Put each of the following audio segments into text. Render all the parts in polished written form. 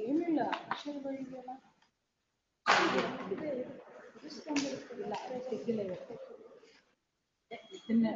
ಏನಿಲ್ಲ ಅಕ್ಷರಗಳಿಗೆಲ್ಲ ಇಲ್ಲ ತೆಗ್ದಿಲ್ಲ ಇವತ್ತು ಇದನ್ನ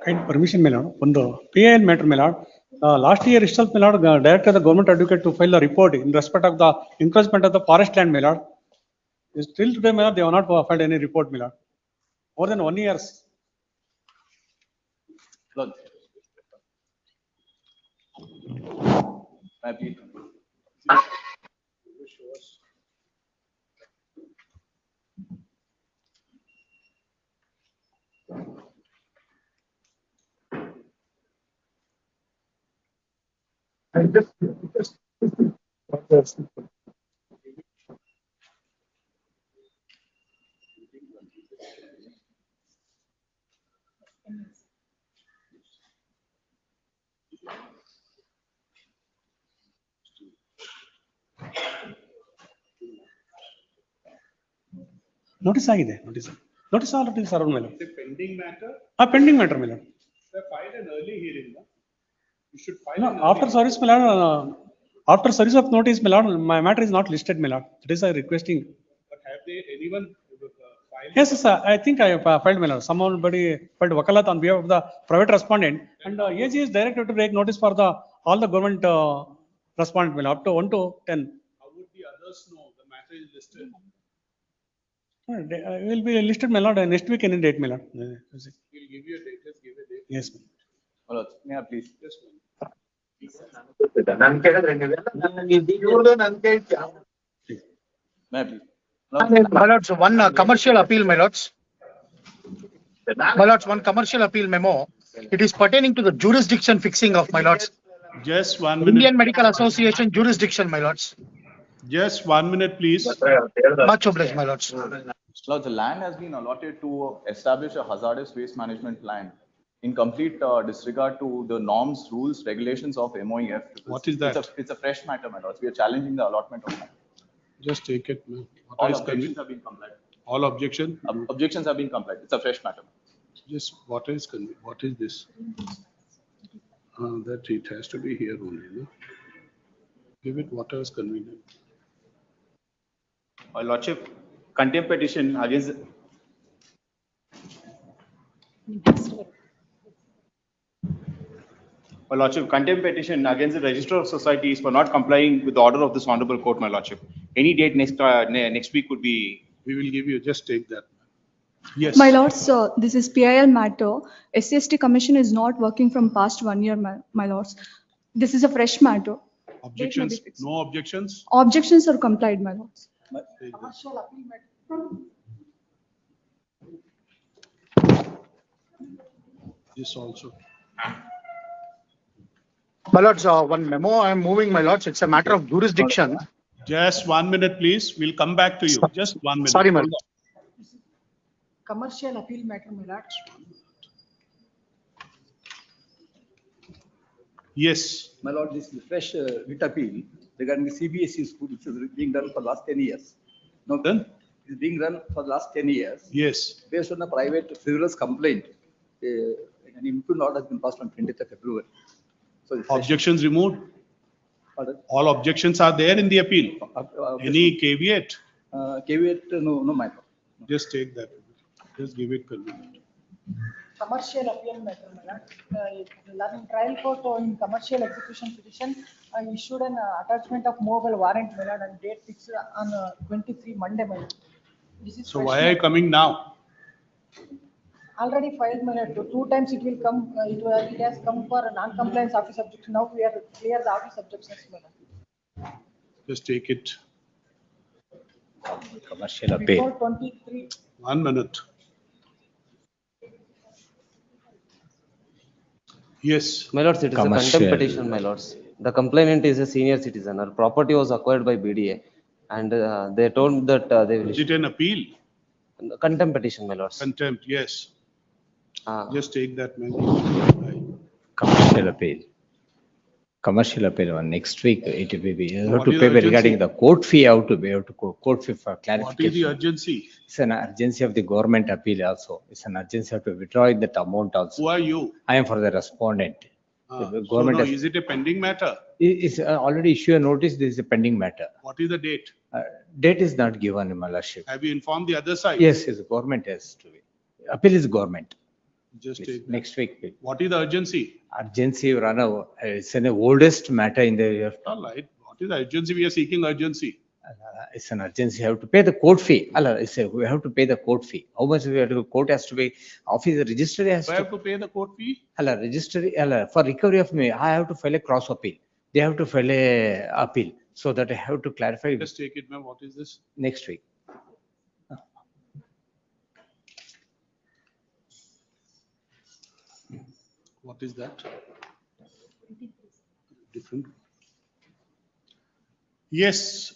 Kind permission, my lord. On the PIL matter, my lord. Last year itself, my lord, directed the government advocate to file a report in respect of the encroachment of the forest land, my lord. Still today, my lord, they have not filed any report, my lord. More than 1 year. Lord. May I please? Notice ಆಗಿದೆ notice already served, my lord. The pending matter, Pending matter, my lord. they filed an early hearing. No? You should file No, an after early service, my lord, after service of notice, my lord, my matter is not listed, my lord. That is I requesting. But have they anyone filed? Yes, sir. I think I filed, my lord. Somebody filed wakalat on behalf of the private respondent, and AG is directed to take notice for the all the government respondent, my lord, up to 1 to 10. How would the others know the matter is listed? Will be listed, my lord, next week any date, my lord. We'll give you a date. Just give a date. Yes, ma'am. Lord, may I please? Just one. May I please? My lords, one commercial appeal, my lords. My lords, one commercial appeal memo. It is pertaining to the jurisdiction fixing of, my lords, Just 1 minute. Indian Medical Association jurisdiction, my lords. Just 1 minute, please. Much obliged, my lords. Lord, the land has been allotted to establish a hazardous waste management plan in complete disregard to the norms, rules, regulations of MOEF. What is that? It's a fresh matter, my lords. We are challenging the allotment of land. Just take it. What All is objections have been complied. All objection? Objections have been complied. It's a fresh matter. Just what is this? That it has to be here only. No? Give it whatever is convenient. Lordship, contempt petition against Lordship, contempt petition against the Register of Societies for not complying with the order of this honorable court, my Lordship. Any date next week would be. We will give you, just take that. Yes. My lords, this is PIL matter. SCST commission is not working from past 1 year, my lords. This is a fresh matter. Objections? Date may be fixed. No objections? Objections are complied, my lords. Commercial appeal matter. This also. My lords, one memo I am moving, my lords. It's a matter of jurisdiction. Just 1 minute, please. We'll come back to you. Just 1 minute. Sorry, my Hold lord. on. Commercial appeal matter, my lord. Yes. My lord, this is fresh writ appeal regarding the CBSE school, which is being done for the last 10 years. Now, Then? it's being run for the last 10 years. Yes. Based on a private frivolous complaint, an impleading order has been passed on 20th of February. So, the fresh- Objections removed? Pardon? All objections are there in the appeal. Any caveat? caveat, no, my lord. Just take that. Just give it convenient. Commercial appeal matter, my lord. The trial court in commercial execution petition issued an attachment of mobile warrant, my lord, and date fixed on 23 Monday, my lord. This is So fresh why are you matter. coming now? Already filed, my lord. Two times it will come, it has come for non-compliance office objection. Now we are clear the office objections, my lord. Just take it. Commercial Before 23, 1 minute. Yes. My lords, it is a contempt petition, my lords. The complainant is a senior citizen. Her property was acquired by BDA, and they told that they will Is it an appeal? contempt petition, my lords. Contempt, yes. Just take that, man. commercial appeal. Commercial appeal on next week, it will be, you have What to is pay the regarding urgency? the court fee, how to pay, you have to go court fee for What is the clarification. urgency? It's an urgency of the government appeal also. It's an urgency of to withdraw that amount Who also. are you? I am for the respondent. The So government now, has, is it a pending matter? is already issued a notice, this is a pending matter. What is the date? Date is not given, my lordship. Have you informed the other side? Yes, the government has to be. Appeal is government. Just Please, take that. next week. What is the urgency? Urgency, Rana, it's an oldest matter in the, All right. What is the urgency? We are seeking urgency. it's an urgency, you have to pay the court fee. Allah, we have to pay the court fee. How much we have to, court has to pay, office, the registry has Do I to. have to pay the court fee? Allah, registry, Allah, for recovery of me, I have to file a cross appeal. They have to file a appeal. So that I have to clarify Just take it, ma'am. What is this? next week. What is that? Different. Yes,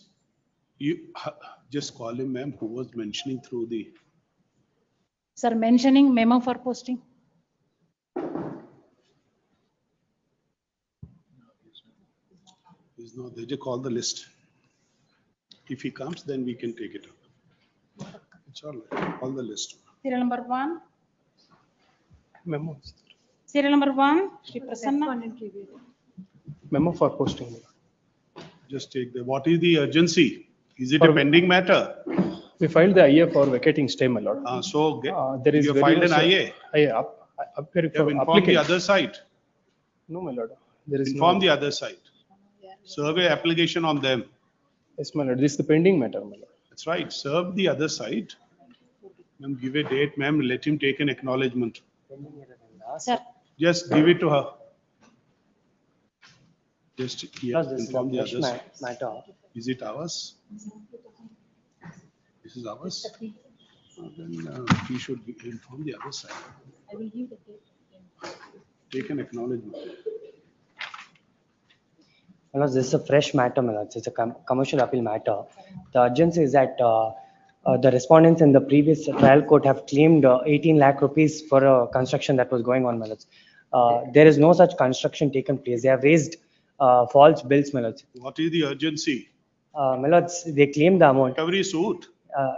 you just call him, ma'am, who was mentioning through the. Sir, mentioning memo for posting. Is no, they just call the list. If he comes, then we can take it up. It's all right. Call the list. Serial number 1. Memo. Serial number 1, Shri Prasanna. Memo for posting. Just take the, what is the urgency? Is it a For- pending matter? We filed the IA for vacating stay, my lord. So There is you very filed an much- IA. IA, appearing You have for informed the applicant. other side. No, my lord. There is Inform no. the other side. Serve a application on them. Yes, my lord. This is the pending matter, my lord. That's right. Serve the other side. Ma'am, give a date, ma'am. Let him take an acknowledgement. Sir, Just give it to her. Just inform the others. Matter. Is it ours? This is ours? Then he should inform the other side. I will give the date. Take an acknowledgement. This is a fresh matter, my lords. It's a commercial appeal matter. The urgency is that the respondents in the previous trial court have claimed 18 lakh rupees for a construction that was going on, my lords. There is no such construction taken place. They have raised false bills, my lords. What is the urgency? My lords, they claim the amount. Recovery suit.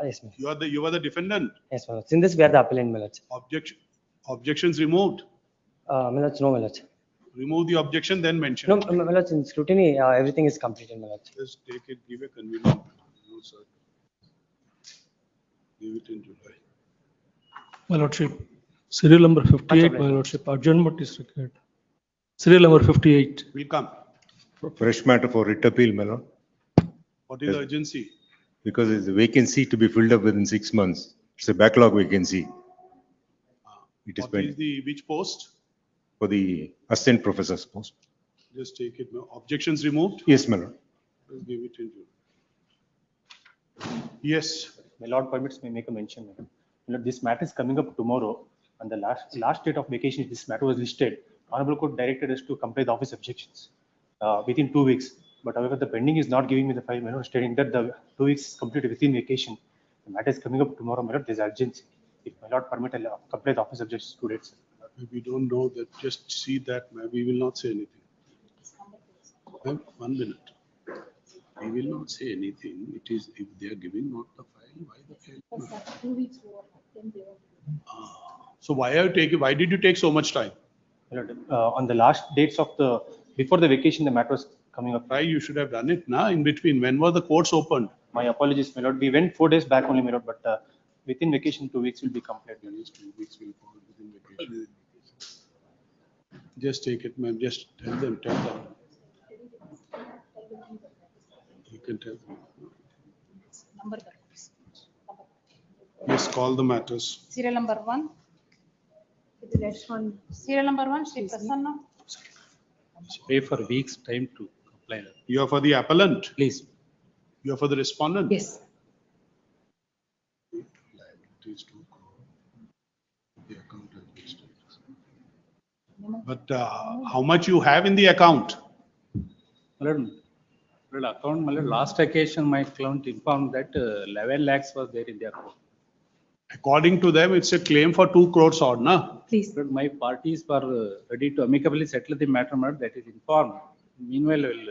Yes, my lords. You are the defendant. Yes, my lords. In this, we are the appellant, my lords. Objections removed. My lords, no, my lords. Remove the objection, then mention. No, my lords, in scrutiny, everything is completed, my lords. Just take it, give a convenient. No, sir. Give it in July. My lordship, serial number 58, my lordship, adjournment is required. Serial number 58. Will come. Fresh matter for writ appeal, my lord, What is the urgency? because it's a vacancy to be filled up within 6 months. It's a backlog vacancy. It is What is pending the, which post? for the assistant professor's post. Just take it. No. Objections removed? Yes, my lord. Just give it in July. Yes. My lord permits me make a mention. My lord, this matter is coming up tomorrow. On the last date of vacation, this matter was listed. Honorable Court directed us to comply the office objections within 2 weeks. But however, the pending is not giving me the file, my lord, stating that the 2 weeks is completed within vacation. The matter is coming up tomorrow, my lord. There's urgency. If my lord permit, I'll comply the office objections 2 days. We don't know that. Just see that. We will not say anything. Ma'am, 1 minute. We will not say anything. It is, if they are giving not the file, why the file? 2 weeks over. Then they So why did you take so much time? My lord, on the last dates of before the vacation, the matter was coming up. Why you should have done it now in between. When were the courts opened? My apologies, my lord. We went 4 days back only, my lord, but within vacation, 2 weeks will be completed. 2 weeks will fall within vacation. Just take it, ma'am. Just tell them. You can tell them. number. Yes, call the matters. Serial number 1. Serial number 1, Shri Prasanna. Wait for weeks time to comply. You are for the appellant? Please. You are for the respondent? Yes. Liabilities to the account administrators. But how much you have in the account? Account, last occasion my client informed that 11 lakhs was there in the account. According to them, it's a claim for 2 crores odd, na? Please. My parties were ready to amicably settle the matter, that is informed. Meanwhile, we'll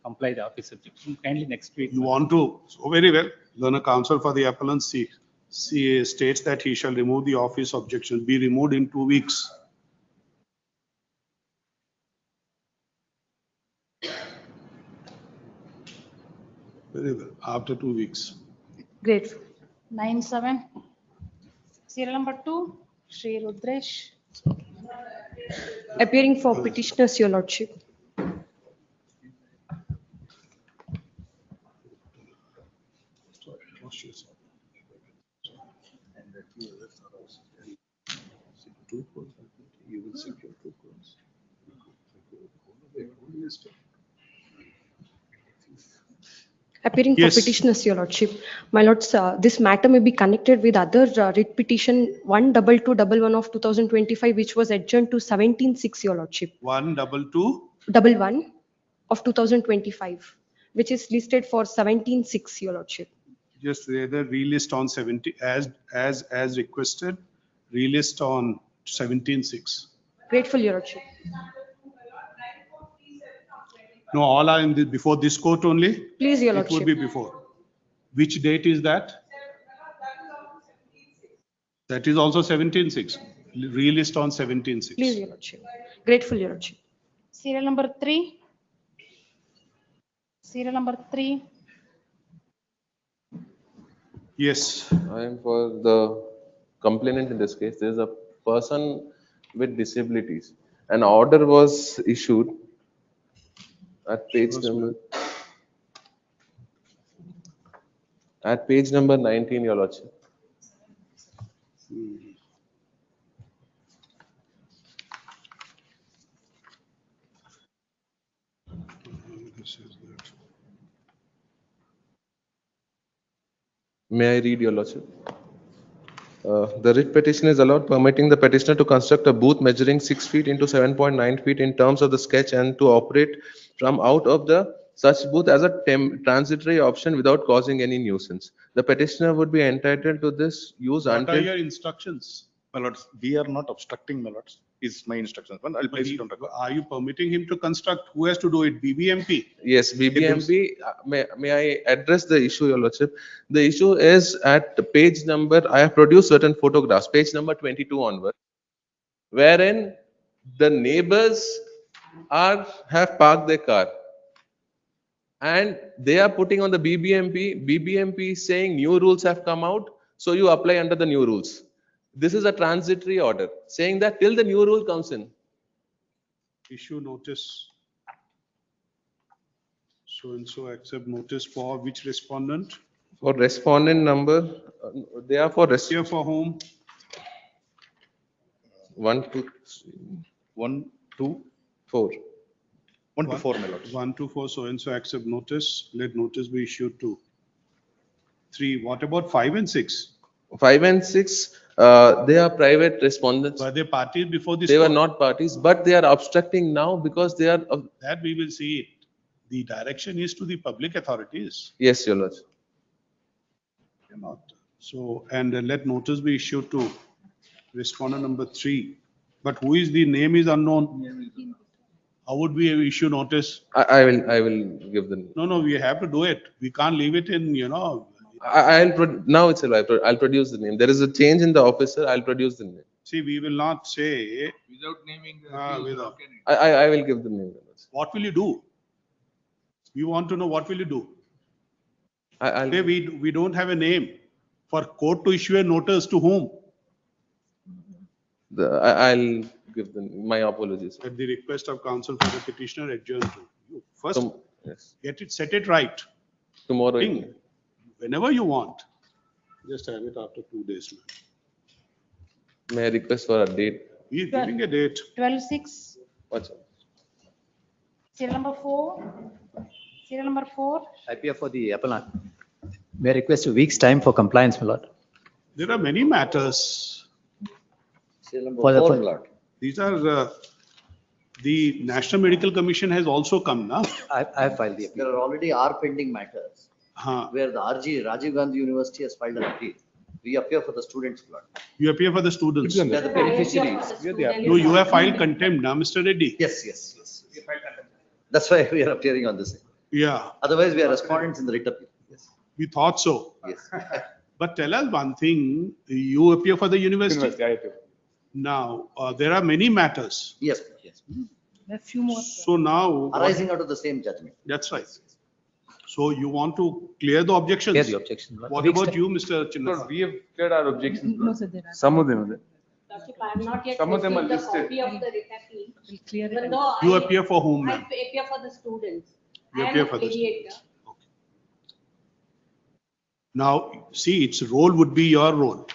comply the office objection. Kindly next week. You want to, so very well, then a counsel for the appellant states that he shall remove the office objection, be removed in 2 weeks. Very well, after 2 weeks. Great. 9-7. Serial number 2, Shri Rudresh. Appearing for petitioners, Your Lordship. Sorry, lost yourself. And the two others are also very- 2 crores, you will secure 2 crores. Appearing for Yes. petitioners, Your Lordship. My lords, this matter may be connected with other writ petition 12211 of 2025, which was adjourned to 17/6, Your Lordship. 122. 11 of 2025, which is listed for 17/6, Your Lordship. Just rather relist on 70 as requested, relist on 17/6. Grateful, Your Lordship. No, all are in the, before this court only? Please, Your It would Lordship. be before. Which date is that? That is also 17/6. Relist on 17/6. Please, Your Lordship. Grateful, Your Lordship. Serial number 3. Serial number 3. Yes. I am for the complainant in this case. There is a person with disabilities. An order was issued at page number 19, Your Lordship. This is that. May I read, Your Lordship? The writ petition is allowed permitting the petitioner to construct a booth measuring 6 feet into 7.9 feet in terms of the sketch and to operate from out of the such booth as a transitory option without causing any nuisance. The petitioner would be entitled to this use What are until. your instructions? My lords, we are not obstructing, my lords, is my instructions. One, I'll place it on record. Are you permitting him to construct? Who has to do it? BBMP? Yes, BBMP, may I address the issue, Your Lordship? The issue is at the page number, I have produced certain photographs, page number 22 onward, wherein the neighbors have parked their car. And they are putting on the BBMP. BBMP is saying new rules have come out, so you apply under the new rules. This is a transitory order, saying that till the new rule comes in. Issue notice. So and so accept notice for which respondent? For respondent number, they are for Here for whom? 1, 2, 1, 2, 4. 1 to 4, my lords. 1 to 4, so and so accept notice. Let notice be issued to 3. What about 5 and 6? 5 and 6, they are private respondents. Were they parties before this? They were court? not parties, but they are obstructing now because they are. That we will see it. The direction is to the public authorities. Yes, Your Lordship. Cannot. So, and let notice be issued to respondent number 3. But who is the name is unknown? How would we issue notice? I will give the name. No, we have to do it. We can't leave it in, Now itself, I'll produce the name. There is a change in the officer. I'll produce the name. See, we will not say. Without naming the. Without. I will give the name. What will you do? We want to know what will you do? Say we don't have a name. For court to issue a notice to whom? I'll give my apologies. At the request of counsel for the petitioner, adjourn to you. First, yes. get it, set it right. Tomorrow Thing. evening. Whenever you want. Just have it after 2 days. May I request for a date? We are giving a date. 12/6. What's up? Serial number 4. Serial number 4. I appear for the appellant. May I request a week's time for compliance, my lord? There are many matters. These are the National Medical Commission has also come now. I have filed the appeal. There are already pending matters where the Rajiv Gandhi University has filed an appeal. We appear for the students' blood. You appear for the students. We are the beneficiaries. No, you have filed contempt now, Mr. Reddy. Yes. That's why we are appearing on this. Yeah. Otherwise, we are respondents in the writ appeal. Yes. We thought so. Yes. But tell us one thing, you appear for the university? I appear. Now, there are many matters. Yes. A few more. So now. Arising out of the same judgment. That's right. So you want to clear the objections? Clear the objection. What about you, Mr. Chinnappa? We have cleared our objections. No, sir, there are. Some of them are there. Lordship, I have not yet Some of them are received the listed. copy of the writ appeal. We'll clear it. Even though You I- appear for whom, I ma'am? appear for the students. You I am appear a for the mediator. Now, see, its role would be your role.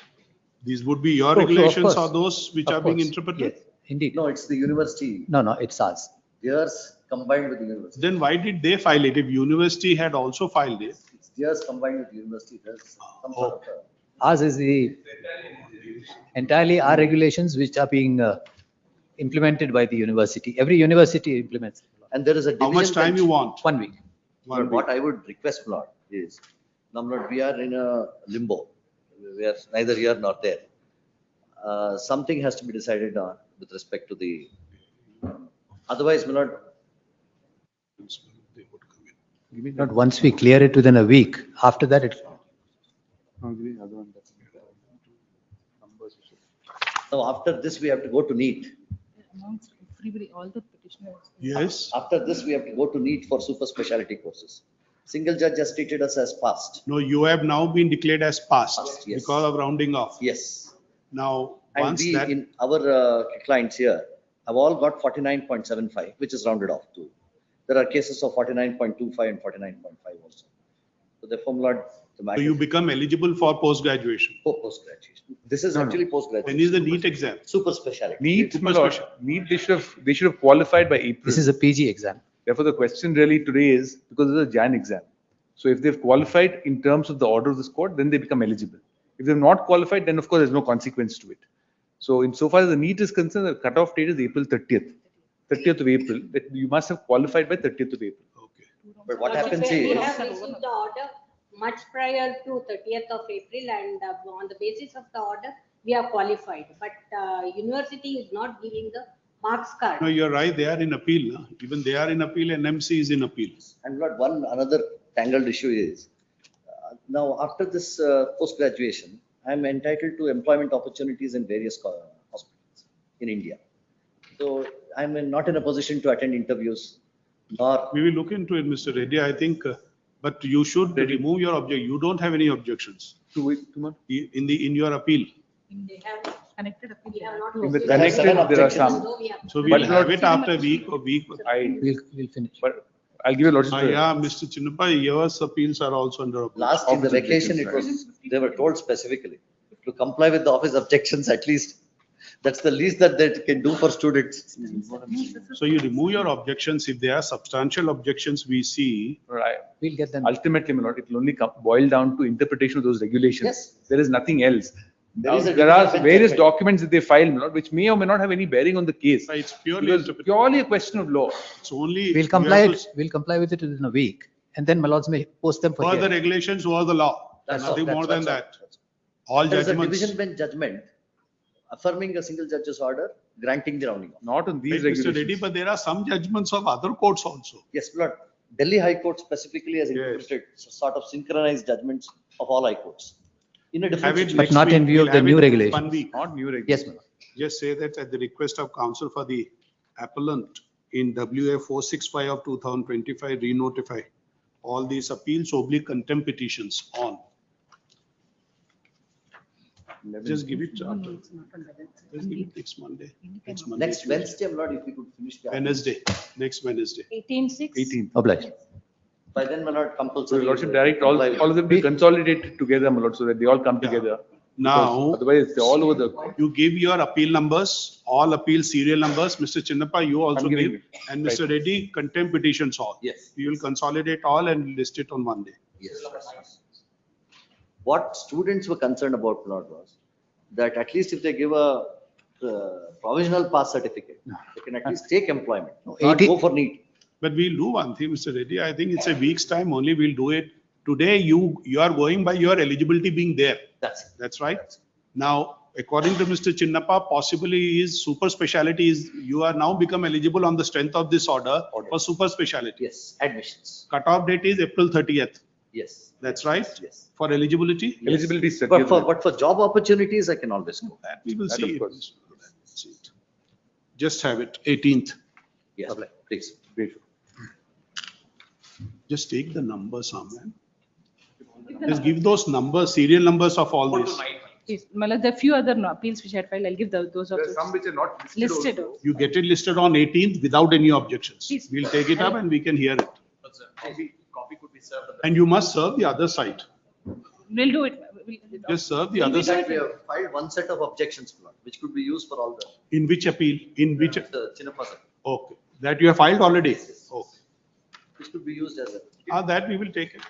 These would be your Oh, so of regulations course. or those which Of are being course. interpreted? Yes, indeed. No, it's the university. No, no, it's ours. Theirs combined with the university. Then why did they file it? If university had also filed it? It's theirs combined with the university. There's some sort of Ours is the entirely our regulations which are being implemented by the university. Every university implements. And there is a How much division time bench. you want? 1 week. But what I would request, Lord, is, now, Lord, we are in a limbo. We are neither here nor there. Something has to be decided on with respect to the, otherwise, my Lord, Not once we clear it within a week, after that it. now after this, we have to go to NEET. Amongst everybody, all the petitioners. Yes. After this, we have to go to NEET for super specialty courses. Single judge has treated us as passed. No, you have now been declared as passed Yes. because of rounding off. Yes. Now, And once we, that, in our clients here, have all got 49.75, which is rounded off to. There are cases of 49.25 and 49.5 also. So therefore, my Lord, the so matter you become eligible for post-graduation. for post-graduation. This is No, no. actually When post-graduation. is the NEET exam? Super specialty. NEET, my lord, NEET, they should have qualified by April. This is a PG exam. Therefore, the question really today is, because it's a Jan exam. So if they've qualified in terms of the order of this court, then they become eligible. If they've not qualified, then of course there's no consequence to it. So insofar as the NEET is concerned, the cutoff date is April 30th. 30th of April, that you must have qualified by 30th of April. But what Lordship, happens we is, have received the order much prior to 30th of April, and on the basis of the order, we are qualified. But university is not giving the marks card. No, you're right, they are in appeal. No? Even they are in appeal, NMC is in appeal. and Lord, another tangled issue is, now after this post-graduation, I'm entitled to employment opportunities in various hospitals in India. So I'm not in a position to attend interviews, nor. We will look into it, Mr. Reddy, I think, but you should remove your object. You don't have any objections in your appeal. They have connected appeal. We have not In the received connected, any there are objections, some. though we have- So we But will have Lord- it after a week or week. We'll finish. But I'll give you a lot of. Yeah, Mr. Chinnappa, yours appeals are also under appeal. Last in the Office vacation, it objections, was, they were told specifically to comply with the office objections at least. That's the least that they can do for students. So you remove your objections. If there are substantial objections we see, Right. We'll get them. Ultimately, my lord, it will only boil down to interpretation of those regulations. Yes. There is nothing else. There is a There are different various judgment. documents that they file, my lord, which may or may not have any bearing on the case. it's purely Because interpretation. purely a question of law. It's only. We'll you comply have it, we'll comply with it within a week. And then my lords may post them to- for For the hearing. regulations or the law, That's all, nothing that's more than all, that. that's all. All There is a judgments. division bench judgment affirming a single judge's order, granting the rounding off. Not on these Right, Mr. Reddy, regulations. but there are some judgments of other courts also. Yes, Lord. Delhi High Court specifically has Yes. interpreted sort of synchronized judgments of all high courts. In a different Have it situation. next not in week. view of We'll the have new it regulations. 1 week. Not new Yes, regulations. ma'am. Just say that at the request of counsel for the appellant in WA 465 of 2025, re-notify all these appeals oblique contempt petitions on. Just give it after. Just give it next Monday. Next Monday. Next Tuesday. Wednesday, Lord, if you could finish the. Wednesday, next Wednesday. 18/6. 18th. Obliged. By then, my Lord, So compulsory. your lordship direct all of them be consolidated together, my lord, so that they all come together. Now, Otherwise, they're all over the. you give your appeal numbers, all appeal serial numbers. Mr. Chinnappa, you also I'm giving give. it. And Mr. Reddy, contempt petitions all. Yes. You will consolidate all and list it on one day. Yes. What students were concerned about, Lord, was that at least if they give a provisional pass certificate, they can at least take employment, not 80 go for NEET. But we'll do one thing, Mr. Reddy. I think it's a week's time only. We'll do it. Today, you are going by your eligibility being there. That's right. Now, according to Mr. Chinnappa, possibly is super specialty is, you are now become eligible on the strength of this order for super specialty. Yes, admissions. Cutoff date is April 30th. Yes. That's right. Yes. For eligibility. Eligibility is But for job opportunities, I can always go. That we will That see. of course. See it. Just have it, 18th. Yes, please. Great. Just take the numbers, man. Just give those numbers, serial numbers of all this. Yes, Malad, there are few other appeals which I had filed. I'll give those There are also. some which are not Listed. You get it listed on 18th without any objections. Please. We'll take it up and we can hear it. Copy could be served. And you must serve the other side. We'll do it. Just serve the other side. We have filed one set of objections, which could be used for all the. In which appeal? In which? The Chinnappa side, Okay. That you have filed already? Okay. which could be used as a. That we will take it.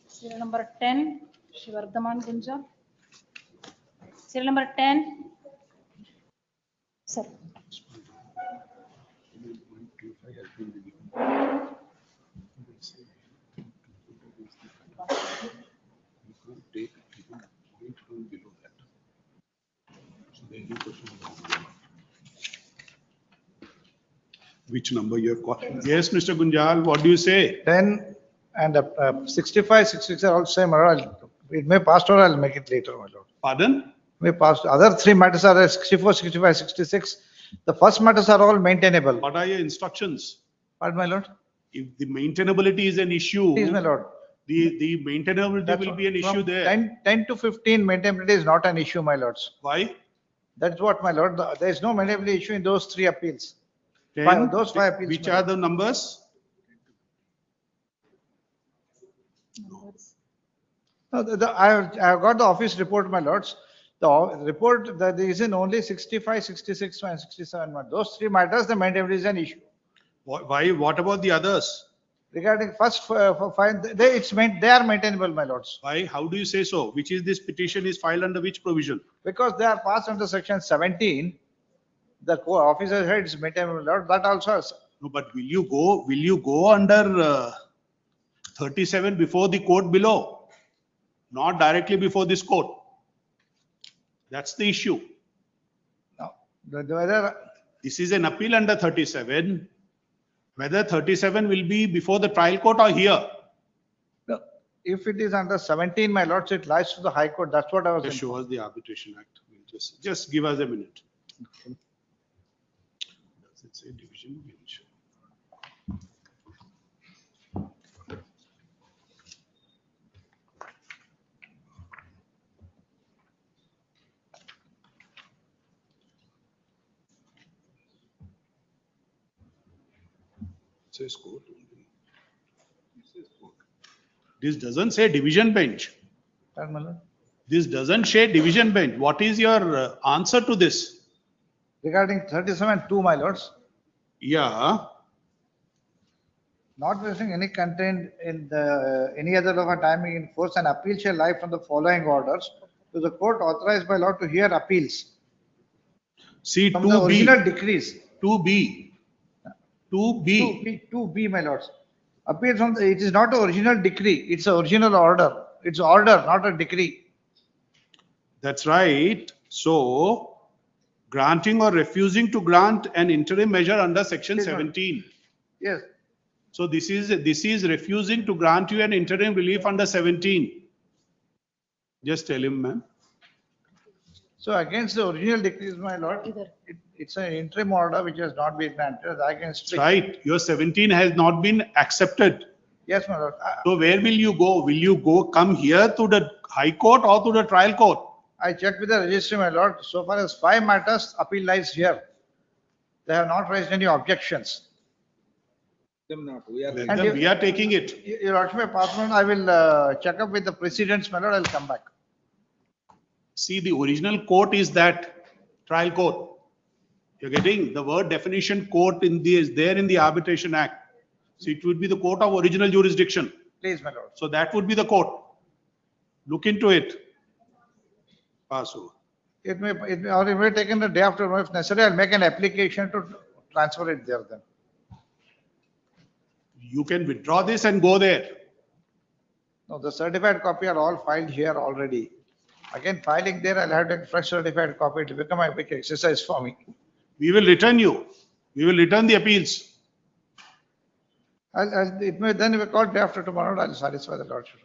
Serial number 10, Shivardhaman Gunja. Serial number 10. Sir. Take even point from below that. So the any question. Which number you have got? Yes, Mr. Gunjal, what do you say? 10 and 65, 66 are all same. It may pass or I'll make it later, my lord. Pardon? May pass. Other three matters are 64, 65, 66. The first matters are all maintainable. What are your instructions? Pardon, my lord? If the maintainability is an issue. Please, my lord. The maintainability will be an issue there. 10 to 15, maintainability is not an issue, my lords. Why? That's what, my lord. There is no maintainability issue in those three appeals. 10, Those five appeals. which my are lord. the numbers? No, I have got the office report, my lords. The report that is in only 65, 66 and 67. Those three matters, the maintainability is an issue. Why? What about the others? Regarding first for five, they are maintainable, my lords. Why? How do you say so? Which is this petition is filed under which provision? Because they are passed under section 17. The officer head is maintainable, lord. That also has. No, but will you go under 37 before the court below? Not directly before this court. That's the issue. No, whether this is an appeal under 37. Whether 37 will be before the trial court or here. no, if it is under 17, my lords, it lies to the High Court. That's what I was. Just show us the Arbitration Act. We'll just give us a minute. Does it say division bench? It says court only. It says court. This doesn't say division bench. Pardon, my lord? This doesn't say division bench. What is your answer to this? Regarding 37(2), my lords, Yeah. notwithstanding any content in the any other law or timing in force, an appeal shall lie from the following orders to the court authorized by law to hear appeals. See, From the 2B. original decrees. 2B. 2B. 2B, my lords. Appeals from it is not the original decree, it's the original order. It's order, not a decree. That's right. So, granting or refusing to grant an interim measure under section Yes, ma'am. 17. Yes, So this is refusing to grant you an interim relief under 17. Just tell him, ma'am. so against the original decrees, my lord, it's an interim order which has not been granted against. That's right. Your 17 has not been accepted. Yes, my lord. So where will you go? Will you come here to the High Court or to the trial court? I checked with the registry, my lord. So far as 5 matters, appeal lies here. They have not raised any objections. Then we are taking it. Your lordship, may pass on, I will check up with the precedents, my lord. I'll come back. See, the original court is that trial court. You're getting the word definition court is there in the Arbitration Act. So it would be the court of original jurisdiction. Please, my lord. So that would be the court. Look into it. Pass over. It may take in the day after, if necessary, I'll make an application to transfer it there then. You can withdraw this and go there. No, the certified copy are all filed here already. Again, filing there, I'll have to take fresh certified copy. It will become a big exercise for me. We will return you. We will return the appeals. It may then be called day after tomorrow, I'll satisfy the lordship.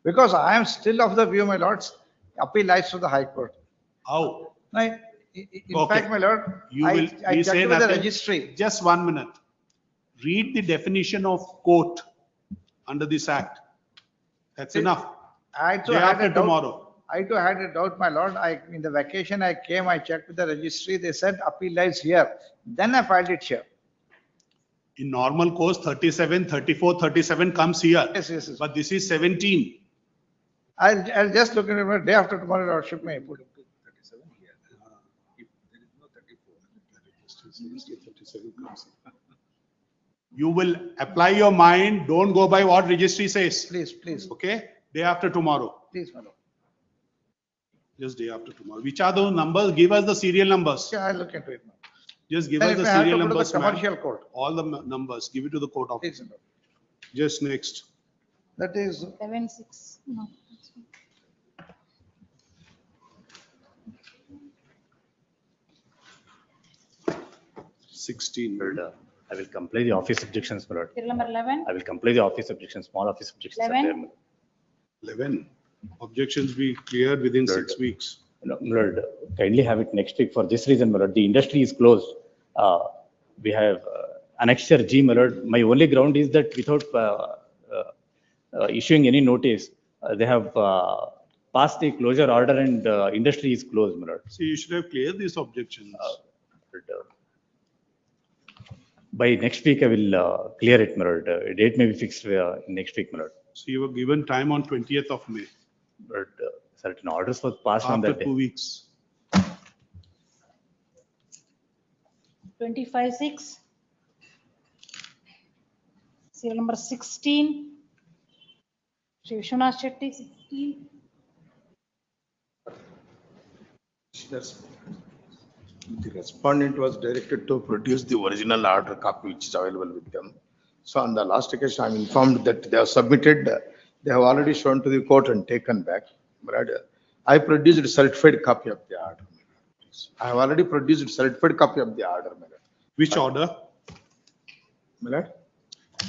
Because I am still of the view, my lords, appeal lies to the High Court. How? Right? In fact, my lord, You will I be checked saying with the nothing. registry. Just 1 minute. Read the definition of court under this act. That's enough. I too Day had after a doubt. tomorrow. I too had a doubt, my lord. In the vacation I came, I checked with the registry. They said appeal lies here. Then I filed it here. In normal course, 37, 34, 37 comes here. Yes, yes, yes. But this is 17. I'll just look at it day after tomorrow, lordship may put. You will apply your mind. Don't go by what registry says. Please, please. Okay? Day after tomorrow. Please, my lord. Just day after tomorrow. Which are those numbers? Give us the serial numbers. Yeah, I'll look into it. Just give Then us if the I have to serial go to the numbers. ma'am. commercial court. All the numbers. Give it to the court office. Just next. That is 7/6. No. 16. I will comply the office objections, my lord. Serial number 11. I will comply the office objections, small office objections. are 11. there, my lord. 11. Objections be cleared within 6 weeks. No, my lord, kindly have it next week for this reason, my lord. The industry is closed. We have annexure G, my lord. My only ground is that without issuing any notice, they have passed the closure order and industry is closed, my lord. So you should have cleared these objections. By next week, I will clear it, my lord. Date may be fixed next week, my lord. So you were given time on 20th of May. But certain orders were passed on After that day. 2 weeks. 25/6. Serial number 16. Shri Vishwanath Shetty, 16. The respondent was directed to produce the original order copy which is available with them. So on the last occasion, I'm informed that they have submitted, they have already shown to the court and taken back. But I produced a certified copy of the order. I have already produced a certified copy of the order. Which order?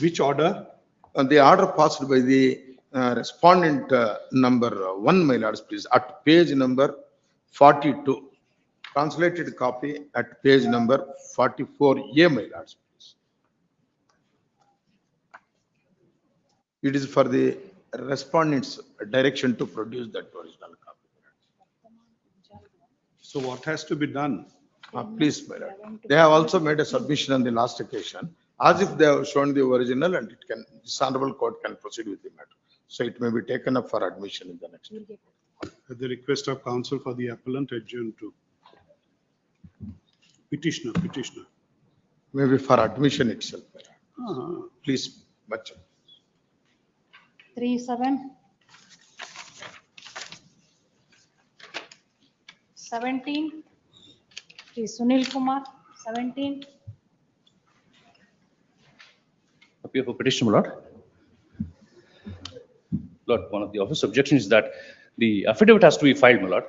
Which order? The order passed by the respondent number 1, my lords, please, at page number 42. Translated copy at page number 44A, my lords, please. It is for the respondent's direction to produce that original copy. So what has to be done? Please, my lord. They have also made a submission on the last occasion, as if they have shown the original and it can, this honorable court can proceed with the matter. So it may be taken up for admission in the next. At the request of counsel for the appellant, adjourned to petitioner. Maybe for admission itself. Please, Bacha. 3/7. 17. Shri Sunil Kumar, 17. Appeal for petition, my lord. Lord, one of the office objections is that the affidavit has to be filed, my lord.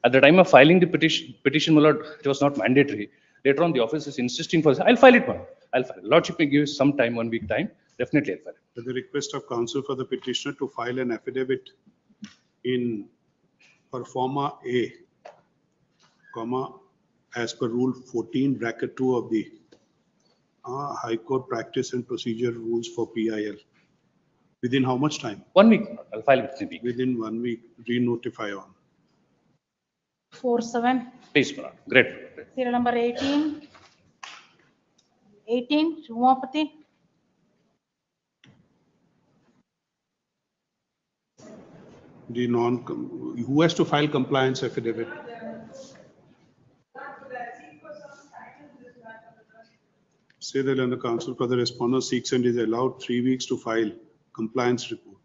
At the time of filing the petition, my lord, it was not mandatory. Later on, the office is insisting for this. I'll file it, my lord. I'll file it. Lordship may give some time, 1 week time. Definitely, I'll file it. At the request of counsel for the petitioner to file an affidavit in performa A, comma, as per rule 14 bracket 2 of the High Court practice and procedure rules for PIL. Within how much time? 1 week. I'll file it within a week. Within 1 week, re-notify on. 4/7. Please, my lord. Great. Serial number 18. 18. Shumapati. The who has to file compliance affidavit? Say that under counsel for the respondent seeks and is allowed 3 weeks to file compliance report.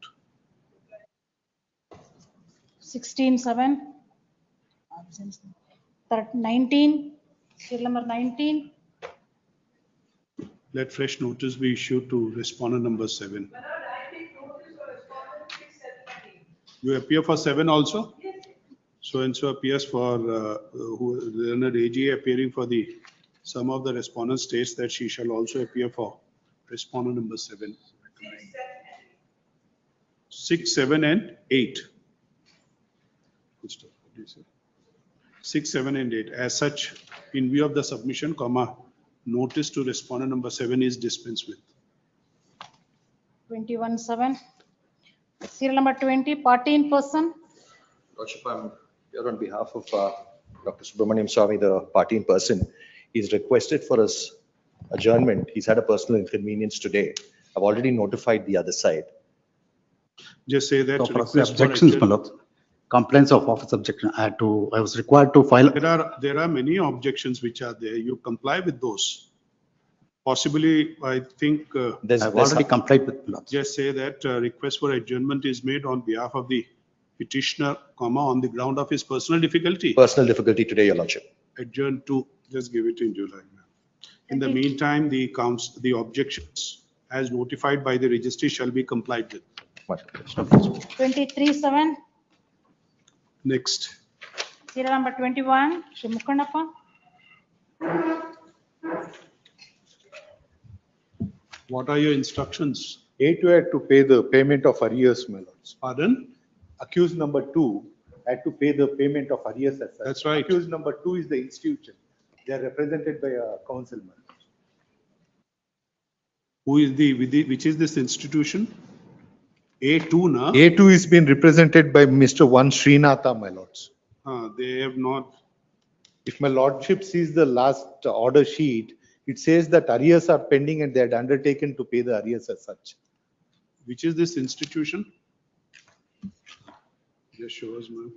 16/7. 19. Serial number 19. Let fresh notice be issued to respondent number 7. You appear for 7 also? So and so appears for Learned AG appearing for the some of the respondent states that she shall also appear for respondent number 7. 6, 7 and 8. Good stuff. What do you say? 6, 7 and 8. As such, in view of the submission, comma, notice to respondent number 7 is dispensed with. 21-7. Serial number 20, party in person. Lordship, I'm here on behalf of Dr. Subramaniam Swamy, the party in person. He's requested for his adjournment. He's had a personal inconvenience today. I've already notified the other side. Just say that. So for request for objections, my adjournment. lord, complaints of office objection, I was required to file. There are many objections which are there. You comply with those. Possibly, I think. I've already complied with. My lord. Just say that request for adjournment is made on behalf of the petitioner, comma, on the ground of his personal difficulty. Personal difficulty today, Your Lordship. Adjourn to, just give it in July. In the meantime, the objections as notified by the registry shall be complied with. 23-7. Next. Serial number 21, Shri Mukundappa. What are your instructions? A2 had to pay the payment of arrears, my lords. Pardon? Accused number 2 had to pay the payment of arrears as such. That's right. Accused number 2 is the institution. They are represented by a councilman. Who is which is this institution? A2, na? A2 is being represented by Mr. 1 Srinatha, my lords. They have not. If my lordship sees the last order sheet, it says that arrears are pending and they had undertaken to pay the arrears as such. Which is this institution? Just show us, ma'am.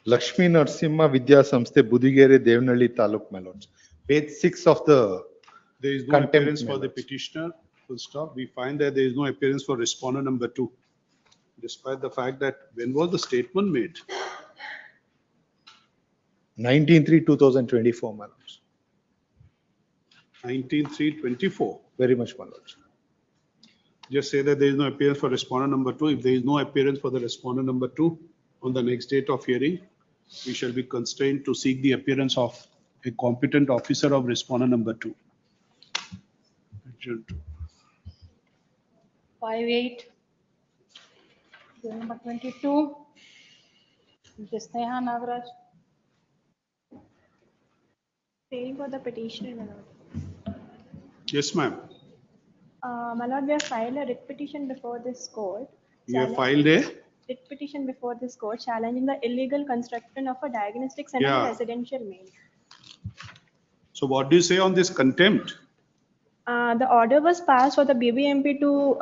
Lakshmi Narsimha Vidya Samsthe Budigere Devnalli Taluk, my lords. Page 6 of the There is no Contempt, appearance for my the lords. petitioner, full stop. We find that there is no appearance for respondent number 2. Despite the fact that, when was the statement made? 19/3/2024, my lords. 19/3/24. Very much, my lords. Just say that there is no appearance for respondent number 2. If there is no appearance for the respondent number 2 on the next date of hearing, we shall be constrained to seek the appearance of a competent officer of respondent number 2. Adjourn to. 5-8. Serial number 22. Sneha Nagaraj. Waiting for the petitioner, my lord. Yes, ma'am. My lord, we have filed a writ petition before this court. You have filed a? Writ petition before this court challenging the illegal construction of a diagnostic center in Yeah. residential main. So what do you say on this contempt? The order was passed for the BBMP to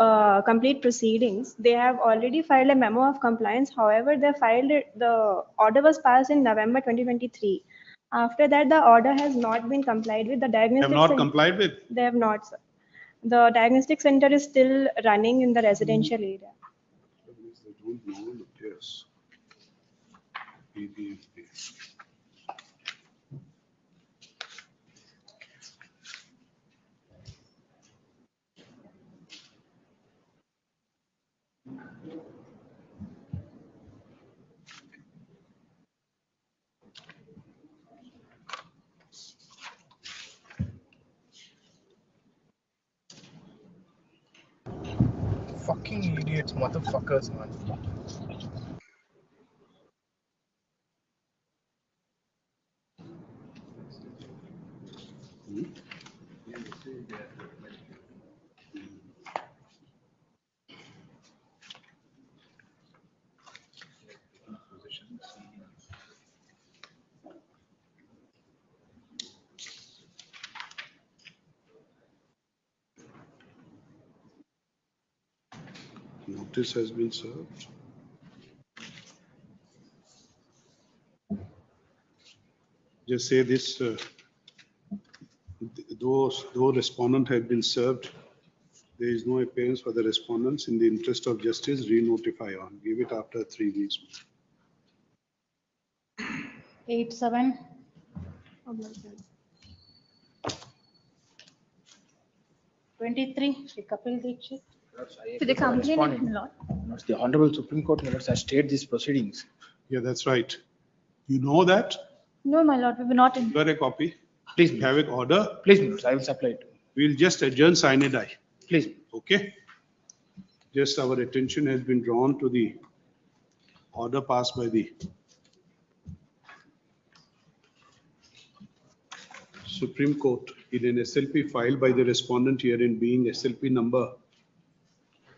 complete proceedings. They have already filed a memo of compliance. However, the order was passed in November 2023. After that, the order has not been complied with. The diagnostic Have not complied with? They have not, sir. The diagnostic center is still running in the residential area. They don't know, yes. BBMP. Fucking idiots, motherfuckers, man. Notice has been served. Just say this, though respondent had been served, there is no appearance for the respondents. In the interest of justice, re-notify on. Give it after 3 weeks. 8-7. Oh, my God. 23, Shri Kapil Dikshit. To the complainant, my lord. The Honorable Supreme Court has stayed these proceedings. Yeah, that's right. You know that? No, my lord, we were not in. Got a copy? Please, Have an order? please, my lords, I will supply it. We'll just adjourn sine die. Please. Okay? Just our attention has been drawn to the order passed by the Supreme Court in an SLP filed by the respondent herein being SLP number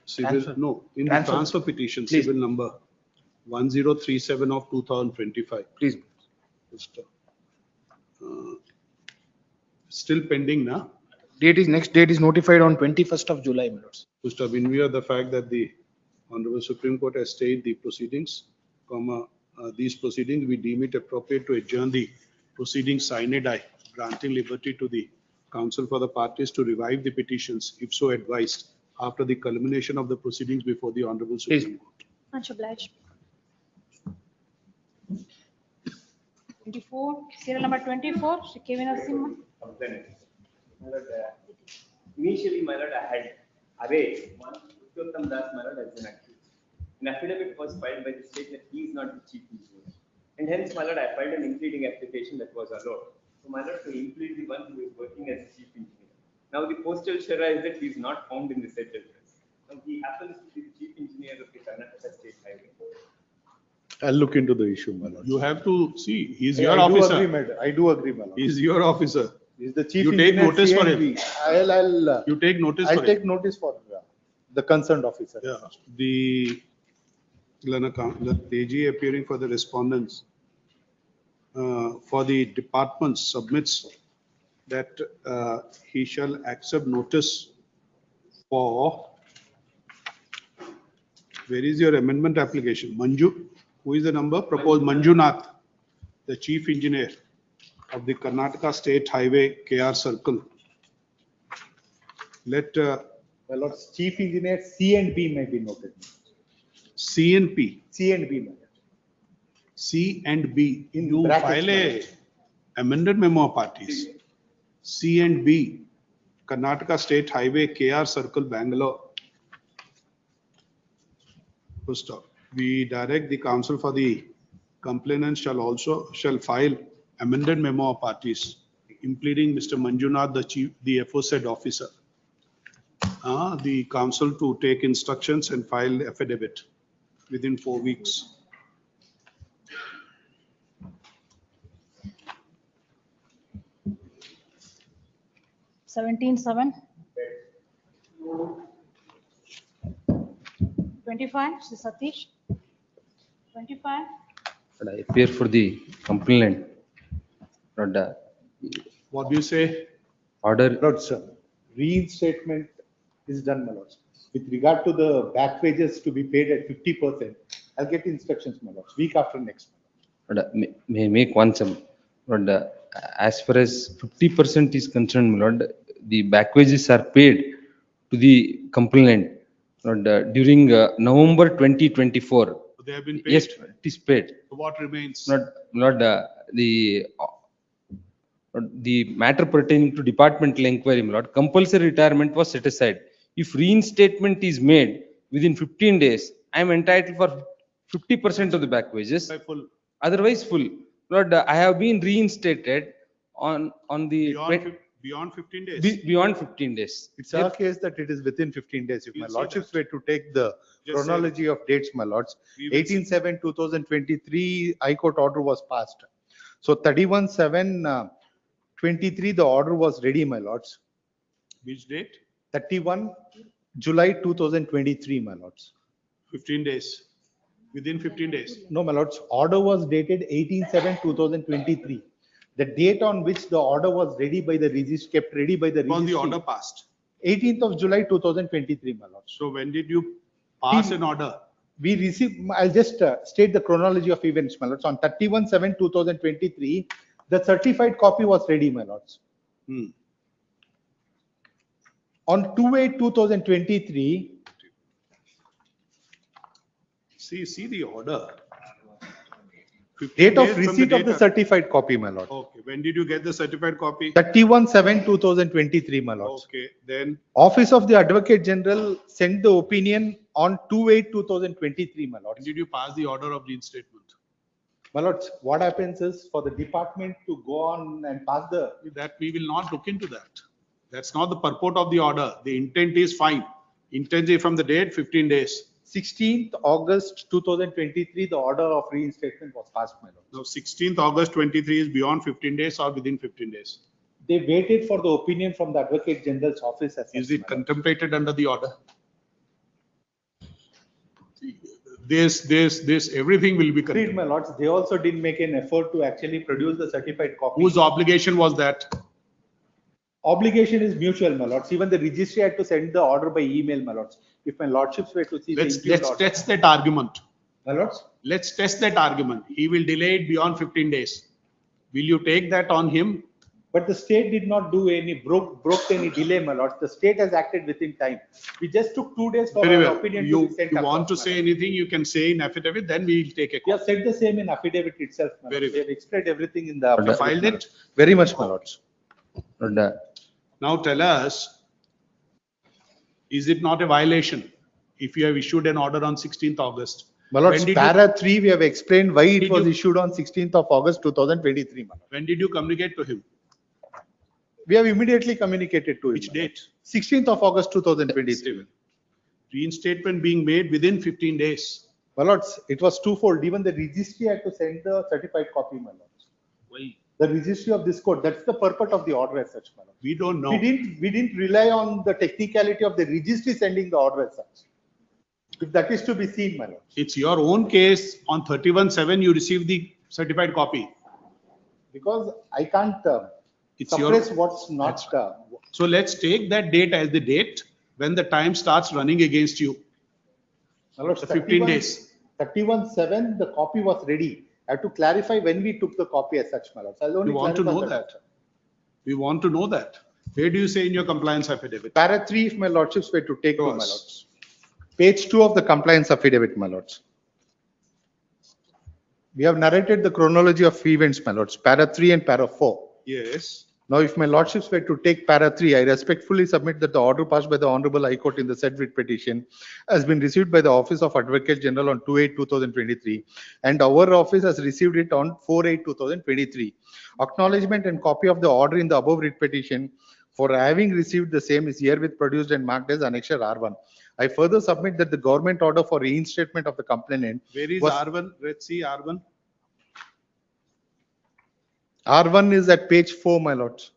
civil, Transfer. no, in the Transfer. transfer petition, Please. civil number 1037 of 2025. Please. Still pending now. Next date is notified on 21st of July, my lords. Mr. In view of the fact that the Honorable Supreme Court has stayed the proceedings, these proceedings, we deem it appropriate to adjourn the proceedings sine die, granting liberty to the counsel for the parties to revive the petitions, if so advised, after the culmination of the proceedings before the Honorable Supreme Court. Much obliged. 24, serial number 24, Shri K.V. Narasimha. Initially, my lord, I had arrayed one Uttam Das, my lord, as an accused. An affidavit was filed by the state that he is not the chief engineer. And hence, my lord, I filed an impleading application that was allowed. So, my lord, to implead the one who is working as chief engineer. Now, the postal shara is that he is not found in the said address. Now, he happens to be the chief engineer of the Karnataka State Highway. I'll look into the issue, my lord. You have to see, he's Yeah, your I do officer. agree, madam. I do agree, my lord. He's your officer. He's the chief You take engineer, notice for him. CNV. I'll, You take notice I'll for take him. notice for the concerned officer. Yeah, the AG appearing for the respondents for the department submits that he shall accept notice for, where is your amendment application? Manju, who is the number? Proposed Manjunath, the chief engineer of the Karnataka State Highway KR Circle. Let My lord, chief engineer C and B may be noted. C and P. C and B, my lord. C and B, In you brackets, file my a amended memo of parties. C and B, Karnataka State Highway, KR Circle, Bangalore. Full stop. We direct the counsel for the complainant shall file amended memo of parties, impleading Mr. Manjunath, the aforesaid officer. The counsel to take instructions and file affidavit within 4 weeks. 17/7. 25, Shri Satish. 25. And I appear for the complainant. Not the What do you say? order. Lord, sir, reinstatement is done, my lord. With regard to the back wages to be paid at 50%, I'll get instructions, my lord, week after next. But, may make one sum. But as far as 50% is concerned, my lord, the back wages are paid to the complainant. But, during November 2024. They have been paid? Yes, it is paid. So what remains? Not the matter pertaining to departmental inquiry, my lord, compulsory retirement was set aside. If reinstatement is made within 15 days, I am entitled for 50% of the back wages. By full. Otherwise, full. Lord, I have been reinstated on the Beyond 15 days? beyond 15 days. It's our case that it is within 15 days. If my lordships were to take the chronology of dates, my lords, 18/7/2023, High Court order was passed. So 31/7/23, the order was ready, my lords. Which date? 31 July 2023, my lords. 15 days. Within 15 days. No, my lords, order was dated 18/7/2023. The date on which the order was ready by the registry, kept ready by the registry. On the order passed. 18th of July 2023, my lords. So when did you pass an order? We received, I'll just state the chronology of events, my lords. On 31/7/2023, the certified copy was ready, my lords. On 2/8/2023. See the order. Date of days from receipt of the date certified copy, my lord. Okay, when did you get the certified copy? 31/7/2023, my lords. Okay, then Office of the Advocate General sent the opinion on 2/8/2023, my lords. when did you pass the order of reinstatement? My lords, what happens is for the department to go on and pass the. That we will not look into that. That's not the purport of the order. The intent is fine. Intent is from the date 15 days. 16th August 2023, the order of reinstatement was passed, my lord. Now 16th August 23 is beyond 15 days or within 15 days. They waited for the opinion from the Advocate General's office. Is it contemplated under the order? This, everything will be Agreed, my lords. They also didn't make an effort to actually produce the certified copy. Whose obligation was that? Obligation is mutual, my lords. Even the registry had to send the order by email, my lords. If my lordships were to see Let's the order. test that argument. My lords? Let's test that argument. He will delay it beyond 15 days. Will you take that on him? But the state did not do any, broke any delay, my lords. The state has acted within time. We just took 2 days for Very our well. opinion You to be sent want to say anything, you can say in affidavit, then we will take a call. Yeah, said the same in affidavit itself, my Very lords. well. We have explained everything in the. You filed it? Very much, my lords. Now tell us, is it not a violation if you have issued an order on 16th August? My lords, When did para 3, we have explained why it Did was you- issued on 16th of August 2023, my lord. When did you communicate to him? We have immediately communicated to him. Which date? 16th of August 2023. Reinstatement being made within 15 days. My lords, it was twofold. Even the registry had to send the certified copy, my lords. Why? The registry of this court, that's the purport of the order as such, my lord. We don't know. We didn't rely on the technicality of the registry sending the order as such. If that is to be seen, my lord. It's your own case. On 31/7, you received the certified copy. Because I can't It's suppress your- what's not. So let's take that date as the date when the time starts running against you. My lords, The 15 days. 31/7, the copy was ready. I have to clarify when we took the copy as such, my lords. I'll We only want to clarify know that. We want to know that. Where do you say in your compliance affidavit? Para 3, if my lordships were to take to my Yes. lords. Page 2 of the compliance affidavit, my lords. We have narrated the chronology of events, my lords, para 3 and para 4. Yes. Now, if my lordships were to take para 3, I respectfully submit that the order passed by the Honorable High Court in the said writ petition has been received by the Office of Advocate General on 2/8/2023, and our office has received it on 4/8/2023. Acknowledgement and copy of the order in the above writ petition for having received the same is herewith produced and marked as Annexure R1. I further submit that the government order for reinstatement of the complainant. Where is was- R1? Let's see R1. R1 is at page 4, my lords.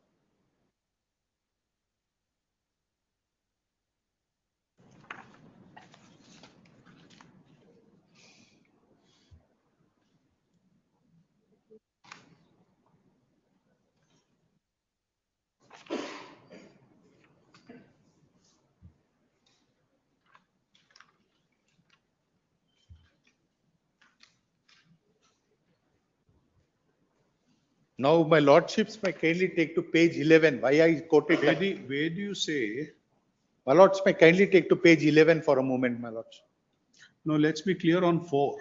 Now, my lordships may kindly take to page 11. Why I quoted that? Where do you say? My lords may kindly take to page 11 for a moment, my lords. No, let's be clear on 4.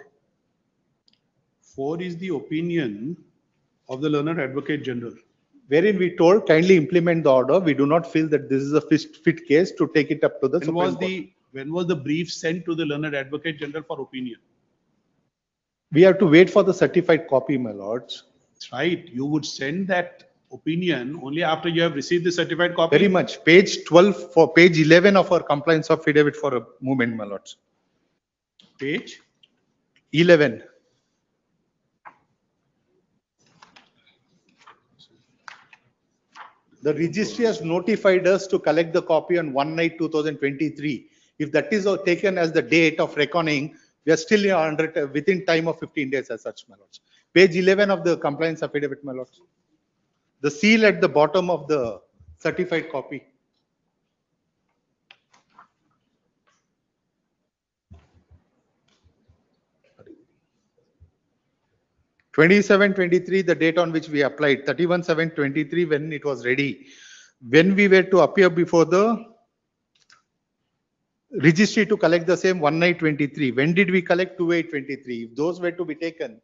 4 is the opinion of the learned advocate general. Wherein we told kindly implement the order. We do not feel that this is a fit case to take it up to the Supreme Court. When was the brief sent to the learned advocate general for opinion? We have to wait for the certified copy, my lords. That's right. You would send that opinion only after you have received the certified copy. Very much. Page 12 for page 11 of our compliance affidavit for a moment, my lords. Page 11. The registry has notified us to collect the copy on 1/9/2023. If that is taken as the date of reckoning, we are still within time of 15 days as such, my lords. Page 11 of the compliance affidavit, my lords. The seal at the bottom of the certified copy. (27/23), the date on which we applied, 31/7/23, when it was ready. When we were to appear before the registry to collect the same 1/9/23. When did we collect 2/8/23? If those were to be taken,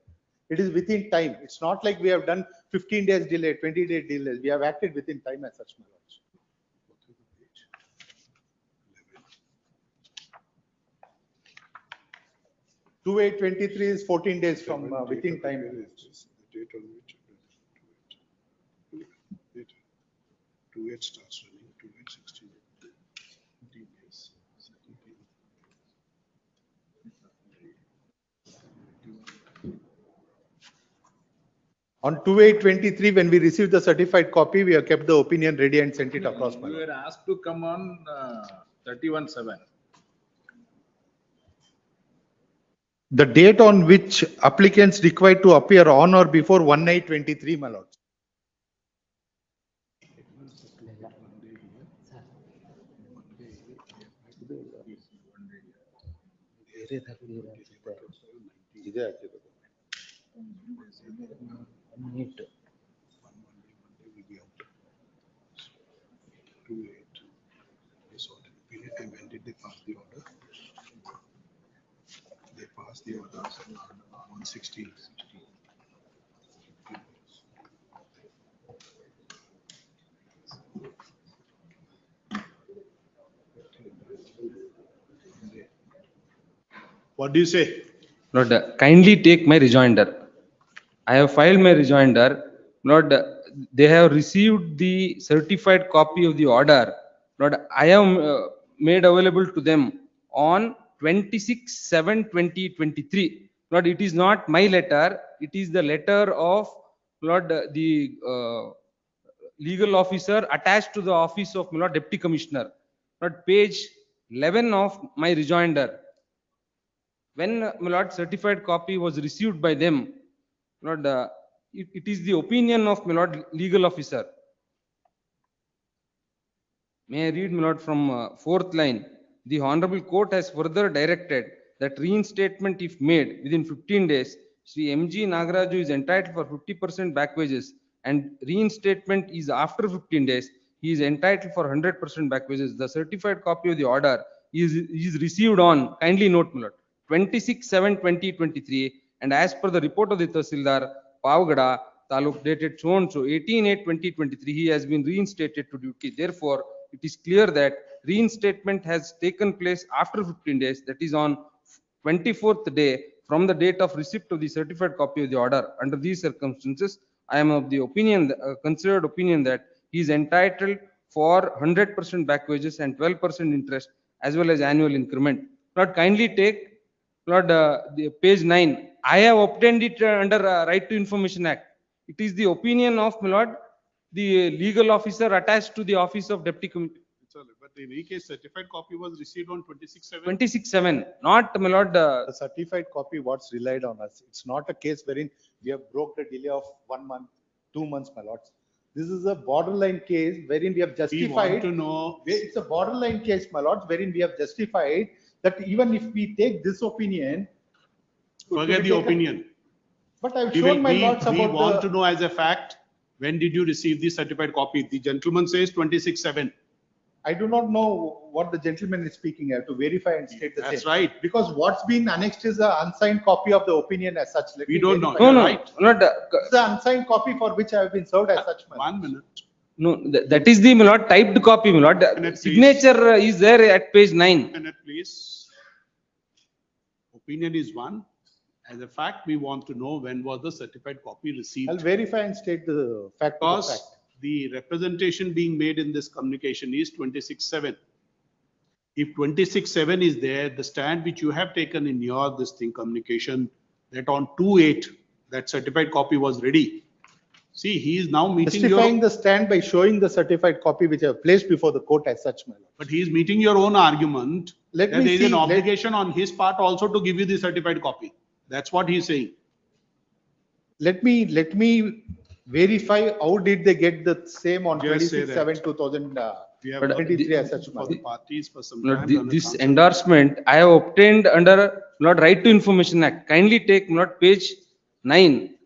it is within time. It's not like we have done 15 days delay, 20-day delays. We have acted within time as such, my lords. 2823 is 14 days from within time. The date on which 28 starts running, 2816. 17 days. 17. On 2823, when we received the certified copy, we have kept the opinion ready and sent it across. You were asked to come on 31/7. The date on which applicants required to appear on or before 1923, my lord. When did they pass the order? They passed the order on 16. What do you say? Lord, kindly take my rejoinder. I have filed my rejoinder. Lord, they have received the certified copy of the order. Lord, I have made available to them on 26/7/2023. Lord, it is not my letter. It is the letter of Lord the legal officer attached to the office of Lord Deputy Commissioner. Lord, page 11 of my rejoinder. When my lord certified copy was received by them, Lord, it is the opinion of my lord legal officer. May I read, my lord, from fourth line? The Honorable Court has further directed that reinstatement, if made within 15 days, Sri M.G. Nagaraju is entitled for 50% back wages, and reinstatement is after 15 days, he is entitled for 100% back wages. The certified copy of the order is received on, kindly note, my lord, 26/7/2023, and as per the report of the Tahsildar, Pavagada, Taluk dated so and so, 18/8/2023, he has been reinstated to duty. Therefore, it is clear that reinstatement has taken place after 15 days, that is on 24th day from the date of receipt of the certified copy of the order. Under these circumstances, I am of the opinion, considered opinion, that he is entitled for 100% back wages and 12% interest as well as annual increment. Lord, kindly take, Lord, the page 9. I have obtained it under Right to Information Act. It is the opinion of, my lord, the legal officer attached to the office of Deputy Commissioner. But in any case, certified copy was received on 26/7. 26/7, not, my lord. The certified copy, what's relied on us. It's not a case wherein we have broke the delay of 1 month, 2 months, my lords. This is a borderline case wherein we have justified. We want to know. It's a borderline case, my lords, wherein we have justified that even if we take this opinion. Forget the opinion. But I've shown my lords about we want to know as a fact, when did you receive the certified copy? The gentleman says 26/7. I do not know what the gentleman is speaking. I have to verify and state the same. That's right. Because what's been annexed is an unsigned copy of the opinion as such. We don't know. No, no, Right. not. It's the unsigned copy for which I have been served as such. 1 minute. No, that is the, my lord, typed copy, my lord. Signature is there at page 9. Minute, please. Opinion is one. As a fact, we want to know when was the certified copy received. I'll verify and state the fact. Because the representation being made in this communication is 26/7. If 26/7 is there, the stand which you have taken in your communication, that on 2/8 that certified copy was ready. See, he is now meeting Justifying the stand by showing the certified copy which I have placed before the court as such, my lord. But he is meeting your own argument Let that me there is see, an obligation on his part also to give you the certified copy. That's what he is saying. Let me verify how did they get the same on Just say 26/7/2023 as such. for the parties for some Lord, time. this endorsement I have obtained under Lord Right to Information Act. Kindly take Lord page 9.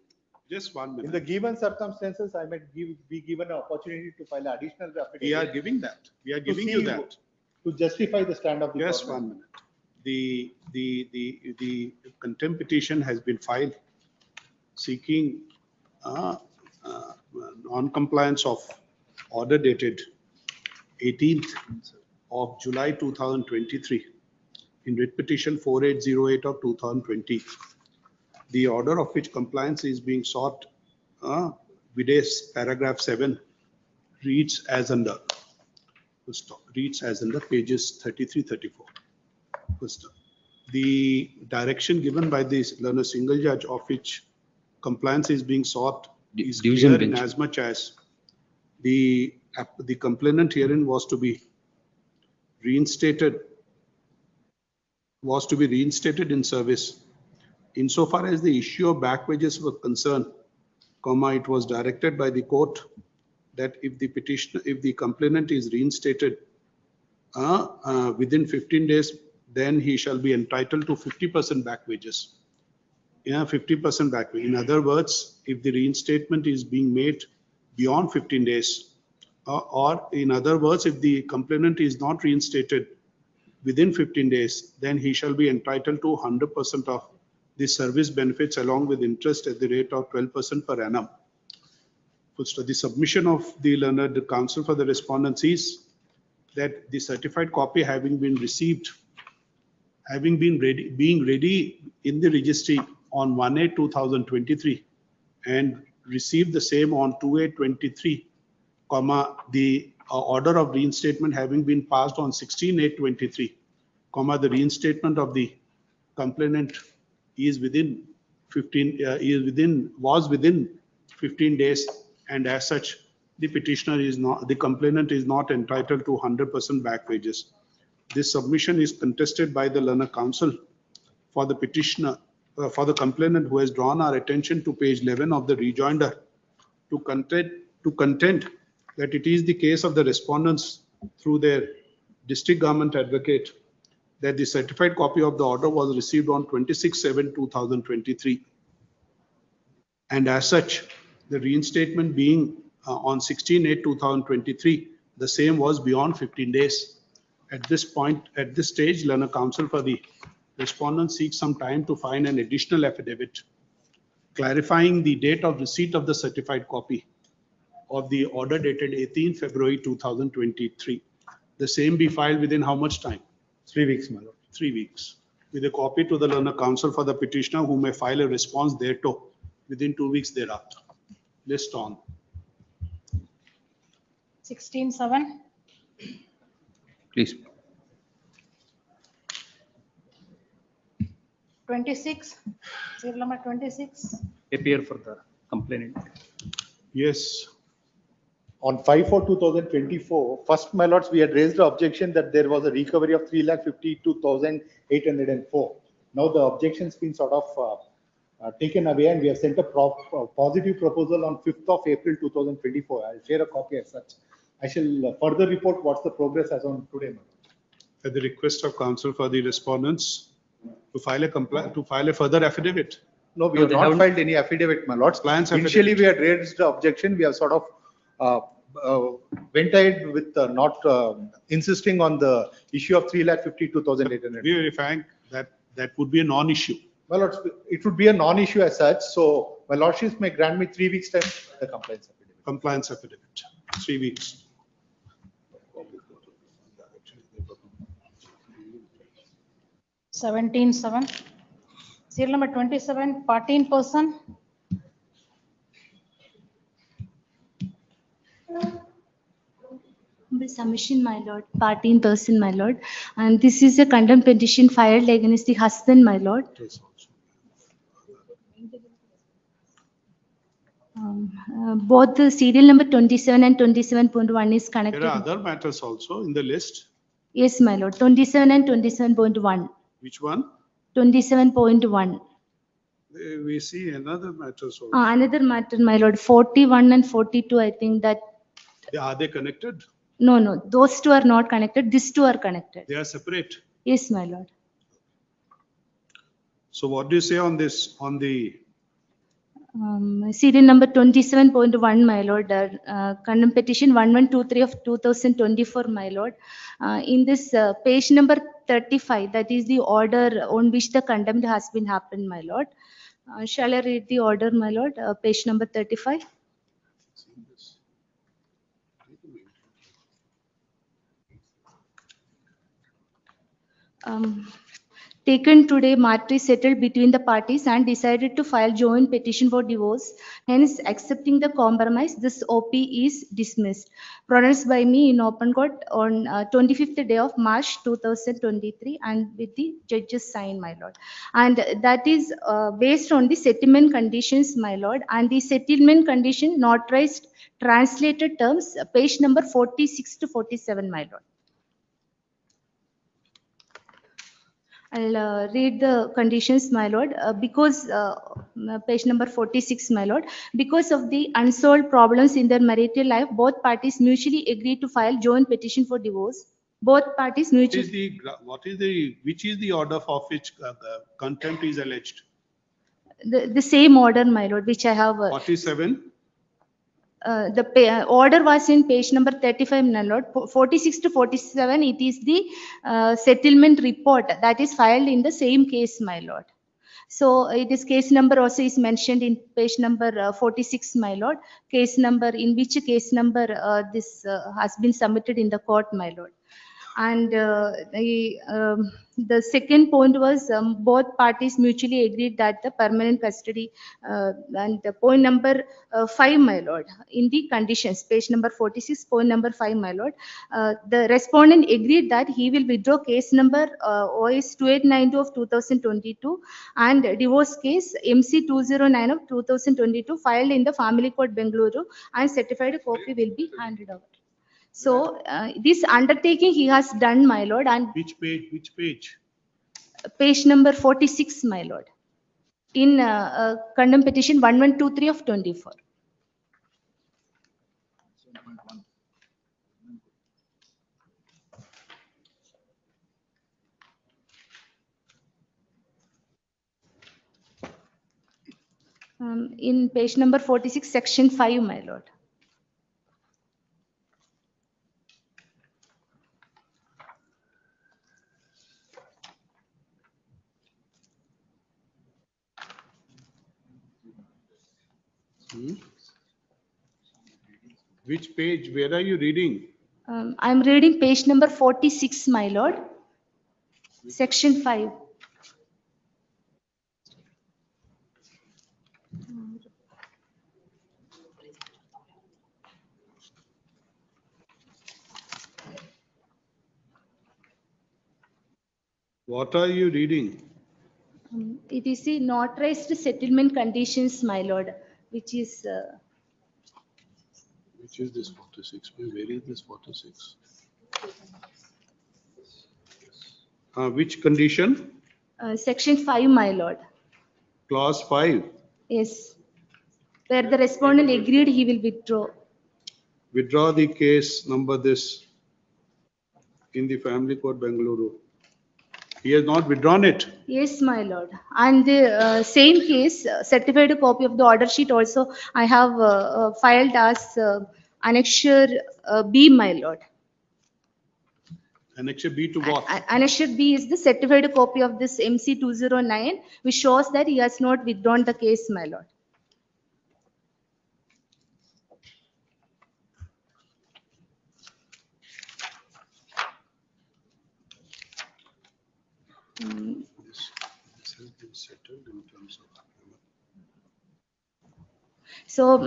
Just 1 minute. In the given circumstances, I might be given an opportunity to file additional affidavit. We are giving that. We are giving you that. To justify the stand of the Just government. 1 minute. The contempt petition has been filed seeking non-compliance of order dated 18th of July 2023. in writ petition 4808 of 2020. The order of which compliance is being sought, vide paragraph 7, reads as under. Reads as under pages 33, 34. The direction given by this learner single judge of which compliance is being sought is clear in as much as the complainant herein was to be reinstated in service. Insofar as the issue of back wages was concerned, it was directed by the court that if the complainant is reinstated within 15 days, then he shall be entitled to 50% back wages. 50% back wages. In other words, if the reinstatement is being made beyond 15 days, or in other words, if the complainant is not reinstated within 15 days, then he shall be entitled to 100% of the service benefits along with interest at the rate of 12% per annum. The submission of the learned counsel for the respondents is that the certified copy having been received, being ready in the registry on 1/8/2023 and received the same on 2/8/23, the order of reinstatement having been passed on 16/8/23, the reinstatement of the complainant is within 15 days, and as such the complainant is not entitled to 100% back wages. This submission is contested by the learner counsel for the petitioner, for the complainant, who has drawn our attention to page 11 of the rejoinder to contend that it is the case of the respondents through their district government advocate that the certified copy of the order was received on 26/7/2023, and as such the reinstatement being on 16/8/2023, the same was beyond 15 days. At this stage, learner counsel for the respondent seeks some time to find an additional affidavit clarifying the date of receipt of the certified copy of the order dated 18 February 2023. The same be filed within how much time? 3 weeks, my lord. 3 weeks. With a copy to the learner counsel for the petitioner, who may file a response thereto within 2 weeks thereafter. List on. 16(7). Please. 26, serial number 26. Appear for the complainant. Yes. On 5/4/2024, first, my lords, we had raised the objection that there was a recovery of 3,52,804. Now the objection's been sort of taken away, and we have sent a positive proposal on 5th of April 2024. I'll share a copy as such. I shall further report what's the progress as on today, my lord. At the request of counsel for the respondents to file a further affidavit. No, we have not filed any affidavit, my lords. Initially, we had raised the objection. We have sort of went ahead with not insisting on the issue of 3,52,800. We verifying that would be a non-issue. My lords, it would be a non-issue as such. So my lordships may grant me 3 weeks time the compliance affidavit. Compliance affidavit, 3 weeks. 17(7). Serial number 27, party in person. Submission, my lord, party in person, my lord, and this is a contempt petition filed against the husband, my lord. Both the serial number 27 and 27.1 is connected. There are other matters also in the list. Yes, my lord, 27 and 27.1. Which one? 27.1. We see another matter also. Another matter, my lord, 41 and 42, I think that. Are they connected? No, those two are not connected. These two are connected. They are separate. Yes, my lord. So what do you say on this, on the Serial number 27.1, my lord, contempt petition 1123 of 2024, my lord. In this page number 35, that is the order on which the contempt has been happened, my lord. Shall I read the order, my lord? Page number 35. taken today matter is settled between the parties and decided to file joint petition for divorce. Hence, accepting the compromise, this OP is dismissed. Pronounced by me in open court on 25th day of March 2023 and with the judge's sign, my lord. And that is based on the settlement conditions, my lord, and the settlement condition notarized translated terms, page number 46 to 47, my lord. I'll read the conditions, my lord, because page number 46, my lord, because of the unsolved problems in their marital life, both parties mutually agreed to file joint petition for divorce. Both parties mutually. Which is the order for which contempt is alleged? The same order, my lord, which I have. 47? Order was in page number 35, my lord. 46 to 47, it is the settlement report that is filed in the same case, my lord. So it is case number also is mentioned in page number 46, my lord. Case number, in which case number this has been submitted in the court, my lord. And the second point was both parties mutually agreed that the permanent custody and the point number 5, my lord, in the conditions, page number 46, point number 5, my lord, the respondent agreed that he will withdraw case number OS 2892 of 2022 and divorce case MC 209 of 2022 filed in the family court Bengaluru, and certified copy will be handed over. So this undertaking he has done, my lord. And which page? Which page? Page number 46, my lord, in Contempt petition 1123 of 24. In page number 46, section 5, my lord. Which page? Where are you reading? I'm reading page number 46, my lord, section 5. What are you reading? It is the notarized settlement conditions, my lord, which is. Which is this 46? Where is this 46? Which condition? Section 5, my lord. Clause 5. Yes. Where the respondent agreed he will withdraw. Withdraw the case number this in the family court Bengaluru. He has not withdrawn it. Yes, my lord. And the same case, certified copy of the order sheet also I have filed as annexure B, my lord. Annexure B to what? Annexure B is the certified copy of this MC 209, which shows that he has not withdrawn the case, my lord. This has been settled in terms of agreement. So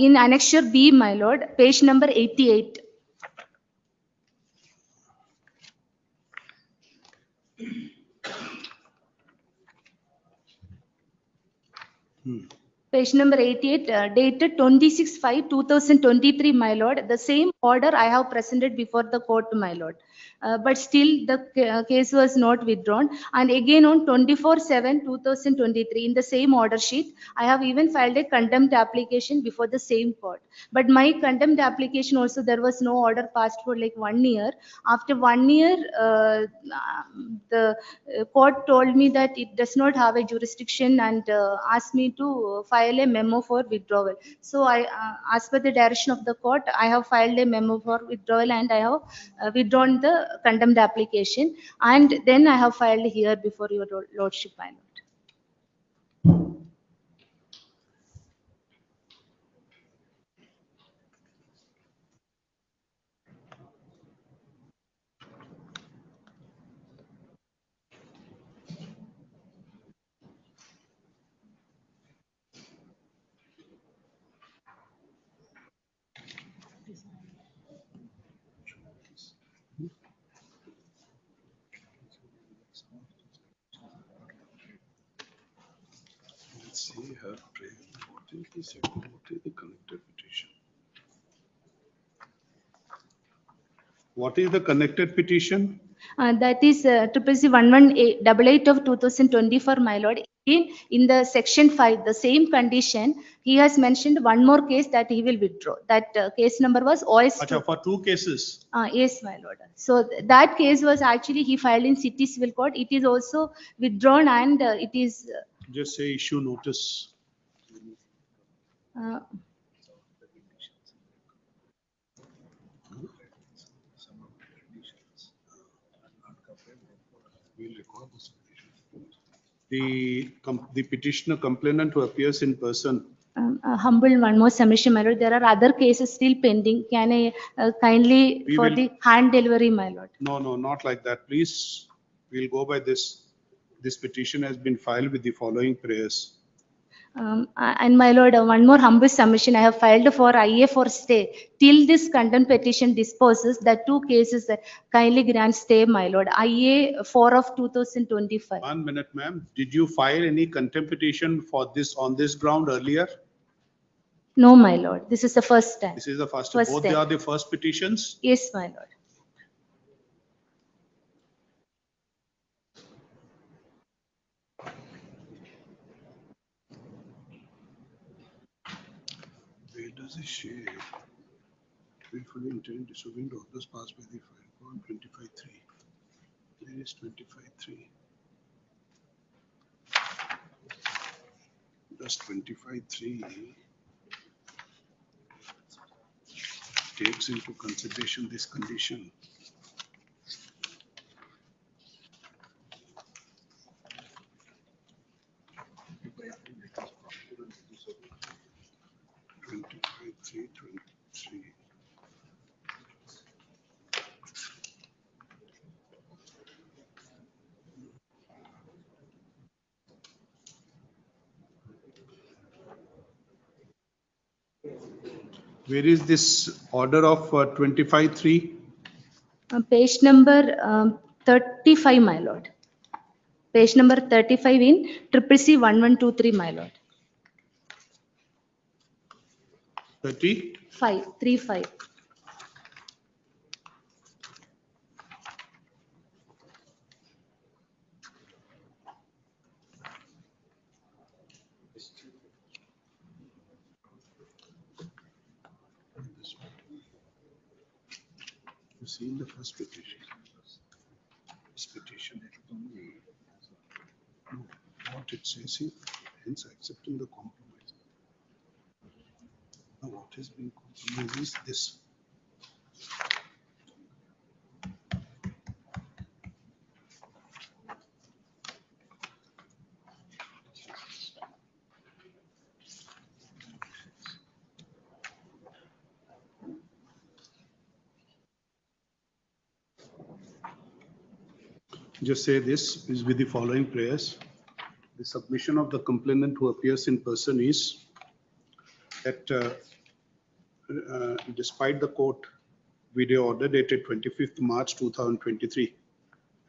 in annexure B, my lord, page number 88. Page number 88, dated 26/5/2023, my lord. The same order I have presented before the court, my lord. But still the case was not withdrawn. And again on 24/7/2023, in the same order sheet, I have even filed a contempt application before the same court. But my contempt application also, there was no order passed for like 1 year. After 1 year, the court told me that it does not have a jurisdiction and asked me to file a memo for withdrawal. So I, as per the direction of the court, I have filed a memo for withdrawal and I have withdrawn the contempt application, and then I have filed here before your lordship, my lord. have prayed. What is the second? What is the connected petition? What is the connected petition? That is CCC 1188 of 2024, my lord. In the section 5, the same condition, he has mentioned one more case that he will withdraw. That case number was OS2. Acha, for two cases. Yes, my lord. So that case was actually he filed in city civil court. It is also withdrawn and it is. Just say issue notice. Uh, We'll record this. The petitioner complainant who appears in person. Humble one more submission, my lord. There are other cases still pending. Can I kindly We for will- the hand delivery, my lord? No, no, not like that. Please, we'll go by this. This petition has been filed with the following prayers. And my lord, one more humble submission. I have filed for IA for stay. Till this contempt petition disposes, the two cases kindly grant stay, my lord. IA 4 of 2025. 1 minute, ma'am. Did you file any contempt petition for this, on this ground earlier? No, my lord. This is the first time. This is the first. First Both time. they are the first petitions? Yes, my lord. Where does it say? Willfully intend disobeying the orders passed by the file code 25.3. There is 25.3. Does 25.3 takes into consideration this condition? Where is this order of 25.3? Page number 35, my lord. Page number 35 in CCC 1123, my lord. 30? 35. You see in the first petition. This petition, no, what it says here, hence accepting the compromise. Now what has been compromised is this. Just say this is with the following prayers. The submission of the complainant who appears in person is that despite the court video order dated 25th March 2023,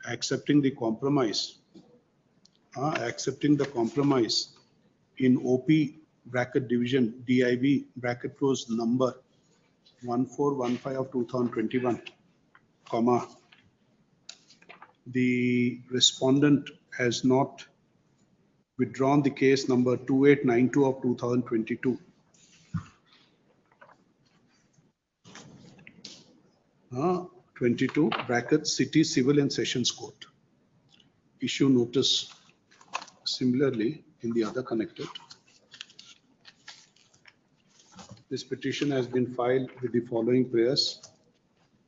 accepting the compromise in OP bracket division DIB bracket close number 1415 of 2021, comma, the respondent has not withdrawn the case number 2892 of 2022. 22 bracket City Civil and Sessions Court. Issue notice similarly in the other connected. This petition has been filed with the following prayers.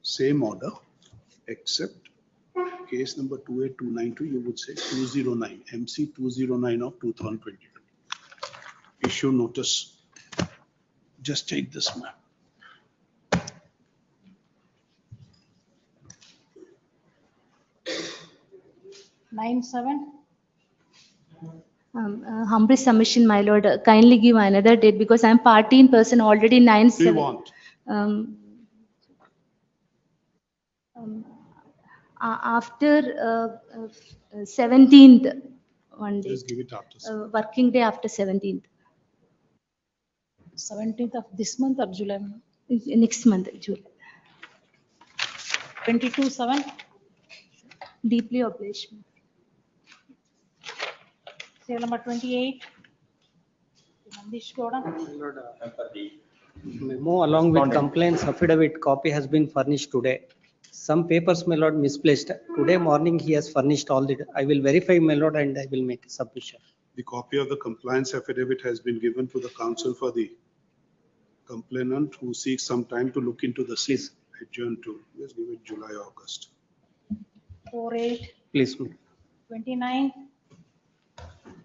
Same order, except case number 28292, you would say 209, MC 209 of 2022. Issue notice. Just take this map. Nine seven. Humble submission, my lord. Kindly give another date because I'm party in person already 9/7. What do you want? After 17th, one day. Just give it after. Working day after 17th. 17th of this month or July? Next month, July. 22/7. Deeply obliged. Serial number 28. Nandish Gowda. Memo along with complaints affidavit copy has been furnished today. Some papers, my lord, misplaced. Today morning he has furnished all the, I will verify, my lord, and I will make a submission. The copy of the compliance affidavit has been given to the counsel for the complainant who seeks some time to look into the case. Adjourned to, let's give it July, August. 4/8. Please. 29.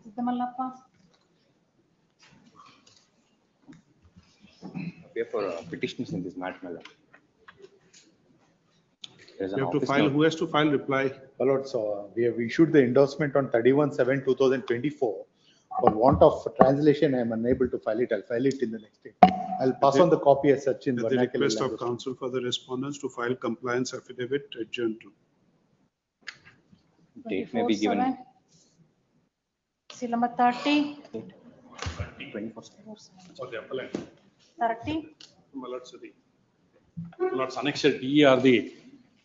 Siddhamallappa. Appear for petitions in this matter, my lord. There's an You have to office file, note. who has to file reply? My lord, so we have issued the endorsement on 31/7/2024. For want of translation, I am unable to file it. I'll file it in the next day. I'll pass on the copy as such in At the vernacular request of language. counsel for the respondents to file compliance affidavit adjourned to. Date may be given. 24/7. Serial number 30. 24/7. For the appellant. 30. Lord's annexure D are the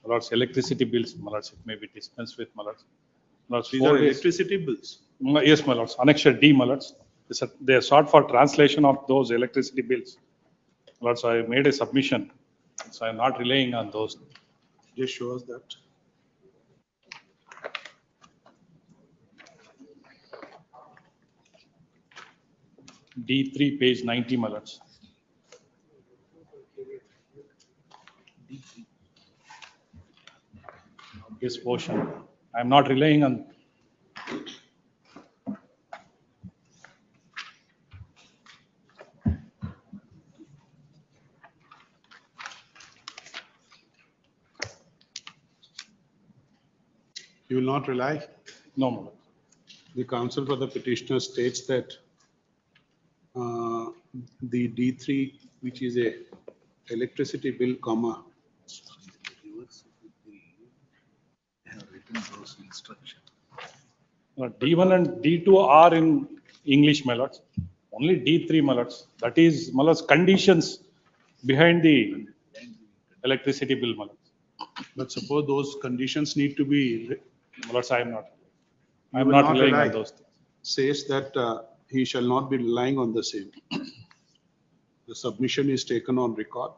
Lord's electricity bills, my lords, it may be dispensed with, my lords. Lords, These 4 are days. electricity bills. Yes, my lords, annexure D, my lords. They are sought for translation of those electricity bills. Lords, I made a submission, so I'm not relying on those. Just show us that. D3, page 90, my lords. This portion, I'm not relying on. You will not rely? No, my lord. The counsel for the petitioner states that the D3, which is a electricity bill, comma. D1 and D2 are in English, my lords. Only D3, my lords. That is, my lords, conditions behind the electricity bill, my lords. But suppose those conditions need to be. My lords, I am not. I You am will not not relying rely. on those things. Says that he shall not be relying on the same. The submission is taken on record.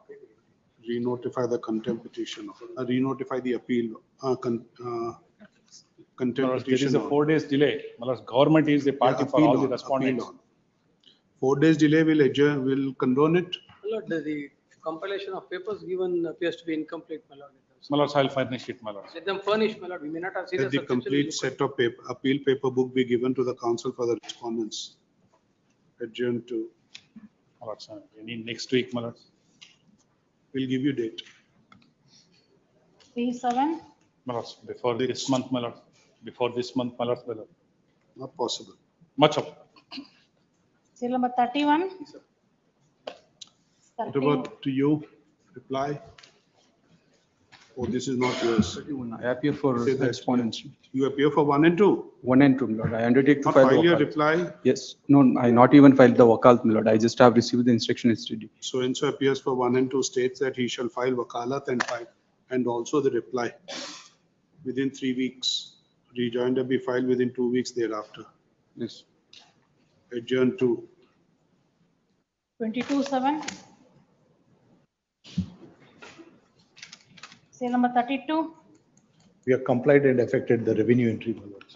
Re-notify the contempt petition, re-notify the appeal, contempt My lords, there is petition. a 4 days delay. My lords, government is the party for all the respondents. 4 days delay will adjourn, will condone it. Lord, the compilation of papers given appears to be incomplete, my lord. My lords, I'll furnish it, my lords. Let them furnish, my lord. We may not have seen Let the complete set of appeal paper book be given to the counsel for the respondents. Adjourn to. My lords, any next week, my lords. We'll give you date. 3/7. My lords, before this month, my lords. Before this month, my lords, my lords. Not possible. Much of. Serial number 31. What about to you? Reply? Oh, this is not yours. I appear for Say that. respondents. You appear for 1 and 2? 1 and 2, my lord. I undertake to Not file. file your wakalat. reply. Yes, no, I not even filed the wakalat, my lord. I just have received the instruction yesterday. So and so appears for 1 and 2 states that he shall file wakalat and also the reply within 3 weeks. Rejoinder be filed within 2 weeks thereafter. Yes. Adjourn to. 22/7. Serial number 32. We have complied and effected the revenue entry, my lords.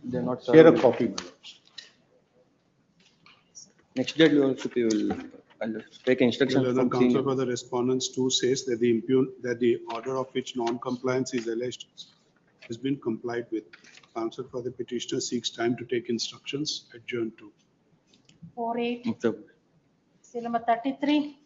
They're not. Share a copy, my lords. Next date, you also will, I'll take instructions The from counsel senior. for the respondents too says that the order of which non-compliance is alleged has been complied with. Counsel for the petitioner seeks time to take instructions. Adjourn to. 4/8. Serial number 33.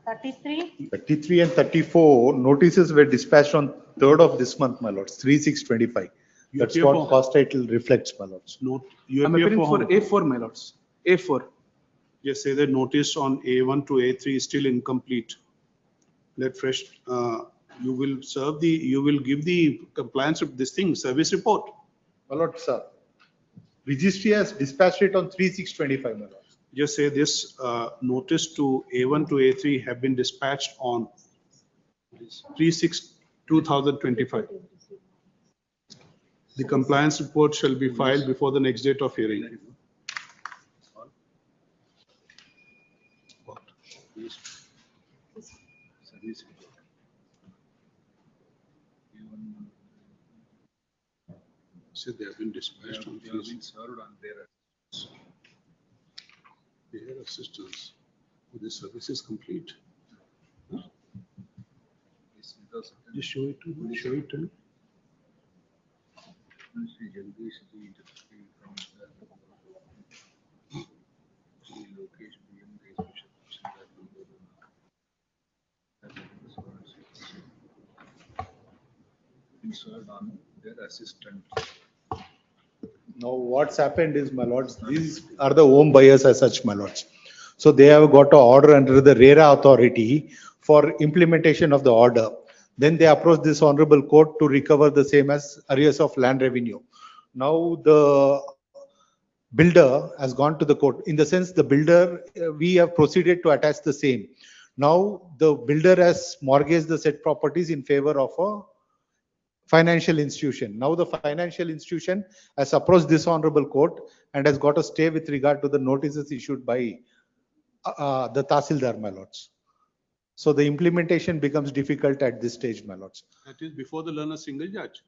33. 33 and 34 notices were dispatched on 3rd of this month, my lords, 3/6/25. You That's appear what for- cost title reflects, my lords. Note, you I'm appear appearing for for how? A4, my lords. A4. Just say that notice on A1 to A3 is still incomplete. Let fresh, you will serve the, you will give the compliance of this thing, service report. My lords, sir. Registry has dispatched it on 3/6/25, my lords. just say this, notice to A1 to A3 have been dispatched on 3/6/2025. The compliance report shall be filed before the next date of hearing. So they have been dispatched on. They have been served on their assistance. The service is complete. Huh? Just show it to me. Show it to me. served on their assistant. Now, what's happened is, my lords, these are the home buyers as such, my lords. So they have got an order under the RERA authority for implementation of the order. Then they approach this honorable court to recover the same as arrears of land revenue. Now the builder has gone to the court. In the sense, the builder, we have proceeded to attach the same. Now the builder has mortgaged the said properties in favor of a financial institution. Now the financial institution has approached this honorable court and has got a stay with regard to the notices issued by the Tahsildar, my lords. So the implementation becomes difficult at this stage, my lords. That is before the learned single judge.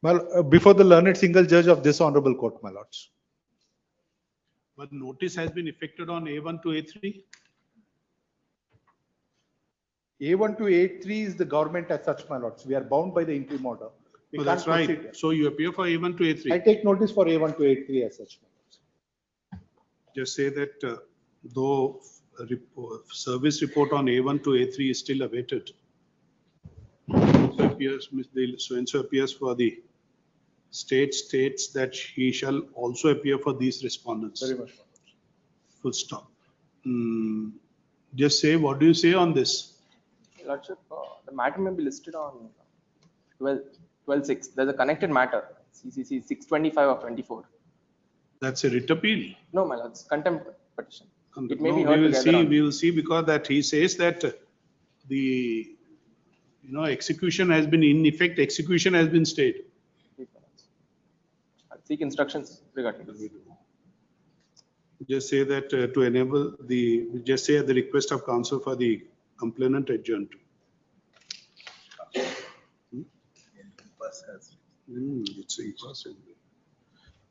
Well, before the learned single judge of this honorable court, my lords. But notice has been effected on A1 to A3. A1 to A3 is the government as such, my lords. We are bound by the interim order. We So can't that's right. proceed. So you appear for A1 to A3. I take notice for A1 to A3 as such, my lords. Just say that though service report on A1 to A3 is still awaited. So appears, so appears for the state states that he shall also appear for these respondents. Very much. Full stop. Just say, what do you say on this? Lordship, the matter may be listed on 12.6. There's a connected matter, CCC 625 of 24. That's a writ appeal. No, my lords, contempt petition. It may No, be heard together. we will see because that he says that the execution has been in effect, execution has been stayed. I'll seek instructions regarding this. Just say that to enable the, just say at the request of counsel for the complainant adjourned. It's impossible.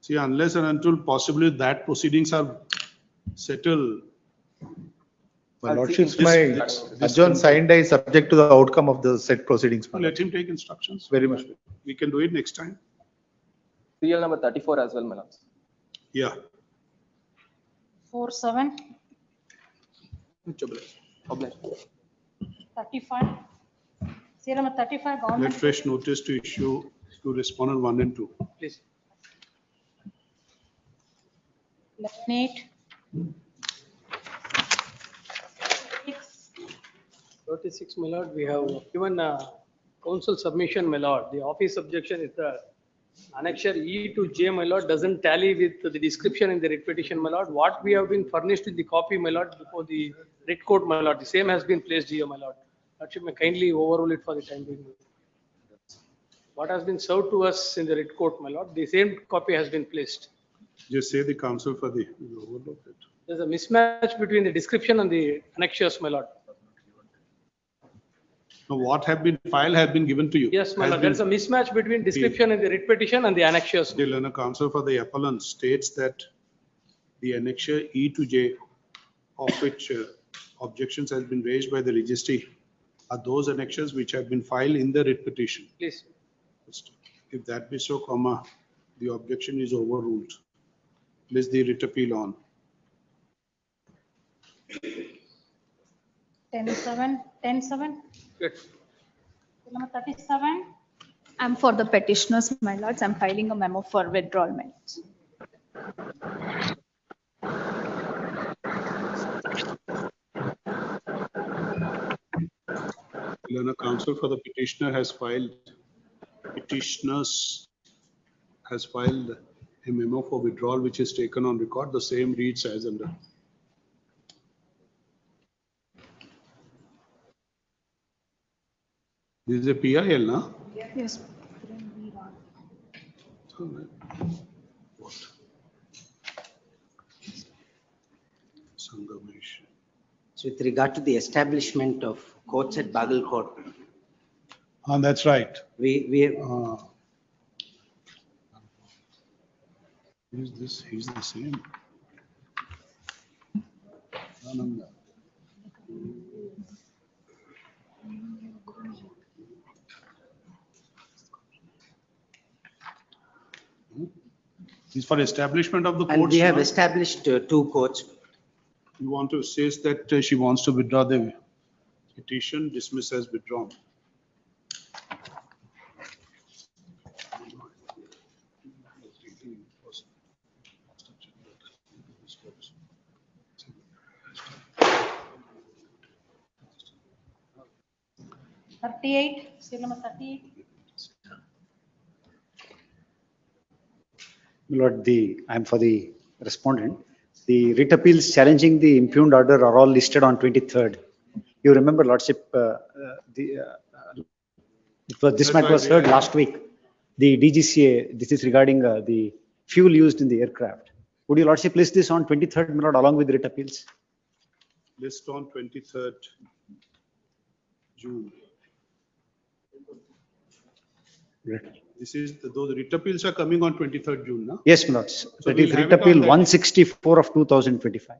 See, unless and until possibly that proceedings are settled. My lordships, my adjourn signed is subject to the outcome of the said proceedings. Let him take instructions. Very much. We can do it next time. Serial number 34 as well, my lords. Yeah. 47, Obliged. 35. Serial number 35, government. Let fresh notice to issue to respondent 1 and 2. Please. 8. 36, my lord, we have given council submission, my lord. The office objection is the annexure E to J, my lord, doesn't tally with the description in the writ petition, my lord. What we have been furnished with the copy, my lord, before the writ court, my lord, the same has been placed here, my lord. Lordship may kindly overrule it for the time being. What has been served to us in the writ court, my lord, the same copy has been placed. Just say the counsel for the overlook it. There's a mismatch between the description and the annexures, my lord. Now, what have been filed have been given to you. Yes, my Has lord, been- there's a mismatch between description in the writ petition and the annexures. The learned counsel for the appellant states that the annexure E to J, of which objections has been raised by the registry, are those annexures which have been filed in the writ petition. Please. If that be so, comma, the objection is overruled. Place the writ appeal on. 10-7, 10-7. Good. Serial number 37. I'm for the petitioners, my lords. I'm filing a memo for withdrawal. Learned counsel for the petitioner has filed, petitioners has filed a memo for withdrawal which is taken on record. The same reads as under This is a PIL, no? Yes. What? Sangamash. So with regard to the establishment of courts at Bagalkot, That's right. we Is this, he's the same. Ananda. He's for establishment of the and courts. we have no? established 2 courts. You want to say that she wants to withdraw the petition, dismiss as withdrawn. Serial number 38. Lord, I'm for the respondent. The writ appeals challenging the impugned order are all listed on 23rd. You remember, Lordship, this matter was heard last week. The DGCA, this is regarding the fuel used in the aircraft. Would your Lordship list this on 23rd, my Lord, along with writ appeals? List on 23rd June. This is, those writ appeals are coming on 23rd June, no? Yes, my Lord. So That we'll is have writ it on appeal that. 164 of 2025.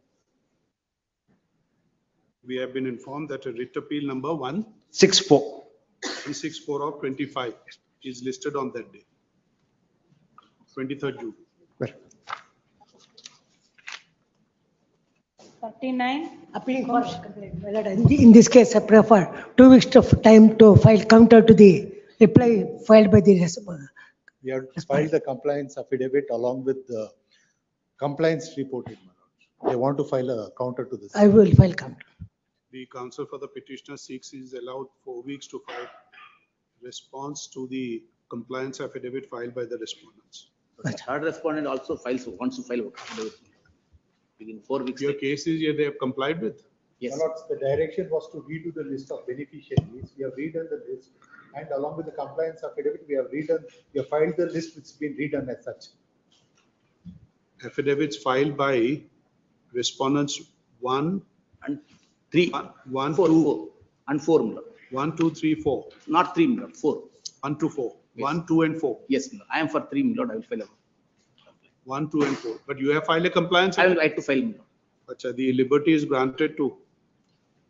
We have been informed that a writ appeal number 164 of 25 is listed on that day. 23rd June. 39. Appealing for, my lord, in this case, I prefer 2 weeks of time to file counter to the reply filed by the respondent. We have filed the compliance affidavit along with the compliance report. They want to file a counter to this. I will file counter. The counsel for the petitioner seeks is allowed 4 weeks to file response to the compliance affidavit filed by the respondents. The third respondent also wants to file affidavit within 4 weeks. Your cases here they have complied with? Yes. My lords, the direction was to redo the list of beneficiaries. We have redone the list, and along with the compliance affidavit, we have filed the list which has been redone as such. Affidavits filed by respondents 1 and 3, 1, 4, 2, 4 and 4. 1, 2, 3, 4. Not 3, 4. 1 to 4. Yes. 1, 2, and 4. Yes, I am for 3, I will file. 1, 2, and 4. But you have filed a compliance. I will write to file. Achha, the liberty is granted to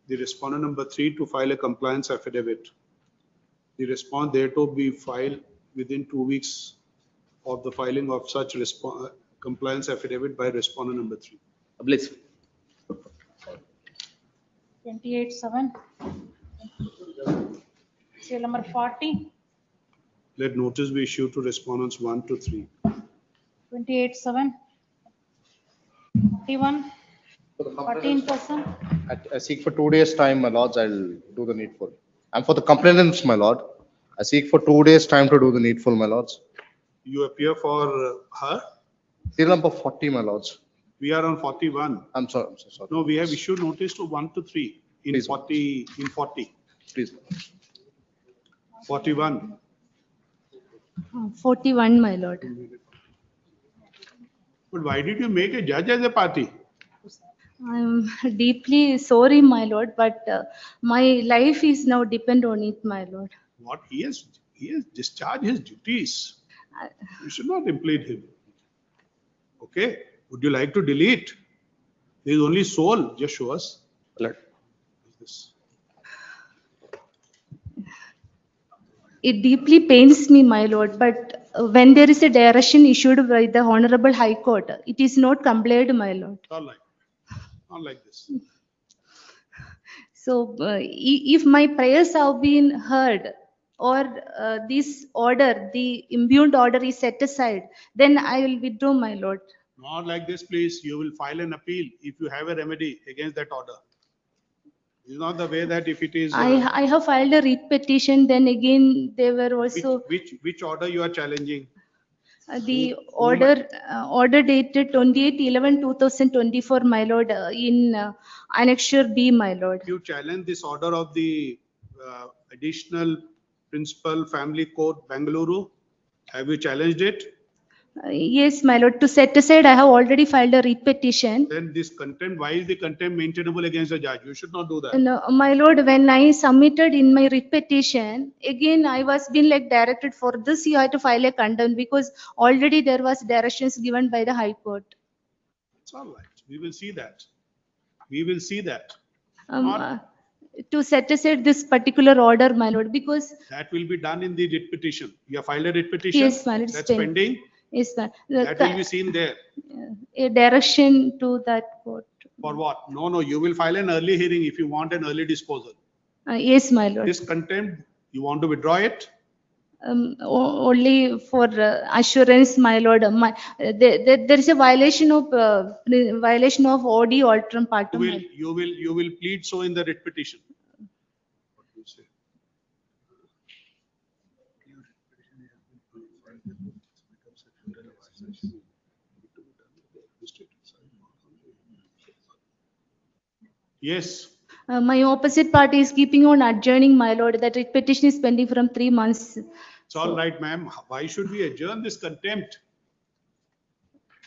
the respondent number 3 to file a compliance affidavit. The response thereto be filed within 2 weeks of the filing of such compliance affidavit by respondent number 3. Bless. 28/7. Serial number 40. Let notice be issued to respondents 1 to 3. 28/7. 41. 14%. I seek for 2 days' time, my lords, I'll do the needful. And for the complainants, my lord, I seek for 2 days' time to do the needful, my lords. You appear for her? Serial number 40, my lords. We are on 41. I'm so sorry. No, we have issued notice to 1 to 3 in Please. 40, in 40. Please. 41. 41, my lord. But why did you make a judge as a party? I'm deeply sorry, my lord, but my life is now depend on it, my lord. What he has discharged his duties. You should not implead him. Okay, would you like to delete? There is only soul, just show us. This. It deeply pains me, my lord, but when there is a direction issued by the Honorable High Court, it is not complied, my lord. Not like this. So if my prayers have been heard or this order, the impugned order is set aside, then I will withdraw, my lord. Not like this, please. You will file an appeal if you have a remedy against that order. It's not the way that if it is. I have filed a writ petition, then again they were also. Which order you are challenging? The order dated 28/11/2024, my lord, in Annexure B, my lord. You challenge this order of the additional Principal Family Court, Bengaluru. Have you challenged it? Yes, my lord, to set aside, I have already filed a writ petition. Then this contempt, why is the contempt maintainable against the judge? You should not do that. No, my lord, when I submitted in my writ petition, again, I was being like directed for this, you have to file a contempt because already there was directions given by the High Court. It's all right. We will see that. We will see that. To set aside this particular order, my lord, because. That will be done in the writ petition. You have filed a writ petition? Yes, my lord. That's pending? Yes, sir. That will be seen there. A direction to that court. For what? No, you will file an early hearing if you want an early disposal. Yes, my lord. This contempt, you want to withdraw it? Only for assurance, my lord. There is a violation of OD alternum partum. You will plead so in the writ petition. What do you say? Yes. My opposite party is keeping on adjourning, my lord. That writ petition is pending from 3 months. It's all right, ma'am. Why should we adjourn this contempt?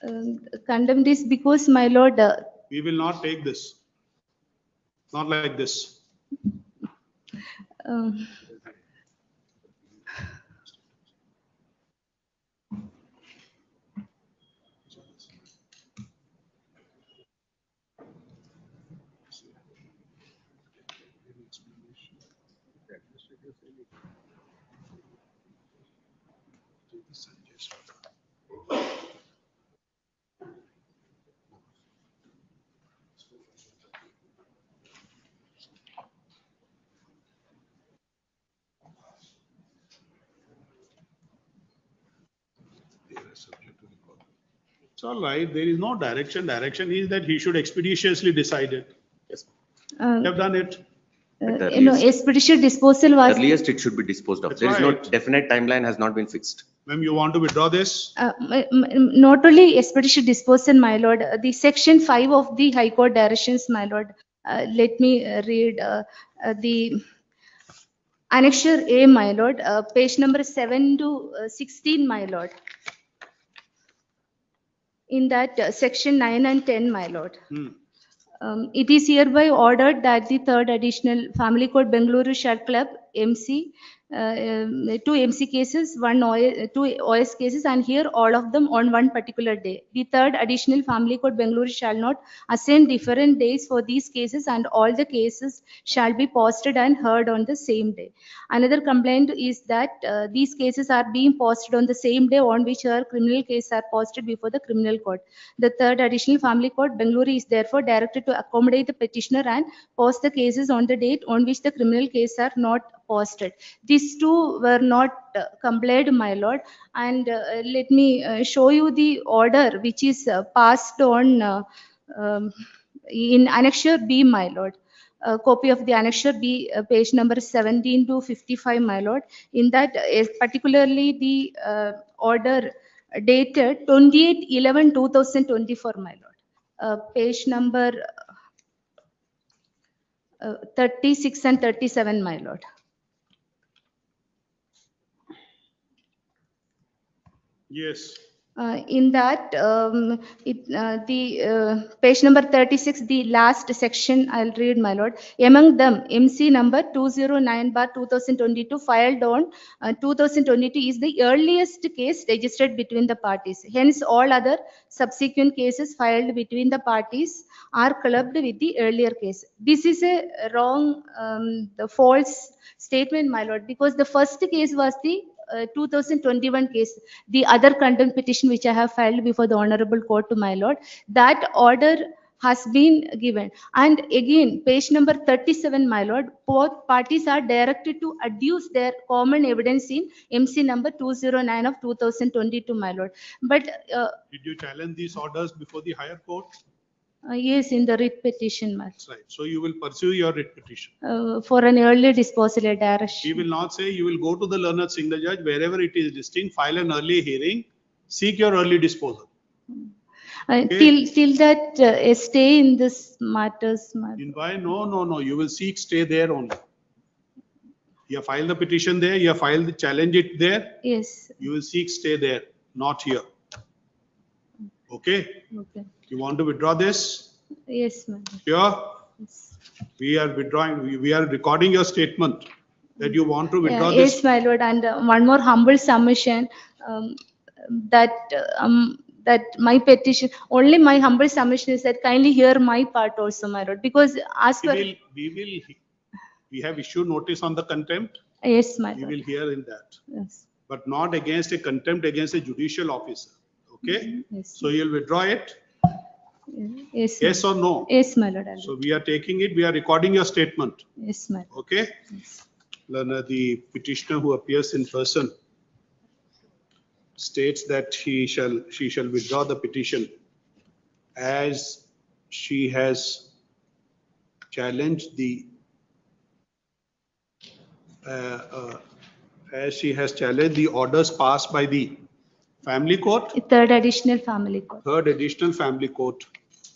Contempt is because, my lord. We will not take this. Not like this. It's all right. There is no direction. Direction is that he should expeditiously decide it. Yes. You have done it. Expeditious disposal was. Earliest it should be disposed of. That's There is no right. definite timeline has not been fixed. Ma'am, you want to withdraw this? Not only expeditious disposal, my lord, the section 5 of the High Court directions, my lord. Let me read the annexure A, my lord, page number 7 to 16, my lord. In that section 9 and 10, my lord. It is hereby ordered that the third additional Family Court Bengaluru shall club MC, 2 MC cases, 2 OS cases, and hear all of them on one particular day. The third additional Family Court Bengaluru shall not assign different days for these cases, and all the cases shall be posted and heard on the same day. Another complaint is that these cases are being posted on the same day on which our criminal cases are posted before the criminal court. The third additional Family Court Bengaluru is therefore directed to accommodate the petitioner and post the cases on the date on which the criminal cases are not posted. These two were not complied, my lord, and let me show you the order which is passed on in annexure B, my lord. A copy of the annexure B, page number 17 to 55, my lord. In that, particularly the order dated 28/11/2024, my lord. Page number 36 and 37, my lord. Yes. In that, page number 36, the last section, I'll read, my lord. Among them, MC number 209/2022 filed on 2022 is the earliest case registered between the parties. Hence, all other subsequent cases filed between the parties are clubbed with the earlier case. This is a wrong, the false statement, my lord, because the first case was the 2021 case, the other contempt petition which I have filed before the honorable court, to my lord, that order has been given. And again, page number 37, my lord, both parties are directed to adduce their common evidence in MC number 209/2022, my lord. But did you challenge these orders before the higher court? Yes, in the writ petition, my lord. That's right. So you will pursue your writ petition. For an early disposal, a direction. We will not say you will go to the learned single judge, wherever it is distinct, file an early hearing, seek your early disposal. Till that stay in this matters, my lord. In why? No. You will seek stay there only. You have filed the petition there, you have filed the challenge it there, Yes. you will seek stay there, not here. Okay? Okay. You want to withdraw this? Yes, my lord. Sure? Yes. We are withdrawing, we are recording your statement that you want to withdraw Yes, this. my lord, and one more humble submission, that, that my petition, only my humble submission is that kindly hear my part also, my lord, because as per. We have issued notice on the contempt. Yes, my We lord. will hear in that, Yes. but not against a contempt against a judicial officer. Okay? Yes. So you'll withdraw it? Yes. Yes or no? Yes, my lord. So we are taking it, we are recording your statement. Yes, my lord. Okay? Then the petitioner who appears in person states that she shall withdraw the petition as she has challenged the orders passed by the family court, Third additional family court. third additional family court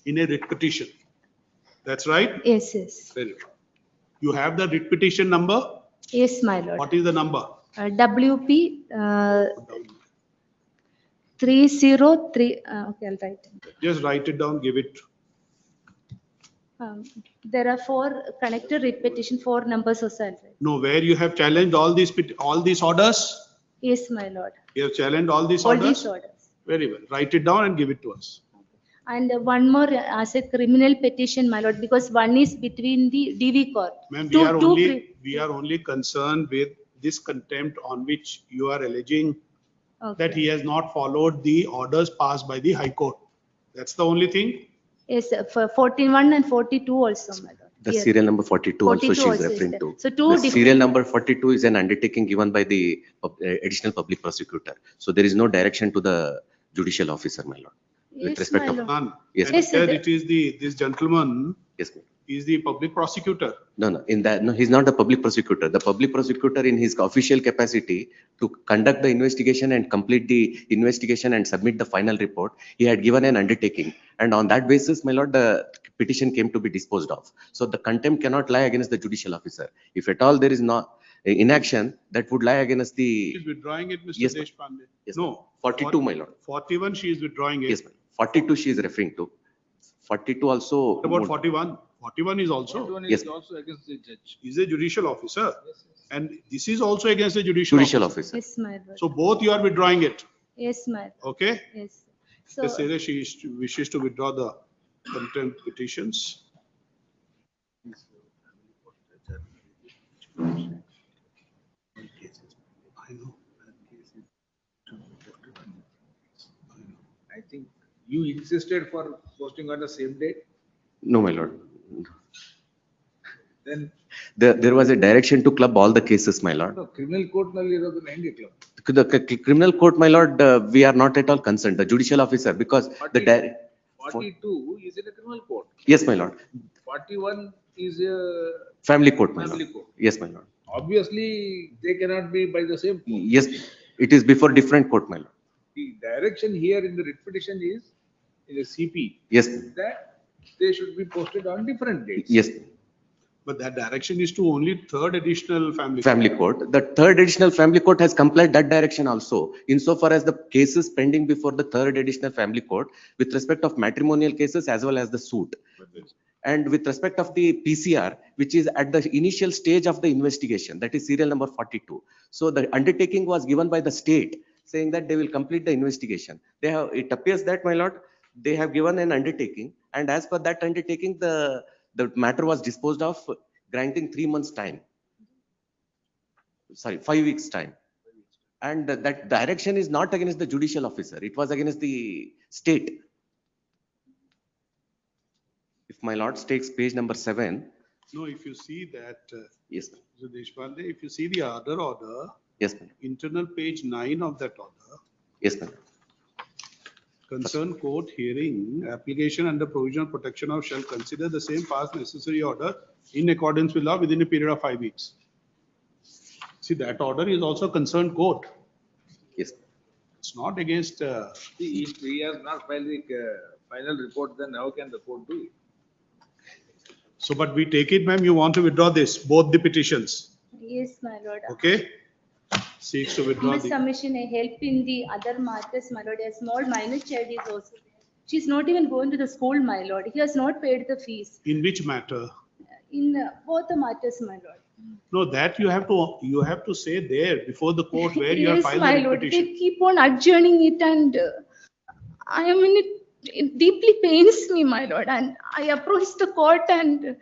in a writ petition. That's right? Yes, yes. Very good. You have the writ petition number? Yes, my lord. What is the number? WP 303, okay, I'll write it. Just write it down, give it. There are 4 connected writ petition, 4 numbers also, I'll write. No, where you have challenged all these orders? Yes, my lord. You have challenged all these All orders? these orders. Very well. Write it down and give it to us. And one more as a criminal petition, my lord, because one is between the DV court. Ma'am, Two we are only concerned with this contempt on which you are alleging that he has not followed the orders passed by the High Court. That's the only thing? Yes, for 41 and 42 also, my lord. The Here. serial number 42 also 42 she is also is referring there. to. So two The different. serial number 42 is an undertaking given by the additional public prosecutor. So there is no direction to the judicial officer, my lord. With Yes, respect my of lord. None. Yes, And Yes, here sir. it is this gentleman yes, ma'am. is the public prosecutor. No, in that, no, he's not the public prosecutor. The public prosecutor in his official capacity to conduct the investigation and complete the investigation and submit the final report, he had given an undertaking. And on that basis, my lord, the petition came to be disposed of. So the contempt cannot lie against the judicial officer. If at all there is not inaction, that would lie against She the, is withdrawing it, Mr. Yes, ma'am. Deshpande? Yes, No. 42, my lord. 41, she is withdrawing it. Yes, ma'am. 42 she is referring to. 42 also. What about 41? 41 is also. 41 Yes, is also against the judge. He's a judicial officer. And this is also against the judicial Judicial officer. officer. Yes, my lord. So both you are withdrawing it. Yes, my lord. Okay? Yes. So, Just say that she wishes to withdraw the contempt petitions. I know. I think you insisted for posting on the same date, No, my lord. then There was a direction to club all the cases, my lord. no, criminal court ನಲ್ಲಿ ಇರೋದು 90 club. The criminal court, my lord, we are not at all concerned, the judicial officer, because the 42 is in a criminal court. yes, my lord, 41 is a family court, my family lord. court. Yes, my lord. Obviously, they cannot be by the same court. Yes, it is before different court, my lord. The direction here in the writ petition is in the CP Yes, that they should be posted on different dates. yes, But that direction is to only third additional family. family court. The third additional family court has complied that direction also, insofar as the cases pending before the third additional family court with respect of matrimonial cases as well as the suit. And with respect of the PCR, which is at the initial stage of the investigation, that is serial number 42. So the undertaking was given by the state saying that they will complete the investigation. It appears that, my lord, they have given an undertaking, and as per that undertaking, the matter was disposed of, granting 3 months time. Sorry, 5 weeks time. And that direction is not against the judicial officer. It was against the state. If my lord takes page number 7. No, if you see that, Yes, Mr. Deshpande, if you see the other order, yes, ma'am. internal page 9 of that order, Yes, ma'am. concerned court hearing application under provisional protection of shall consider the same past necessary order in accordance with law within a period of 5 weeks. See, that order is also concerned court. Yes. It's not against, See, if we have not filed the final report, then how can the court do it? so but we take it, ma'am, you want to withdraw this, both the petitions. Yes, my lord. Okay? Seeks to withdraw My the, submission, a help in the other matters, my lord. A small minor child is also there. She's not even going to the school, my lord. He has not paid the fees. in which matter? In both the matters, my lord. No, that you have to say there before the court where you have Yes, filed my the lord. petition. They keep on adjourning it and I am in it. It deeply pains me, my lord. And I approached the court and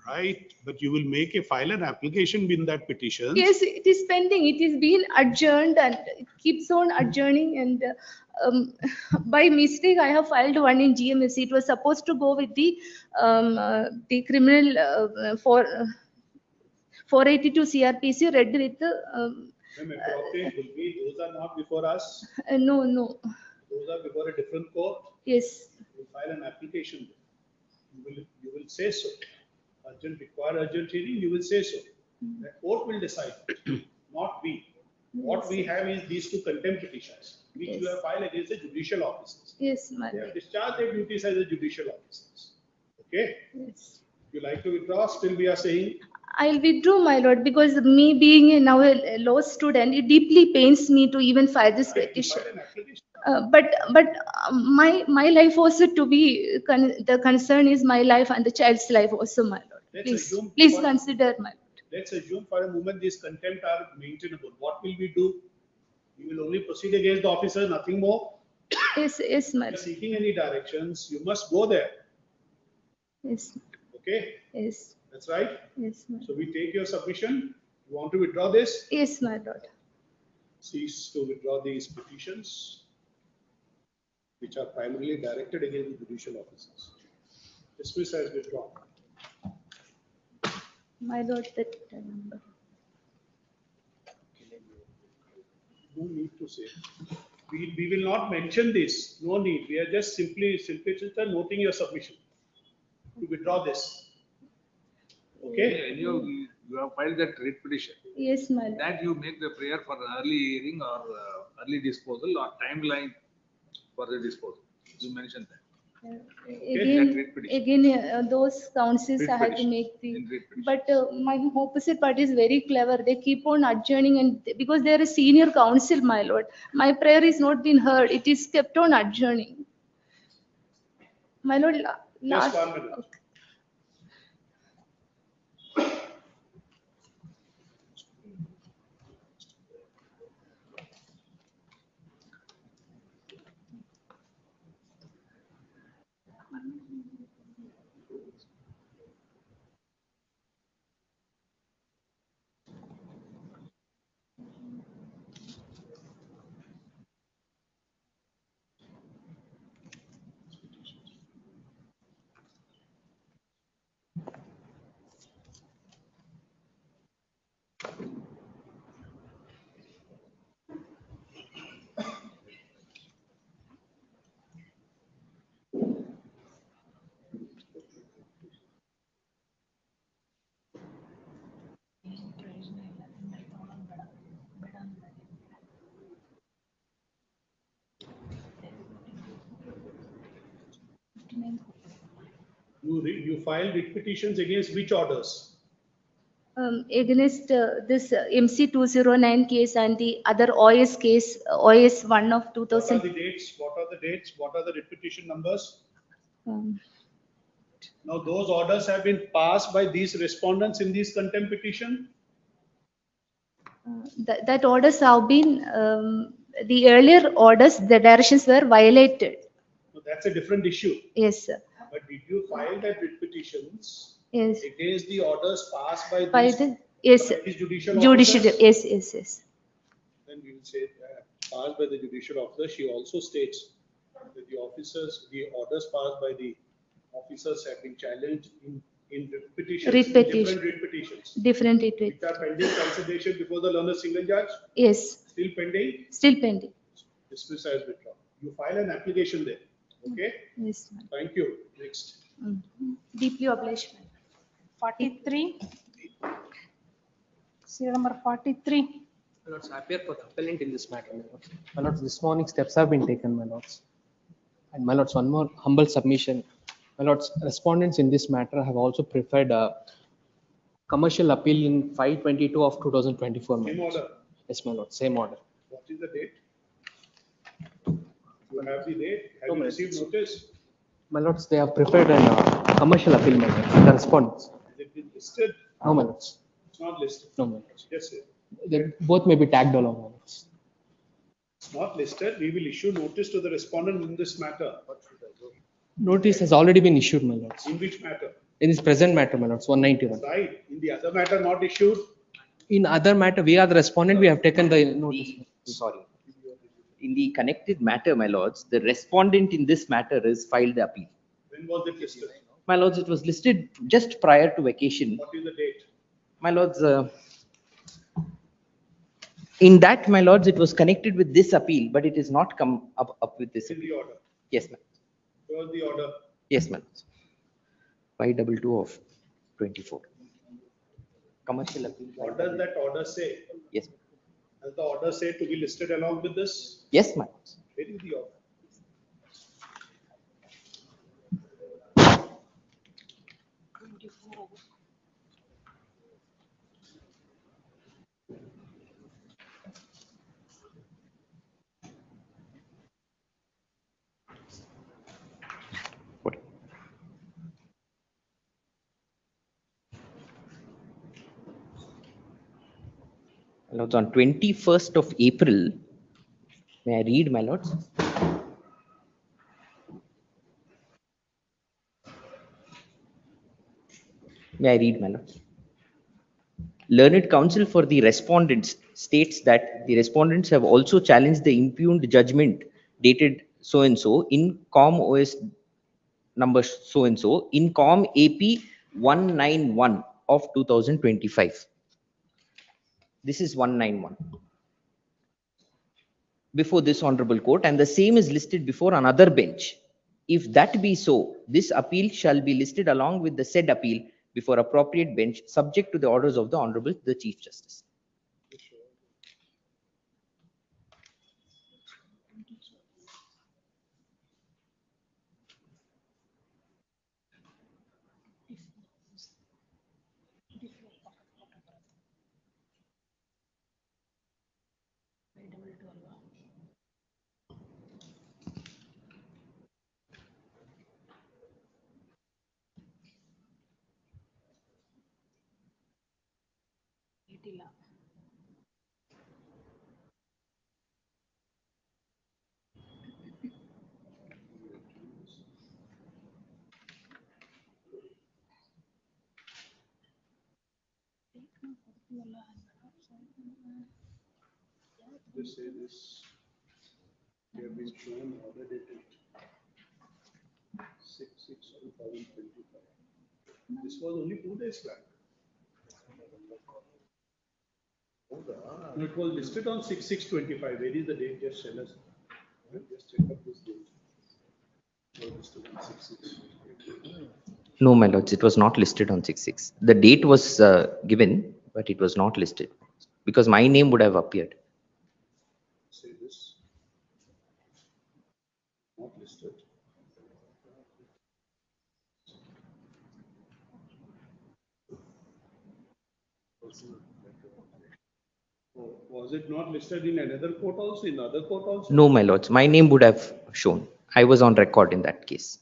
Right, but you will file an application in that petition. yes, it is pending. It is being adjourned and it keeps on adjourning. And by mistake, I have filed one in GMSC. It was supposed to go with the criminal 482 CRPC read with the. Those are not before us. No, no. Those are before a different court. Yes. You file an application. You will say so. Require urgent hearing, you will say so. The court will decide, not we. What we have is these two contempt petitions, which you have filed against the judicial officers. Yes, my They lord. have discharged their duties as a judicial officers. Okay? Yes. If you like to withdraw, still we are saying, I'll withdraw, my lord, because me being now a law student, it deeply pains me to even file this petition. But my life also to be the concern is my life and the child's life also, my lord. Please consider, my lord. let's assume for a moment these contempt are maintainable. What will we do? We will only proceed against the officer, nothing more. Yes, yes, my lord. Seeking any directions, you must go there. Yes. Okay? Yes. That's right? Yes, my lord. So we take your submission. You want to withdraw this? Yes, my lord. Cease to withdraw these petitions, which are primarily directed against the judicial officers. Dismiss as withdrawn. My lord, that number. No need to say. We will not mention this. No need. We are just simply noting your submission to withdraw this. Okay? And you have filed that writ petition. Yes, my lord. That you make the prayer for early hearing or early disposal or timeline for the disposal. You mentioned that. Again, those councils I had to make but my opposite party is very clever. They keep on adjourning and because they are a senior council, my lord, my prayer is not been heard. It is kept on adjourning. My lord, Just 1 minute. Okay. You filed writ petitions against which orders? Against this MC 209 case and the other OS case, OS 1 of 2000. What are the dates? What are the dates? What are the writ petition numbers? Now those orders have been passed by these respondents in this contempt petition. That orders have been, the earlier orders, the directions were violated. So that's a different issue. Yes, sir. But did you file that writ petitions Yes. against the orders passed by By these, the, yes, by these judicial judicial, officers? yes, yes, yes. Then we will say that passed by the judicial officer. She also states that the officers, the orders passed by the officers have been challenged in writ petitions, Writ in petition. different writ petitions. Different it. Which are pending consideration before the learned single judge. Yes, Still pending. still pending. Dismiss as withdrawn. You file an application there. Okay? Yes, ma'am. Thank you. Next. Deeply obliged. 43. Serial number 43. My lords, I appear for the appellant in this matter, my lords. My lords, this morning steps have been taken, my lords. And my lords, one more humble submission. My lords, respondents in this matter have also preferred commercial appeal in 522 of 2024. my Same lords. order. Yes, my lord, same order. What is the date? You have the date? Have No, you my received notice? My lords, they have prepared a commercial appeal, my lords, correspondence. Has it been listed? No, my lords. It's not listed. No, my lords. Yes, sir. They both may be tagged along, my lords. It's not listed. We will issue notice to the respondent in this matter. Notice has already been issued, my lords. In which matter? In this present matter, my lords, 191. Right. In the other matter not issued? In other matter, we are the respondent, we have taken the notice. Sorry. In the connected matter, my lords, the respondent in this matter is filed the appeal. When was it listed? My lords, it was listed just prior to vacation. What is the date? My lords, in that, my lords, it was connected with this appeal, but it is not come up with this. In the order. Yes, ma'am. Where was the order? Yes, ma'am. 522 of 24. Commercial appeal. What does that order say? Yes. Does the order say to be listed along with this? Yes, ma'am. Where is the order? Lords, on 21st of April, may I read, my lords? May I read, my lords? Learned counsel for the respondents states that the respondents have also challenged the impugned judgment dated so and so in com OS number so and so in com AP 191 of 2025. This is 191. Before this honorable court, and the same is listed before another bench. If that be so, this appeal shall be listed along with the said appeal before appropriate bench, subject to the orders of the Honorable the Chief Justice. Just say this. They have been shown order dated 6/6/2025. This was only 2 days back. No, it was listed on 6/6/25. Where is the date? Just tell us. Just check up this date. It was listed on 6/6. No, my lords, it was not listed on 6/6. The date was given, but it was not listed because my name would have appeared. Say this. Not listed. Oh, was it not listed in another court also, in other court also? No, my lords, my name would have shown. I was on record in that case.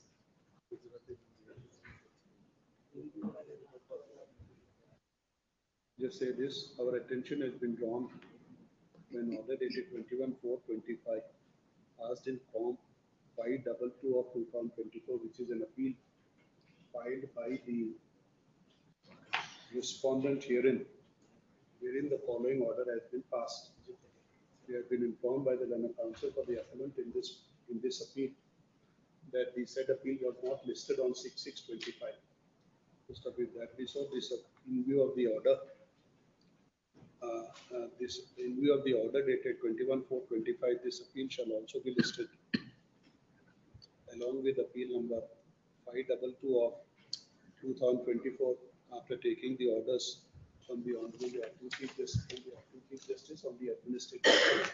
Just say this, our attention has been drawn when order dated 21/4/25 asked in form 522 of 2024, which is an appeal filed by the respondent herein, wherein the following order has been passed. We have been informed by the learned counsel for the appellant in this appeal that the said appeal was not listed on 6/6/25. Just a bit that we saw this in view of the order. In view of the order dated 21/4/25, this appeal shall also be listed along with appeal number 522 of 2024 after taking the orders from the Honorable Chief Justice on the administrative.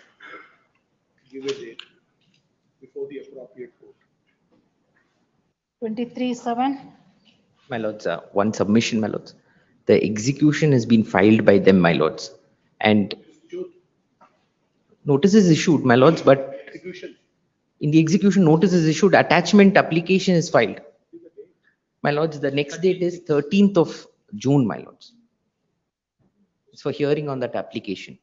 Give a date before the appropriate court. 23/7. My lords, one submission, my lords. The execution has been filed by them, my lords. And notice is issued, my lords, but in the execution notice is issued, attachment application is filed. My lords, the next date is 13th of June, my lords. It's for hearing on that application.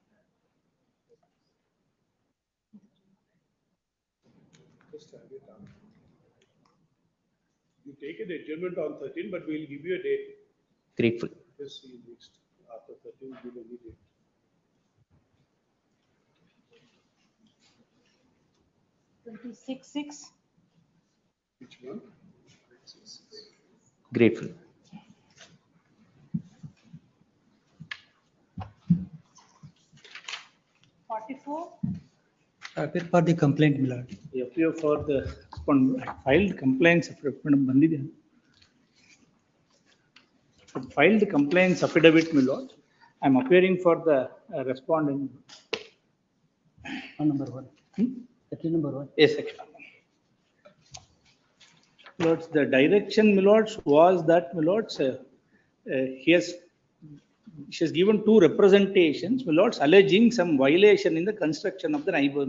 You take an adjournment on 13, but we'll give you a date. Grateful. Just see next, after 13, we'll give any date. Twenty-six. Which one? Grateful. Forty-four. Appear for the complaint, my lord. appear for the filed complaints affidavit. Filed complaints affidavit, my lord. I am appearing for the respondent. Number one. Section number one. Yes, section. Lords, the direction, my lords, was that, my lords, she has given two representations, my lords, alleging some violation in the construction of the neighbor.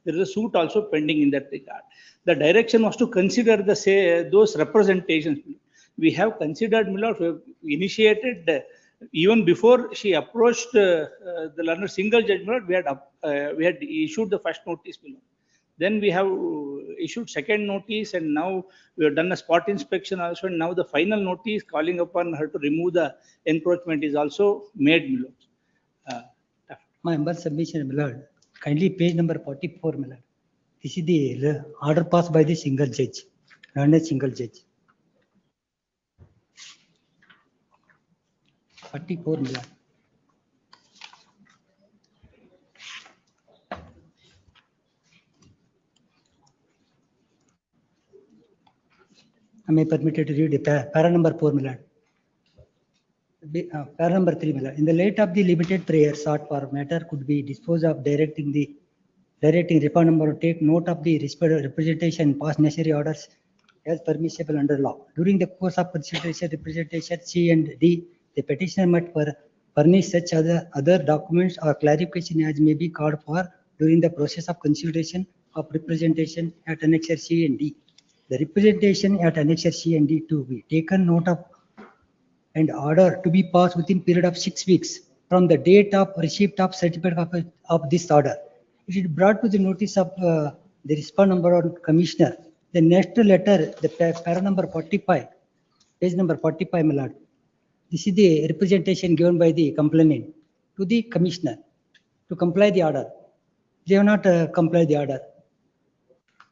There is a suit also pending in that regard. The direction was to consider those representations. We have considered, my lord, we have initiated even before she approached the learner single judgment. We had issued the first notice, my lord. Then we have issued second notice, and now we have done a spot inspection also, and now the final notice calling upon her to remove the encroachment is also made, my lord. My humble submission, my lord. Kindly page number 44, my lord. This is the order passed by the single judge, learned single judge. 44, my lord. I may permitted to read para number 4, my lord. Para number 3, my lord. In the light of the limited prayer sought for matter could be disposed of directing report number to take note of the representation and pass necessary orders as permissible under law. During the course of consideration, representation C and D, the petitioner might furnish such other documents or clarification as may be called for during the process of consideration of representation at annexure C and D. The representation at annexure C and D to be taken note of and order to be passed within period of 6 weeks from the date of receipt of certificate of this order. It is brought to the notice of the respond number on commissioner. The next letter, the para number 45, page number 45, my lord. This is the representation given by the complainant to the commissioner to comply the order. They have not complied the order.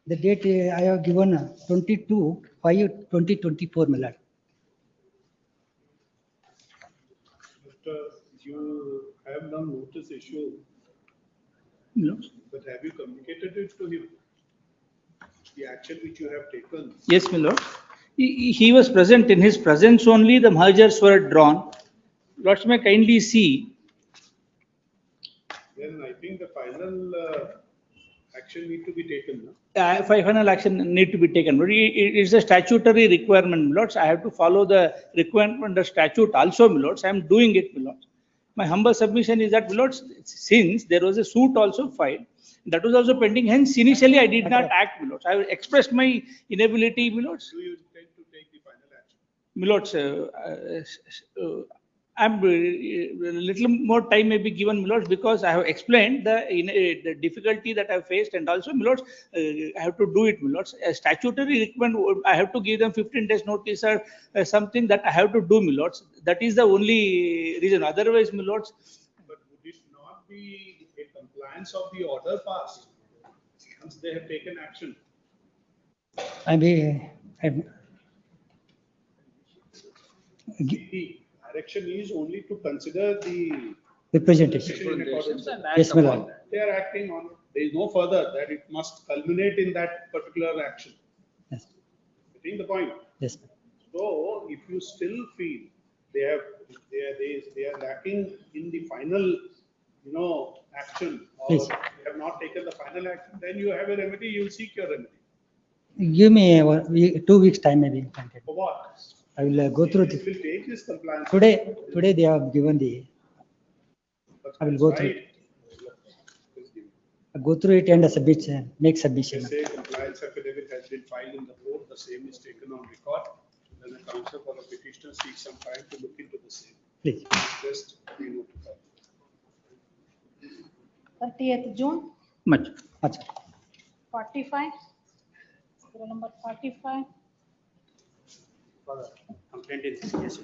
The date I have given 22/5/2024, my lord. You have now notice issue, No. but have you communicated it to him? The action which you have taken? Yes, my lord. He was present. In his presence only the mergers were drawn. Lords may kindly see. Then I think the final action need to be taken. No? Final action need to be taken. But it is a statutory requirement, my lords. I have to follow the requirement under statute also, my lords. I am doing it, my lords. My humble submission is that, my lords, since there was a suit also filed, that was also pending. Hence, initially I did not act, my lords. I expressed my inability, my lords. Do you intend to take the final action? My lords, I'm a little more time may be given, my lords, because I have explained the difficulty that I have faced, and also, my lords, I have to do it, my lords. A statutory requirement, I have to give them 15 days notice or something that I have to do, my lords. That is the only reason. Otherwise, my lords. But would it not be a compliance of the order passed once they have taken action? The direction is only to consider the representation. Yes, my lord. They are acting on it. There is no further that it must culminate in that particular action. Yes. I think the point. Yes. So if you still feel they are lacking in the final, action, or Please. they have not taken the final action, then you have a remedy. You will seek your remedy. Give me 2 weeks time, maybe. For what? I will go through It the, will take this compliance. today they have given the, I will go through it. I'll go through it and submit, make submission. Say compliance affidavit has been filed in the court, the same is taken on record. Then the counsel for the petitioner seeks some time to look into the same. Please. Just be notified. 30th June, Much. 45. Serial number 45. Complaint in this case.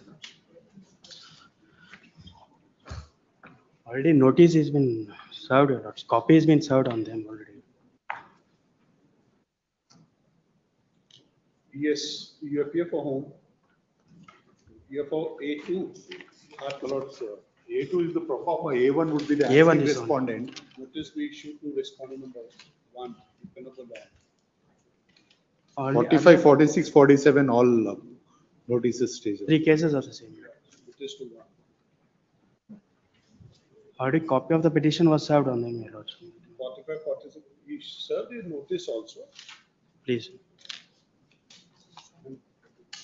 Already notice has been served, or copy has been served on them already. Yes, you appear for whom? You are for A2. A2 is the pro forma, A1 would be the A1 acting is on. respondent. Notice we issue to respondent number 1. Depend upon that. Already 45, 46, 47, all notices stage. 3 cases are the same. Notice to 1. Already copy of the petition was served on them, my lords. 45, 46, we served the notice also. Please. And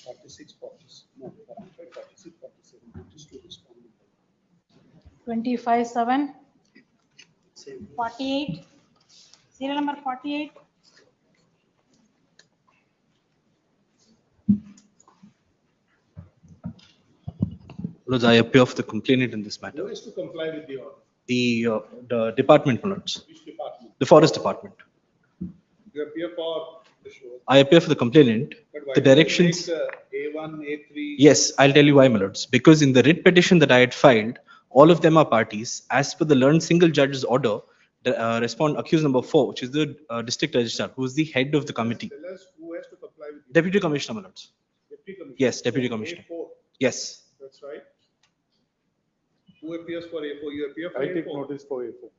46, 46, no, 45, 46, 47, notice to respondent. 25/7. 48. Serial number 48. Lords, I appear for the complainant in this matter. Who is to comply with the order? The department, my lords. Which department? The forest department. You appear for the show. I appear for the complainant. But why The do you directions. make, A1, A3. Yes, I'll tell you why, my lords. Because in the writ petition that I had filed, all of them are parties. As per the learned single judge's order, the accused number 4, which is the district registrar, who is the head of the committee. Tell us who has to comply with the Deputy Commissioner, my lords. Deputy Commissioner. Yes, Deputy So Commissioner. A4, Yes. that's right. Who appears for A4? You appear for I A4. take notice for A4.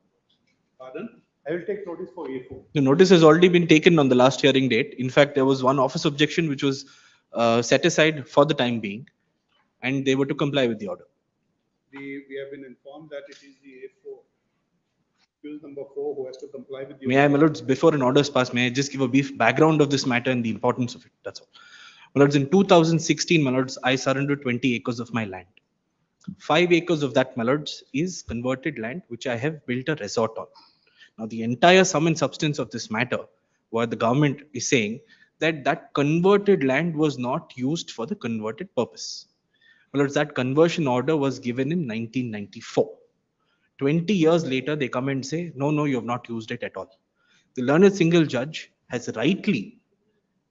Pardon? I will take notice for A4. The notice has already been taken on the last hearing date. In fact, there was one office objection which was set aside for the time being, and they were to comply with the order. We have been informed that it is the A4. Accused number 4 who has to comply with the May I, my lords, before an order is passed, may I just give a brief background of this matter and the importance of it? That's all. My lords, in 2016, my lords, I surrendered 20 acres of my land. 5 acres of that, my lords, is converted land, which I have built a resort on. Now, the entire sum and substance of this matter, where the government is saying that that converted land was not used for the converted purpose. My lords, that conversion order was given in 1994. 20 years later, they come and say, no, you have not used it at all. The learned single judge has rightly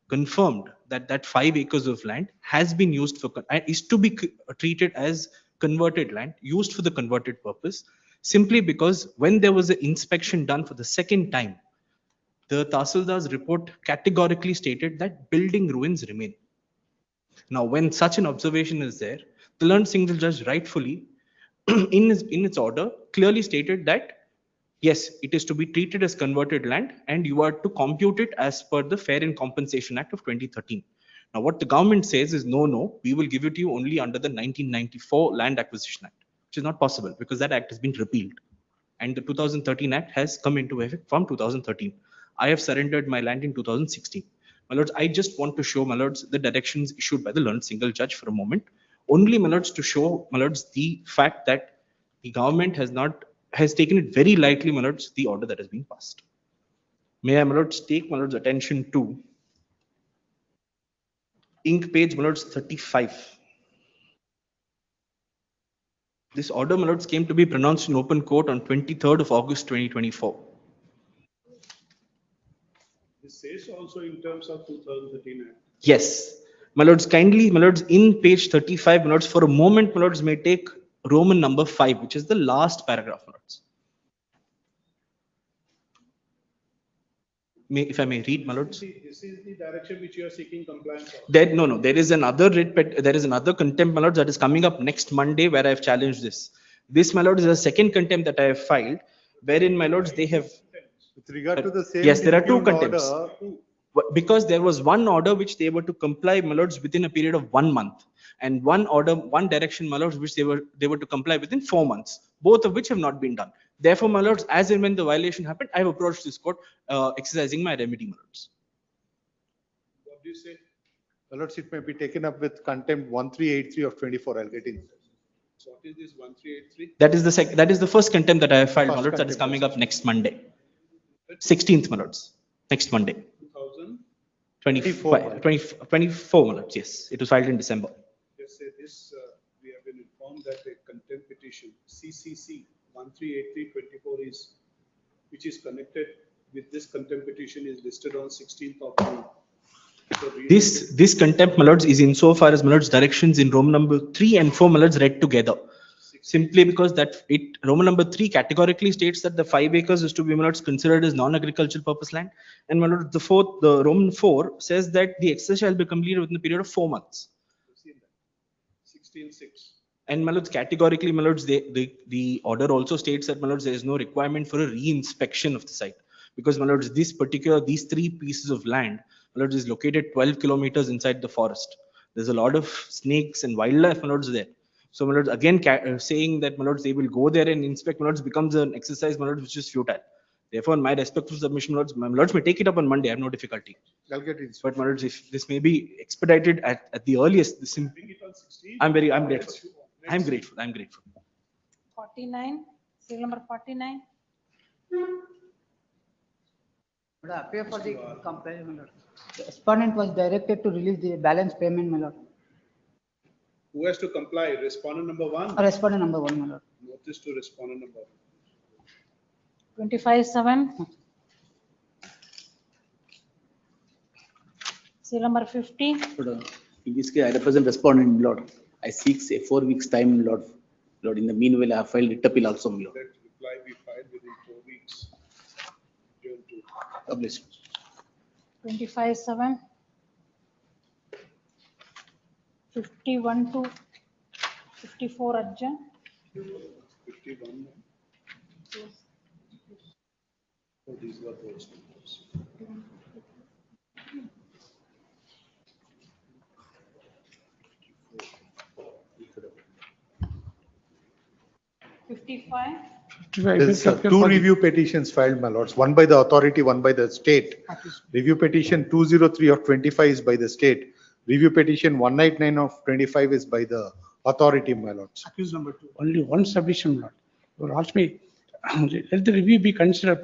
confirmed that that 5 acres of land has been used for, is to be treated as converted land, used for the converted purpose, simply because when there was an inspection done for the second time, the Tahsildar's report categorically stated that building ruins remain. Now, when such an observation is there, the learned single judge rightfully, in its order, clearly stated that, yes, it is to be treated as converted land and you are to compute it as per the Fair and Compensation Act of 2013. Now, what the government says is, no, we will give it to you only under the 1994 Land Acquisition Act, which is not possible because that act has been repealed. And the 2013 Act has come into effect from 2013. I have surrendered my land in 2016. My lords, I just want to show, my lords, the directions issued by the learned single judge for a moment. Only, my lords, to show, my lords, the fact that the government has taken it very lightly, my lords, the order that has been passed. May I, my lords, take my lords' attention to ink page, my lords, 35. This order, my lords, came to be pronounced in open court on 23rd of August 2024. This says also in terms of 2013 Act. Yes. My lords, kindly, my lords, in page 35, my lords, for a moment, my lords, may take Roman number 5, which is the last paragraph, my lords. If I may read, my lords. This is the direction which you are seeking compliance of. There is another contempt, my lords, that is coming up next Monday where I have challenged this. This, my lords, is a second contempt that I have filed, wherein, my lords, they have. With regard to the same. Yes, there are 2 impugned contempts. order, Because there was one order which they were to comply, my lords, within a period of 1 month, and one direction, my lords, which they were to comply within 4 months, both of which have not been done. Therefore, my lords, as and when the violation happened, I have approached this court exercising my remedy, my lords. What do you say? My lords, it may be taken up with contempt 1383 of 24. I'll get in. So what is this 1383? That is the first contempt that I have filed, my First lords, that is contempt, coming up next Monday. 16th, my lords, next Monday. 2000? 24, my lords, yes. It was filed in December. Just say this, we have been informed that a contempt petition, CCC 1383/24 is, which is connected with this contempt petition is listed on 16th of June. So This contempt, my lords, is insofar as my lords directions in Roman number 3 and 4, my lords, read together. Simply because Roman number 3 categorically states that the 5 acres is to be, my lords, considered as non-agricultural purpose land. And my lords, the Roman 4 says that the exercise shall be completed within a period of 4 months. 16:6. And my lords, categorically, my lords, the order also states that, my lords, there is no requirement for a re-inspection of the site. Because, my lords, these 3 pieces of land, my lords, is located 12 kilometers inside the forest. There's a lot of snakes and wildlife, my lords, there. So, my lords, again, saying that, my lords, they will go there and inspect, my lords, becomes an exercise, my lords, which is futile. Therefore, in my respectful submission, my lords may take it up on Monday. I have no difficulty. I'll get it. But, my lords, if this may be expedited at the earliest, I'm grateful. I'm grateful. 49, serial number 49. Appear for the complaint, my lord. The respondent was directed to release the balance payment, my lord. Who has to comply? Respondent number 1? Respondent number 1, my lord. Notice to respondent number 1. 25/7. Serial number 50. In this case, I represent respondent, Lord. I seek a 4 weeks time, Lord. Lord, in the meanwhile, I have filed writ appeal also, my Lord. Let reply be filed within 4 weeks. June 2. God bless you. 25/7. 51 to 54 adjourn. 51. So these were those numbers. 55. There's 2 review petitions filed, my lords. One by the authority, one by the state. Review petition 203 of 25 is by the state. Review petition 199 of 25 is by the authority, my lords. Accused number 2. Only one submission, Lord. You will ask me, let the review be considered,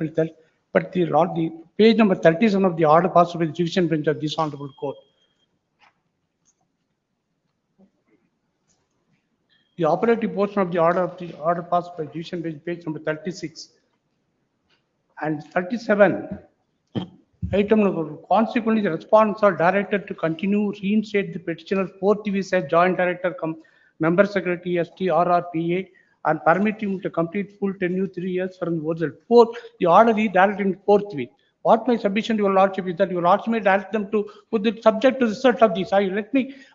but the page number 37 of the order passed by the division bench of this honorable court. The operative portion of the order passed by division bench, page number 36 and 37. Item number, consequently, the respondents are directed to continue reinstate the petitioner's 4th visa as joint director, member secretary, ST, RRPA, and permit him to complete full tenure 3 years from the original. 4, the order is directed in 4th week. What my submission to your lordship is that your lordship may direct them to put the subject to the result of this.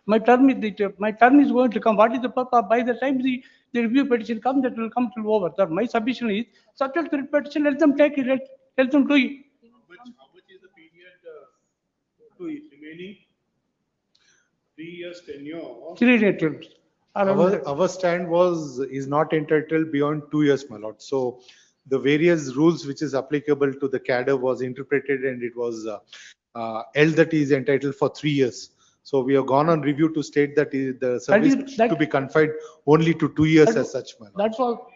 My term is going to come. What is the purpose? By the time the review petition comes, that will come to over. So my submission is subject to the petition. Let them take it. Let them do it. How much is the period remaining? 3 years tenure. 3 years. Our stand is not entitled beyond 2 years, my lord. So the various rules which is applicable to the cadre was interpreted and it was held that he is entitled for 3 years. So we have gone on review to state that the service to be confined only to 2 years as such, my lord. That's all.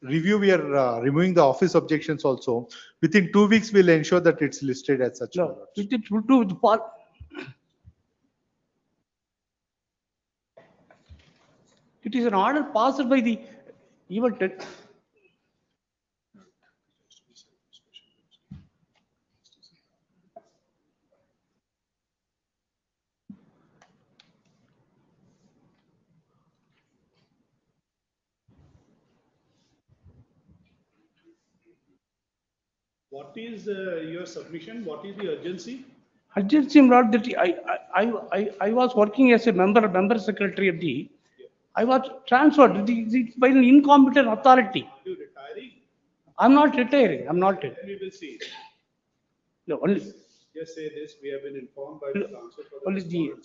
Review, we are removing the office objections also. Within 2 weeks, we'll ensure that it's listed as such. No, it is an order passed by the even. What is your submission? What is the urgency? Urgency, Lord, that I was working as a member secretary of the. I was transferred by an incompetent authority. Are you retiring? I'm not retiring. I'm not. Then we will see. No, only. Just say this, we have been informed by the council.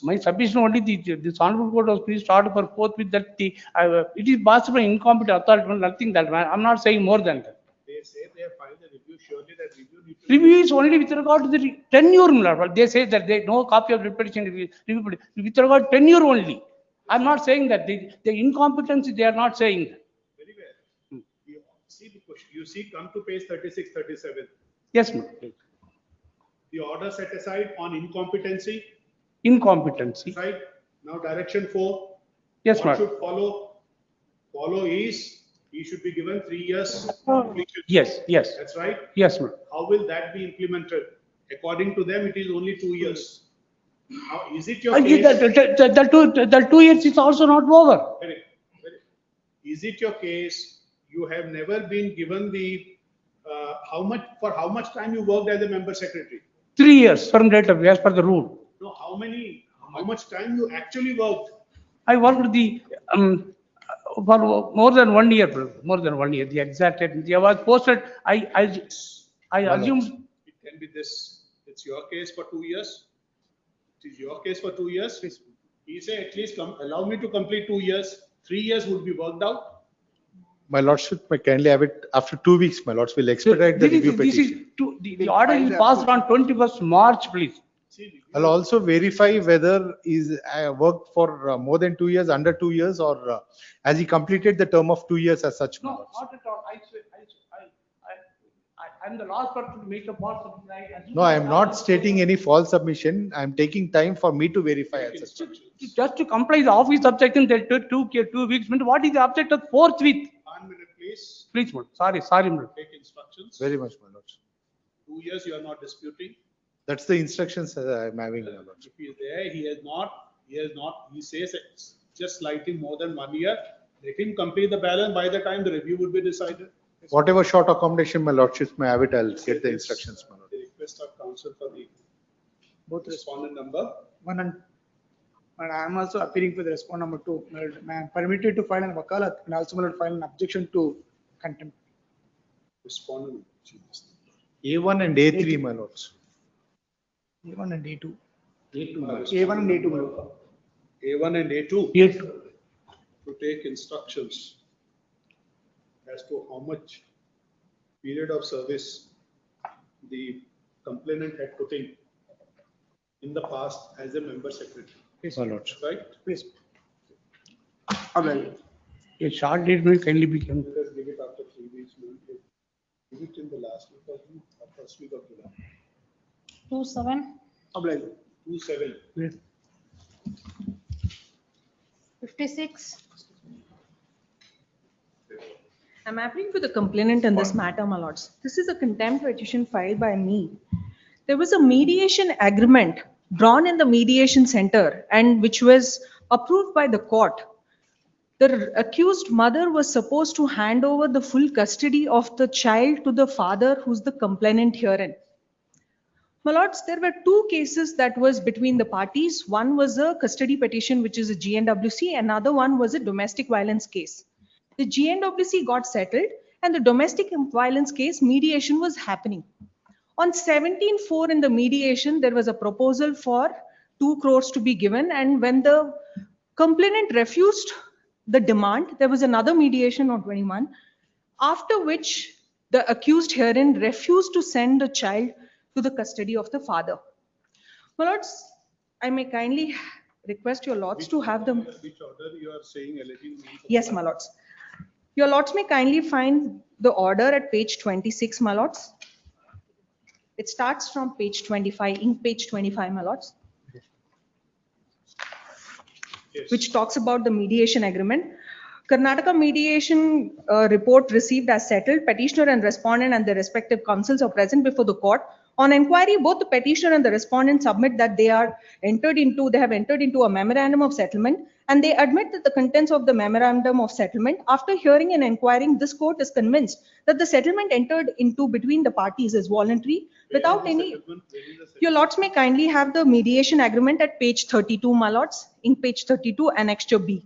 My submission only this honorable court was pleased to order for 4th with that it is passed by incompetent authority, nothing that I'm not saying more than that. They say they have filed a review, surely that review needs to. Review is only with regard to the tenure, my lord. They say that they no copy of repetition review with regard to tenure only. I'm not saying that the incompetency, they are not saying that. Very well. You see the question, you see, come to page 36, 37. Yes, ma'am. The order set aside on incompetency. Incompetency. Right, now direction 4. Yes, What ma'am. should follow is, he should be given 3 years. Yes, yes. That's right. Yes, ma'am. How will that be implemented? According to them, it is only 2 years. Now, is it your case? The 2 years is also not over. Is it your case, you have never been given the, how much time you worked as a member secretary? 3 years from date of, as per the rule. No, how much time you actually worked? I worked for more than 1 year, more than 1 year, the exact date. I was posted, I assume. It can be this, it's your case for 2 years. It is your case for 2 years. He say at least allow me to complete 2 years. 3 years would be worked out. My lordship may kindly have it after 2 weeks. My lords will expedite the review petition. The order is passed on 21st March, please. I'll also verify whether he's worked for more than 2 years, under 2 years, or has he completed the term of 2 years as such. my No, lords. not at all. I'm the last person to make a false submission. No, I am not stating any false submission. I am taking time for me to verify as such. Just to comply the office objection, they took 2 weeks. What is the object of forthwith? 1 minute, please. Please, ma'am. Sorry, ma'am. Take instructions. Very much, my lords. 2 years you are not disputing. That's the instructions I'm having, my lords. If he is there, he says it's just slightly more than 1 year. Let him complete the balance by the time the review would be decided. Whatever short accommodation my lordships may have it, I'll get the instructions, my lord. The request of counsel for the both respondent number. One and I am also appearing for the respondent number 2. I am permitted to file an wakalat and also file an objection to contempt. Respondent. A1 and A3, my lords. A1 and A2. A1 and A2. A1 and A2. Yes. To take instructions as to how much period of service the complainant had put in the past as a member secretary. Yes, my lords. Right? Please. A short date may kindly be given. Let us give it after 3 weeks. Give it in the last week of June or first week of July. 27, 2/7. Yes. 56. I'm appealing for the complainant in this matter, my lords. This is a contempt petition filed by me. There was a mediation agreement drawn in the mediation center and which was approved by the court. The accused mother was supposed to hand over the full custody of the child to the father who's the complainant herein. My lords, there were 2 cases that was between the parties. One was a custody petition, which is a GNWC. Another one was a domestic violence case. The GNWC got settled and the domestic violence case mediation was happening. On 17/4 in the mediation, there was a proposal for 2 crores to be given. And when the complainant refused the demand, there was another mediation on 21, after which the accused herein refused to send the child to the custody of the father. My lords, I may kindly request your lords to have them. Which order you are saying alleging? Yes, my lords. Your lords may kindly find the order at page 26, my lords. It starts from page 25, in page 25, my lords. Yes. Which talks about the mediation agreement. Karnataka mediation report received as settled. Petitioner and respondent and their respective counsels are present before the court. On inquiry, both the petitioner and the respondent submit that they have entered into a memorandum of settlement, and they admit that the contents of the memorandum of settlement. After hearing and inquiring, this court is convinced that the settlement entered into between the parties is voluntary without any. Your lords may kindly have the mediation agreement at page 32, my lords, in page 32, annexure B.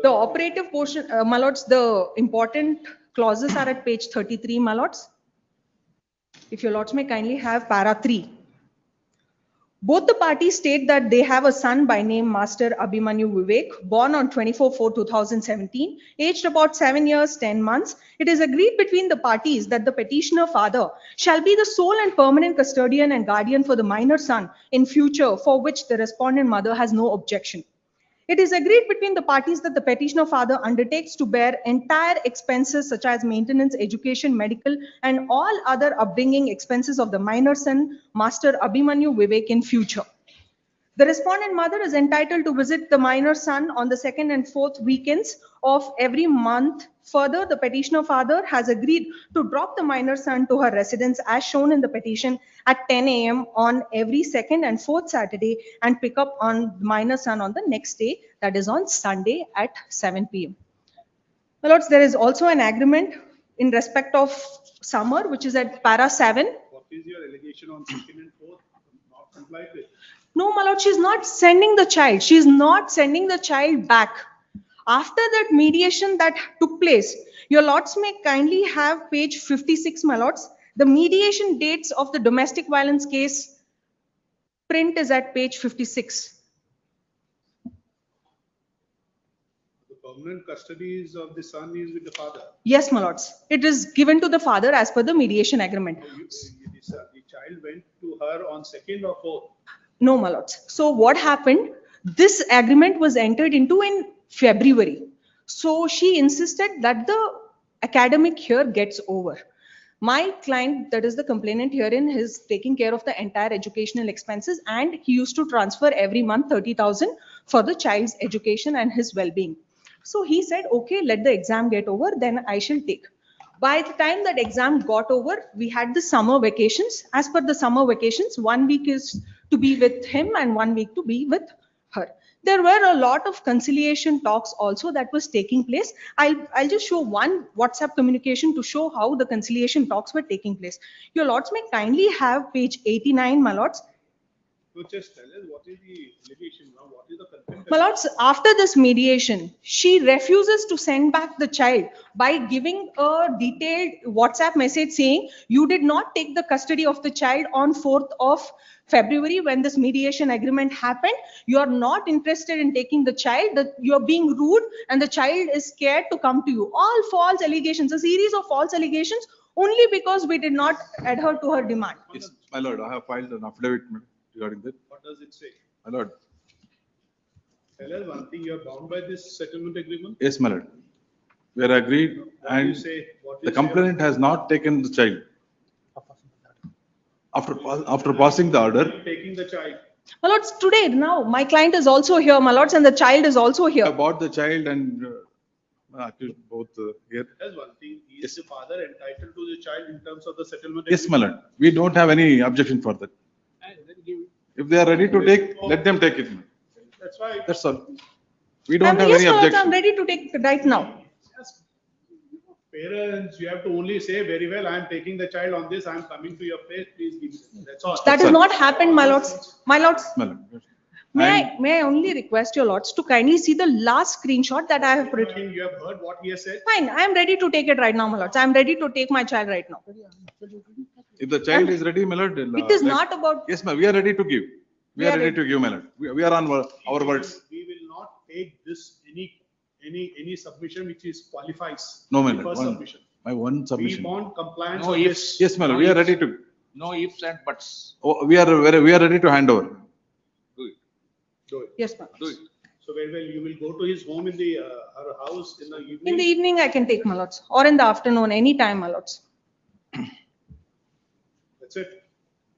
The operative portion, my lords, the important clauses are at page 33, my lords. If your lords may kindly have para 3. Both the parties state that they have a son by name Master Abhimanyu Vivek, born on 24/4/2017, aged about 7 years, 10 months. It is agreed between the parties that the petitioner father shall be the sole and permanent custodian and guardian for the minor son in future, for which the respondent mother has no objection. It is agreed between the parties that the petitioner father undertakes to bear entire expenses such as maintenance, education, medical, and all other upbringing expenses of the minor son, Master Abhimanyu Vivek, in future. The respondent mother is entitled to visit the minor son on the second and fourth weekends of every month. Further, the petitioner father has agreed to drop the minor son to her residence as shown in the petition at 10 a.m. on every second and fourth Saturday and pick up on the minor son on the next day, that is on Sunday at 7 p.m. My lords, there is also an agreement in respect of summer, which is at para 7. What is your allegation on second and fourth not complied with? No, my lord, she's not sending the child. She's not sending the child back. After that mediation that took place, your lords may kindly have page 56, my lords. The mediation dates of the domestic violence case print is at page 56. The permanent custody of the son is with the father. Yes, my lords. It is given to the father as per the mediation agreement. The child went to her on second or fourth. No, my lords. So what happened? This agreement was entered into in February. So she insisted that the academic year gets over. My client, that is the complainant herein, is taking care of the entire educational expenses, and he used to transfer every month 30,000 for the child's education and his well-being. So he said, okay, let the exam get over, then I shall take. By the time that exam got over, we had the summer vacations. As per the summer vacations, 1 week is to be with him and 1 week to be with her. There were a lot of conciliation talks also that was taking place. I'll just show one WhatsApp communication to show how the conciliation talks were taking place. Your lords may kindly have page 89, my lords. So just tell us what is the allegation now, what is the contempt? My lords, after this mediation, she refuses to send back the child by giving a detailed WhatsApp message saying, you did not take the custody of the child on 4th of February when this mediation agreement happened. You are not interested in taking the child, that you are being rude and the child is scared to come to you. All false allegations, a series of false allegations, only because we did not adhere to her demand. Yes, my lord, I have filed an affidavit regarding that. What does it say? My lord. Tell us one thing, you are bound by this settlement agreement? Yes, my lord. We are agreed and the complainant has not taken the child. After passing the order. Taking the child. My lords, today, now, my client is also here, my lords, and the child is also here. I bought the child and both here. That's one thing. Is the father entitled to the child in terms of the settlement? Yes, my lord. We don't have any objection for that. If they are ready to take, let them take it. That's right. That's all. We don't have Yes, any my lords, objection. I'm ready to take right now. Parents, you have to only say very well, I am taking the child on this, I am coming to your place, please give me. That's all. That has not happened, my lords. My lords, My lord. may I only request your lords to kindly see the last screenshot that I have put. You have heard what he has said? Fine, I am ready to take it right now, my lords. I am ready to take my child right now. If the child is ready, my lord. It is not about. Yes, ma'am, we are ready to give. We are ready to give, my lord. We are on our words. We will not take this any submission which is qualifies. No, my the lord. first submission. My one submission. We want compliance. No on ifs. this. Yes, my lord, we are ready to. No ifs and buts. Oh, we are ready to hand over. Do it. Yes, ma'am. Do it. So you will go to his home in the her house in the evening. In the evening, I can take my lords, or in the afternoon, any time, my lords. That's it.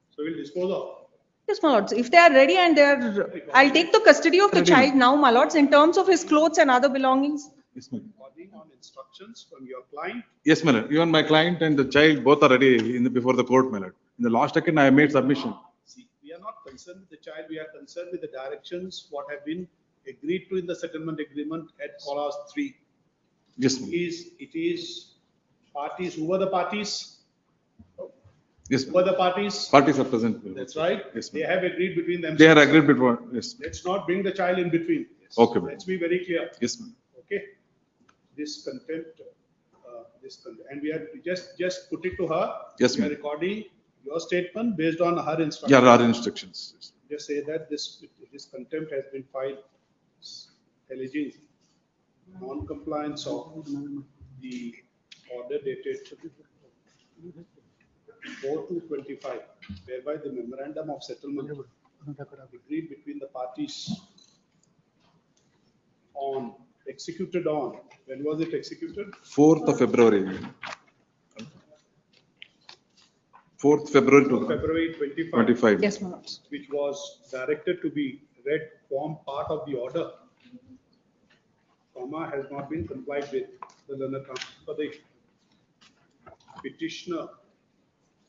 So we'll dispose of. Yes, my lords. If they are ready and they are, I'll take the custody of the child now, my lords, in terms of his clothes and other belongings. Yes, ma'am. According on instructions from your client. Yes, my lord. Even my client and the child both are ready before the court, my lord. In the last second, I made submission. See, we are not concerned with the child. We are concerned with the directions, what have been agreed to in the settlement agreement at clause 3. Yes, ma'am. It is parties, who were the parties? Yes, Who were the parties? parties are present. That's right. Yes, They ma'am. have agreed between themselves. They are agreed between, yes. Let's not bring the child in between. Okay, ma'am. Let's be very clear. Yes, ma'am. Okay. This contempt, and we have just put it to her. Yes, We are ma'am. recording your statement based on her instructions. Yeah, our instructions. Just say that this contempt has been filed alleging non-compliance of the order dated 4/2/25, whereby the memorandum of settlement agreed between the parties on, executed on, when was it executed? 4th of February. 4th February to February 25. 25. Yes, my lords. Which was directed to be read, form part of the order, comma, has not been complied with. The learned counsel for the petitioner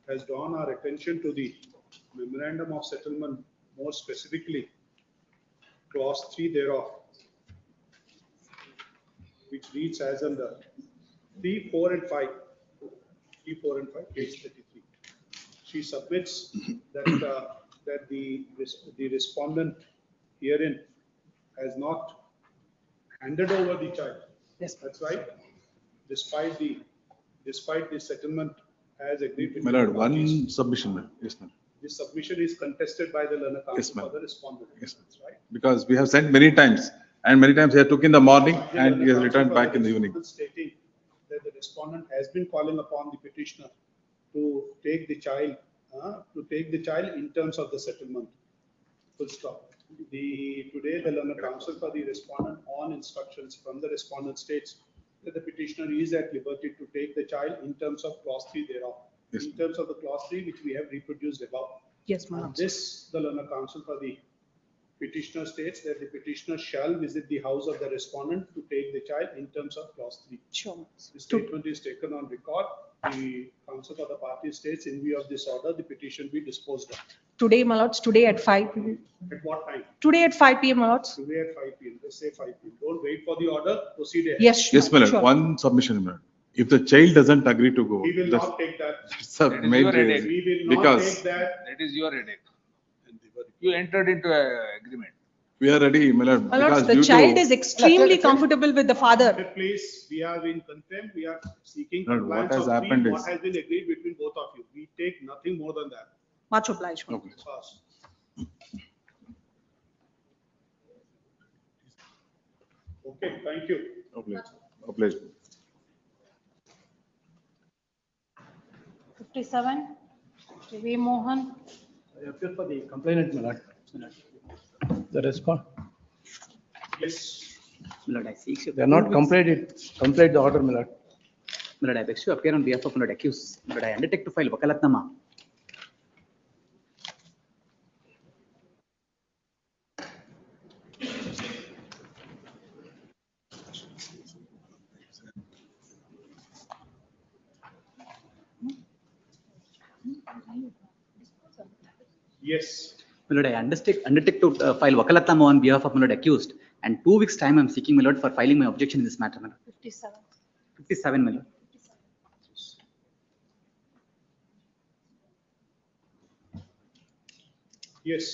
has drawn our attention to the memorandum of settlement, more specifically clause 3 thereof, which reads as under 3, 4 and 5. 3, 4 and 5, page 33. She submits that that the respondent herein has not handed over the child. Yes, that's right. Despite the settlement as agreed with My lord, one submission, ma'am. Yes, ma'am. This submission is contested by the learned counsel Yes, ma'am. for the respondent. Yes, ma'am. That's right. Because we have sent many times, and many times he had took in the morning and he has returned back in the evening. Stating that the respondent has been calling upon the petitioner to take the child in terms of the settlement. Full stop. Today, the learned counsel for the respondent on instructions from the respondent states that the petitioner is at liberty to take the child in terms of clause 3 thereof. Yes. In terms of the clause 3 which we have reproduced above. Yes, my On lords. this, the learned counsel for the petitioner states that the petitioner shall visit the house of the respondent to take the child in terms of clause 3. Sure, my lords. The statement is taken on record. The counsel for the party states in view of this order, the petition be disposed of. Today, my lords, today at 5 p.m. At what time? Today at 5 p.m., my lords. Today at 5 p.m. Let's say 5 p.m. Don't wait for the order, proceed ahead. Yes, Yes, my lord. sure. One submission, my lord. If the child doesn't agree to go, We will that's not take that. that's a That is main your reason. headache. We will not Because take that. That is your headache. You entered into an agreement. we are ready, my lord. My lords, because the due child to- is extremely comfortable with the father. Please, we are in contempt. We are seeking Lord, what compliance has of happened what is- has been agreed between both of you. We take nothing more than that. Much obliged. my Okay. Fast. Okay, thank you. Obliged. 57, V. Mohan. I appeal for the complainant, my lord. The response, Yes. My lord, I seek. they are not complied the order, my lord. My lord, I beg to appear on behalf of my lord accused. My lord, I undertake to file wakalatnama. Yes. My lord, I undertake to file wakalatnama on behalf of my lord accused. And 2 weeks' time, I'm seeking my lord for filing my objection in this matter, my lord. 57. 57, my lord. Yes.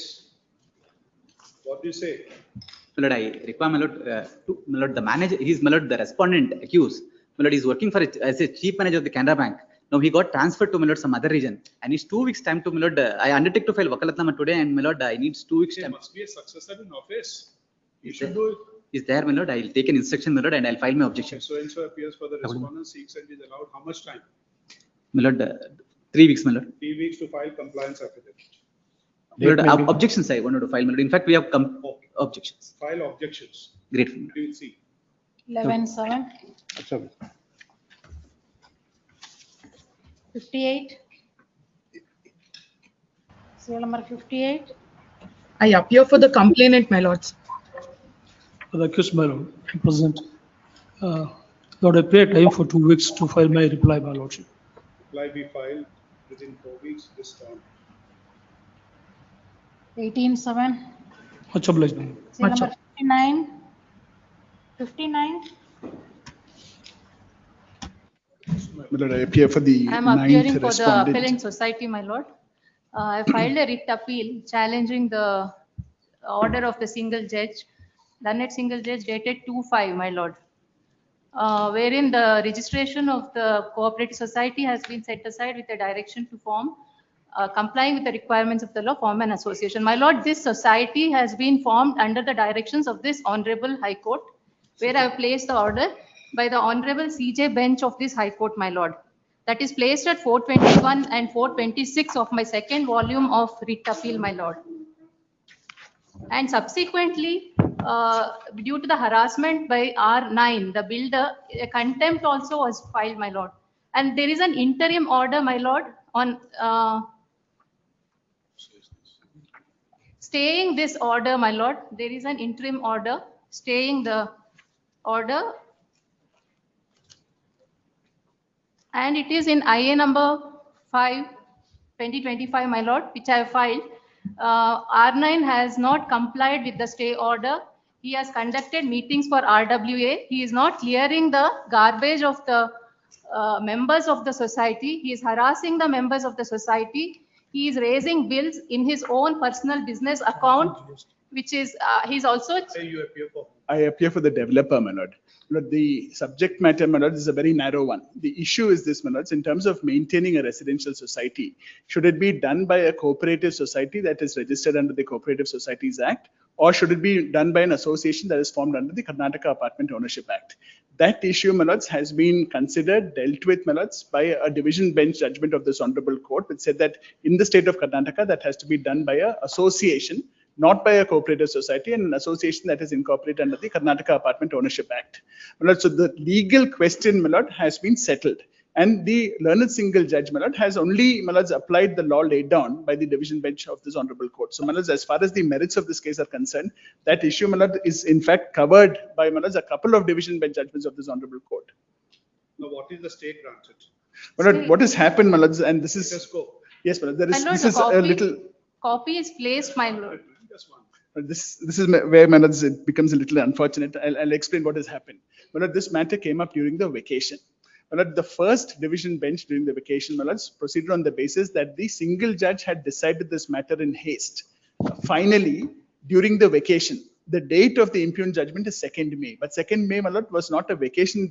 What do you say? My lord, I require my lord, my lord, the manager, he's my lord, the respondent accused. My lord, he's working for it as a chief manager of the Canara Bank. Now he got transferred to my lord some other region, and it's 2 weeks' time to my lord. I undertake to file wakalatnama today, and my lord, I needs 2 weeks' There time. must be a successor in office. You Is should there- do it. Is there, my lord? I'll take an instruction, my lord, and I'll file my objection. So and so appears for the respondent, seeks and is allowed how much time? My lord, 3 weeks, my lord. 3 weeks to file compliance affidavit. My lord, objections I wanted to file, my lord. In fact, we have objections. File objections. Grateful. We will see. 11-7, 58. Serial number 58. I appear for the complainant, my lords. For the accused, my lord, I present. Lord, I pray time for 2 weeks to file my reply, my lordship. Reply be filed within 4 weeks this term. 18-7. Much obliged, my lord. Serial Much number 59. 59. My lord, I appear for the I am appearing ninth for the respondent. appellant society, my lord. I filed a writ appeal challenging the order of the single judge, learned single judge dated 2/5, my lord. Wherein the registration of the cooperative society has been set aside with a direction to form complying with the requirements of the law, form an association. My lord, this society has been formed under the directions of this Honorable High Court, where I have placed the order by the Honorable CJ bench of this High Court, my lord. That is placed at 421 and 426 of my second volume of writ appeal, my lord. And subsequently, due to the harassment by R9, the builder, a contempt also was filed, my lord. And there is an interim order, my lord, on staying this order, my lord. There is an interim order staying the order. And it is in IA number 5, 2025, my lord, which I have filed. R9 has not complied with the stay order. He has conducted meetings for RWA. He is not clearing the garbage of the members of the society. He is harassing the members of the society. He is raising bills in his own personal business account, which is, he's also... I appear for the developer, my lord. But the subject matter, my lord, is a very narrow one. The issue is this, my lords, in terms of maintaining a residential society, should it be done by a cooperative society that is registered under the Cooperative Societies Act, or should it be done by an association that is formed under the Karnataka Apartment Ownership Act? That issue, my lords, has been considered, dealt with, my lords, by a division bench judgment of this honorable court, which said that in the state of Karnataka, that has to be done by an association, not by a cooperative society, and an association that is incorporated under the Karnataka Apartment Ownership Act. So the legal question, my lord, has been settled. And the learned single judge, my lord, has only, my lords, applied the law laid down by the division bench of this honorable court. So, my lords, as far as the merits of this case are concerned, that issue, my lord, is in fact covered by, my lords, a couple of division bench judgments of this honorable court. Now, what is the stay granted? My lord, what has happened, my lords, and this is... Yes, my lord, there is, this is a little... Copy is placed, my lord. This is where, my lords, it becomes a little unfortunate. I'll explain what has happened. My lord, this matter came up during the vacation. My lord, the first division bench during the vacation, my lords, proceeded on the basis that the single judge had decided this matter in haste. Finally, during the vacation, the date of the impugned judgment is 2nd May. But 2nd May, my lord, was not a vacation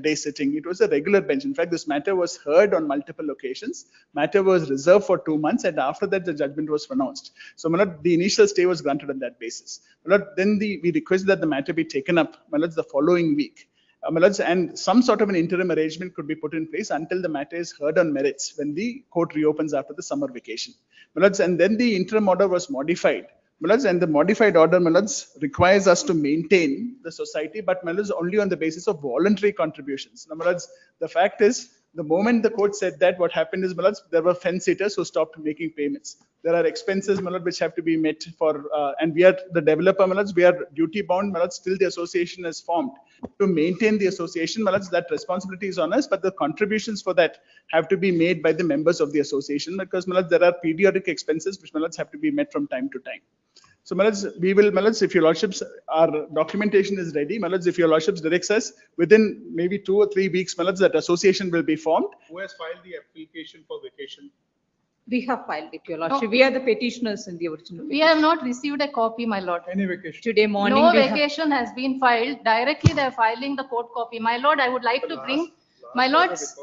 day sitting. It was a regular bench. In fact, this matter was heard on multiple occasions. Matter was reserved for 2 months, and after that, the judgment was pronounced. So, my lord, the initial stay was granted on that basis. My lord, then we requested that the matter be taken up, my lords, the following week. My lords, and some sort of an interim arrangement could be put in place until the matter is heard on merits when the court reopens after the summer vacation. My lords, and then the interim order was modified. My lords, and the modified order, my lords, requires us to maintain the society, but my lords, only on the basis of voluntary contributions. Now, my lords, the fact is, the moment the court said that, what happened is, my lords, there were fence sitters who stopped making payments. There are expenses, my lord, which have to be met for, and we are the developer, my lords, we are duty bound, my lords, till the association is formed. To maintain the association, my lords, that responsibility is on us, but the contributions for that have to be made by the members of the association, because, my lords, there are periodic expenses which, my lords, have to be met from time to time. So, my lords, we will, my lords, if your lordships, our documentation is ready, my lords, if your lordships directs us, within maybe 2 or 3 weeks, my lords, that association will be formed. Who has filed the application for vacation? We have filed it, your lordship. We are the petitioners in the original. We have not received a copy, my lord. Any vacation? Today morning. No vacation has been filed. Directly they are filing the court copy. My lord, I would like to bring, my lords,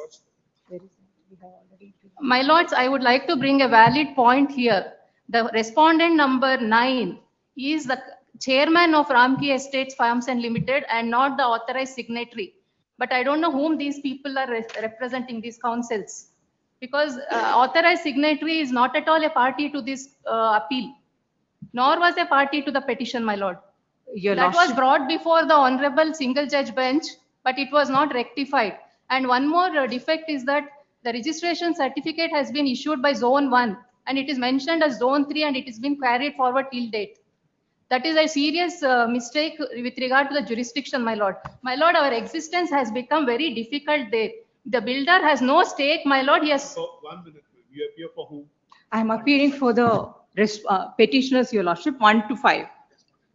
I would like to bring a valid point here. The respondent number 9 is the chairman of Ramki Estates Farms and Limited and not the authorized signatory. But I don't know whom these people are representing, these councils. Because authorized signatory is not at all a party to this appeal, nor was a party to the petition, my lord. That was brought before the honorable single judge bench, but it was not rectified. And one more defect is that the registration certificate has been issued by zone 1 and it is mentioned as zone 3 and it has been carried forward till date. That is a serious mistake with regard to the jurisdiction, my lord. My lord, our existence has become very difficult there. The builder has no stake, my lord. Yes. So 1 minute, you appear for whom? I am appearing for the petitioners, your lordship, 1 to 5.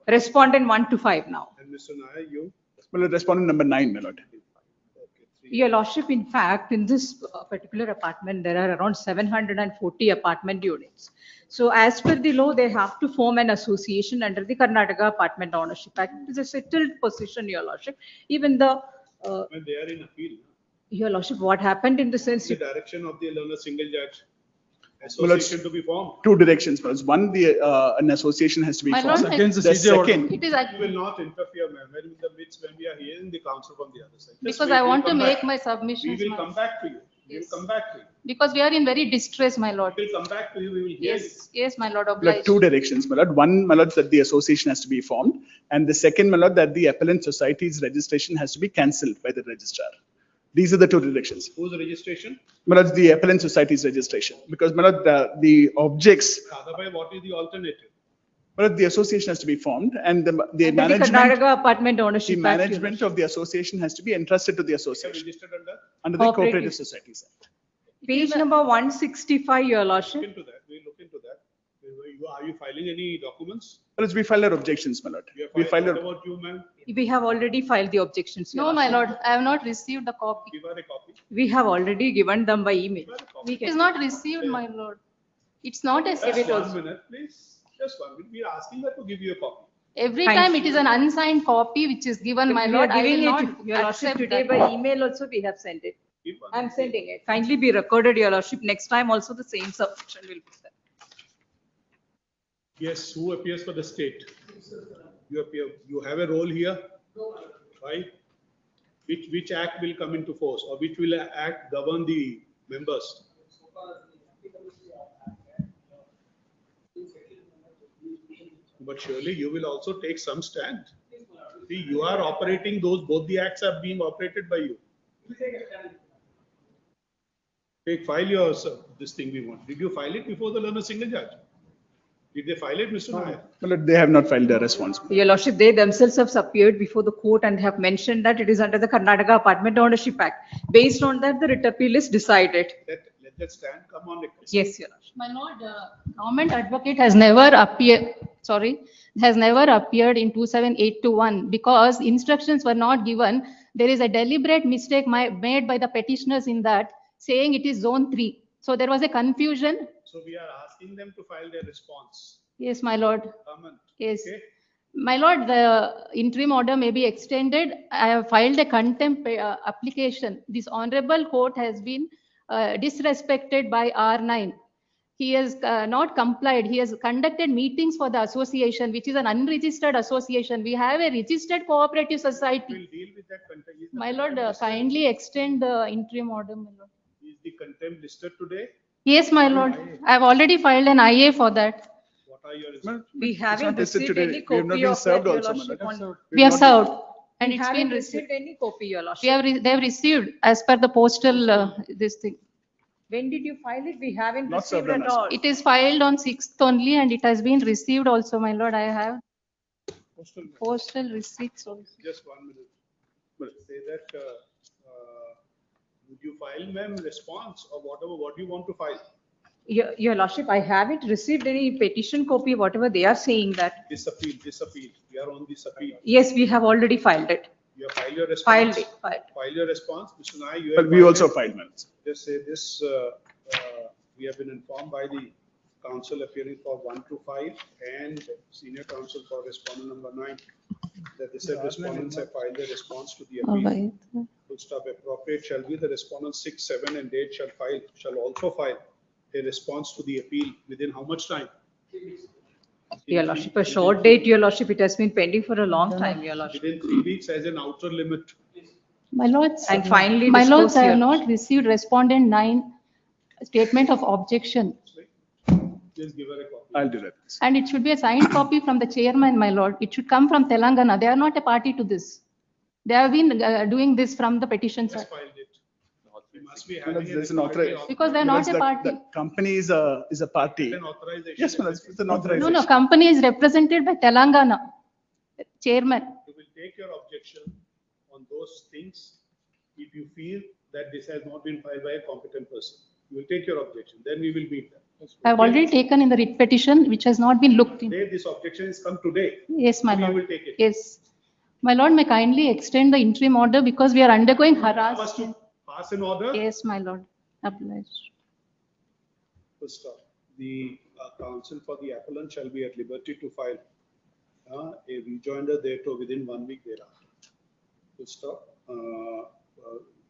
Respondent 1 to 5 now. And Mr. Nair, you? Well, respondent number 9, my lord. Your lordship, in fact, in this particular apartment, there are around 740 apartment units. So as per the law, they have to form an association under the Karnataka Apartment Ownership Act. It is a settled position, your lordship. Even the... when they are in appeal. Your lordship, what happened in the sense... The direction of the learner single judge. Association to be formed. Two directions, my lords. One, an association has to be My formed. lord, Against the The CJ order. second, it is You will not interfere, ma'am, when in the midst when we are hearing the counsel from the other side. Just because wait, I we'll want to come make back. my We submissions. will my- come back to you. We will come back to you. Because we are in very distress, my lord. We will come back to you. We will hear you. Yes, yes, my lord, my lord, obliged. two directions, my lord. One, my lord, that the association has to be formed, and the second, my lord, that the appellant society's registration has to be cancelled by the registrar. These are the two directions. Whose registration? My lord, the appellant society's registration, because my lord, the objects, Otherwise, what is the alternative? my lord, the association has to be formed, and the And management, the Karnataka Apartment the Ownership Act, Your management of the association has to be entrusted to the association Registered under the Cooperative. Cooperative Societies Act. Page number 165, Your Look Lordship. into that. We'll look into that. Are you filing any documents? My lords, we filed our objections, my lord. We We filed What our, about you, ma'am? We have already filed the objections, Your No, my Lordship. lord, I have not received the copy. Give her a copy. We have already given them by email. It is not received, my lord. It's not a Just civic. 1 minute, please. Just 1 minute. We are asking her to give you a copy. Every Thank time you. it is an unsigned copy which is given, my We lord, are I giving will not it, Your Lordship, accept today that. by email also we have sent it. Give one. I'm sending it. Kindly be recorded, Your Lordship. Next time also the same submission will be there. Yes, who appears for the state? You appear, you have a role here, right? Which act will come into force, or which will act govern the members? But surely you will also take some stand. See, you are operating both the acts are being operated by you. Take, file your, this thing we want. Did you file it before the learner single judge? Did they file it, Mr. Nair? my lord, they have not filed their response. Your Lordship, they themselves have appeared before the court and have mentioned that it is under the Karnataka Apartment Ownership Act. Based on that, the writ appeal is decided. Let that stand, come on. Yes, Your Lordship. My lord, government advocate has never appeared, has never appeared in 27821 because instructions were not given. There is a deliberate mistake made by the petitioners in that, saying it is zone 3. So there was a confusion. So we are asking them to file their response. Yes, my lord. Comment. Yes. Okay. My lord, the interim order may be extended. I have filed a contempt application. This honorable court has been disrespected by R9. He has not complied. He has conducted meetings for the association, which is an unregistered association. We have a registered cooperative society. We'll deal with that contempt. Is the My lord, contempt listed? kindly extend the interim order, my lord. Is the contempt listed today? Yes, my lord. I have already filed an IA for that. What are your Well, We it's haven't not listed received today. any We have not copy been of served that, Your also, my Lordship. lord. We are not served and We it's haven't been received. received any copy, Your Lordship. They have received as per the postal, this thing. When did you file it? We haven't Not received served on at us. all. It is filed on 6th only and it has been received also, my lord. I have postal receipts also. Just 1 minute. But say that, would you file, ma'am, response or whatever, what you want to file? Your Lordship, I haven't received any petition copy, whatever they are saying that. This appeal. We are on this appeal. Yes, we have already filed it. You have filed your Filed response. it, filed. File your response. Mr. Nair, you Well, have we also it. filed, my lord. Just say this, we have been informed by the counsel appearing for 1 to 5 and senior counsel for respondent number 9 that the said respondents have filed their response to the All appeal. right. Full stop. Appropriate shall be the respondent 6, 7 and date shall also file a response to the appeal within how much time? Your Lordship, a short date, Your Lordship, it has been pending for a long time, Your Lordship. Within 3 weeks as an outer limit. My lords. And finally My lords, dispose I have your- not received respondent 9 statement of objection. Please give her a copy. I'll do that. And it should be a signed copy from the chairman, my lord. It should come from Telangana. They are not a party to this. They have been doing this from the petition side. Just filed it. You must be My having lord, a there's an authority authorized. Because they are my not lords, a the- party. The company is a party. an authorization. Yes, my lord, it's an No, authorization. no, company is represented by Telangana chairman. You will take your objection on those things if you feel that this has not been filed by a competent person. You will take your objection, then we will meet them. I have already taken in the writ petition, which has not been looked in. Today, this objection is come today. Yes, my So lord. You will take it. Yes. My lord, may kindly extend the interim order because we are undergoing First harassment. to pass an order. Yes, my lord. Obliged. Full stop. The counsel for the appellant shall be at liberty to file a rejoinder thereto within 1 week thereafter. Full stop.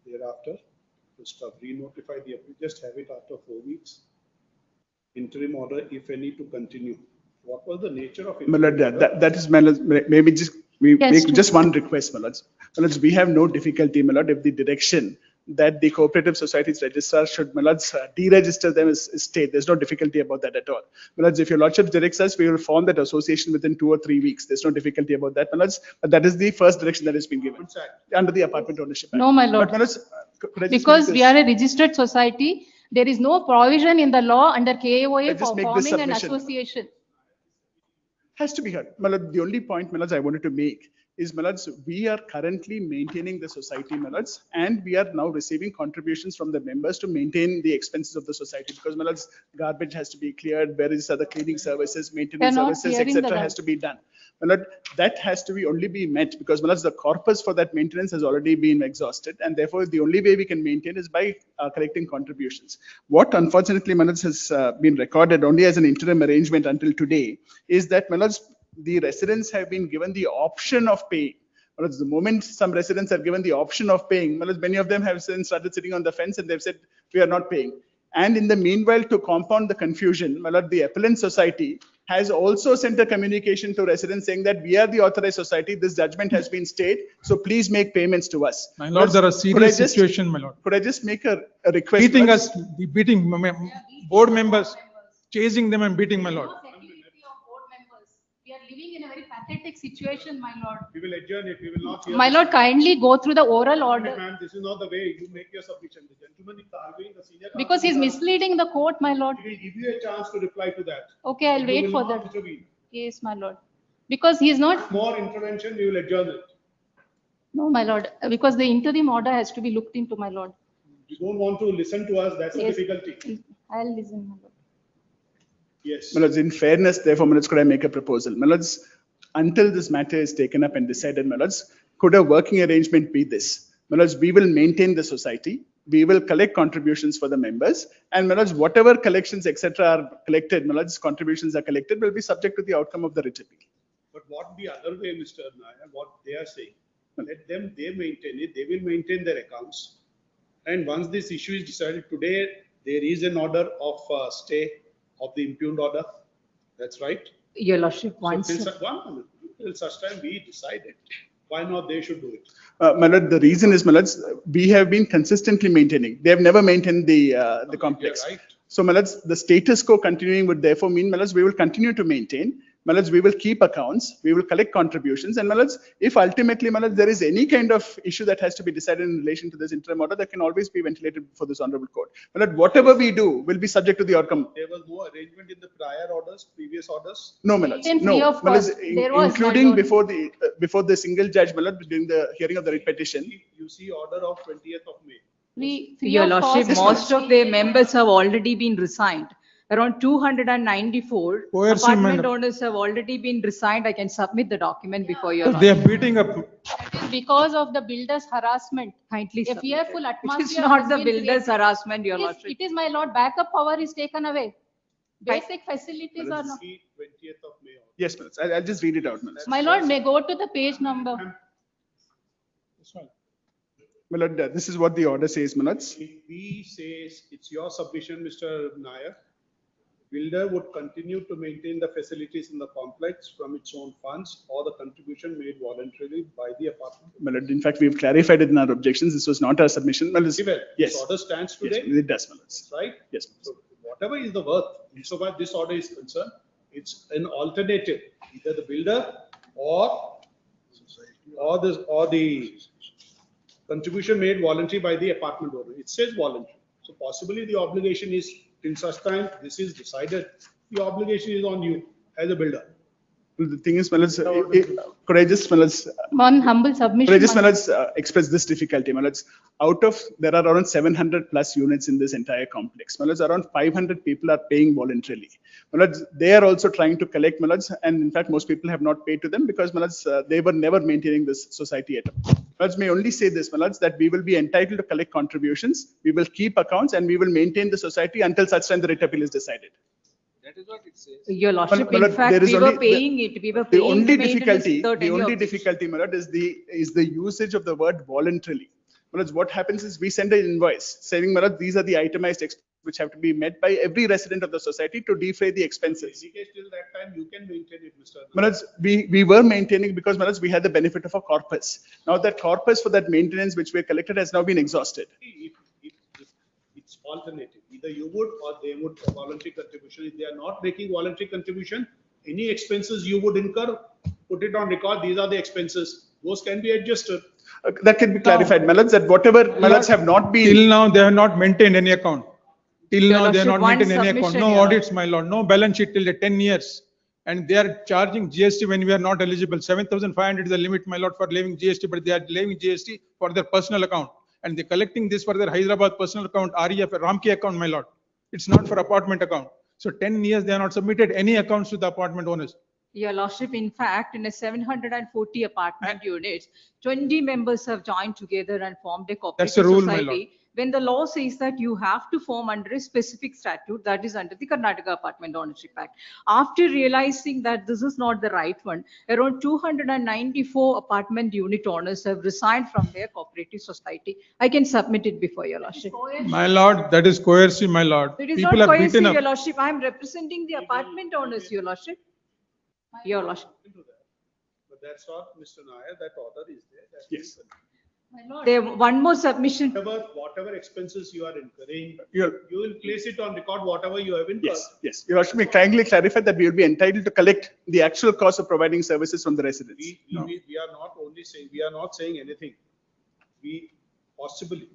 Thereafter, full stop. Re-notify the appeal. Just have it after 4 weeks. interim order, if any, to continue? What was the nature of it? My lord, that is, my lord, maybe just, we Yes, make sir. just one request, my lords. My lords, we have no difficulty, my lord, if the direction that the cooperative societies registrar should, my lords, deregister them is state. There's no difficulty about that at all. My lords, if your lordship directs us, we will form that association within 2 or 3 weeks. There's no difficulty about that, my lords. But that is the first direction that has been given under the Apartment Ownership Act. No, my lord. But, my lords, could I just Because make we this- are a registered society, there is no provision in the law under KAOA just for make this forming an submission. association. Has to be heard. My lord, the only point, my lords, I wanted to make is, my lords, we are currently maintaining the society, my lords, and we are now receiving contributions from the members to maintain the expenses of the society, because, my lords, garbage has to be cleared, various other cleaning services, maintenance They're not services, clearing the etc. has to be done. My lord, that has to be only be met, because, my lords, the corpus for that maintenance has already been exhausted, and therefore the only way we can maintain is by collecting contributions. What unfortunately, my lords, has been recorded only as an interim arrangement until today is that, my lords, the residents have been given the option of paying. Well, the moment some residents are given the option of paying, well, many of them have since started sitting on the fence and they've said, we are not paying. And in the meanwhile, to compound the confusion, well, the appellant society has also sent a communication to residents saying that we are the authorized society, this judgment has been stayed, so please make payments to us. My lord, there are serious situation, my lord. Could I just make a request? Beating my us, beating board members, chasing them and beating, my lord. We are living in a very pathetic situation, my lord. We will adjourn it. We will not hear. My lord, kindly go through the oral order. Ma'am, this is not the way you make your submission. The gentleman is arguing, the senior. Because he's misleading the court, my lord. We will give you a chance to reply to that. Okay, I'll You wait will for not that. intervene. Yes, my lord. Because he is not, More intervention, we will adjourn it. no, my lord, because the interim order has to be looked into, my lord. You don't want to listen to us, that's the Yes. difficulty. I'll listen, my lord. Yes. My lords, in fairness, therefore, my lords, could I make a proposal? My lords, until this matter is taken up and decided, my lords, could a working arrangement be this? My lords, we will maintain the society, we will collect contributions for the members, and my lords, whatever collections, etc. are collected, my lords, contributions are collected, will be subject to the outcome of the writ appeal. But what the other way, Mr. Nair, what they are saying, let them, they maintain it, they will maintain their accounts. And once this issue is decided today, there is an order of stay of the impugned order. That's right. Your lordship, So once. till such time we decided, why not they should do it? My lord, the reason is, my lords, we have been consistently maintaining. They have never maintained the complex. Right. So, my lords, the status quo continuing would therefore mean, my lords, we will continue to maintain. My lords, we will keep accounts, we will collect contributions, and my lords, if ultimately, my lords, there is any kind of issue that has to be decided in relation to this interim order, that can always be ventilated before this honorable court. My lord, whatever we do will be subject to the outcome. There was no arrangement in the prior orders, previous orders? No, my lords, Free no. of My lords, cost. There was, my including lord. before the single judge, my lord, during the hearing of the writ petition. You see order of 20th of May. Free Your of lordship, cost. most of their members have already been resigned. Around 294 Coercive apartment manner. owners have already been resigned. I can submit the document before your They are lordship. beating up. Because of the builder's harassment. Kindly A submit fearful it. atmosphere. It is not has the been builder's created. harassment, your Yes, lordship. it is, my lord, backup power is taken away. Basic facilities are not. 20th of May. Yes, my lords, I'll just read it out, my lords. My lord, may go to the page number. My lord, this is what the order says, my lords. If we says it's your submission, Mr. Nair, builder would continue to maintain the facilities in the complex from its own funds or the contribution made voluntarily by the apartment. My lord, in fact, we've clarified it in our objections. This was not our submission. My lords, Well, yes. this order stands Yes, today, it does, my lords. right? Yes. So whatever is the worth, insofar this order is concerned, it's an alternative, either the builder or the contribution made voluntary by the apartment owner. It says voluntary. So possibly the obligation is, in such time this is decided, the obligation is on you as a builder. Well, the thing is, my lords, could I just, my lords, One humble submission. could I just, my my lords, express this difficulty, my lords? Out of, there are around 700 plus units in this entire complex. My lords, around 500 people are paying voluntarily. My lords, they are also trying to collect, my lords, and in fact, most people have not paid to them because, my lords, they were never maintaining this society at all. My lords, may only say this, my lords, that we will be entitled to collect contributions, we will keep accounts, and we will maintain the society until such time the writ appeal is decided. That is what it says. Your lordship, Well, in fact, there is we were only paying it. We were The paying only the maintenance difficulty, without the any only objection. difficulty, my lord, is the usage of the word voluntarily. My lords, what happens is we send an invoice saying, my lord, these are the itemized expenses which have to be met by every resident of the society to defray the expenses. Till that time, you can maintain it, Mr. Manoj, we were maintaining because Manoj, we had the benefit of a corpus. Now that corpus for that maintenance which we collected has now been exhausted. It's alternative. Either you would or they would for voluntary contribution. If they are not making voluntary contribution, any expenses you would incur, put it on record. These are the expenses. Those can be adjusted. That can be clarified, Malaj, that whatever Malaj have not been. Till now, they have not maintained any account. Till Your now, they have Lordship, not one maintained any account. submission, No Your audits, my lord, no balance sheet till the 10 years. And they are charging GST when we are not eligible. 7,500 is the limit, my lord, for levying GST, but they are levying GST for their personal account. And they're collecting this for their Hyderabad personal account, REF, Ramki account, my lord. It's not for apartment account. So 10 years, they have not submitted any accounts to the apartment owners. Your Lordship, in fact, in a 740 apartment units, 20 members have joined together and formed a cooperative That's the rule, my lord. society. When the law says that you have to form under a specific statute, that is under the Karnataka Apartment Ownership Act. After realizing that this is not the right one, around 294 apartment unit owners have resigned from their cooperative society. I can submit it before Your Lordship. My lord, that is coercive, my lord. It is People not are beaten coercive, up. Your Lordship. I am representing the apartment owners, Your Lordship. Your Lordship. But that's not, Mr. Nair, that order is there. That Yes. There, one more submission. Whatever expenses you are incurring, You'll- you will place it on record, whatever you have incurred. Yes. Your Lordship, may kindly clarify that we will be entitled to collect the actual cost of providing services from the residents. We are not only saying, we are not saying anything. We possibly.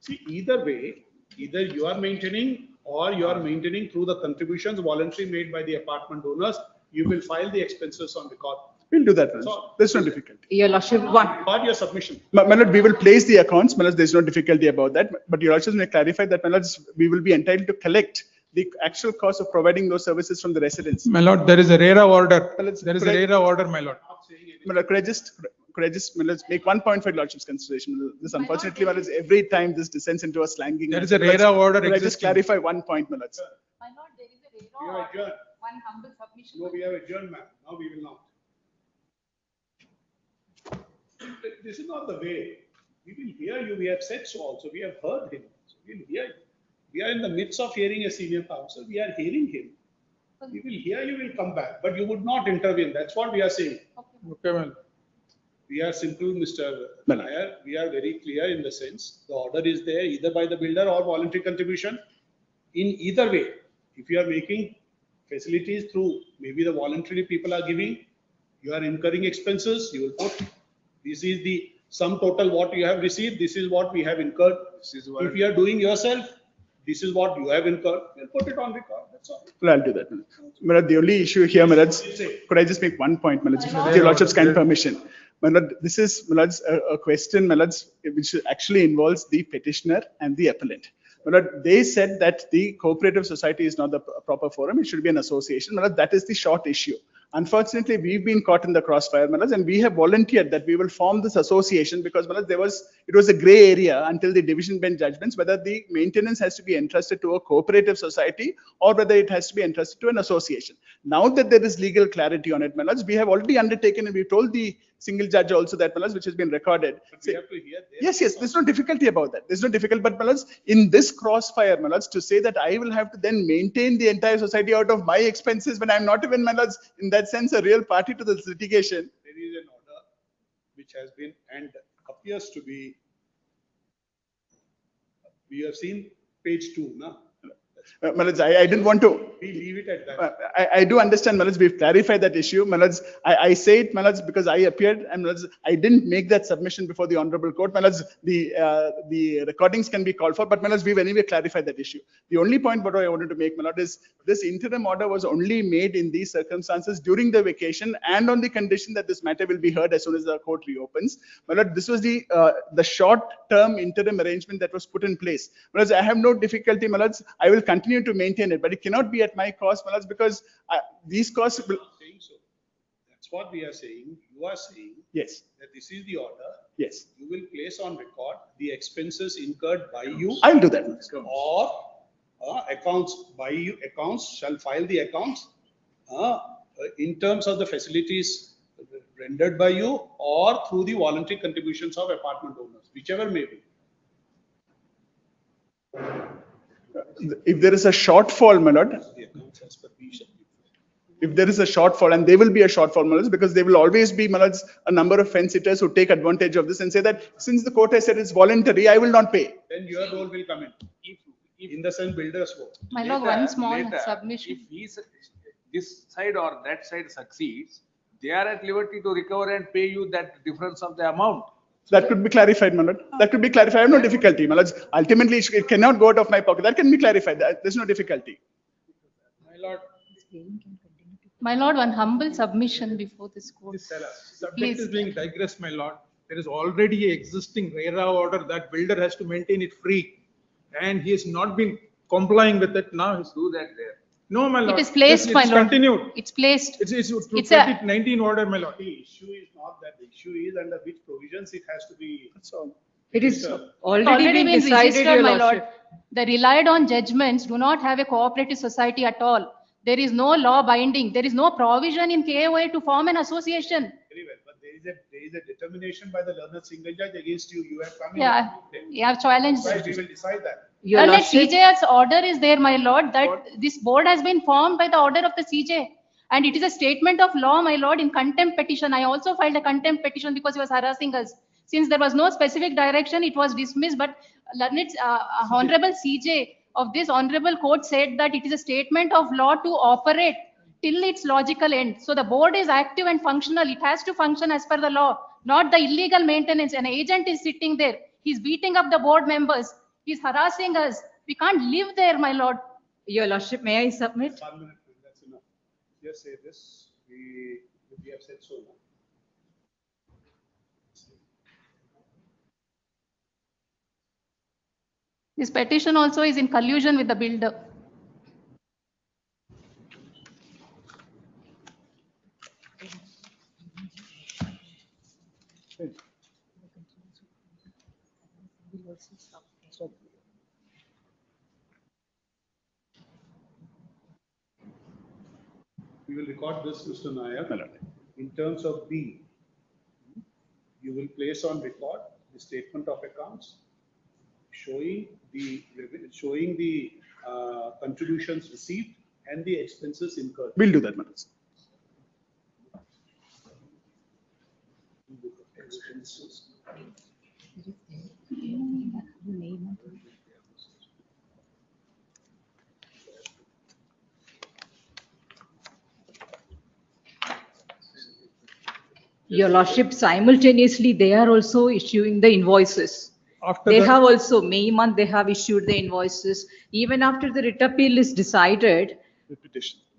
See, either way, either you are maintaining or you are maintaining through the contributions voluntary made by the apartment owners, you will file the expenses on record. We'll do that, Manoj. So- There's no difficulty. Your Lordship, one. Record your submission. Manoj, we will place the accounts. Manoj, there's no difficulty about that. But Your Lordship may clarify that, Manoj, we will be entitled to collect the actual cost of providing those services from the residents. My lord, there is a RERA order. Manoj, There is a could I- RERA order, my lord. Manoj, could I just, Manoj, make one point for Your Lordship's consideration? This unfortunately, Manoj, every time this descends into a slanging. There is a RERA order Could I just existing. clarify one point, Manoj? We have adjourned. One humble submission. No, we have adjourned, ma'am. Now we will not. This is not the way. We will hear you. We have said so also. We have heard him. So we will hear you. We are in the midst of hearing a senior counsel. We are hearing him. We will hear you, will come back, but you would not intervene. That's what we are saying. Okay, well. We are simple, Mr. Nair. We are very clear in the sense the order is there either by the builder or voluntary contribution. In either way, if you are making facilities through maybe the voluntary people are giving, you are incurring expenses, you will put this is the sum total what you have received, this is what we have incurred. If you are doing yourself, this is what you have incurred, we'll put it on record. That's all. Well, I'll do that, Manoj. Manoj, the only issue here, Manoj, could I just make one point, Manoj, with Your Lordship's kind permission? Manoj, this is, Manoj, a question, Manoj, which actually involves the petitioner and the appellant. Manoj, they said that the cooperative society is not the proper forum, it should be an association. Manoj, that is the short issue. Unfortunately, we've been caught in the crossfire, Manoj, and we have volunteered that we will form this association because, Manoj, it was a gray area until the division bench judgments, whether the maintenance has to be entrusted to a cooperative society or whether it has to be entrusted to an association. Now that there is legal clarity on it, Manoj, we have already undertaken and we told the single judge also that, Manoj, which has been recorded. We have to hear Yes, there's no difficulty about that. There's no difficulty, but Manoj, in this crossfire, Manoj, to say that I will have to then maintain the entire society out of my expenses when I'm not even, Manoj, in that sense, a real party to this litigation. There is an order which has been and appears to be, we have seen page 2, no? Manoj, I didn't want to We leave it at that. I do understand, Manoj, we've clarified that issue. Manoj, I say it, Manoj, because I appeared and Manoj, I didn't make that submission before the Honorable Court. Manoj, the recordings can be called for, but Manoj, we've anyway clarified that issue. The only point what I wanted to make, Manoj, is this interim order was only made in these circumstances during the vacation and on the condition that this matter will be heard as soon as the court reopens. Manoj, this was the short-term interim arrangement that was put in place. Manoj, I have no difficulty, Manoj. I will continue to maintain it, but it cannot be at my cost, Manoj, because these costs will. Saying so. That's what we are saying. You are saying. Yes. That this is the order. Yes. You will place on record the expenses incurred by you. I'll do that. Or accounts shall file the accounts in terms of the facilities rendered by you or through the voluntary contributions of apartment owners, whichever may be. If there is a shortfall, my lord, if there is a shortfall, and there will be a shortfall, my lord, because there will always be, my lord, a number of fence sitters who take advantage of this and say that since the court has said it's voluntary, I will not pay. Then your role will come in. If in the sense builder's role. My lord, one small submission. If this side or that side succeeds, they are at liberty to recover and pay you that difference of the amount. That could be clarified, my lord. That could be clarified. I have no difficulty, my lord. Ultimately, it cannot go out of my pocket. That can be clarified. There's no difficulty. My lord, one humble submission before this court. Subject is being digressed, my lord. There is already a existing RERA order that builder has to maintain it free. And he has not been complying with it. Now he's Do that there. no, my lord. It is placed, my It's lord. continued. It's placed. It's It's 2019 order, my lord. The issue is not that. The issue is under which provisions it has to be. That's all. It is already already been decided, registered, your my lordship. lord. The relied on judgments do not have a cooperative society at all. There is no law binding. There is no provision in KOA to form an association. Very well, but there is a determination by the learned single judge against you. You have come in. Yeah, you have challenged. Right, we will decide that. Your And that lordship, CJ's order is there, my lord, that this board has been formed by the order of the CJ. And it is a statement of law, my lord, in contempt petition. I also filed a contempt petition because he was harassing us. Since there was no specific direction, it was dismissed, but learned, Honorable CJ of this honorable court said that it is a statement of law to operate till its logical end. So the board is active and functional. It has to function as per the law, not the illegal maintenance. An agent is sitting there. He's beating up the board members. He's harassing us. We can't live there, my lord. your lordship, may I submit? 1 minute, that's enough. Just say this. We have said so now. This petition also is in collusion with the builder. We will record this, Mr. Nayak. In terms of B, you will place on record the statement of accounts showing the contributions received and the expenses incurred. We'll do that, madam. Expenses. Your lordship, simultaneously, they are also issuing the invoices. After They the- have also, May month, they have issued the invoices. Even after the writ appeal is decided,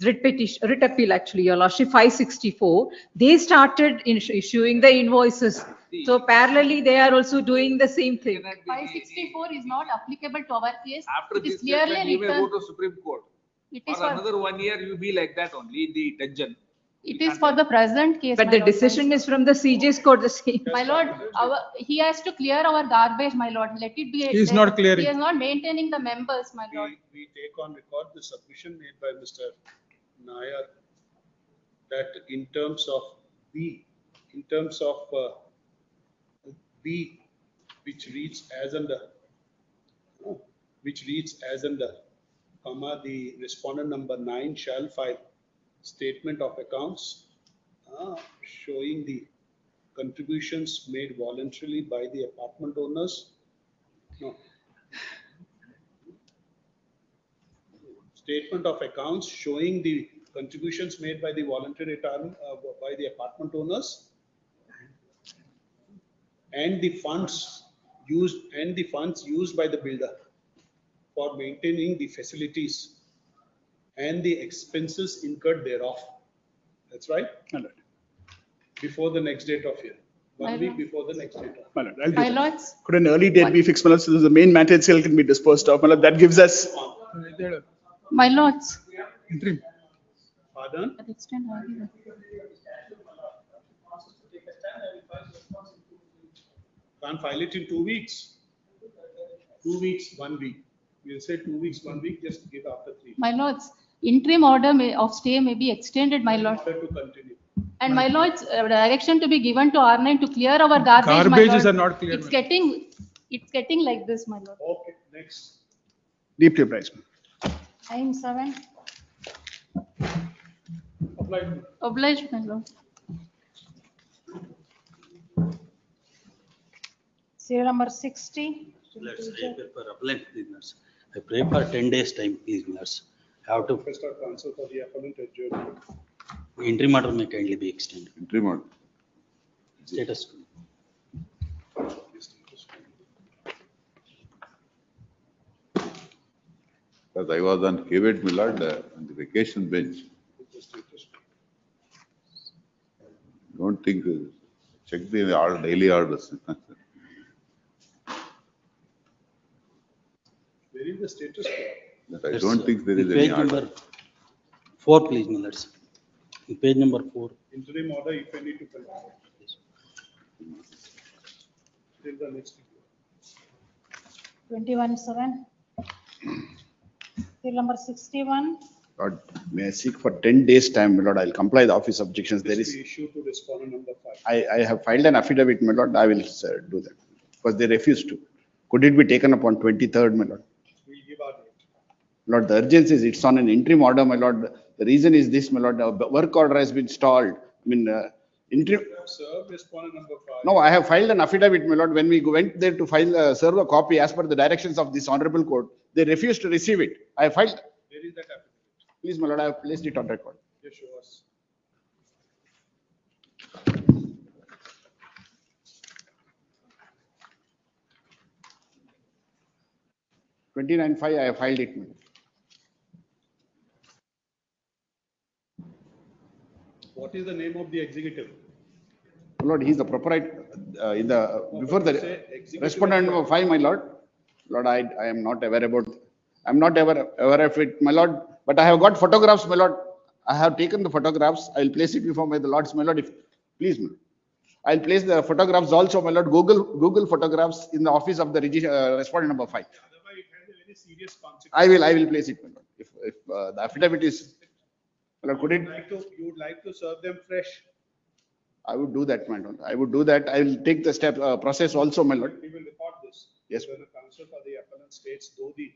writ appeal actually, your lordship, 564, they started issuing the invoices. So parallelly, they are also doing the same thing. 564 is not applicable to our case. After It is this clearly judgment, you may written. go to Supreme Court. It is For for, another 1 year, you be like that only in the dungeon. it is for the present case. But my the lord. decision is from the CJ's court, the same. My lord, he has to clear our garbage, my lord. Let it be. He is not clearing. He is not maintaining the members, my lord. We take on record the submission made by Mr. Nayak that in terms of B, B, which reads as under, comma, the respondent number 9 shall file statement of accounts showing the contributions made voluntarily by the apartment owners. No. statement of accounts showing the contributions made by the voluntary retirement, by the apartment owners, and the funds used by the builder for maintaining the facilities and the expenses incurred thereof. That's right? Before the next date of year. My 1 week lord. before the next date. My lord, I'll do My that. lords, Could an early date be fixed, my lord, so the main matter itself can be disposed of? My lord, that gives us. my lords. Pardon? Can't file it in 2 weeks. 2 weeks, 1 week. We'll say 2 weeks, 1 week, just give after 3. My lords, interim order of stay may be extended, my lord. Order to continue. And my lords, direction to be given to R9 to clear our garbage, my Garbages lord. are not clear, It's getting like this, my lord. Okay, next. Deeply obliged. Item 7, Applied. obliged, my lord. Serial number 60. Let's pray for appellant, please. I pray for 10 days time, please, nurse. Have to, Request or counsel for the appellant adjournment. interim order may kindly be extended. Interim order. Status quo. Because I was on Kivet Millard on the vacation bench. Don't think, check the daily orders. Where is the status quo? But I don't think there is Page any order. number 4, please, Millers. Page number 4. Interim order if I need to continue. Till the next. 21-7. Serial number 61. Lord, may I seek for 10 days time, my lord, I'll comply the office objections. There is, Issue to respondent number 5. I have filed an affidavit, my lord, I will do that, because they refused to. Could it be taken up on 23rd, my lord? We'll give our date. Lord, the urgency is, it's on an interim order, my lord. The reason is this, my lord, the work order has been stalled. I mean, interim, You have served respondent number 5. no, I have filed an affidavit, my lord. When we went there to file, serve a copy as per the directions of this honorable court, they refused to receive it. I filed, Where is that affidavit? please, my lord, I have placed it on record. Just show us. Twenty-nine-5, I have filed it, my lord. What is the name of the executive? Lord, he is the proprietor, in the, before Say the executive respondent number 5, my lord. Lord, I am not aware about, I am not aware of it, my lord, but I have got photographs, my lord. I have taken the photographs. I will place it before the lords, my lord, if, please, my lord. I will place the photographs also, my lord, Google photographs in the office of the respondent number 5. Otherwise, it has a very serious consequence. I will place it, my lord. If the affidavit is, my lord, could it? You would like to serve them fresh? I would do that, my lord. I would do that. I will take the step, process also, my lord. We will record this. Yes. When the counsel for the appellant states, though the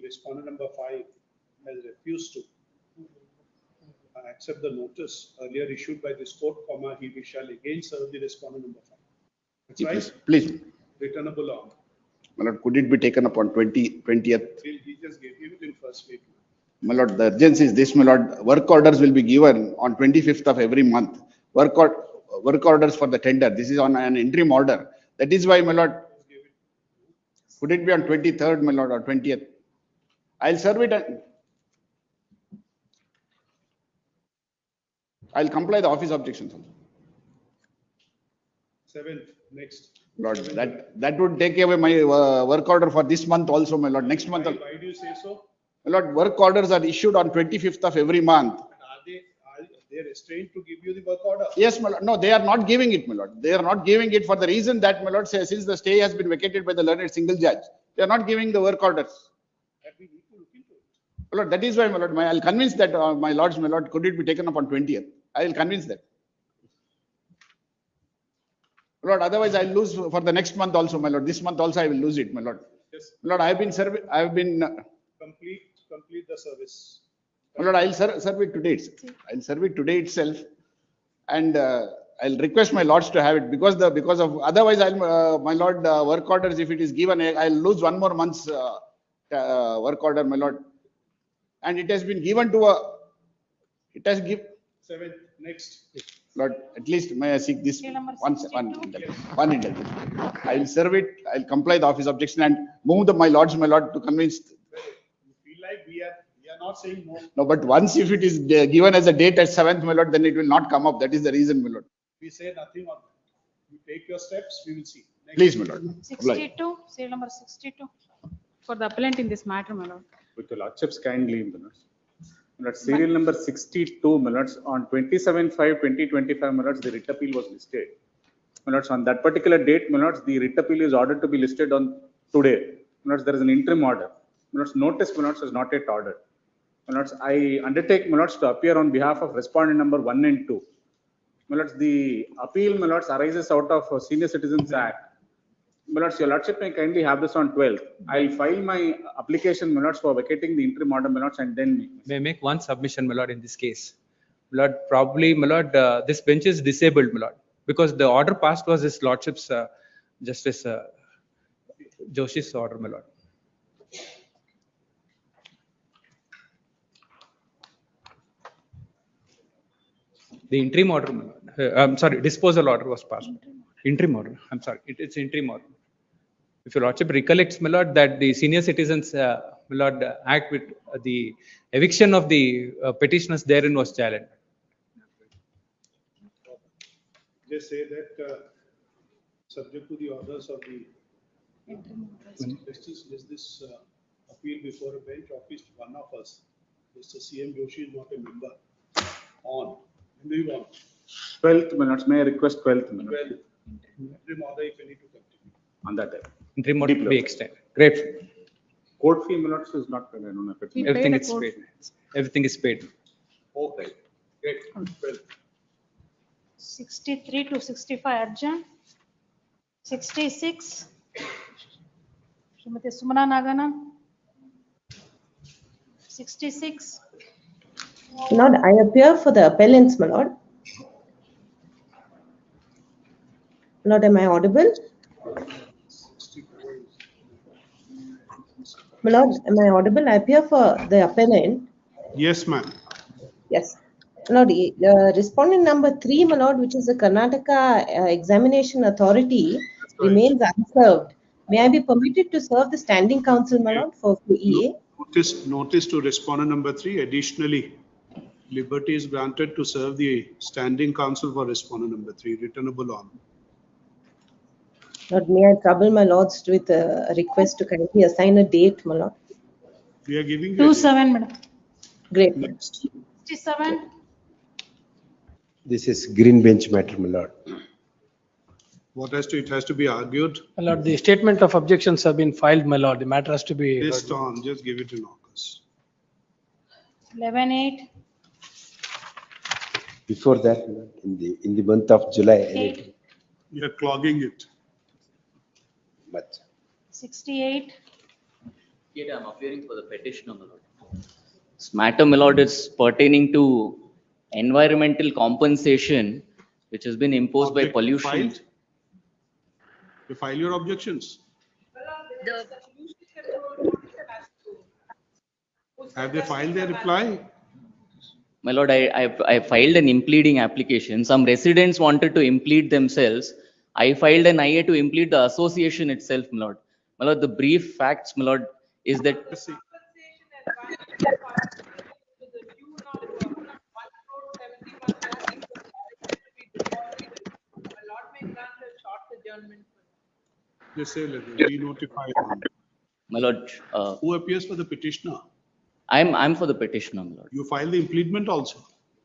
respondent number 5 has refused to accept the notice earlier issued by this court, he shall again serve the respondent number 5. That's right? Please. Returnable on. My lord, could it be taken up on 20th? He just gave it in first week. My lord, the urgency is this, my lord, work orders will be given on 25th of every month. Work orders for the tender. This is on an interim order. That is why, my lord, could it be on 23rd, my lord, or 20th? I'll serve it. I'll comply the office objections. 7th, next. Lord, that would take away my work order for this month also, my lord. Next month. Why do you say so? My lord, work orders are issued on 25th of every month. Are they restrained to give you the work order? Yes, my lord. No, they are not giving it, my lord. They are not giving it for the reason that, my lord, says since the stay has been vacated by the learned single judge, they are not giving the work orders. That we need to look into it. My lord, that is why, my lord, I'll convince that, my lords, my lord, could it be taken up on 20th? I will convince that. My lord, otherwise I'll lose for the next month also, my lord. This month also I will lose it, my lord. Yes. My lord, I have been serving, I have been, Complete the service. my lord, I'll serve it today itself. I'll serve it today itself. And I'll request my lords to have it because of otherwise I'll, my lord, work orders, if it is given, I'll lose one more month's work order, my lord. And it has been given to it has given. Seventh, next. Lord, at least may I seek this one indulgence. I will serve it, I'll comply the office objection and move my lord, to convince. You feel like we are not saying no. No, but once if it is given as a date at 7th, my lord, then it will not come up. That is the reason, my lord. We say nothing on that. You take your steps, we will see. Next. Please, my lord. 62, serial number 62, for the appellant in this matter, my lord. With your lordships kindly, my lords. My lords, serial number 62, my lords, on 27/5/2025, my lords, the writ appeal was listed. My lords, on that particular date, my lords, the writ appeal is ordered to be listed on today. My lords, there is an interim order. My lords, notice, my lords, is not yet ordered. My lords, I undertake, my lords, to appear on behalf of respondent number 1 and 2. My lords, the appeal, my lords, arises out of Senior Citizens Act. My lords, your lordship may kindly have this on 12th. I'll file my application, my lords, for vacating the interim order, my lords, and then May I make one submission, my lord, in this case? My lord, probably, my lord, this bench is disabled, my lord, because the order passed was his lordship's Justice Joshi's order, my lord. The interim order, my lord. I'm sorry, disposal order was passed. Interim order, I'm sorry, it's interim order. If your lordship recollects, my lord, that the Senior Citizens my lord, Act with the eviction of the petitioners therein was challenged. Just say that subject to the orders of the. Let's just list this appeal before a bench, of which one of us, Mr. CM Joshi, is not a member. On. When do you want? 12th, my lords, may I request 12th, my lords? 12th. Interim order if you need to continue. On that day. Interim order to be extended. Grateful. Court fee, my lords, is not paid. I don't know if it's. Everything is paid. Everything is paid. Okay. Great. 12th. 63 to 65 adjourned. 66. Srimati Sumana Nagana. 66. Lord, I appear for the appellants, my lord. Lord, am I audible? My lord, am I audible? I appear for the appellant. Yes, ma'am. Yes. Lord, respondent number 3, my lord, which is the Karnataka Examination Authority, remains unserved. May I be permitted to serve the standing counsel, my lord, for EA? Notice to respondent number 3. Additionally, liberty is granted to serve the standing counsel for respondent number 3. Returnable on. Lord, may I trouble my lords with a request to kindly assign a date, my lord? We are giving you. 27, madam. Great. Next. 67. This is green bench matter, my lord. What has to, it has to be argued? My lord, the statement of objections have been filed, my lord. The matter has to be. Based on, just give it to Locus. 11/8. Before that, in the month of July. You are clogging it. But 68. I'm appearing for the petitioner, my lord. This matter, my lord, is pertaining to environmental compensation which has been imposed by pollution. Filed? You file your objections. Have they filed their reply? My lord, I filed an impleading application. Some residents wanted to implead themselves. I filed an IA to implead the association itself, my lord. My lord, the brief facts, my lord, is that Just say, be notified. my lord, Who appears for the petitioner? I'm for the petitioner, my lord. You filed the impleadment also.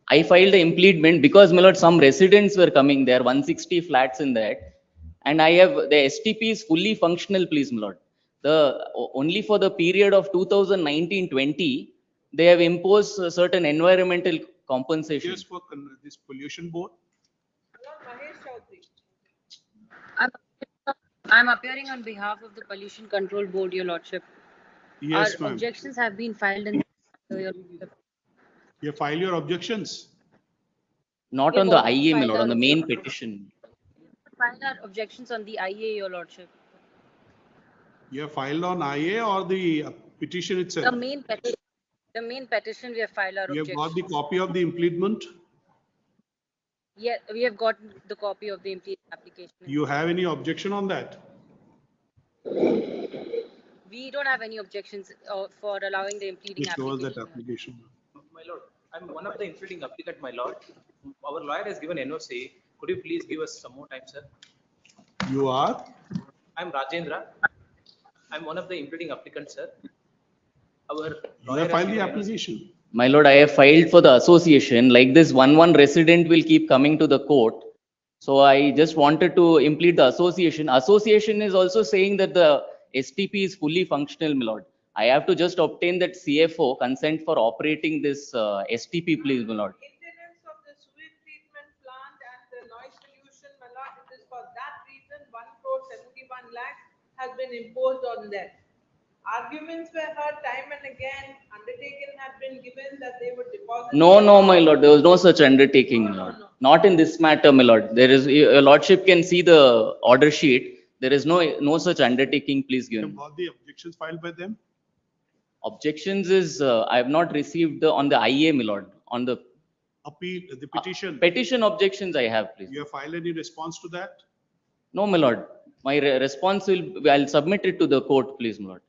I filed the impleadment because, my lord, some residents were coming there, 160 flats in that, and I have the STP is fully functional, please, my lord. The only for the period of 2019-20, they have imposed a certain environmental compensation. Yes, for this pollution board. I'm appearing on behalf of the Pollution Control Board, Your Lordship. Yes, Our ma'am. objections have been filed in. You file your objections. Not on the IA, my lord, on the main petition. Filed our objections on the IA, Your Lordship. You have filed on IA or the petition The itself. main petition, we have filed our You have got the objections. copy of the impleadment. Yeah, we have got the copy of the impleading application. You have any objection on that? We don't have any objections for allowing the impleading Please show us that application. application. My lord, I'm one of the impleading applicant, my lord. Our lawyer has given NOC. Could you please give us some more time, sir? You are? I'm Rajendra. I'm one of the impleading applicants, sir. Our You lawyer have has filed the given NOC. application. My lord, I have filed for the association. Like this, one resident will keep coming to the court. So I just wanted to implead the association. Association is also saying that the STP is fully functional, my lord. I have to just obtain that CFO consent for operating this STP, please, my lord. Maintenance of the sewage treatment plant and the noise pollution, my lord, it is for that reason 1,71 lakh has been imposed on them. Arguments were heard time and again, undertaking had been given that they would deposit. No, my lord, there was no such undertaking, my lord. Not in this matter, my lord. There is, your lordship can see the order sheet. There is no such undertaking, please You give. have got the objections filed by them? Objections is, I have not received on the IA, my lord, on the Appeal, the petition. petition objections I have, please. You have filed any response to that? No, my lord. My response will, I'll submit it to the court, please, my lord.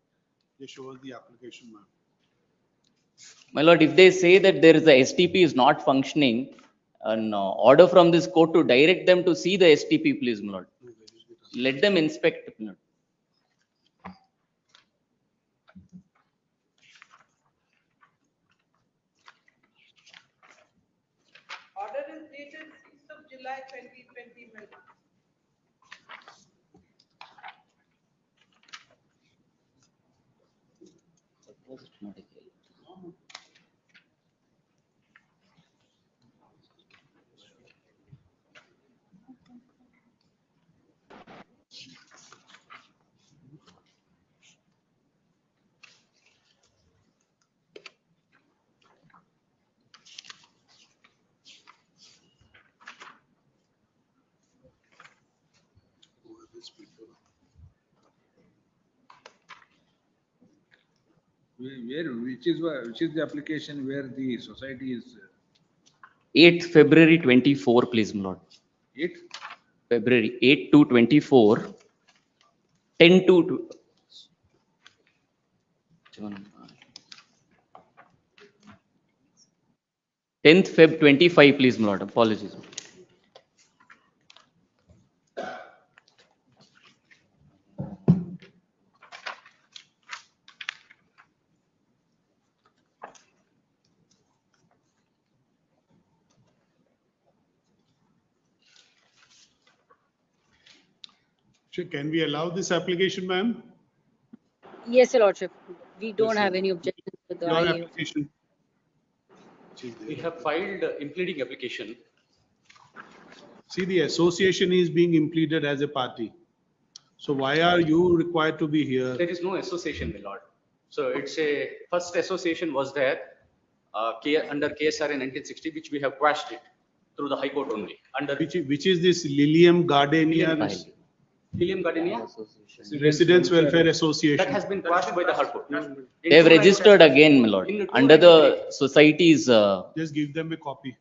Just show us the application, ma'am. My lord, if they say that there is a STP is not functioning, an order from this court to direct them to see the STP, please, my lord. Let them inspect, my lord. Order is dated 6th of July 2020, my lord. Which is the application where the society is? 8th February 24, please, my lord. 8? February 8 to 24, 10 to 10th Feb 25, please, my lord. Apologies. Can we allow this application, ma'am? Yes, your lordship. We don't have any objections with the Your IA. application. We have filed impleading application. See, the association is being impleaded as a party. So why are you required to be here? There is no association, my lord. So it's a first association was there under KSR in 1960, which we have quashed it through the High Court only. Under Which is this Lilium Gardenia Lilium Gardenia Residents Welfare Association? that has been quashed by the High Court. They have registered again, my lord, under the society's. Just give them a copy.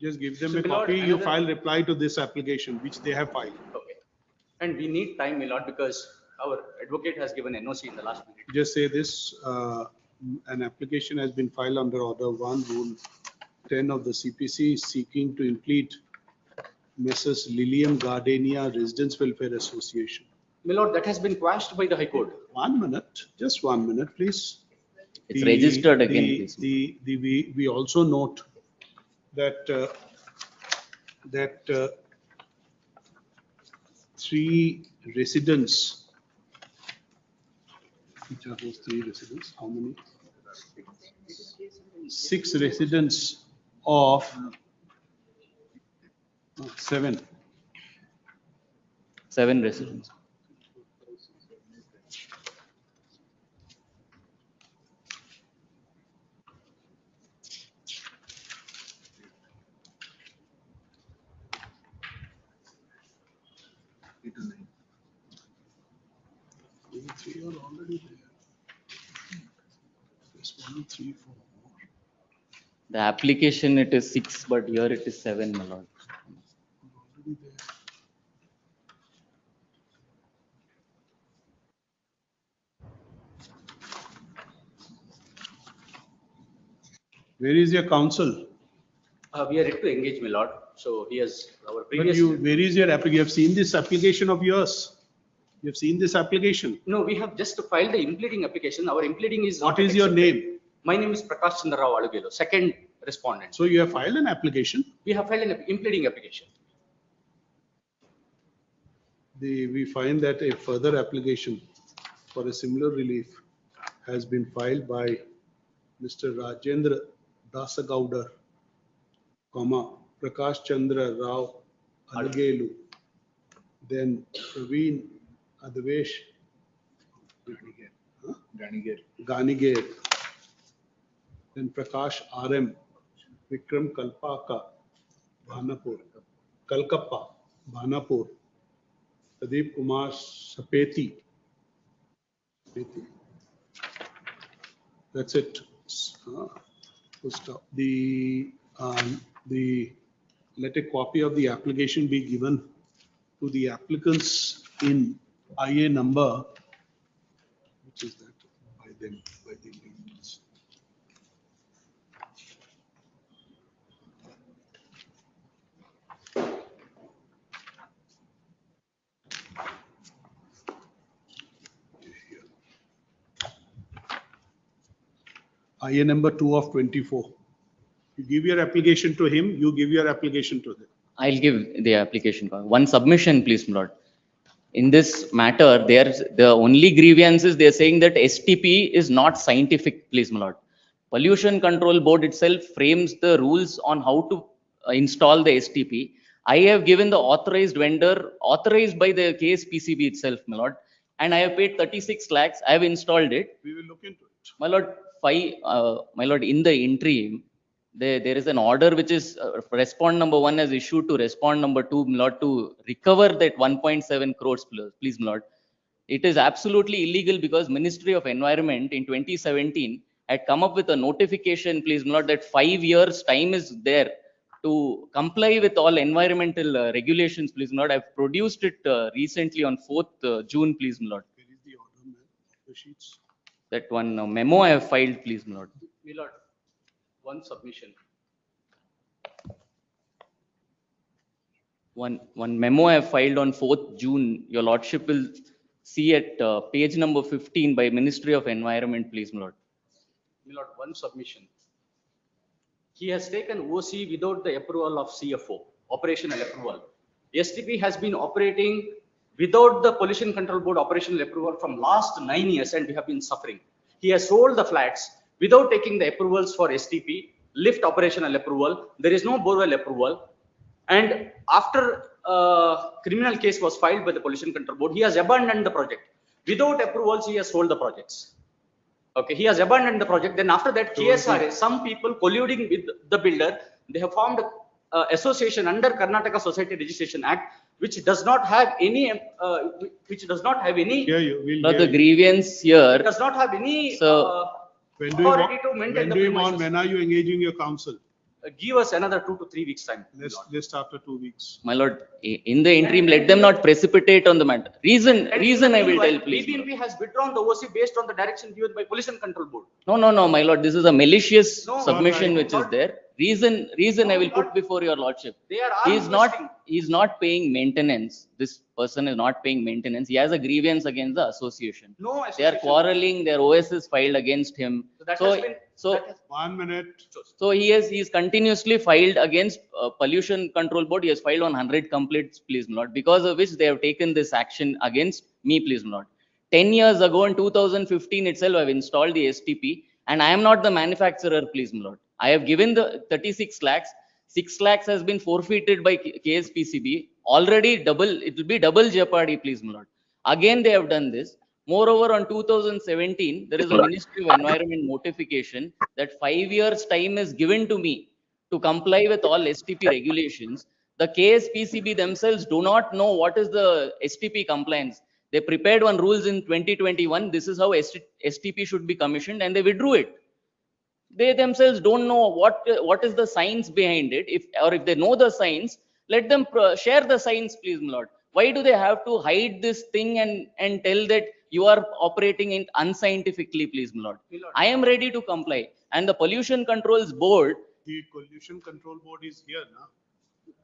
Just give them So, a my lord, copy. You another- file reply to this application, which they have filed. Okay. And we need time, my lord, because our advocate has given NOC in the last minute. Just say this, an application has been filed under Order 1, Rule 10 of the CPC seeking to implead Messrs. Lilium Gardenia Residents Welfare Association. My lord, that has been quashed by the High Court. 1 minute, just 1 minute, please. It's registered again, please. We also note that, three residents, which are those three residents, how many? 6 residents of 7. 7 residents. Maybe 3 are already there. 2, 3, 4. The application it is 6, but here it is 7, my lord. Already there. Where is your counsel? We are yet to engage, my lord. So he has our But previous. where is your application? You have seen this application of yours? You have seen this application? No, we have just filed the impleading application. Our impleading is. What not is your accepted. name? My name is Prakash Chandra Rao Alugelo, second respondent. So you have filed an application? We have filed an impleading application. We find that a further application for a similar relief has been filed by Mr. Rajendra Dasagaudar, Prakash Chandra Rao Alugelu, then Praveen Advesh Ganigere, then Prakash RM, Vikram Kalkappa, Bhanapur, Pradeep Kumar Sapeti. That's it. Full stop. Let a copy of the application be given to the applicants in IA number, which is that by them, by the individuals. IA number 2 of 24. You give your application to him, you give your application to them. I'll give the application. One submission, please, my lord. In this matter, the only grievance is they're saying that STP is not scientific, please, my lord. Pollution Control Board itself frames the rules on how to install the STP. I have given the authorized vendor, authorized by the KSPCB itself, my lord, and I have paid 36 lakhs. I have installed it. We will look into it. My lord, my lord, in the interim, there is an order which is respond number 1 has issued to respond number 2, my lord, to recover that 1.7 crores, please, my lord. It is absolutely illegal because Ministry of Environment in 2017 had come up with a notification, please, my lord, that 5 years time is there to comply with all environmental regulations, please, my lord. I've produced it recently on 4th June, please, my lord. Where is the order, man? The sheets. That one memo I have filed, please, my lord. My lord, one submission. One memo I have filed on 4th June. Your lordship will see at page number 15 by Ministry of Environment, please, my lord. My lord, one submission. He has taken OC without the approval of CFO, operational approval. STP has been operating without the Pollution Control Board operational approval from last 9 years, and we have been suffering. He has sold the flats without taking the approvals for STP, lift operational approval. There is no borewell approval. And after criminal case was filed by the Pollution Control Board, he has abandoned the project. Without approvals, he has sold the projects. Okay, he has abandoned the project. Then after that, KSRA, some people colluding with the builder, they have formed an association under Karnataka Society Registration Act, which does not have any, The grievance here. does not have any So, When do you authority to want, maintain when the do you want, premises. when are you engaging your counsel? Give us another 2 to 3 weeks time. Just after 2 weeks. my lord, in the interim, let them not precipitate on the matter. Reason I will tell, please. BBMP has withdrawn the OC based on the direction given by Pollution Control Board. No, my lord, this is a malicious No, submission not- which is there. Reason I will put before your lordship. They are He all is not paying maintenance. This person is not paying maintenance. He has a grievance against the association. No They are association. quarreling, their OS is filed against him. So that has been. So 1 minute. So he's continuously filed against Pollution Control Board. He has filed on 100 complaints, please, my lord, because of which they have taken this action against me, please, my lord. 10 years ago in 2015 itself, I've installed the STP, and I am not the manufacturer, please, my lord. I have given the 36 lakhs. 6 lakhs has been forfeited by KSPCB. Already it will be double jeopardy, please, my lord. Again, they have done this. Moreover, on 2017, there is a Ministry of Environment notification that 5 years time is given to me to comply with all STP regulations. The KSPCB themselves do not know what is the STP compliance. They prepared one rules in 2021. This is how STP should be commissioned, and they withdrew it. they themselves don't know what is the science behind it. If they know the science, let them share the science, please, my lord. Why do they have to hide this thing and tell that you are operating in unscientifically, please, my lord? I am ready to comply. And the pollution controls board, The pollution control board is here now.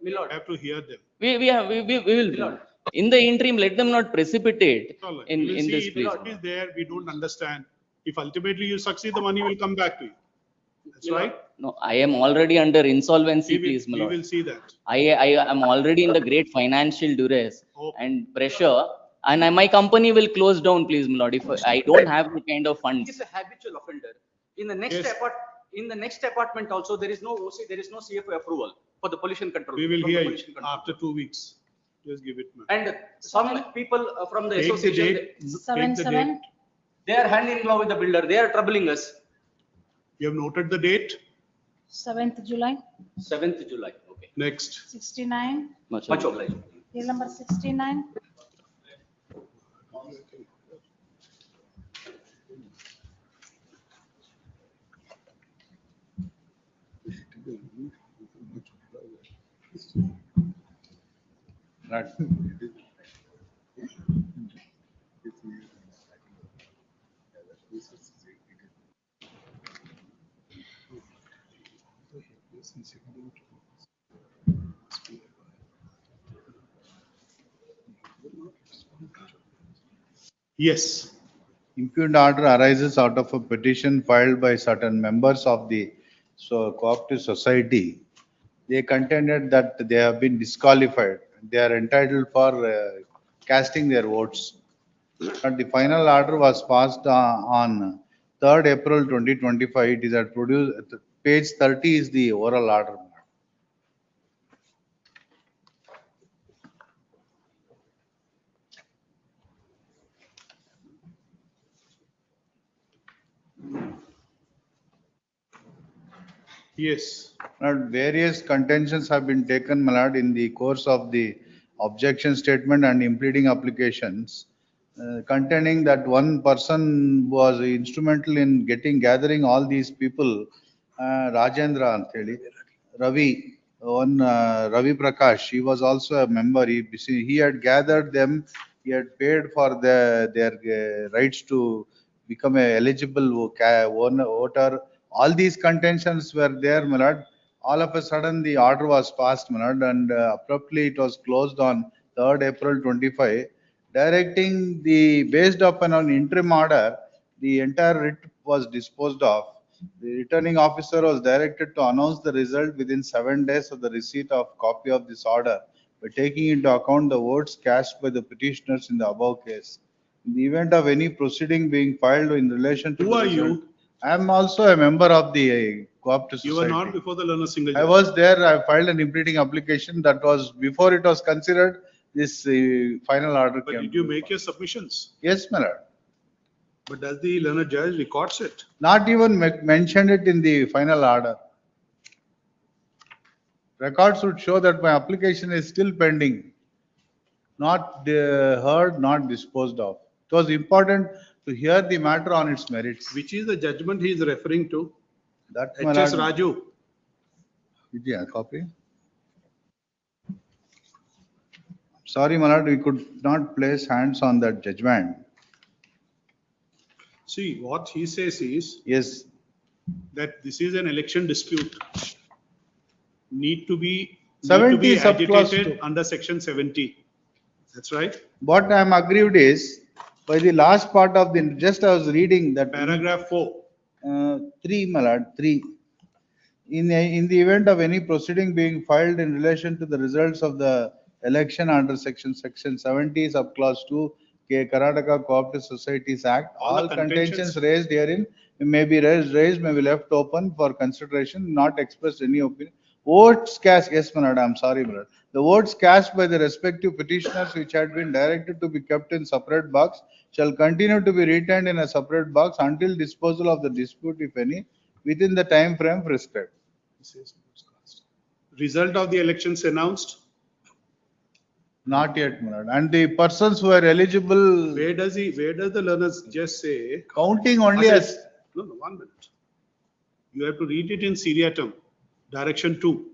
My lord. I have to hear them. we will. In the interim, let them not precipitate All right. in We will see this, if please. it is there, we don't understand. If ultimately you succeed, the money will come back to you. That's right. No, I am already under insolvency, please, my We lord. will see that. I am already in the great financial duress Okay. and pressure, and my company will close down, please, my lord, if I don't have the kind of He funds. is a habitual offender. In the next Yes. in the next apartment also, there is no OC, there is no CFO approval for the pollution control. We will from the hear you pollution control. after 2 weeks. Just give it. ma'am. And some people from the Take the association, date. Seven, Take the seven. date. they are hand in glove with the builder. They are troubling us. You have noted the date. 7th July, 7th July. Okay. Next. 69, Much obliged. bill number 69. Right. Yes. Impugned order arises out of a petition filed by certain members of the cooperative society. They contended that they have been disqualified. They are entitled for casting their votes. But the final order was passed on 3rd April 2025. It is at page 30 is the oral order. Yes. Various contentions have been taken, my lord, in the course of the objection statement and impleading applications, contending that one person was instrumental in gathering all these people, Rajendra Anteli, Ravi, Ravi Prakash, he was also a member. He had gathered them, he had paid for their rights to become a eligible voter. All these contentions were there, my lord. All of a sudden, the order was passed, my lord, and abruptly it was closed on 3rd April 25, directing based upon an interim order, the entire writ was disposed of. The returning officer was directed to announce the result within 7 days of the receipt of copy of this order, by taking into account the votes cast by the petitioners in the above case. In the event of any proceeding being filed in relation to Who the are result, you? I am also a member of the cooperative You were society. not before the learner single I judge. was there. I filed an impleading application that was before it was considered. This final order But came. did you make your submissions? Yes, my lord. But does the learner judge records it? Not even mentioned it in the final order. Records would show that my application is still pending, not heard, not disposed of. It was important to hear the matter on its merits. Which is the judgment he is referring to? That my HS lord. Raju. Yeah, copy. Sorry, my lord, we could not place hands on that judgment. See, what he says is Yes. that this is an election dispute. Need to be 70 subclause agitated 2. under section 70. That's right. What I am aggrieved is, by the last part of the, just I was reading that. Paragraph 4. 3, my lord, 3. In the event of any proceeding being filed in relation to the results of the election under section 70 subclause 2 Karnataka Cooperative Societies Act, All all the contentions contentions- raised herein may be raised, may be left open for consideration, not expressed any opinion. Votes cast, yes, my lord, I'm sorry, my lord. The votes cast by the respective petitioners which had been directed to be kept in separate box shall continue to be retained in a separate box until disposal of the dispute, if any, within the time frame prescribed. Result of the elections announced. Not yet, my lord. And the persons who are eligible. Where does the learners just say? Counting only as. No, 1 minute. You have to read it in seriatim, direction 2.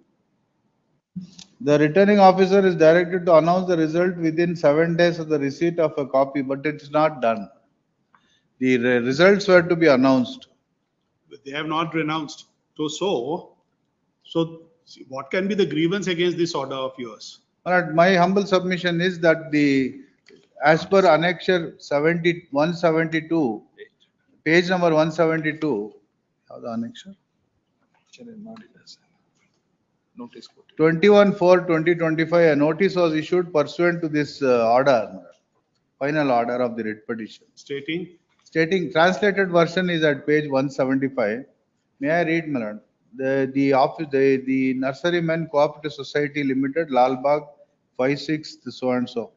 The returning officer is directed to announce the result within 7 days of the receipt of a copy, but it's not done. The results were to be announced. But they have not renounced. So see, what can be the grievance against this order of yours? Alright, my humble submission is that as per annexure 172, page number 172, how the annexure? 21/4/2025, a notice was issued pursuant to this order, final order of the writ petition. Stating translated version is at page 175. May I read, my lord? The Nurserymen Cooperative Society Limited, Lalbagh, 5/6, so and so.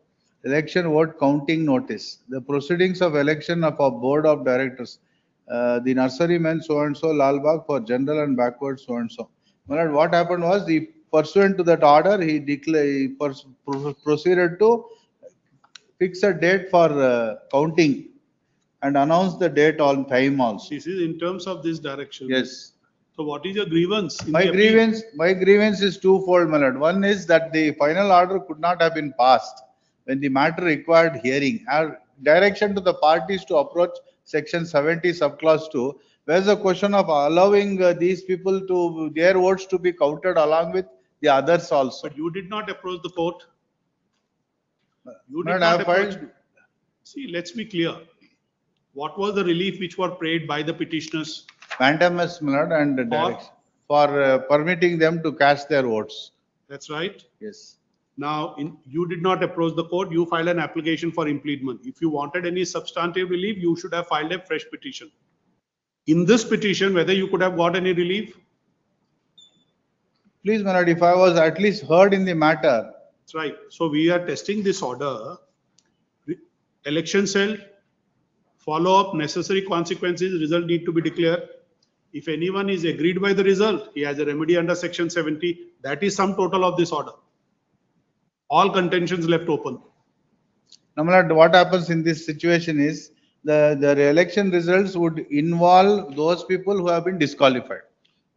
Election vote counting notice. The proceedings of election of a board of directors. The Nurserymen so and so, Lalbagh, for general and backward so and so. My lord, what happened was, the pursuant to that order, he proceeded to fix a date for counting and announce the date on time also. This is in terms of this direction. Yes. So what is your grievance? My grievance is twofold, my lord. One is that the final order could not have been passed when the matter required hearing. Our direction to the parties to approach section 70 subclause 2, where's the question of allowing these people to their votes to be counted along with the others also. But you did not approach the court. You Not did not I approach. filed. See, let's be clear. What was the relief which were prayed by the petitioners? Mandamus, my lord, and direction for permitting them to cast their votes. That's right. Yes. Now, you did not approach the court. You filed an application for impleadment. If you wanted any substantive relief, you should have filed a fresh petition. In this petition, whether you could have got any relief? Please, my lord, if I was at least heard in the matter. That's right. So we are testing this order. Election cell, follow up, necessary consequences, result need to be declared. If anyone is agreed by the result, he has a remedy under section 70. That is sum total of this order. All contentions left open. Now, my lord, what happens in this situation is the election results would involve those people who have been disqualified.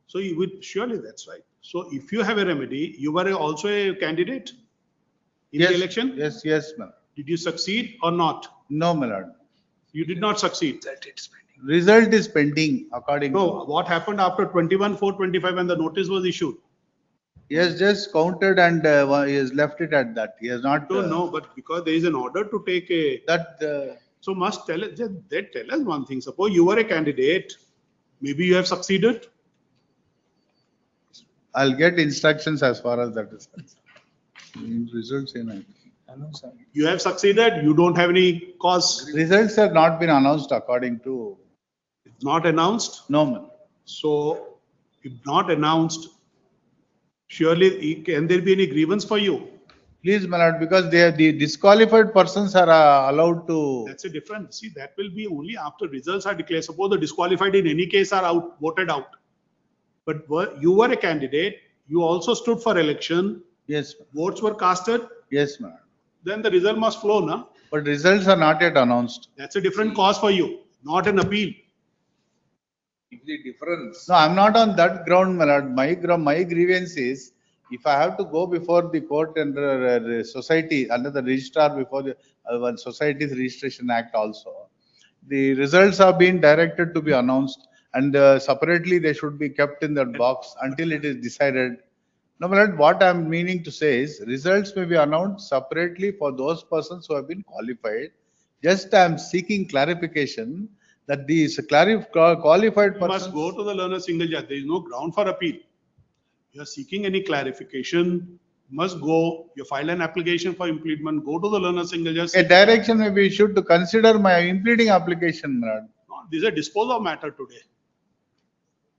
So you would, surely that's right. So if you have a remedy, you were also a candidate in the election? Yes, yes, ma'am. Did you succeed or not? No, my lord. You did not succeed. Result is pending according No, what happened after 21/4/25 when the notice was issued? He has just counted and he has left it at that. He has not. No, but because there is an order to take a. So must tell us, they tell us one thing. Suppose you were a candidate, maybe you have succeeded. I'll get instructions as far as that is concerned. Results in. You have succeeded, you don't have any cause. Results have not been announced according to. It's not announced? No, ma'am. So, if not announced, surely can there be any grievance for you? Please, my lord, because the disqualified persons are allowed to. That's a different. See, that will be only after results are declared. Suppose the disqualified in any case are out, voted out. But you were a candidate, you also stood for election. Yes. Votes were casted. Yes, ma'am. Then the result must flow, na? But results are not yet announced. That's a different cause for you, not an appeal. The difference. No, I'm not on that ground, my lord. My grievance is, if I have to go before the court under society, under the registrar before the Societies Registration Act also, the results are being directed to be announced and separately they should be kept in that box until it is decided. No, my lord, what I'm meaning to say is results may be announced separately for those persons who have been qualified. Just I'm seeking clarification that these qualified persons. You must go to the learner single judge. There is no ground for appeal. You are seeking any clarification, must go, you file an application for impleadment, go to the learner single judge. A direction may be issued to consider my impleading application, my lord. No, this is a disposed of matter today.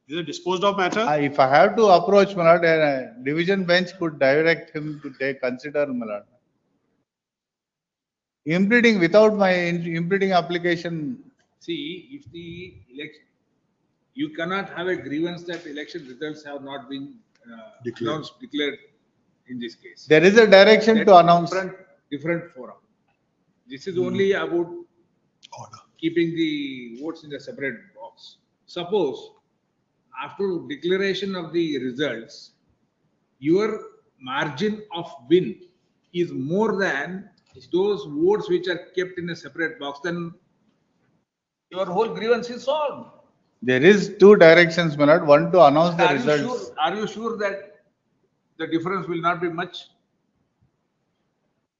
This is a disposed of matter. If I have to approach, my lord, a division bench could direct him to consider, my lord. Impleading without my impleading application. See, if the election, you cannot have a grievance that election results have not been declared in this case. There is a direction to announce. Different forum. This is only about keeping the votes in a separate box. Suppose after declaration of the results, your margin of win is more than those votes which are kept in a separate box, then your whole grievance is solved. There is two directions, my lord. One to announce the Are you results. sure, are you sure that the difference will not be much?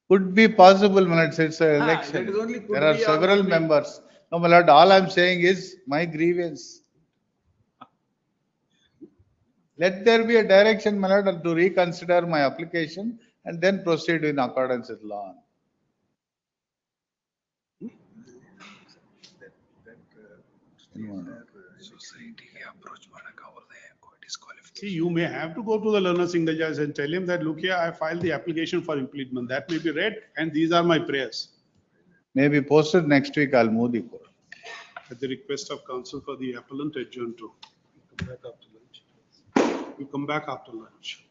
Could be possible, my lord. It's an That election. is only could There are be or several could be. members. No, my lord, all I'm saying is my grievance. Let there be a direction, my lord, to reconsider my application and then proceed in accordance with law. See, you may have to go to the learner single judge and tell him that, look here, I filed the application for impleadment. That may be read, and these are my prayers. Maybe posted next week, I'll move the court. At the request of counsel for the appellant, adjourn to. You come back after lunch.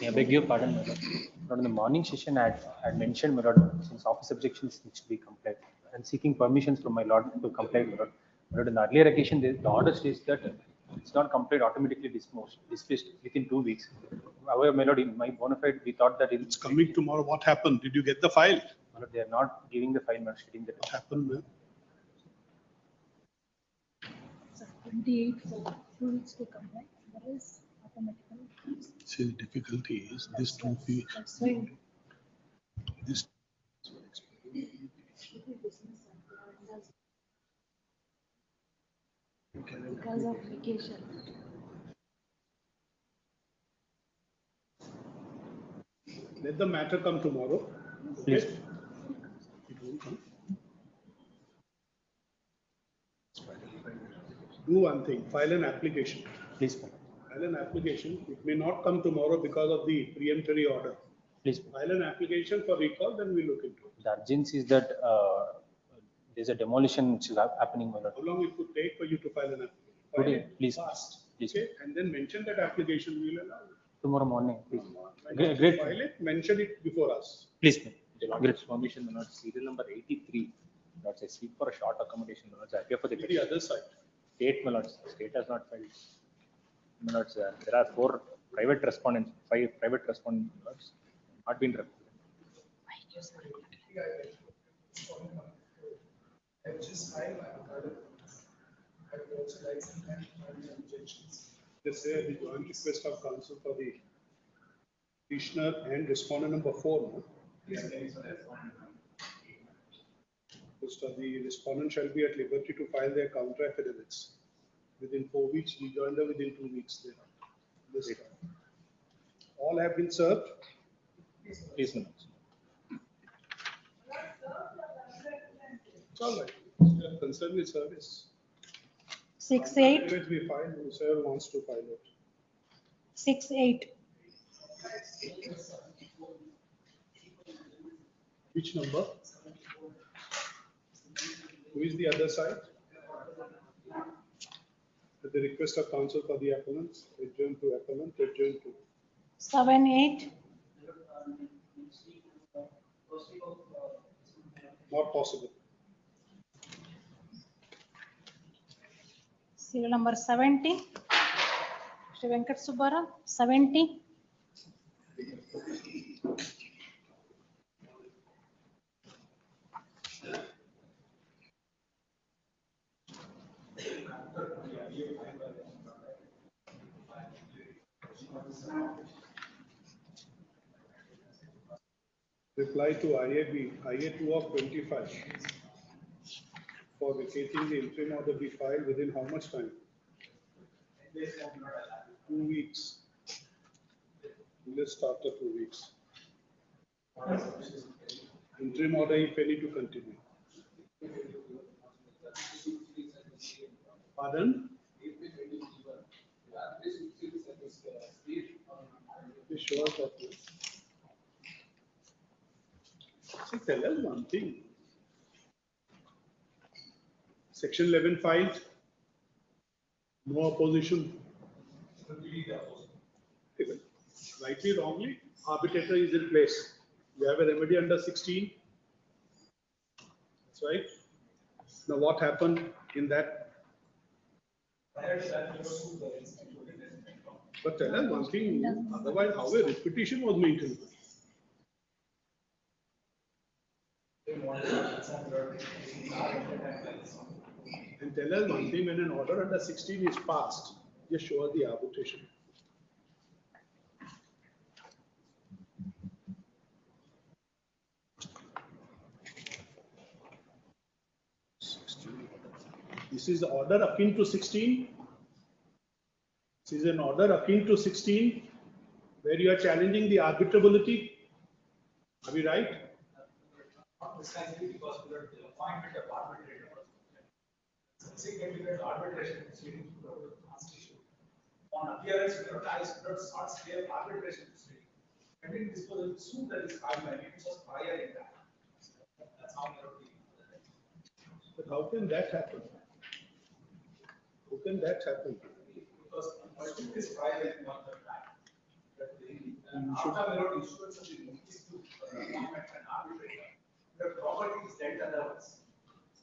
I beg your pardon, my lord. Lord, in the morning session, I had mentioned, my lord, since office objections needs to be complied, and seeking permissions from my lord to comply, my lord. My lord, in the earlier occasion, the order states that it's not complied, automatically dismissed within 2 weeks. However, my lord, in my bona fide, we thought that It's coming tomorrow. What happened? Did you get the file? my lord, they are not giving the file, my lord, stating that. What happened, man? 28 for 2 weeks to comply, there is automatically. See, the difficulty is this 2 weeks. That's why. This Because of vacation. Let the matter come tomorrow. Please. Okay? It won't come. Do one thing, file an application. Please. File an application. It may not come tomorrow because of the preemptory order. Please. File an application for recall, then we look into it. The urgency is that there's a demolition which is happening, my lord. How long it could take for you to file an application? Today, File it please. fast. Please. Okay, and then mention that application, we will allow it. Tomorrow morning, please. When Great. you file it, mention it before us. Please. The Lord's permission, my lord, serial number 83. Lord, I seek for a short accommodation, my lord. I appear for the The other side. state, my lord. State has not filed. My lord, there are 4 private respondents, 5 private respondents, my lords, not been represented. They say the joint request of counsel for the petitioner and respondent number 4. No? The respondent shall be at liberty to file their counter affidavits within 4 weeks, rejoinder within 2 weeks. All have been served. Please, my lord. It's all right. Concern with service. 6-8, Affidavits we file, whoever wants to file it. 6-8. Which number? Who is the other side? At the request of counsel for the appellants, adjourn to appellant, adjourn to. 7-8. Not possible. Serial number 70. Shri Venkat Subbara, 70. Reply to IAB, IA2 of 25. For vacating the interim order be filed within how much time? 2 weeks. Let's start the 2 weeks. Interim order if any to continue. Pardon? Please show us that. See, tell us one thing. Section 11 filed. No opposition. Rightly, wrongly, arbitrator is in place. We have a remedy under 16. That's right. Now, what happened in that? But tell us one thing, otherwise, how a repetition was maintained? And tell us one thing, when an order under 16 is passed, just show us the arbitration. This is the order akin to 16. This is an order akin to 16 where you are challenging the arbitrability. Are we right? Precisely because we are the appointment of arbitrator. Significant arbitration proceeding to the constitution. On appearance, we not say arbitration proceeding. Pending disposal of suit that is filed by it was prior in that. That's how we are dealing with it. But how can that happen? How can that happen? Because this prior in one the fact. After the issuance of the notice to allotment and arbitration, the property is dead otherwise.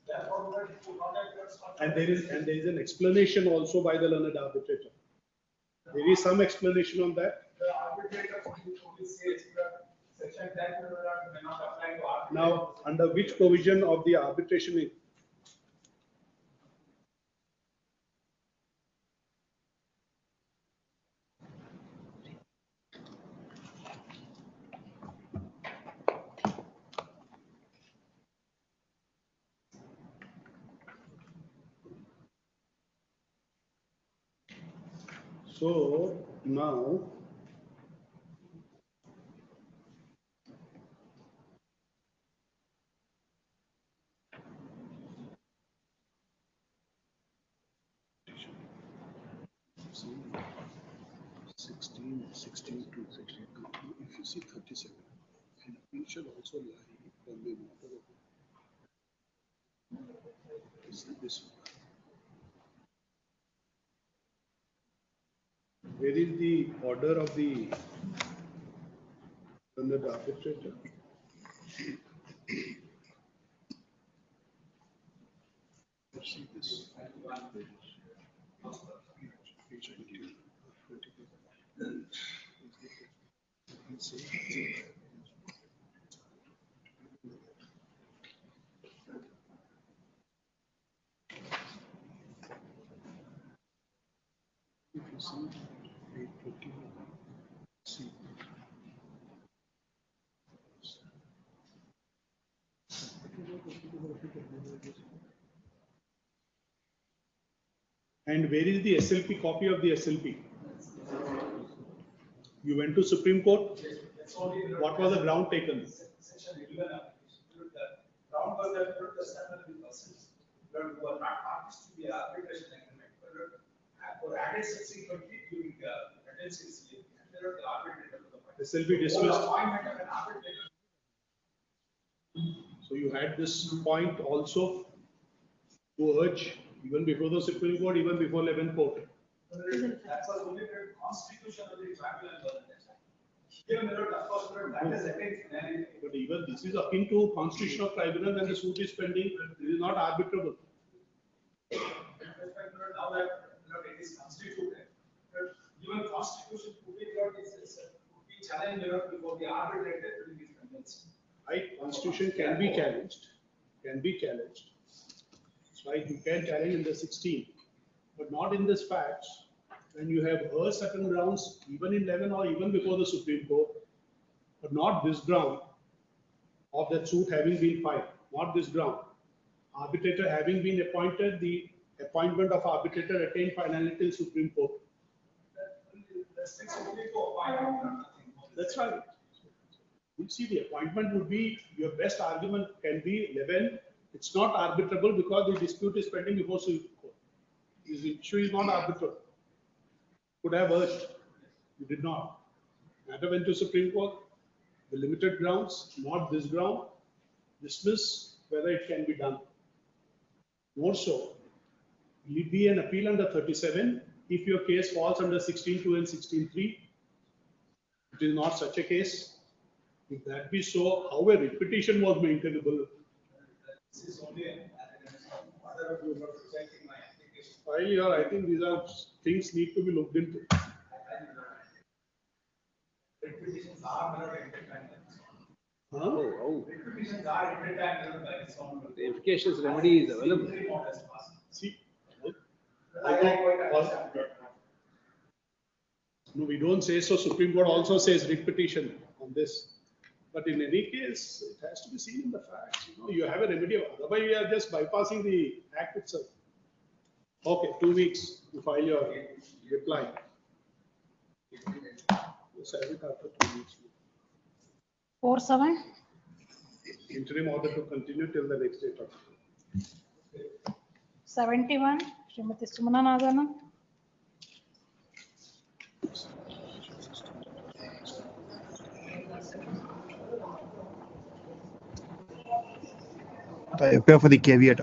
Therefore, we have to contact your. And there is an explanation also by the learned arbitrator. There is some explanation on that. The arbitrator only says that section 10 may not apply to arbitration. Now, under which provision of the arbitration? So now, Sixteen to 62. If you see 37, and we should also lie from the matter of this. Where is the order of the arbitrator? See this. If you see 821, see. And where is the SLP, copy of the SLP? You went to Supreme Court? What was the ground taken? Section 11 application. The ground was that the standard persons were not parties to the arbitration agreement, were added subsequently during the tendency the arbitrator. SLP dismissed. So you had this point also to urge even before the Supreme Court, even before 11th Court. That was only the constitution of the tribunal at that time. Here, of course, that is against. But even this is akin to constitutional tribunal and the suit is pending, it is not arbitrable. Now that it is constituted, even constitution could be challenged before the arbitrator during this convention. Right, constitution can be challenged, That's right, you can challenge in the 16, but not in this facts. When you have heard certain grounds, even in 11 or even before the Supreme Court, but not this ground of that suit having been filed, not this ground. Arbitrator having been appointed, the appointment of arbitrator attained finality till Supreme Court. That's right. You see, the appointment would be, your best argument can be 11. It's not arbitrable because the dispute is pending before Supreme Court. This issue is not arbitrable. Could have urged, you did not. Matter went to Supreme Court, the limited grounds, not this ground, dismiss whether it can be done. More so, will it be an appeal under 37 if your case falls under 16.2 and 16.3? It is not such a case. If that be so, how a repetition was maintainable? This is only whatever you were presenting my application. While here, I think these are things need to be looked into. Repetitions are mirror entertainment. Oh. Repetitions are entertainment by its own. The efficacious remedy is available. See, I no, we don't say so. Supreme Court also says repetition on this. But in any case, it has to be seen in the facts. You have a remedy. Otherwise, we are just bypassing the act itself. Okay, 2 weeks to file your reply. Yes, I will after 2 weeks. 4/7. Interim order to continue till the next date of. 71, Srimati Sumana Nadana. I appear for the caveat.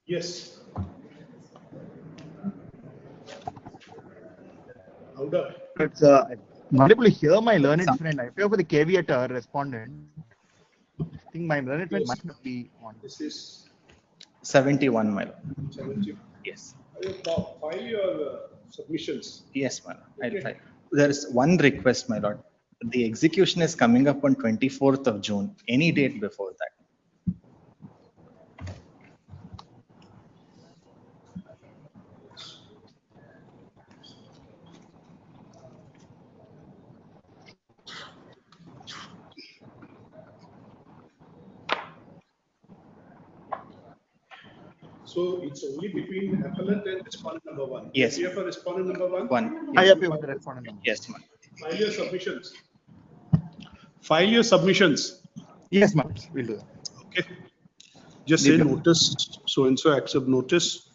Yes. Louder. It's not able to hear my learned friend. I appear for the caveat respondent. I think my learned friend must not be on. This is 71, my lord. 70. Yes. File your submissions. Yes, my lord. I'll Okay. file. There is one request, my lord. The execution is coming up on 24th of June. Any date before that. So it's only between appellant and respondent number one. Yes. Here for respondent number one. One. I Yes. appear for the respondent number. Yes, ma'am. File your submissions. File your submissions. Yes, ma'am. We'll do that. Okay. Just say notice, so and so accept notice.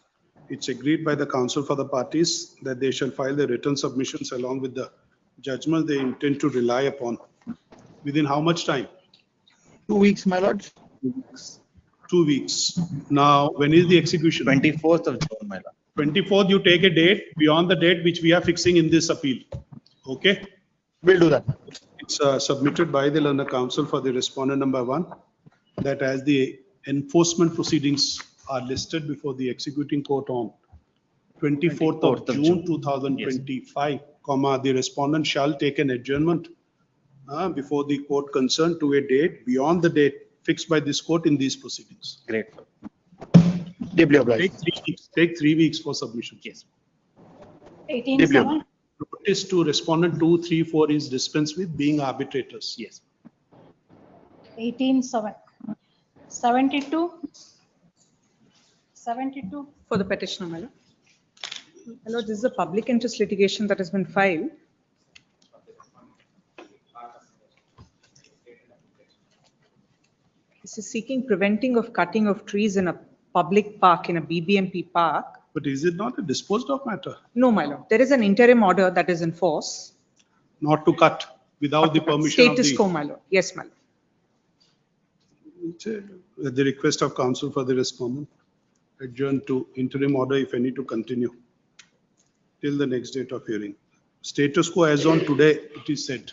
It's agreed by the counsel for the parties that they shall file the written submissions along with the judgment they intend to rely upon. Within how much time? 2 weeks, my lord. 2 weeks. Now, when is the execution? 24th of June, my lord. 24th, you take a date beyond the date which we are fixing in this appeal. Okay? We'll do that. It's submitted by the learned counsel for the respondent number one, that as the enforcement proceedings are listed before the executing court on 24th of June 2025, comma, the respondent shall take an adjournment before the court concerned to a date beyond the date fixed by this court in these proceedings. Great. Deeply obliged. Take 3 weeks for submission. Yes. 18/7. Notice to respondent 2, 3, 4 is dispensed with being arbitrators. Yes. 18/7. 72. 72. For the petitioner, my lord. My lord, this is a public interest litigation that has been filed. This is seeking preventing of cutting of trees in a public park, in a BBMP park. But is it not a disposed of matter? No, my lord. There is an interim order that is in force. Not to cut without the permission of Status the. quo, my lord. Yes, my lord. At the request of counsel for the respondent, adjourn to interim order, if any, to continue till the next date of hearing. Status quo as on today, it is said.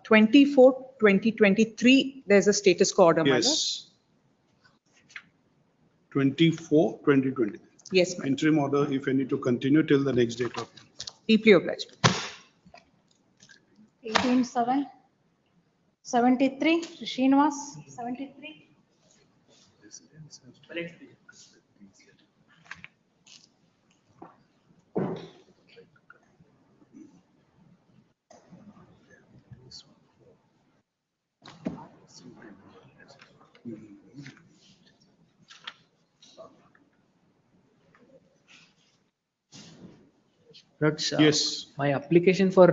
24/2023, there's a status quo order, my lord. Yes. 24/2020. Yes, ma'am. Interim order, if any, to continue till the next date of hearing. Deeply obliged. 18/7. 73. Srinivas. 73. Yes. My application for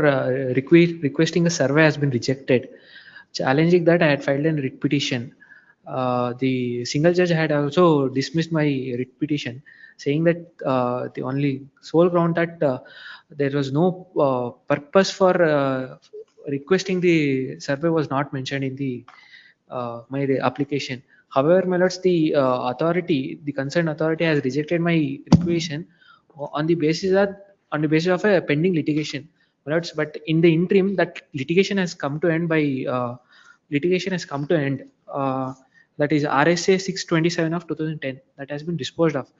requesting a survey has been rejected. Challenging that, I had filed a writ petition. The single judge had also dismissed my writ petition, saying that the only sole ground that there was no purpose for requesting the survey was not mentioned in the my application. However, my lords, the authority, the concerned authority, has rejected my requisition on the basis of a pending litigation. My lords, but in the interim, that litigation has come to end by that is RSA 627 of 2010, that has been disposed of.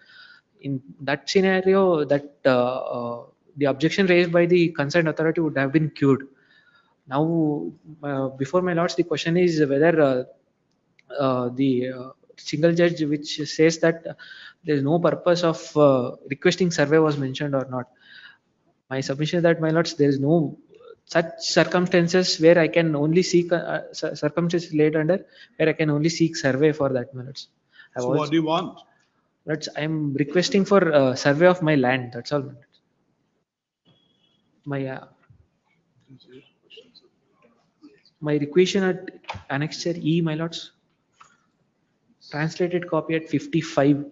In that scenario, that the objection raised by the concerned authority would have been cured. Now, before my lords, the question is whether the single judge which says that there is no purpose of requesting survey was mentioned or not. My submission is that, my lords, there is no such circumstances where I can only seek circumstances laid under where I can only seek survey for that, my lords. So what do you want? Lords, I am requesting for survey of my land. That's all, my lords. My requisition at annexure E, my lords. Translated copy at 55.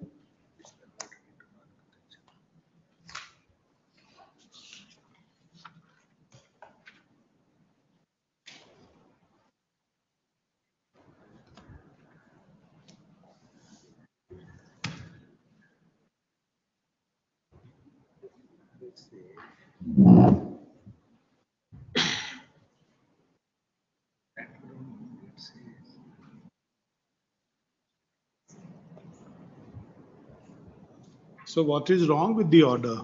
So what is wrong with the order?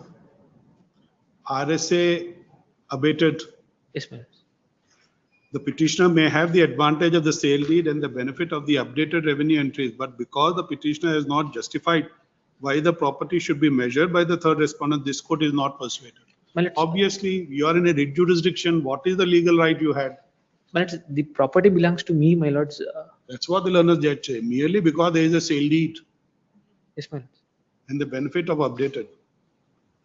RSA abated. Yes, ma'am. The petitioner may have the advantage of the sale deed and the benefit of the updated revenue entries, but because the petitioner has not justified why the property should be measured by the third respondent, this court is not persuaded. Obviously, you are in a writ jurisdiction. What is the legal right you had? But the property belongs to me, my lords. That's what the learned judge say. Merely because there is a sale deed. Yes, ma'am. And the benefit of updated.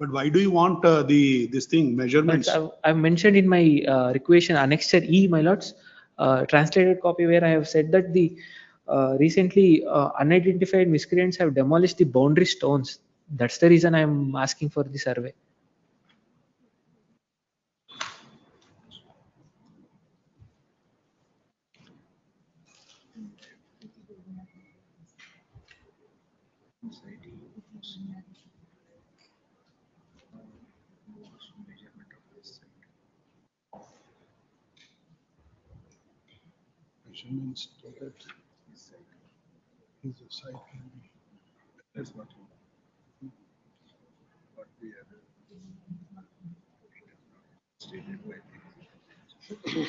But why do you want this thing, measurements? I've mentioned in my requisition annexure E, my lords, translated copy where I have said that the recently unidentified miscreants have demolished the boundary stones. That's the reason I'm asking for the survey. Measurements to that is a site can be. That's what we have stated by the.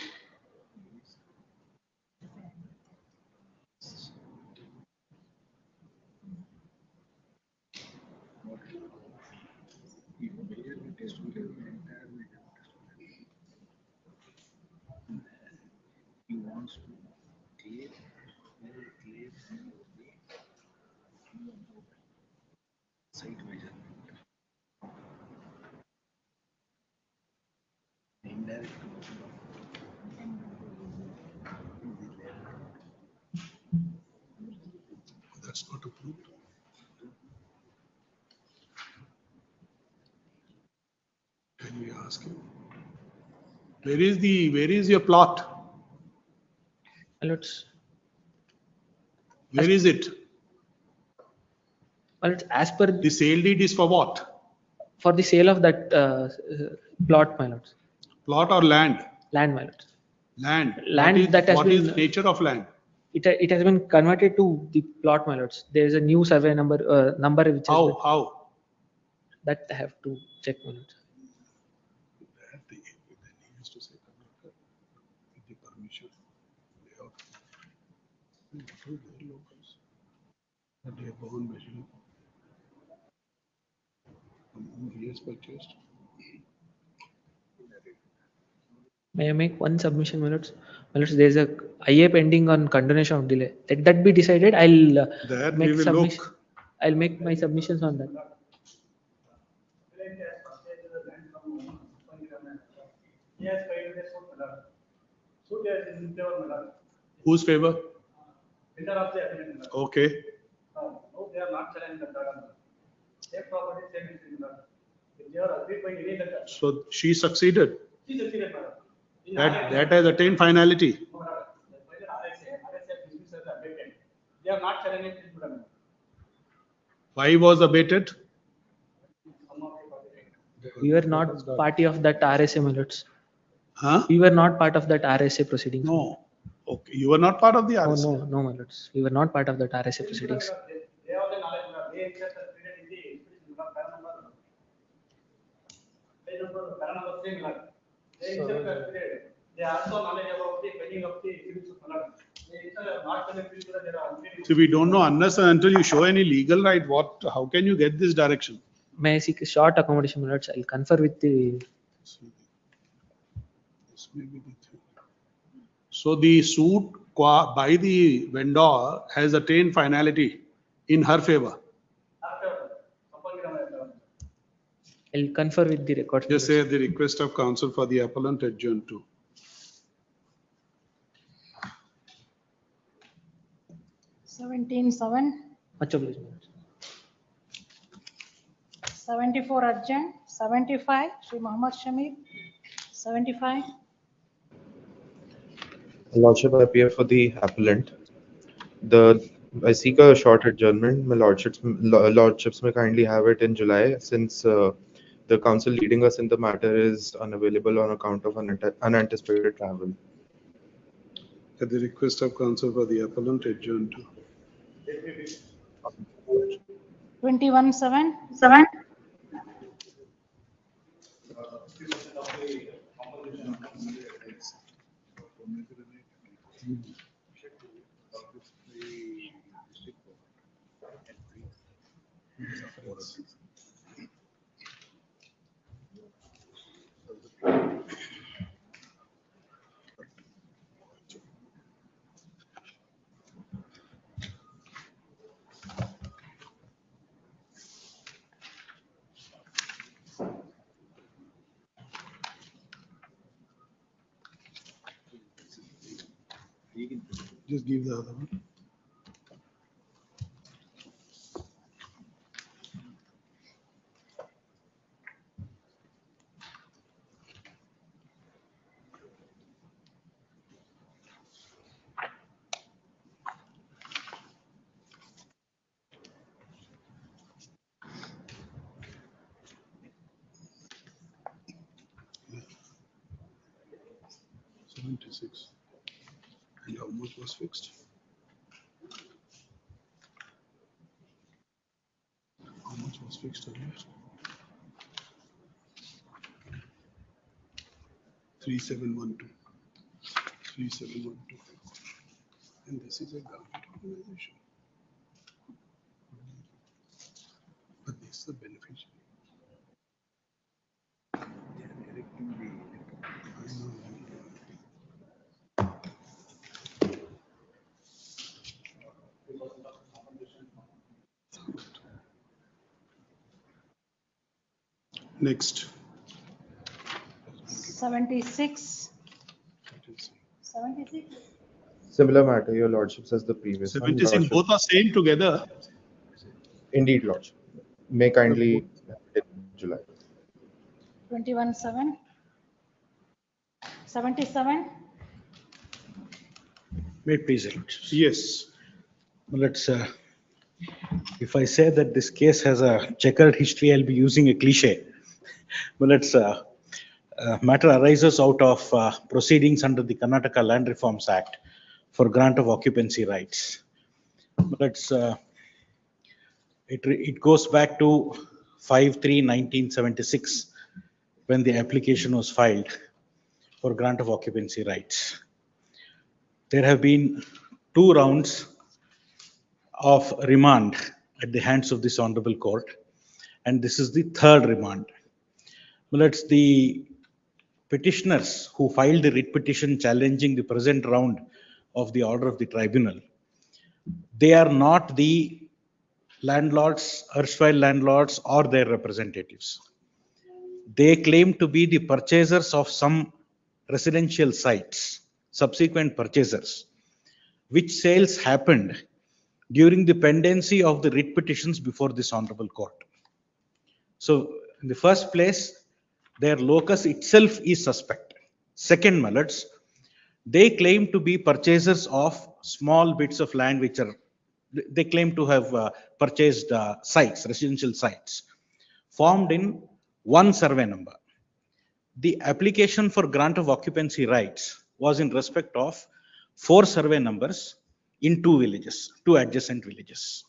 He wants to clear site measurement. Indirect. That's not approved. Can we ask him? Where is your plot? Let's. Where is it? Well, as per the sale deed is for what? For the sale of that plot, my lords. Plot or land? Land, my lords. Land. Land that has what been. What is nature of land? It has been converted to the plot, my lords. There is a new survey number which has been, how? That I have to check, my lords. The permission. Locus. They have gone measuring. He has purchased. May I make one submission, my lords? My lords, there is a IA pending on continuation of delay. Let that be decided. I'll make submission. I'll make my submissions on that. Whose favor? Okay. No, they are not challenging the third. Their property same is similar. If they are agreed by any letter. So she succeeded. She succeeded, madam. That has attained finality. No, madam. They are not challenging this, madam. Why was abated? We were not party of that RSA, my lords. Huh? We were not part of that RSA proceedings. No. Okay. You were not part of the RSA? No, my lords. We were not part of that RSA proceedings. They have the knowledge, madam. They accept the period in the page number same, madam. They accept the period. They also knowledge about the pending of the civil suit, madam. They are not connected to the. So we don't know unless and until you show any legal right. How can you get this direction? May I seek a short accommodation, my lords? I'll confer with the. So the suit by the vendor has attained finality in her favor. I'll confer with the records. Just say the request of counsel for the appellant adjourned to. 17-7, Acha, please. 74 urgent, 75 Sri Muhammad Shamil, 75. Lordship, I appear for the appellant. I seek a short adjournment. My lordships may kindly have it in July, since the counsel leading us in the matter is unavailable on account of unanticipated travel. At the request of counsel for the appellant, adjourned to 21-7, just give the other one. $76. And how much was fixed? How much was fixed earlier? 3712. 3712. And this is a government organization. But this is the beneficiary. They are directing the. I know. Next. 76. 76. Similar matter, your lordships, as the previous one. 76, Lordship. both are same together. Indeed, lordship. May kindly have it in July. 21-7, 77. May it please, Your Lordship. Yes. Let's, if I say that this case has a checkered history, I'll be using a cliche. But let's, matter arises out of proceedings under the Karnataka Land Reforms Act for grant of occupancy rights. But let's, it goes back to 5/3/1976 when the application was filed for grant of occupancy rights. There have been 2 rounds of remand at the hands of this honorable court, and this is the 3rd remand. Well, it's the petitioners who filed the writ petition challenging the present round of the order of the tribunal. They are not the landlords, erstwhile landlords, or their representatives. They claim to be the purchasers of some residential sites, subsequent purchasers, which sales happened during the pendency of the writ petitions before this honorable court. So in the first place, their locus itself is suspect. Second, Mallards, they claim to be purchasers of small bits of land which are, they claim to have purchased sites, residential sites, formed in 1 survey number. The application for grant of occupancy rights was in respect of 4 survey numbers in 2 villages, 2 adjacent villages.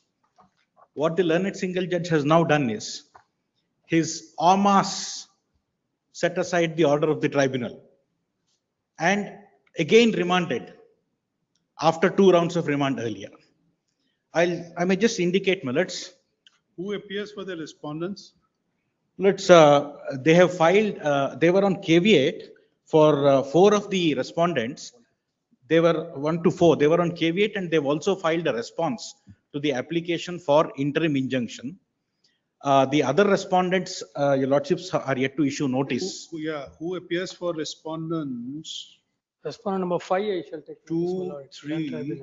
What the learned single judge has now done is, his en masse set aside the order of the tribunal and again remanded after 2 rounds of remand earlier. I may just indicate, Mallards. Who appears for the respondents? Let's, they have filed, they were on caveat for 4 of the respondents. They were 1 to 4, they were on caveat, and they've also filed a response to the application for interim injunction. The other respondents, your lordships, are yet to issue notice. Who appears for respondents? Respondent number 5, I shall take. 2, 3,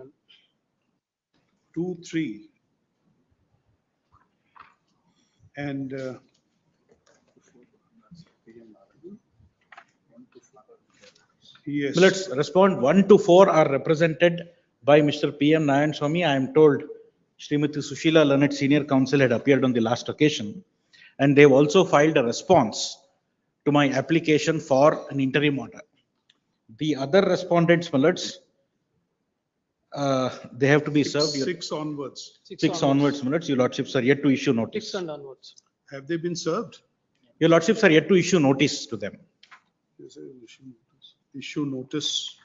2, 3. And yes. Let's respond. 1 to 4 are represented by Mr. PM Nayan Swami. I am told Srimati Sushila Learned Senior Counsel had appeared on the last occasion, and they've also filed a response to my application for an interim order. The other respondents, my lords, they have to be served. 6 onwards. 6 onwards, my lords. Your lordships are yet to issue notice. 6 and onwards. Have they been served? Your lordships are yet to issue notice to them. Issue notice.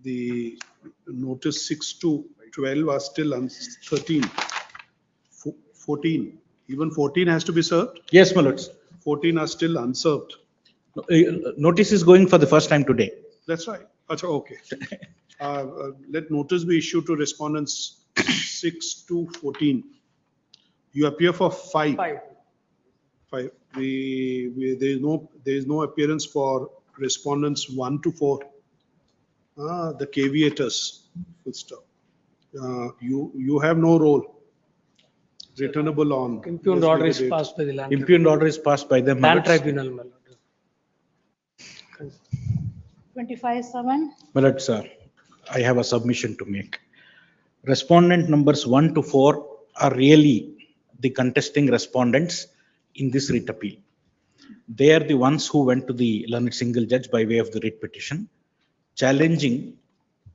The notice 6 to 12 are still 13. 14. Even 14 has to be served? Yes, my lords. 14 are still unserved. Notice is going for the first time today. That's right. Achha, okay. Let notice be issued to respondents 6 to 14. You appear for 5. 5. There is no appearance for respondents 1 to 4. The caveators. Full stop. You have no role. Returnable on. Impugned order is passed by the land. Impugned order is passed by them. Land tribunal, my lord. 25/7. My lords, I have a submission to make. Respondent numbers 1 to 4 are really the contesting respondents in this writ appeal. They are the ones who went to the learned single judge by way of the writ petition, challenging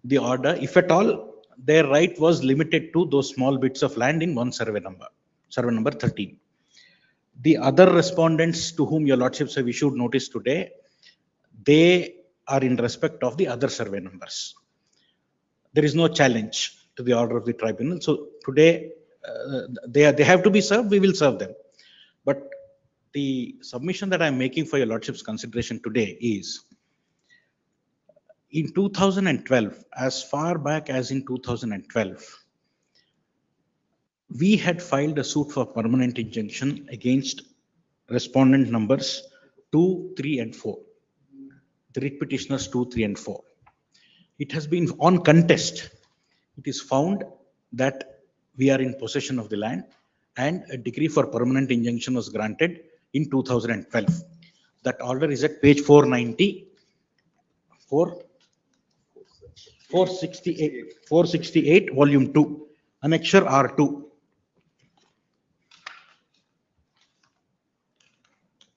the order, if at all their right was limited to those small bits of land in one survey number 13. The other respondents to whom your lordships have issued notice today, they are in respect of the other survey numbers. There is no challenge to the order of the tribunal. So today they have to be served, we will serve them. But the submission that I'm making for your lordship's consideration today is, in 2012, as far back as in 2012, we had filed a suit for permanent injunction against respondent numbers 2, 3, and 4. The writ petitioners 2, 3, and 4. It has been on contest. It is found that we are in possession of the land, and a decree for permanent injunction was granted in 2012. That order is at page 490, 468, volume 2, annexure R2.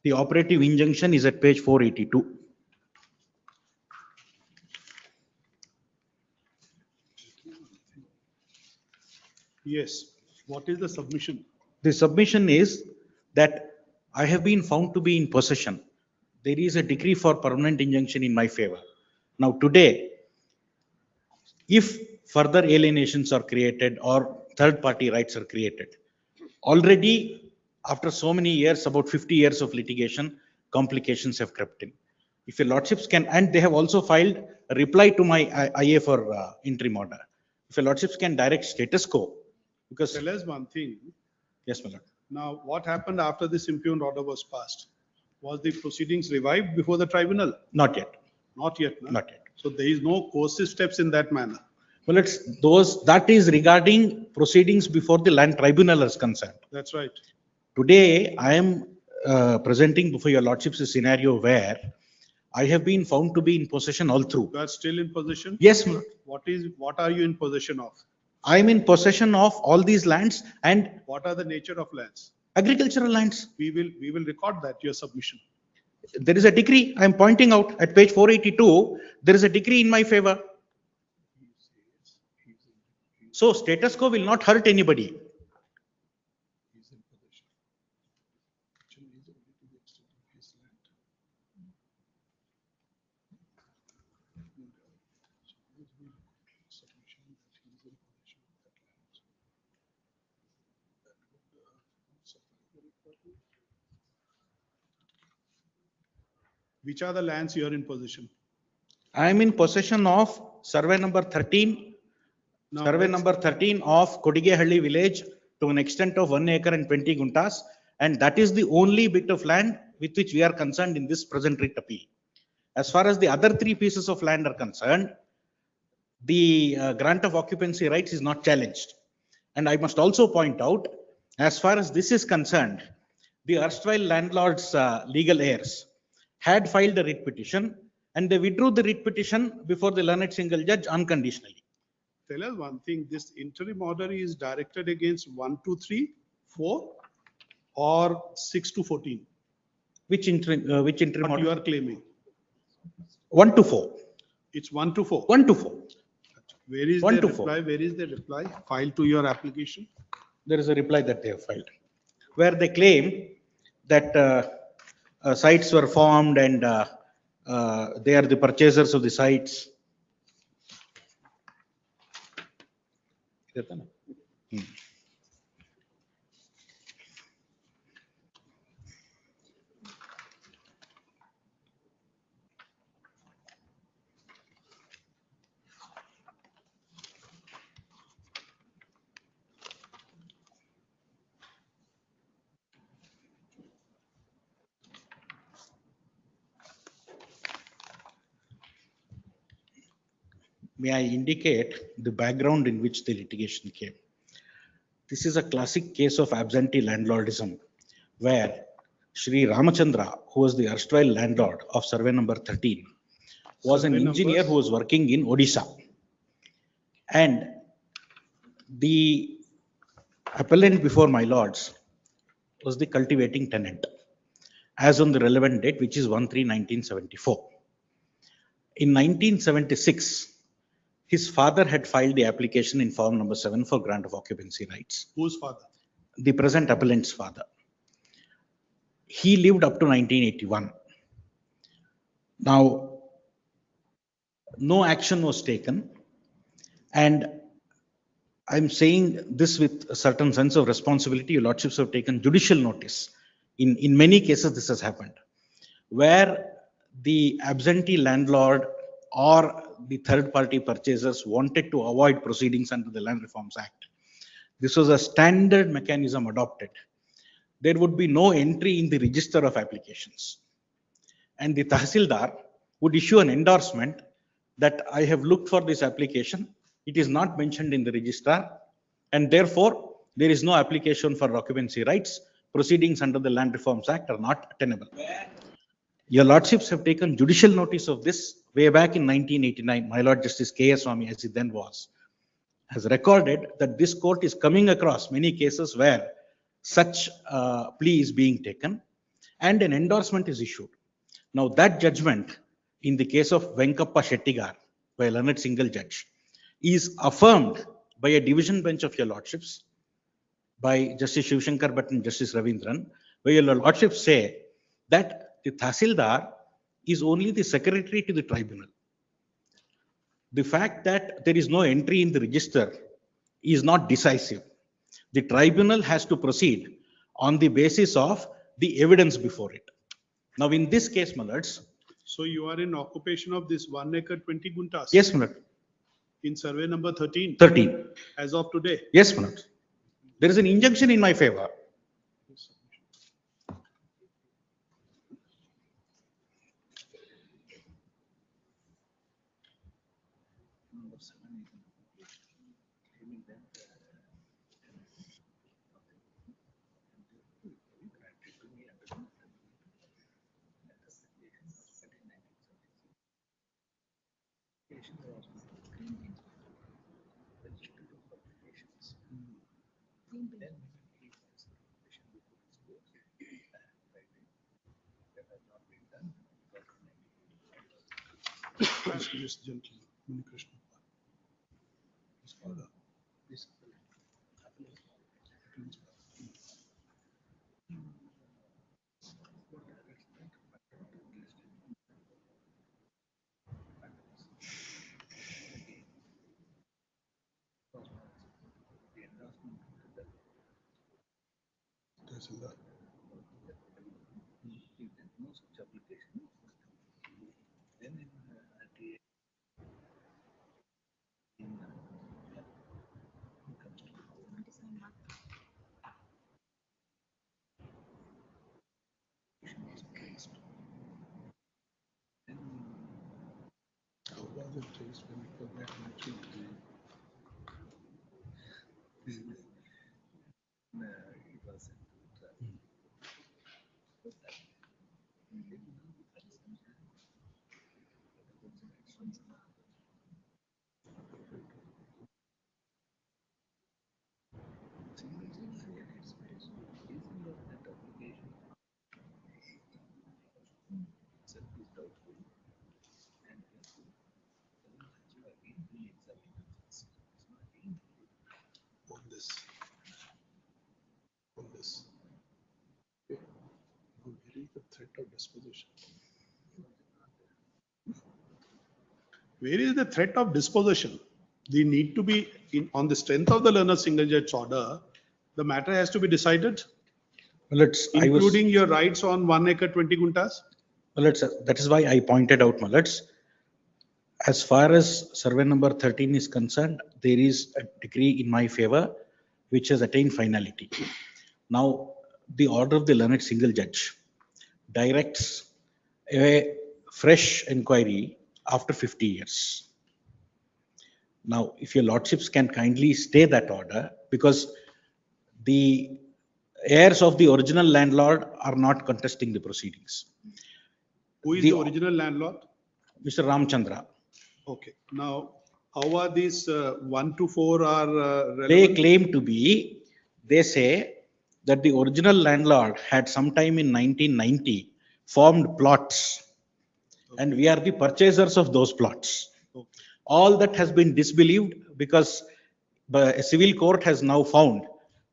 The operative injunction is at page 482. Yes. What is the submission? The submission is that I have been found to be in possession. There is a decree for permanent injunction in my favor. Now today, if further alienations are created or third party rights are created, already after so many years, about 50 years of litigation, complications have crept in. If your lordships can, and they have also filed a reply to my IA for interim order. If your lordships can direct status quo, because tell us one thing. Yes, my lord. Now, what happened after this impugned order was passed? Was the proceedings revived before the tribunal? Not yet. Not yet. No? Not yet. So there is no coercive steps in that manner. Well, that is regarding proceedings before the land tribunal is concerned. That's right. Today, I am presenting before your lordships a scenario where I have been found to be in possession all through. You are still in possession? Yes, my lord. What are you in possession of? I am in possession of all these lands. And what are the nature of lands? Agricultural lands. We will record that, your submission. There is a decree. I am pointing out at page 482. There is a decree in my favor. So status quo will not hurt anybody. Which are the lands you are in possession? I am in possession of survey number 13. Survey number 13 of Kodigehalli village to an extent of 1 acre and 20 guntas. And that is the only bit of land with which we are concerned in this present writ appeal. As far as the other 3 pieces of land are concerned, the grant of occupancy rights is not challenged. And I must also point out, as far as this is concerned, the erstwhile landlord's legal heirs had filed a writ petition and they withdrew the writ petition before the learned single judge unconditionally. Tell us one thing, this interim order is directed against 1 to 3, 4 or 6 to 14? Which interim What order? you are claiming? 1 to 4. It's 1 to 4. 1 to 4. Where is 1 the to reply? 4. Where is the reply filed to your application? There is a reply that they have filed, where they claim that sites were formed and they are the purchasers of the sites. May I indicate the background in which the litigation came? This is a classic case of absentee landlordism, where Sri Ramachandra, who was the erstwhile landlord of survey number 13, was an Survey engineer numbers? who was working in Odisha. And the appellant before my lords was the cultivating tenant, as on the relevant date, which is 1/3/1974. In 1976, his father had filed the application in form number 7 for grant of occupancy rights. Whose father? The present appellant's father. He lived up to 1981. Now, no action was taken, and I'm saying this with a certain sense of responsibility. Your lordships have taken judicial notice. In many cases, this has happened, where the absentee landlord or the third party purchasers wanted to avoid proceedings under the Land Reforms Act. This was a standard mechanism adopted. There would be no entry in the register of applications. And the Tahsildar would issue an endorsement that I have looked for this application. It is not mentioned in the registrar, and therefore there is no application for occupancy rights. Proceedings under the Land Reforms Act are not tenable. Your lordships have taken judicial notice of this way back in 1989. My Lord Justice K.S. Swami, as he then was, has recorded that this court is coming across many cases where such plea is being taken and an endorsement is issued. Now that judgment in the case of Venkappa Shettigar by a learned single judge is affirmed by a division bench of your lordships, by Justice Shivshankar Bhatt and Justice Ravindran, where your lordships say that the Tahsildar is only the secretary to the tribunal. The fact that there is no entry in the register is not decisive. The tribunal has to proceed on the basis of the evidence before it. Now, in this case, my lords. So you are in occupation of this 1 acre 20 guntas? Yes, my lord. In survey number 13? 13. As of today? Yes, my lord. There is an injunction in my favor. This gentleman, Krishna. His father. On this. On this. Okay. Now, where is the threat of disposition? Where is the threat of disposition? They need to be on the strength of the learner single judge order. The matter has to be decided, including your rights on 1 acre 20 guntas. That is why I pointed out, Malats. As far as survey number 13 is concerned, there is a decree in my favor which has attained finality. Now, the order of the learned single judge directs a fresh inquiry after 50 years. Now, if your lordships can kindly stay that order, because the heirs of the original landlord are not contesting the proceedings. Who is the original landlord? Mr. Ramchandra. Okay. Now, how are these 1 to 4 are relevant? They claim to be, they say that the original landlord had sometime in 1990 formed plots, and we are the purchasers of those plots. Okay. All that has been disbelieved because a civil court has now found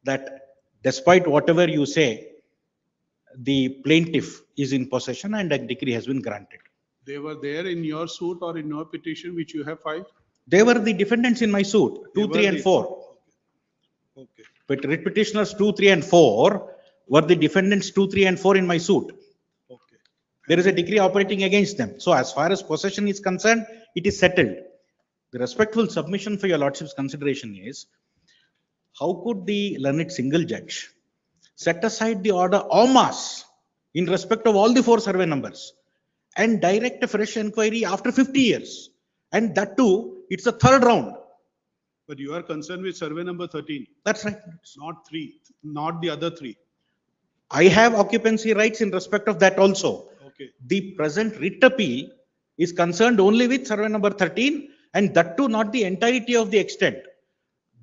that despite whatever you say, the plaintiff is in possession and a decree has been granted. They were there in your suit or in your petition which you have filed? They were the defendants in my suit, 2, 3 and 4. Okay. But writ petitioners 2, 3 and 4 were the defendants 2, 3 and 4 in my suit. Okay. There is a decree operating against them. So as far as possession is concerned, it is settled. The respectful submission for your lordship's consideration is, how could the learned single judge set aside the order en masse in respect of all the 4 survey numbers and direct a fresh inquiry after 50 years? And that too, it's a third round. But you are concerned with survey number 13. That's right. Not 3, not the other 3. I have occupancy rights in respect of that also. Okay. The present writ appeal is concerned only with survey number 13, and that too not the entirety of the extent.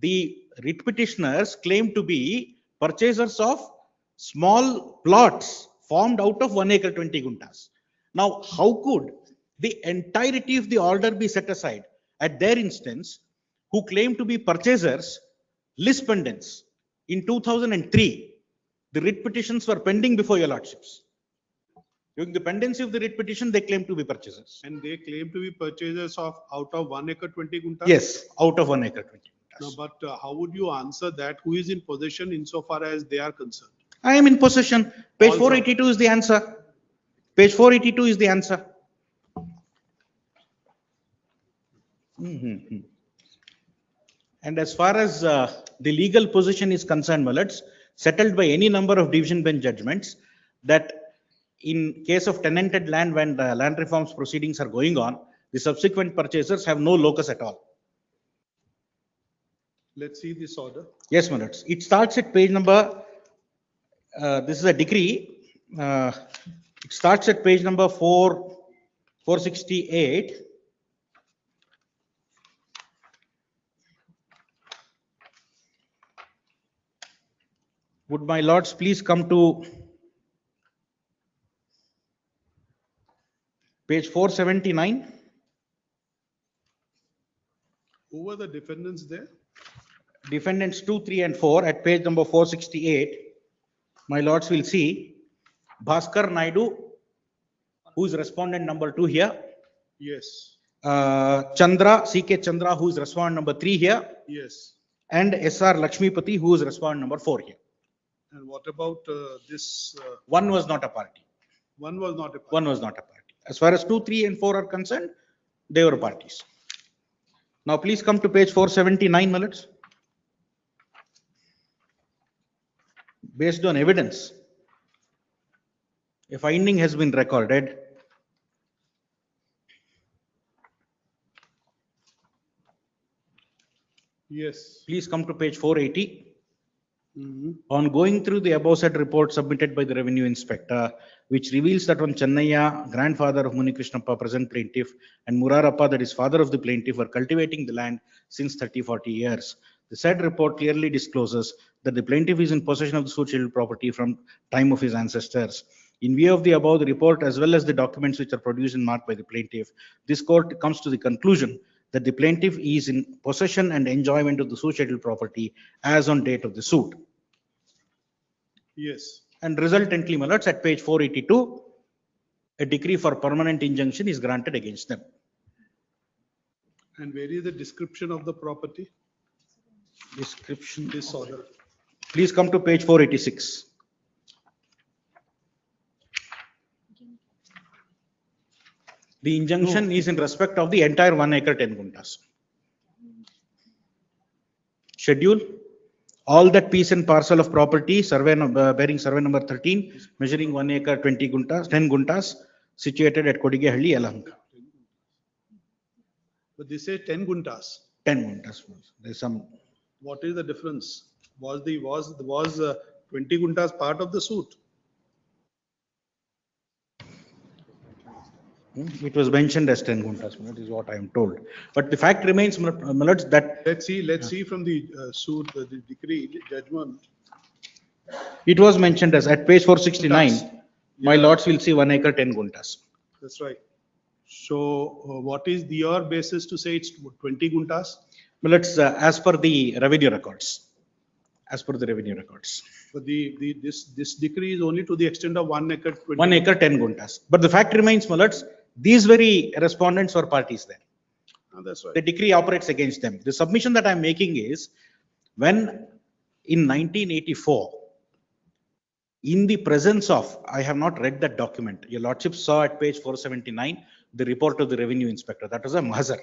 The writ petitioners claim to be purchasers of small plots formed out of 1 acre 20 guntas. Now, how could the entirety of the order be set aside at their instance, who claim to be purchasers, lis pendens? In 2003, the writ petitions were pending before your lordships. During the pendency of the writ petition, they claim to be purchasers. And they claim to be purchasers of out of 1 acre 20 guntas? Yes, out of 1 acre 20 guntas. No, but how would you answer that? Who is in possession insofar as they are concerned? I am in possession. Page Also. 482 is the answer. Page 482 is the answer. And as far as the legal position is concerned, Malats, settled by any number of division bench judgments, that in case of tenanted land, when the land reforms proceedings are going on, the subsequent purchasers have no locus at all. Let's see this order. Yes, Malats. It starts at page number, this is a decree. It starts at page number 468. Would my lords please come to page 479? Who were the defendants there? Defendants 2, 3 and 4 at page number 468. My lords will see Bhaskar Naidu, who is respondent number 2 here. Yes. Chandra, CK Chandra, who is respondent number 3 here. Yes. And SR Lakshmipati, who is respondent number 4 here. And what about this? One was not a party. One was not a party. One was not a party. As far as 2, 3 and 4 are concerned, they were parties. Now please come to page 479, Malats. Based on evidence, a finding has been recorded Yes. Please come to page 480. Mhm. On going through the above said report submitted by the revenue inspector, which reveals that one Chennaiya, grandfather of Munikrishnappa, present plaintiff, and Murarappa, that is father of the plaintiff, were cultivating the land since 30-40 years. The said report clearly discloses that the plaintiff is in possession of the suit scheduled property from time of his ancestors. In view of the above, the report as well as the documents which are produced and marked by the plaintiff, this court comes to the conclusion that the plaintiff is in possession and enjoyment of the suit scheduled property as on date of the suit. Yes. And resultantly, my lords, at page 482, a decree for permanent injunction is granted against them. And where is the description of the property? Description. This order. Please come to page 486. The injunction is in respect of the entire 1 acre 10 guntas. Schedule. All that piece and parcel of property, survey bearing survey number 13, measuring 1 acre 20 guntas, 10 guntas, situated at Kodigehalli, Yelahanka. But they say 10 guntas. 10 guntas. There's some. What is the difference? Was 20 guntas part of the suit? It was mentioned as 10 guntas, that is what I am told. But the fact remains, my lords, that. Let's see from the suit, the decree, judgment. It was mentioned as at page 469. Guntas. My Yeah. lords will see 1 acre 10 guntas. That's right. So what is your basis to say it's 20 guntas? Well, it's as per the revenue records. As per the revenue records. But this decree is only to the extent of 1 acre 20. 1 acre 10 guntas. But the fact remains, my lords, these very respondents were parties there. That's right. The decree operates against them. The submission that I'm making is when in 1984, in the presence of, I have not read that document. Your lordship saw at page 479 the report of the revenue inspector. That was a mahazar.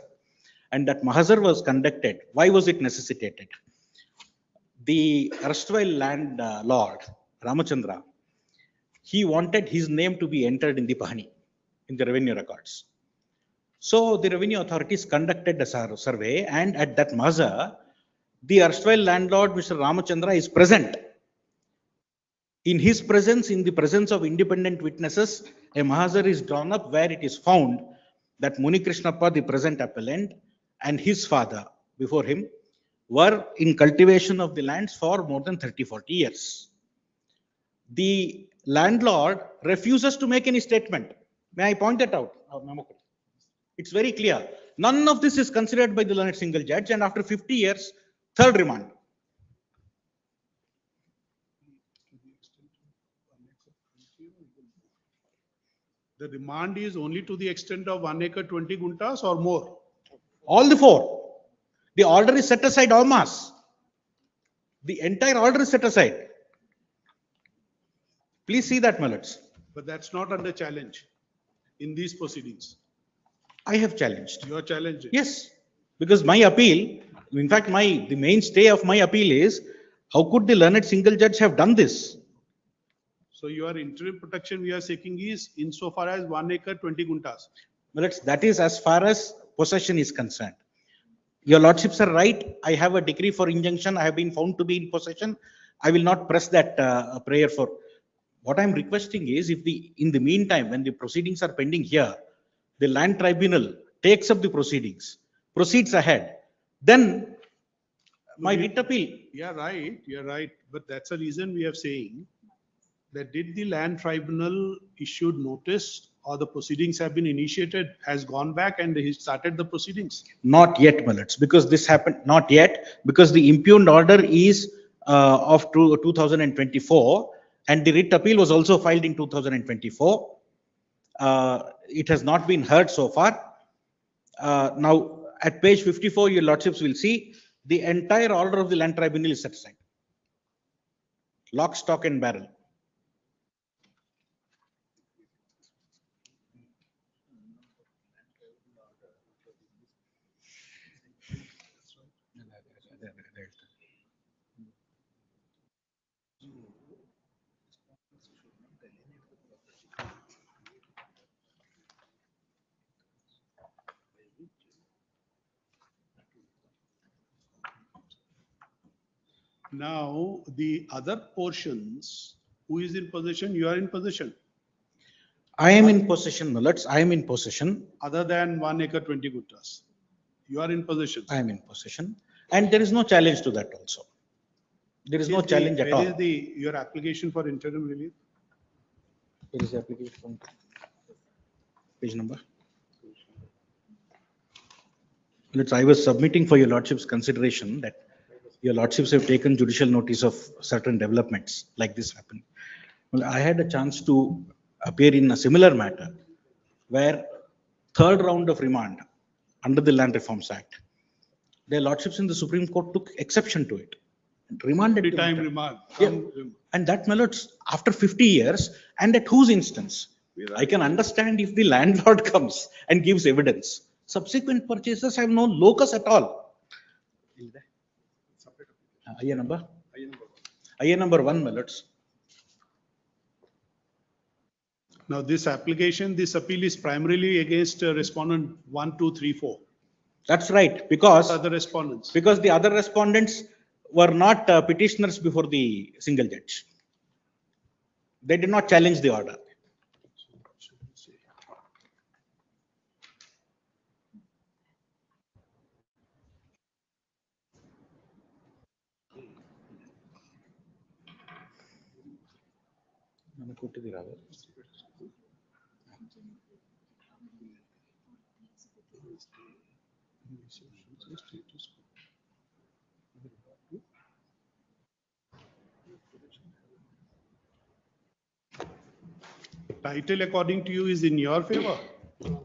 And that mahazar was conducted. Why was it necessitated? The erstwhile land lord, Ramachandra, he wanted his name to be entered in the Pahani, in the revenue records. So the revenue authorities conducted a survey, and at that mahazar, the erstwhile landlord, Mr. Ramachandra, is present. In his presence, in the presence of independent witnesses, a mahazar is drawn up where it is found that Munikrishnappa, the present appellant, and his father before him were in cultivation of the lands for more than 30-40 years. The landlord refuses to make any statement. May I point that out? It's very clear. None of this is considered by the learned single judge, and after 50 years, third remand. The remand is only to the extent of 1 acre 20 guntas or more? All the four. The order is set aside en masse. The entire order is set aside. Please see that, my lords. But that's not under challenge in these proceedings. I have challenged. You are challenging. Yes, because my appeal, in fact, the mainstay of my appeal is, how could the learned single judge have done this? So your interim protection we are seeking is insofar as 1 acre 20 guntas. Well, that is as far as possession is concerned. Your lordships are right. I have a decree for injunction. I have been found to be in possession. I will not press that prayer for. What I am requesting is, if in the meantime, when the proceedings are pending here, the land tribunal takes up the proceedings, proceeds ahead, then my writ appeal. You're right. But that's the reason we are saying that did the land tribunal issued notice or the proceedings have been initiated, has gone back and he started the proceedings? Not yet, my lords, because this happened, not yet, because the impugned order is of 2024 and the writ appeal was also filed in 2024. It has not been heard so far. Now, at page 54, your lordships will see the entire order of the land tribunal is set aside. Lock, stock and barrel. Now, the other portions, who is in possession? You are in possession. I am in possession, my lords. I am in possession. Other than 1 acre 20 guttas. You are in possession. I am in possession. And there is no challenge to that also. There is no challenge at all. Where is your application for interim relief? Where is the application? Page number. I was submitting for your lordship's consideration that your lordships have taken judicial notice of certain developments like this happened. Well, I had a chance to appear in a similar matter where third round of remand under the Land Reforms Act, their lordships in the Supreme Court took exception to it. Remanded the Time matter. remand. Yeah. And that, my lords, after 50 years, and at whose instance? I can understand if the landlord comes and gives evidence. Subsequent purchasers have no locus at all. IA number? IA number 1, my lords. Now, this application, this appeal is primarily against respondent 1, 2, 3, 4. That's right, because Other respondents. Because the other respondents were not petitioners before the single judge. They did not challenge the order. Title, according to you, is in your favor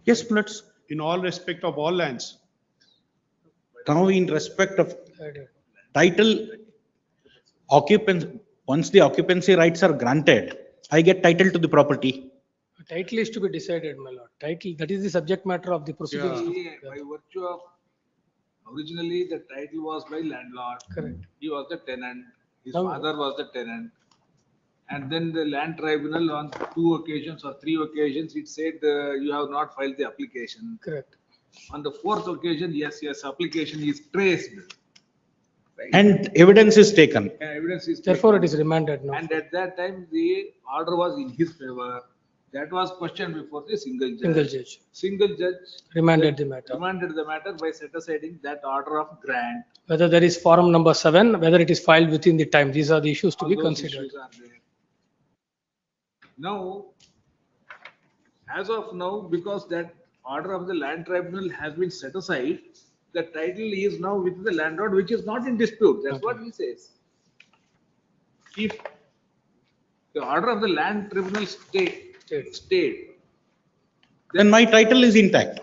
Yes, let's. in all respect of all lands. Now, in respect of title, occupants, once the occupancy rights are granted, I get title to the property. Title is to be decided, my lord. Title, that is the subject matter of the proceedings. By virtue of, originally the title was by landlord. Correct. He was the tenant, his Now- father was the tenant. And then the land tribunal on 2 occasions or 3 occasions, it said you have not filed the application. Correct. On the 4th occasion, yes, application is traced. Right? And evidence is taken. Evidence is Therefore, taken. it is remanded now. And at that time, the order was in his favor. That was questioned before the single judge. Single judge. Single judge Remanded the matter. remanded the matter by set asiding that order of grant. Whether there is form number 7, whether it is filed within the time. These are the issues to All be those considered. issues are there. Now, as of now, because that order of the land tribunal has been set aside, the title is now with the landlord, which is not in dispute. That's what he says. If the order of the land tribunal stayed, Then my title is intact.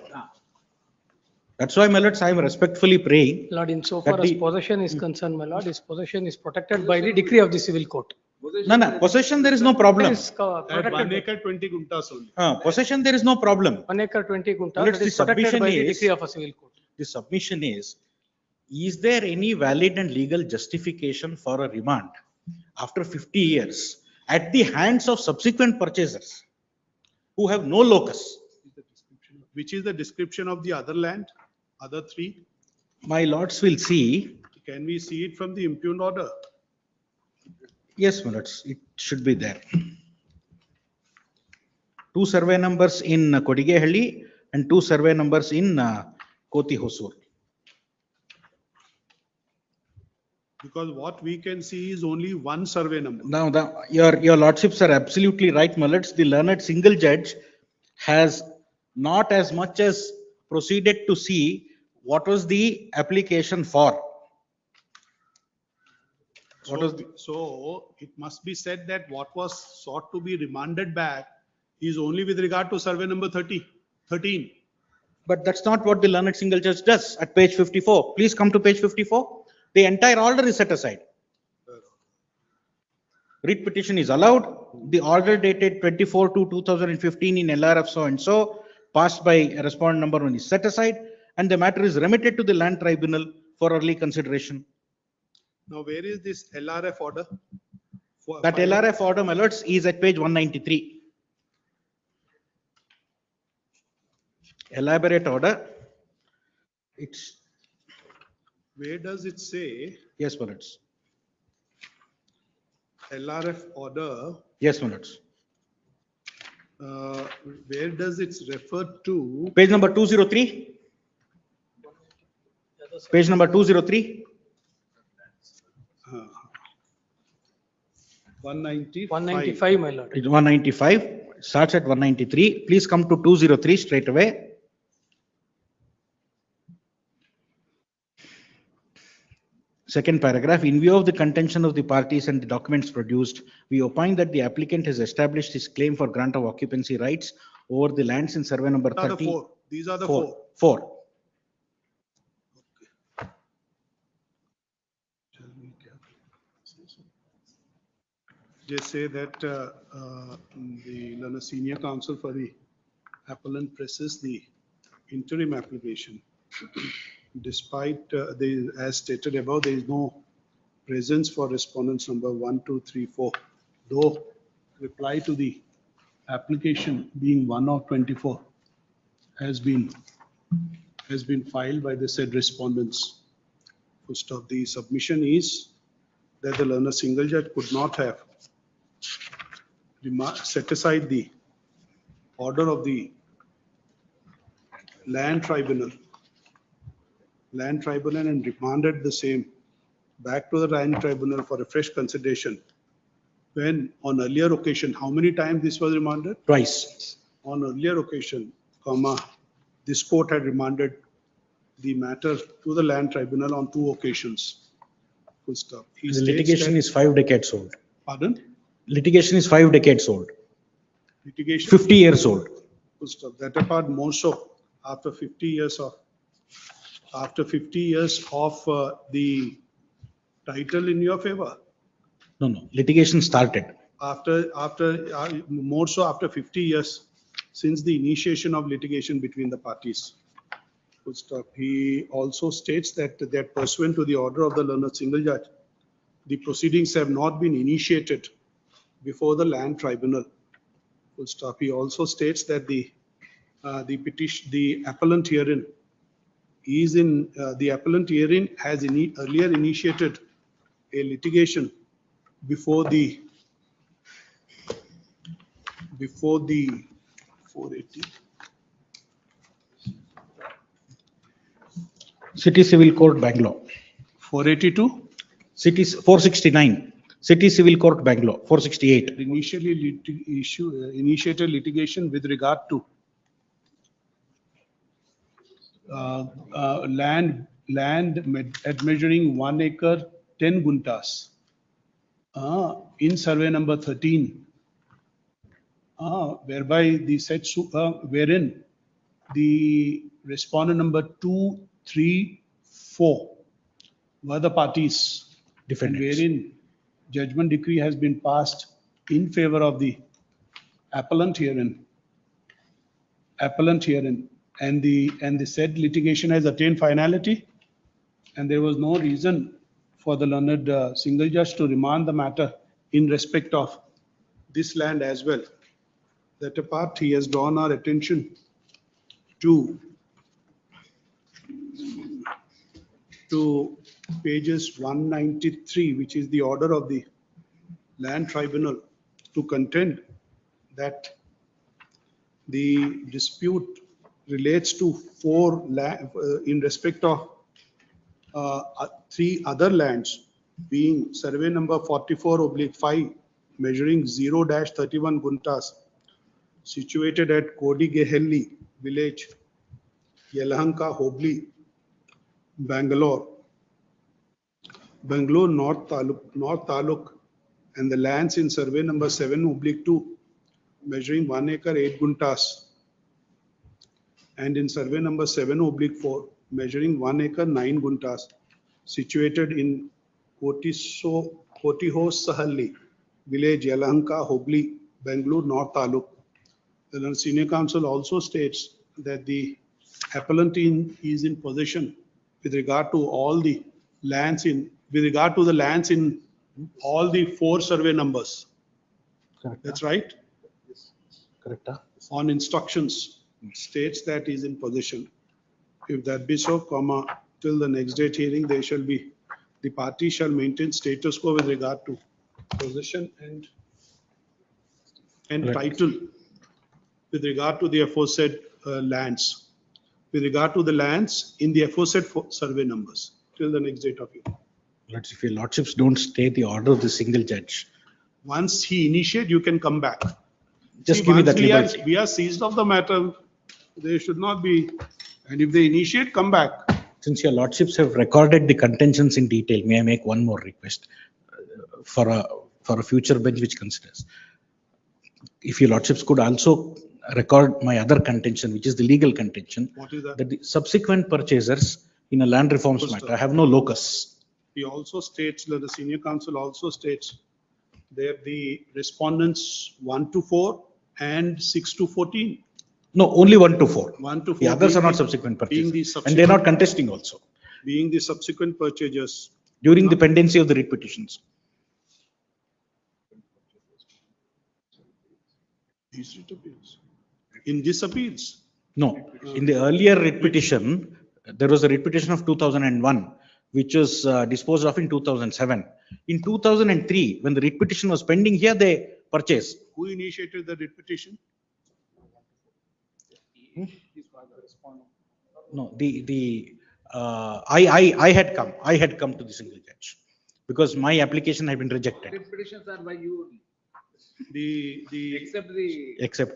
That's why, my lords, I am respectfully praying. Lord, insofar that as the- possession is concerned, my lord, his possession is protected by the decree of the civil court. No, possession, there is no problem. Is, At protected 1 by- acre 20 guntas only. Possession, there is no problem. 1 acre 20 gunta, Lords, that the is protected submission by the is- decree of a civil court. The submission is there any valid and legal justification for a remand after 50 years at the hands of subsequent purchasers who have no locus? Which is the description of the other land, other 3? My lords will see. Can we see it from the impugned order? Yes, my lords, it should be there. 2 survey numbers in Kodigehalli and 2 survey numbers in Koti Hosur. Because what we can see is only 1 survey number. Now, your lordships are absolutely right, my lords. The learned single judge has not as much as proceeded to see what was the application for. So it must be said that what was sought to be remanded back is only with regard to survey number 13. But that's not what the learned single judge does at page 54. Please come to page 54. The entire order is set aside. Writ petition is allowed. The order dated 24/2/2015 in LRF so and so, passed by respondent number 1 is set aside, and the matter is remitted to the land tribunal for early consideration. Now, where is this LRF order? That LRF order, my lords, is at page 193. Elaborate order. It's. Where does it say? Yes, my lords. LRF order, Yes, my lords. where does it refer to? Page number 203. Page number 203. 195. 195, my lord. It's 195. Starts at 193. Please come to 203 straight away. Second paragraph, in view of the contention of the parties and the documents produced, we opine that the applicant has established his claim for grant of occupancy rights over the lands in survey number These are the 30. four. These are the four. Four. Just say that the senior counsel for the appellant presses the interim application. Despite, as stated above, there is no presence for respondents number 1, 2, 3, 4. Though reply to the application being 1 of 24 has been filed by the said respondents. First of the submission is that the learner single judge could not have set aside the order of the land tribunal and remanded the same back to the land tribunal for a fresh consideration. When on earlier occasion, how many times this was remanded? Twice. On earlier occasion, this court had remanded the matter to the land tribunal on 2 occasions. Full stop. The litigation is 5 decades old. Pardon? Litigation is 5 decades old. Litigation. 50 years old. Full stop. That apart, more so after 50 years of the title in your favor. No. Litigation started. More so after 50 years since the initiation of litigation between the parties. Full stop. He also states that pursuant to the order of the learned single judge, the proceedings have not been initiated before the land tribunal. Full stop. He also states that the appellant herein has earlier initiated a litigation before the 480. City Civil Court, Bangalore. 482? City 469. City Civil Court, Bangalore. 468. Initiated litigation with regard to land at measuring 1 acre 10 guntas in survey number 13, whereby the said wherein the respondent number 2, 3, 4 were the parties, defendants, wherein judgment decree has been passed in favor of the appellant herein, and the said litigation has attained finality, and there was no reason for the learned single judge to remand the matter in respect of this land as well. That apart, he has drawn our attention to pages 193, which is the order of the land tribunal, to contend that the dispute relates to 4 in respect of 3 other lands, being survey number 44/5 measuring 0-31 guntas situated at Kodigehelli village, Yelahanka Hobli, Bangalore North Taluk, and the lands in survey number 7/2 measuring 1 acre 8 guntas, and in survey number 7/4 measuring 1 acre 9 guntas situated in Kotihosahalli village, Yelahanka Hobli, Bangalore North Taluk. The senior counsel also states that the appellant is in possession with regard to all the lands in all the 4 survey numbers. Correct. That's right. Correct. On instructions, states that he is in possession. If that be so, till the next date hearing, the party shall maintain status quo with regard to possession and title with regard to the aforesaid lands, with regard to the lands in the aforesaid survey numbers till the next date of hearing. Let's, if your lordships don't stay the order of the single judge. Once he initiate, you can come back. Just See, give me once that liberty. we are seized of the matter, they should not be, and if they initiate, come back. Since your lordships have recorded the contentions in detail, may I make one more request for a future bench which considers? If your lordships could also record my other contention, which is the legal contention. What is that? That the subsequent purchasers in a land reforms matter have no locus. He also states, that the senior counsel also states that the respondents 1 to 4 and 6 to 14. No, only 1 to 4. 1 to 4. The others are not subsequent purchasers. And they're not contesting also. Being the subsequent purchasers. During the pendency of the writ petitions. These writ appeals. In this appeals? No, in the earlier writ petition, there was a writ petition of 2001, which was disposed of in 2007. In 2003, when the writ petition was pending here, they purchased. Who initiated the writ petition? No, I had come to the single judge because my application had been rejected. Petitions are by you. Except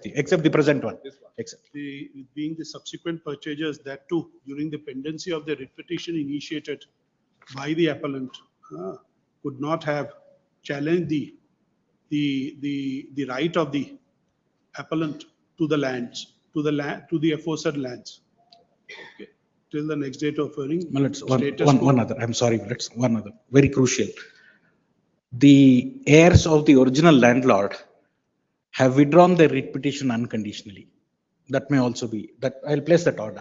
Except the present one. Except. Being the subsequent purchasers, that too, during the pendency of the writ petition initiated by the appellant, could not have challenged the right of the appellant to the lands, to the aforesaid lands. Okay. Till the next date of hearing. One other, I'm sorry, one other, very crucial. The heirs of the original landlord have withdrawn their writ petition unconditionally. That may also be, that I'll place that order.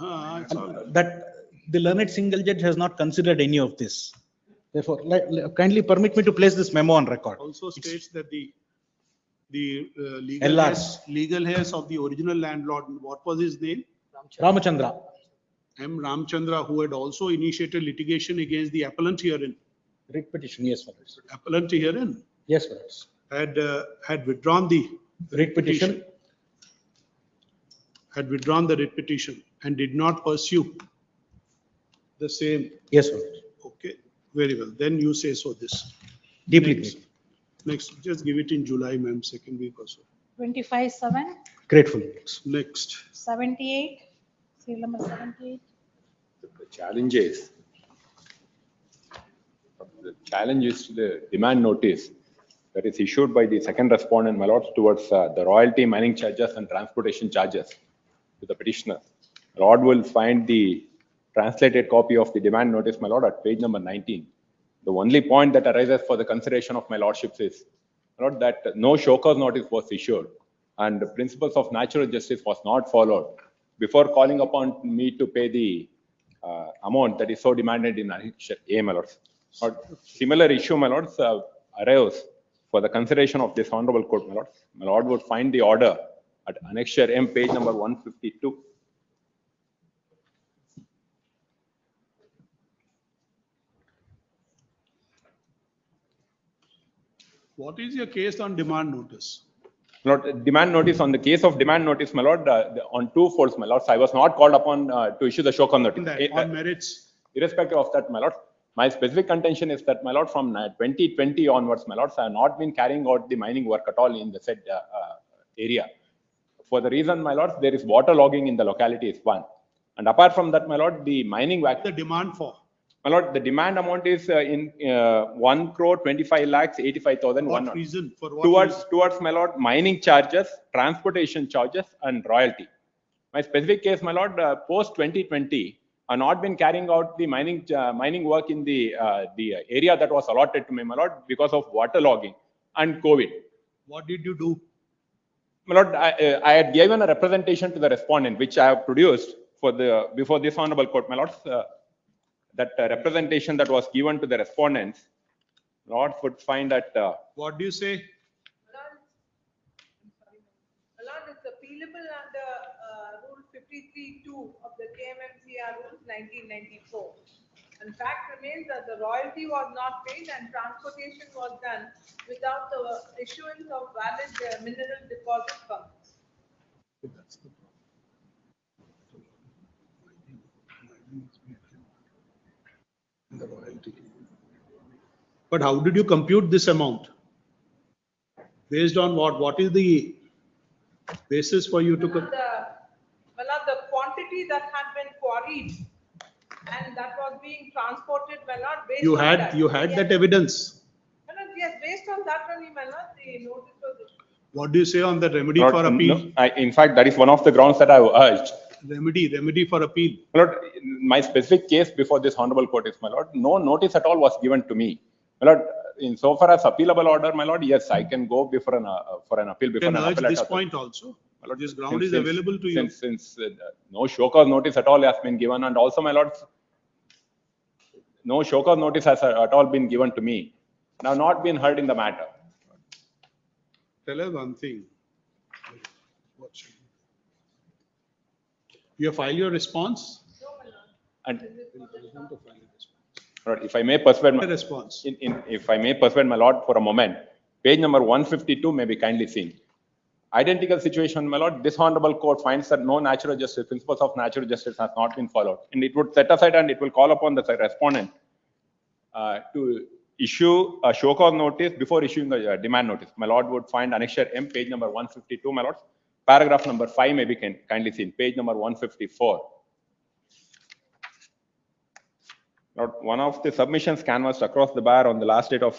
That the learned single judge has not considered any of this. Therefore, kindly permit me to place this memo on record. Also states that the legal heirs of the original landlord, what was his name? Ramachandra. M. Ramchandra, who had also initiated litigation against the appellant herein. Writ petition, yes, for us. Appellant herein. Yes, for us. Had withdrawn the writ petition. Had withdrawn the writ petition and did not pursue the same. Yes, sir. Okay, very well. Then you say so this. Deeply. Next, just give it in July, ma'am, second week or so. 25/7. Grateful. Next. 78. Serial number 78. The challenge is to the demand notice that is issued by the second respondent, my lords, towards the royalty, mining charges and transportation charges to the petitioner. Lord will find the translated copy of the demand notice, my lord, at page number 19. The only point that arises for the consideration of my lordships is, my lord, that no show cause notice was issued and the principles of natural justice was not followed before calling upon me to pay the amount that is so demanded in Annexure A, my lords. Similar issue, my lords, arose for the consideration of this honorable court, my lords. My lord would find the order at Annexure M, page number 152. What is your case on demand notice? Lord, demand notice, on the case of demand notice, my lord, on two folds, my lords, I was not called upon to issue the show cause notice. On merits. Irrespective of that, my lord, my specific contention is that, my lord, from 2020 onwards, my lords, I have not been carrying out the mining work at all in the said area. For the reason, my lords, there is water logging in the locality is one. And apart from that, my lord, the mining work. The demand for? My lord, the demand amount is in 1,25,85,000. What reason? For what towards, my lord, mining charges, transportation charges, and royalty. My specific case, my lord, post 2020, I have not been carrying out the mining work in the area that was allotted to me, my lord, because of water logging and COVID. What did you do? My lord, I had given a representation to the respondent, which I have produced for before this honorable court, my lords. That representation that was given to the respondents, Lord would find that. What do you say? Lord, it's appealable under Rule 53(2) of the KMMCR Rules 1994. And fact remains that the royalty was not paid and transportation was done without the issuance of valid mineral deposit permits. The royalty. But how did you compute this amount? Based on what? What is the basis for you to? The quantity that had been quarried and that was being transported, my lord, based You on had that. that evidence. My lord, yes, based on that only, my lord, the notice was issued. What do you say on the remedy Lord, for appeal? no, in fact, that is one of the grounds that I have urged. Remedy for appeal. My Lord, my specific case before this honorable court is, my lord, no notice at all was given to me. My lord, insofar as appealable order, my lord, yes, I can go before for an appeal before You an can urge appellate this authority. point also. This ground is available to you. Since no show cause notice at all has been given, and also, my lord, no show cause notice has at all been given to me, and I have not been heard in the matter. Tell us one thing. You have filed your response? And Lord, if I may persuade my response. If I may persuade my lord for a moment, page number 152 may be kindly seen. Identical situation, my lord, this honorable court finds that no natural justice, principles of natural justice has not been followed. And it would set aside and it will call upon the respondent to issue a show cause notice before issuing the demand notice. My lord would find annexure M, page number 152, my lord. Paragraph number 5 may be kindly seen, page number 154. Now, one of the submissions canvassed across the bar on the last date of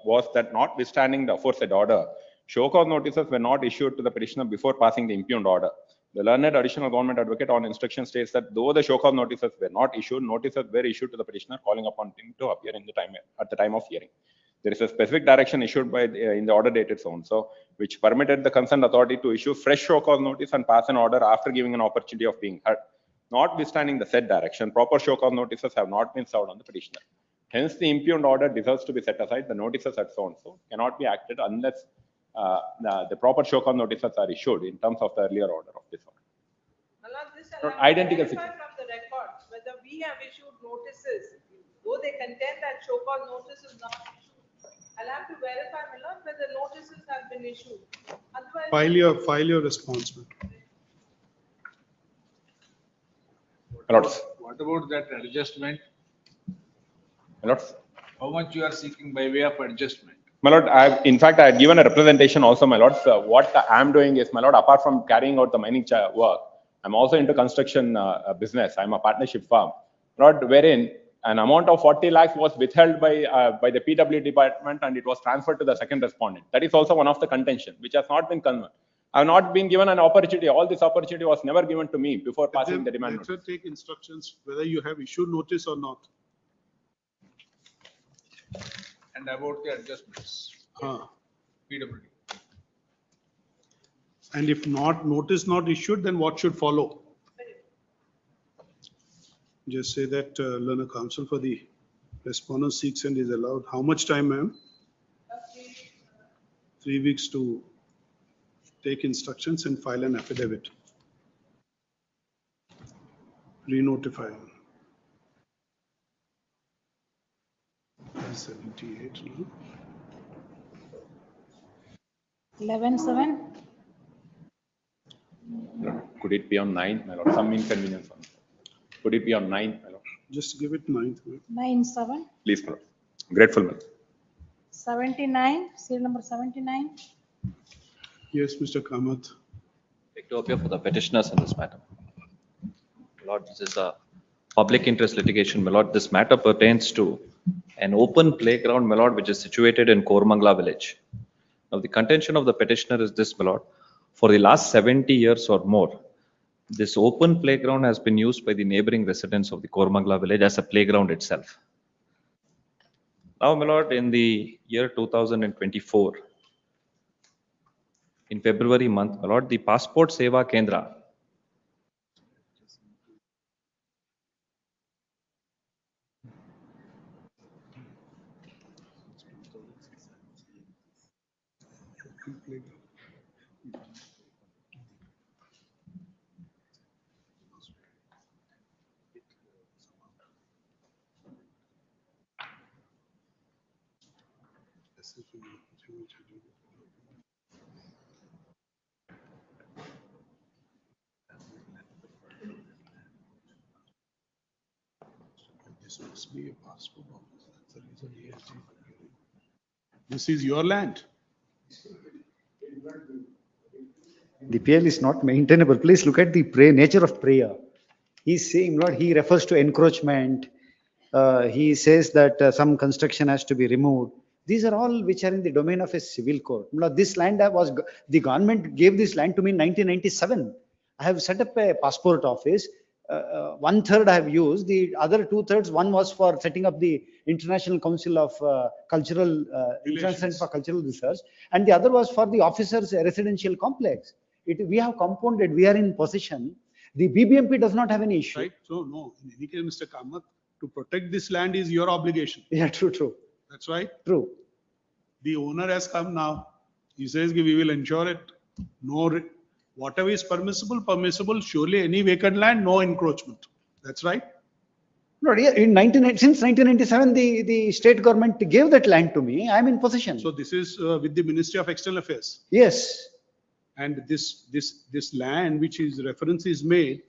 was that notwithstanding the aforesaid order, show cause notices were not issued to the petitioner before passing the impugned order. The learned additional government advocate on instruction states that though the show cause notices were not issued, notices were issued to the petitioner calling upon him to appear at the time of hearing. There is a specific direction issued by in the order dated so and so, which permitted the concerned authority to issue fresh show cause notice and pass an order after giving an opportunity of being heard. Notwithstanding the said direction, proper show cause notices have not been served on the petitioner. Hence, the impugned order deserves to be set aside. The notices at so and so cannot be acted unless the proper show cause notices are issued in terms of the earlier order of this order. Identical situation. From the records, whether we have issued notices, though they contend that show cause notice is not issued, I'll have to verify, my lord, whether notices have been issued. Otherwise, File your response. What about that adjustment? How much you are seeking by way of adjustment? My lord, in fact, I had given a representation also, my lord. What I am doing is, my lord, apart from carrying out the mining work, I'm also into construction business. I'm a partnership firm. Lord, wherein an amount of 40 lakhs was withheld by the PW department and it was transferred to the second respondent. That is also one of the contention, which has not been converted. I have not been given an opportunity. All this opportunity was never given to me before passing the demand notice. Let take instructions whether you have issued notice or not. And about the adjustments. PWD. And if notice not issued, then what should follow? Just say that learner counsel for the respondent seeks and is allowed. How much time, ma'am? 3 weeks to take instructions and file an affidavit. Re-notify. 78. No? 11/7. Could it be on 9, my lord? Some inconvenience on. Could it be on 9, my lord? Just give it 9th. 9/7. Please, my lord. Grateful, my lord. 79. Serial number 79. Yes, Mr. Kamath. Take to appear for the petitioners in this matter. Lord, this is a public interest litigation, my lord. This matter pertains to an open playground, my lord, which is situated in Kormangla village. Now, the contention of the petitioner is this, my lord. For the last 70 years or more, this open playground has been used by the neighboring residents of the Kormangla village as a playground itself. Now, my lord, in the year 2024, in February month, my lord, the Passport Seva Kendra This must be a passport office. That's the reason he has been given. This is your land. The PL is not maintainable. Please look at the nature of prayer. He's saying, Lord, he refers to encroachment. He says that some construction has to be removed. These are all which are in the domain of a civil court. Lord, this land was, the government gave this land to me in 1997. I have set up a passport office. 1/3 I have used. The other 2/3, one was for setting up the International Council of Cultural International for Cultural Research, and the other was for the officers' residential complex. We have compounded. We are in possession. The BBMP does not have any issue. Right. So no, in any case, Mr. Kamath, to protect this land is your obligation. Yeah, true. That's right. True. The owner has come now. He says we will ensure it. No, whatever is permissible. Surely any vacant land, no encroachment. That's right. No, since 1997, the state government gave that land to me. I am in possession. So this is with the Ministry of External Affairs. Yes. And this land which is reference is made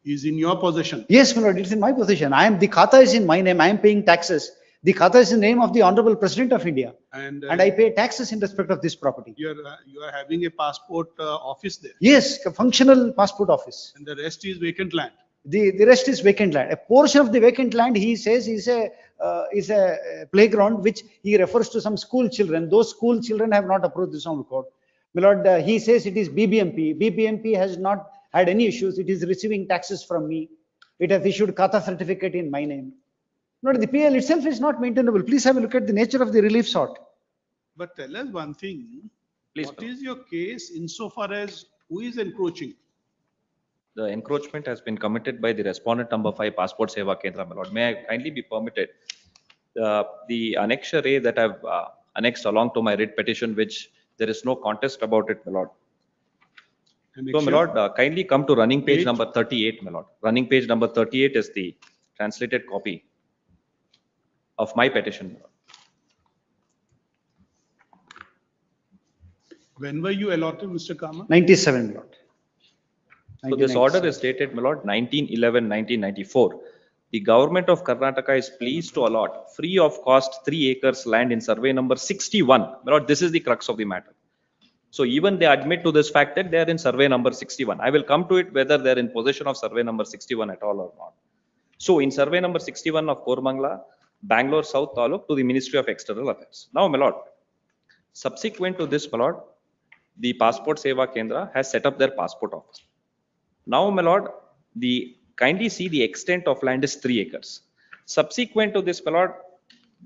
is in your possession. Yes, my lord, it's in my possession. The khata is in my name. I am paying taxes. The khata is in the name of the Honorable President of India. And I pay taxes in respect of this property. You are having a passport office there. Yes, a functional passport office. And the rest is vacant land. The rest is vacant land. A portion of the vacant land, he says, is a playground which he refers to some school children. Those school children have not approached this on court. My lord, he says it is BBMP. BBMP has not had any issues. It is receiving taxes from me. It has issued khata certificate in my name. Not the PL itself is not maintainable. Please have a look at the nature of the relief sought. But tell us one thing. Please, what is your case insofar as who is encroaching? The encroachment has been committed by the respondent number 5, Passport Seva Kendra, my lord. May I kindly be permitted? The annexure A that I've annexed along to my writ petition, which there is no contest about it, my lord. So, my lord, kindly come to running page number 38, my lord. Running page number 38 is the translated copy of my petition. When were you allotted, Mr. Kama? 97, Lord. So this order is dated, my lord, 19/11/1994. The government of Karnataka is pleased to allot free of cost 3 acres land in survey number 61. My lord, this is the crux of the matter. So even they admit to this fact that they are in survey number 61. I will come to it whether they are in possession of survey number 61 at all or not. So in survey number 61 of Kormangla, Bangalore South Taluk to the Ministry of External Affairs. Now, my lord, subsequent to this, my lord, the Passport Seva Kendra has set up their passport office. Now, my lord, kindly see the extent of land is 3 acres. Subsequent to this, my lord,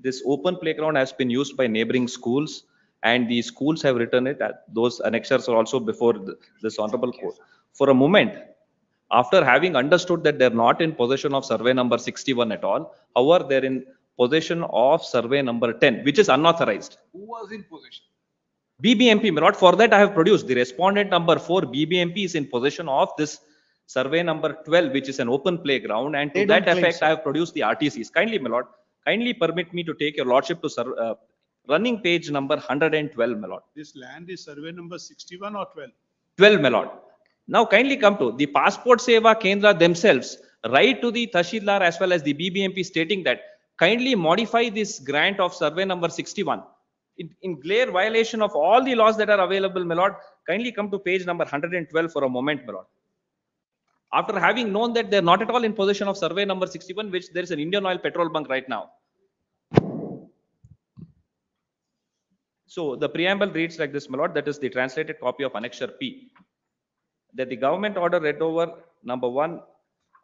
this open playground has been used by neighboring schools, and the schools have written it. Those annexures are also before this honorable court. For a moment, after having understood that they're not in possession of survey number 61 at all, however, they're in possession of survey number 10, which is unauthorized. Who was in possession? BBMP, my lord. For that I have produced the respondent number 4. BBMP is in possession of this survey number 12, which is an open playground, and to that effect I have produced the RTCs. Kindly, my lord, kindly permit me to take your lordship to running page number 112, my lord. This land is survey number 61 or 12? 12, my lord. Now kindly come to the Passport Seva Kendra themselves, write to the Tahsildar as well as the BBMP stating that kindly modify this grant of survey number 61. In glare violation of all the laws that are available, my lord. Kindly come to page number 112 for a moment, my lord. After having known that they're not at all in possession of survey number 61, which there is an Indian Oil petrol bunk right now. So the preamble reads like this, my lord. That is the translated copy of Annexure P. That the government order read over number 1,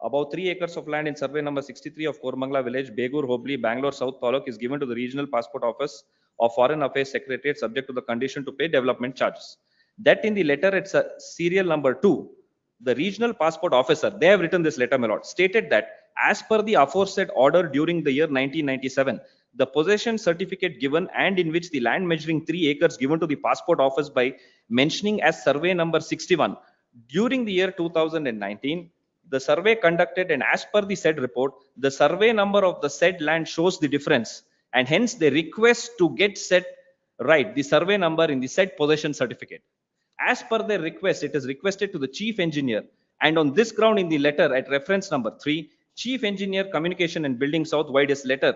about 3 acres of land in survey number 63 of Kormangla village, Begur Hobli, Bangalore South Taluk is given to the Regional Passport Office of Foreign Affairs Secretariat subject to the condition to pay development charges. That in the letter, it's serial number 2. The regional passport officer, they have written this letter, my lord, stated that as per the aforesaid order during the year 1997, the possession certificate given and in which the land measuring 3 acres given to the passport office by mentioning as survey number 61 during the year 2019, the survey conducted and as per the said report, the survey number of the said land shows the difference and hence they request to get set right the survey number in the said possession certificate. As per their request, it is requested to the chief engineer, and on this ground in the letter at reference number 3, Chief Engineer Communication and Building South Wide's letter,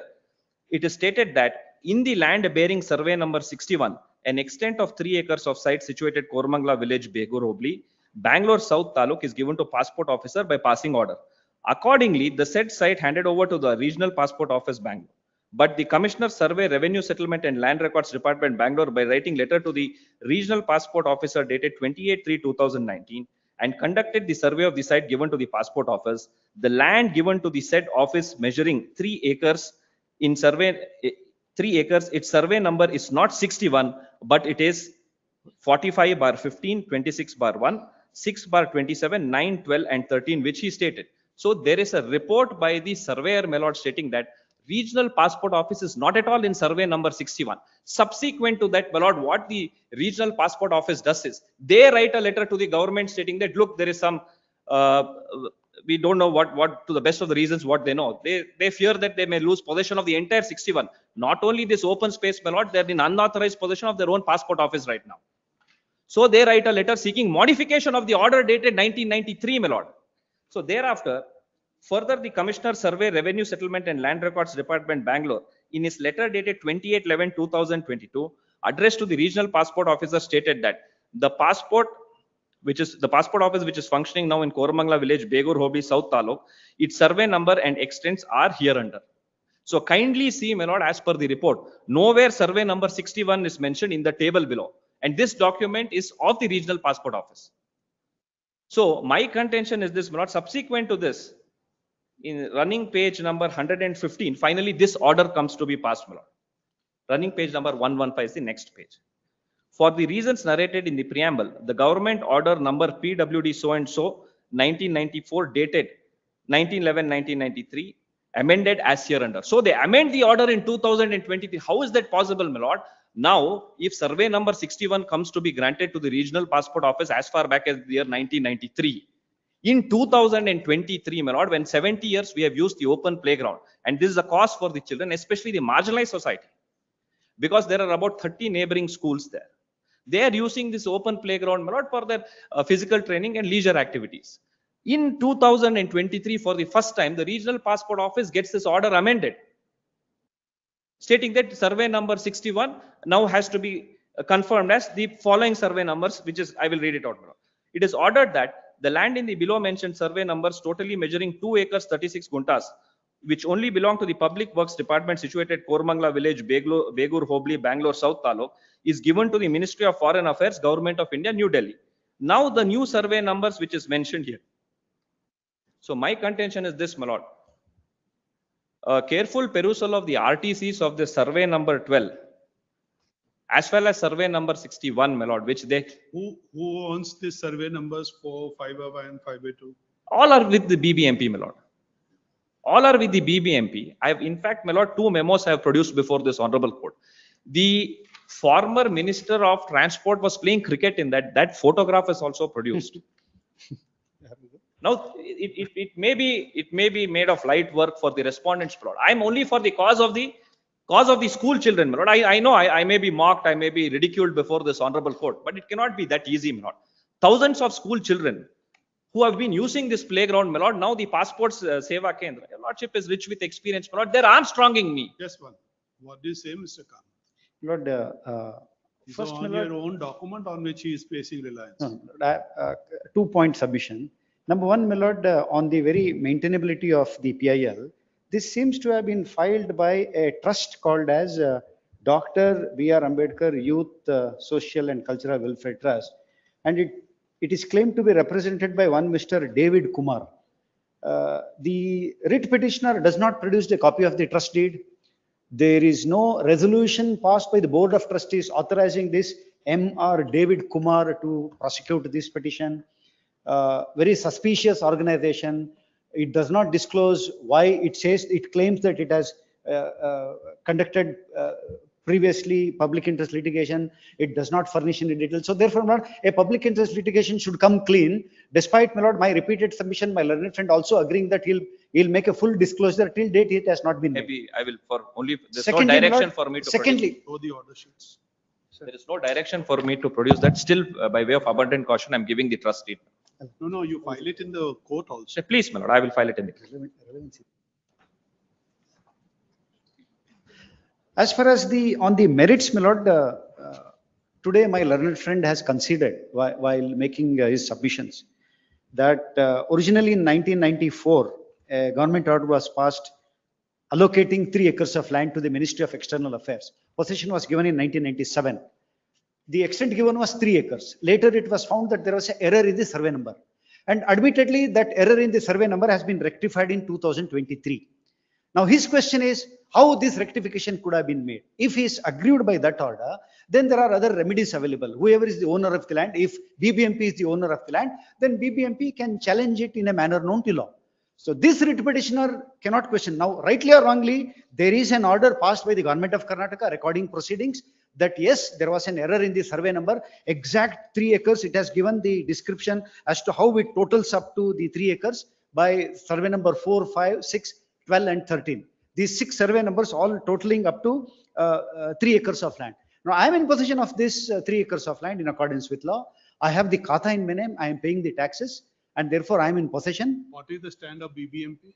it is stated that in the land bearing survey number 61, an extent of 3 acres of site situated Kormangla village, Begur Hobli, Bangalore South Taluk is given to passport officer by passing order. Accordingly, the said site handed over to the regional passport office, Bangalore. But the Commissioner Survey, Revenue Settlement and Land Records Department, Bangalore, by writing letter to the regional passport officer dated 28/3/2019 and conducted the survey of the site given to the passport office. The land given to the said office measuring 3 acres in survey 3 acres, its survey number is not 61, but it is 45/15, 26/1, 6/27, 9, 12, and 13, which he stated. So there is a report by the surveyor, my lord, stating that regional passport office is not at all in survey number 61. Subsequent to that, my lord, what the regional passport office does is they write a letter to the government stating that, look, there is some we don't know what to the best of the reasons what they know. They fear that they may lose possession of the entire 61. Not only this open space, my lord, they're in unauthorized possession of their own passport office right now. So they write a letter seeking modification of the order dated 1993, my lord. So thereafter, further, the Commissioner Survey, Revenue Settlement and Land Records Department, Bangalore, in his letter dated 28/11/2022, addressed to the regional passport officer, stated that the passport office which is functioning now in Kormangla village, Begur Hobli, South Taluk, its survey number and extents are hereunder. So kindly see, my lord, as per the report, nowhere survey number 61 is mentioned in the table below. And this document is of the regional passport office. So my contention is this, my lord, subsequent to this, in running page number 115, finally this order comes to be passed, my lord. Running page number 115 is the next page. For the reasons narrated in the preamble, the government order number PWD so and so 1994 dated 19/11/1993 amended as hereunder. So they amend the order in 2023. How is that possible, my lord? Now, if survey number 61 comes to be granted to the regional passport office as far back as the year 1993, in 2023, my lord, when 70 years we have used the open playground, and this is a cost for the children, especially the marginalized society, because there are about 30 neighboring schools there. They are using this open playground, my lord, for their physical training and leisure activities. In 2023, for the first time, the regional passport office gets this order amended, stating that survey number 61 now has to be confirmed as the following survey numbers, which is, I will read it out now. It is ordered that the land in the below mentioned survey numbers totally measuring 2 acres 36 guntas, which only belong to the Public Works Department situated Kormangla village, Begur Hobli, Bangalore South Taluk, is given to the Ministry of Foreign Affairs, Government of India, New Delhi. Now the new survey numbers which is mentioned here. So my contention is this, my lord. A careful perusal of the RTCs of the survey number 12 as well as survey number 61, my lord, which they... Who owns the survey numbers for 5A1 and 5A2? All are with the BBMP, my lord. All are with the BBMP. I have, in fact, my lord, 2 memos I have produced before this honorable court. The former Minister of Transport was playing cricket in that. That photograph is also produced. Now, it may be made of light work for the respondents, my lord. I am only for the cause of the school children, my lord. I know I may be mocked, I may be ridiculed before this honorable court, but it cannot be that easy, my lord. Thousands of school children who have been using this playground, my lord. Now the passports Seva Kendra, your lordship is rich with experience, my lord. They're Armstronging me. Yes, one. What do you say, Mr. Khan? Lord, First, on your own document on which he is placing reliance. 2-point submission. Number one, my lord, on the very maintainability of the PIL, this seems to have been filed by a trust called as Dr. B.R. Ambedkar Youth Social and Cultural Welfare Trust, and it is claimed to be represented by one Mr. David Kumar. The writ petitioner does not produce a copy of the trust deed. There is no resolution passed by the Board of Trustees authorizing this M.R. David Kumar to prosecute this petition. Very suspicious organization. It does not disclose why it says, it claims that it has conducted previously public interest litigation, it does not furnish any details. So therefore, my lord, a public interest litigation should come clean. Despite, my lord, my repeated submission, my learned friend also agreeing that he'll make a full disclosure. Till date, it has not been made. Maybe I will for only, there's no Secondly, my direction lord, for me to secondly, produce. Show the order sheets. There is no direction for me to produce that. Still, by way of abundant caution, I'm giving the trust deed. No, you file it in the court also. So please, my lord, I will file it in the. As far as on the merits, my lord, today my learned friend has conceded while making his submissions that originally in 1994, a government order was passed allocating 3 acres of land to the Ministry of External Affairs. Possession was given in 1997. The extent given was 3 acres. Later, it was found that there was an error in the survey number. And admittedly, that error in the survey number has been rectified in 2023. Now, his question is how this rectification could have been made. If he is aggrieved by that order, then there are other remedies available. Whoever is the owner of the land, if BBMP is the owner of the land, then BBMP can challenge it in a manner known to law. So this writ petitioner cannot question. Now, rightly or wrongly, there is an order passed by the government of Karnataka recording proceedings that yes, there was an error in the survey number, exact 3 acres. It has given the description as to how it totals up to the 3 acres by survey number 4, 5, 6, 12 and 13. These 6 survey numbers all totaling up to 3 acres of land. Now, I am in possession of this 3 acres of land in accordance with law. I have the khatha in my name. I am paying the taxes and therefore I am in possession. What is the stand of BBMP?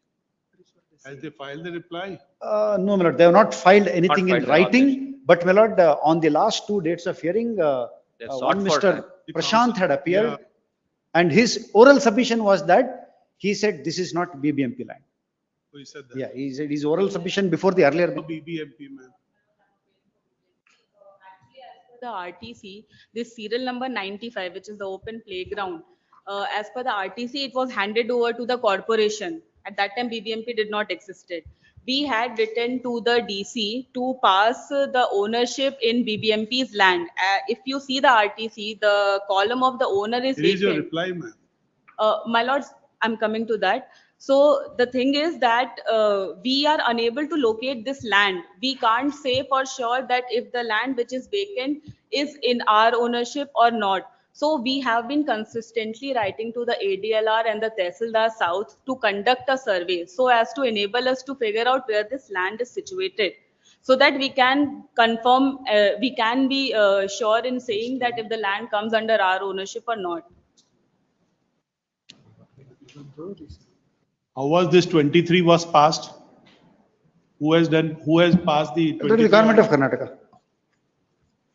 Has they filed the reply? No, my lord, they have not filed anything in writing. But my lord, on the last 2 dates of hearing, one Mr. Prashant had appeared and his oral submission was that he said this is not BBMP land. Who he said that? Yeah, he said his oral submission before the earlier. BBMP, man. The RTC, this serial number 95, which is the open playground, as per the RTC, it was handed over to the corporation. At that time, BBMP did not existed. We had written to the DC to pass the ownership in BBMP's land. If you see the RTC, the column of the owner is Here is your vacant. reply, ma'am. My lords, I'm coming to that. So the thing is that we are unable to locate this land. We can't say for sure that if the land which is vacant is in our ownership or not. So we have been consistently writing to the ADLR and the Tehsildar South to conduct a survey so as to enable us to figure out where this land is situated, so that we can confirm, we can be sure in saying that if the land comes under our ownership or not. How was this 23 was passed? Who has passed the 23? The government of Karnataka.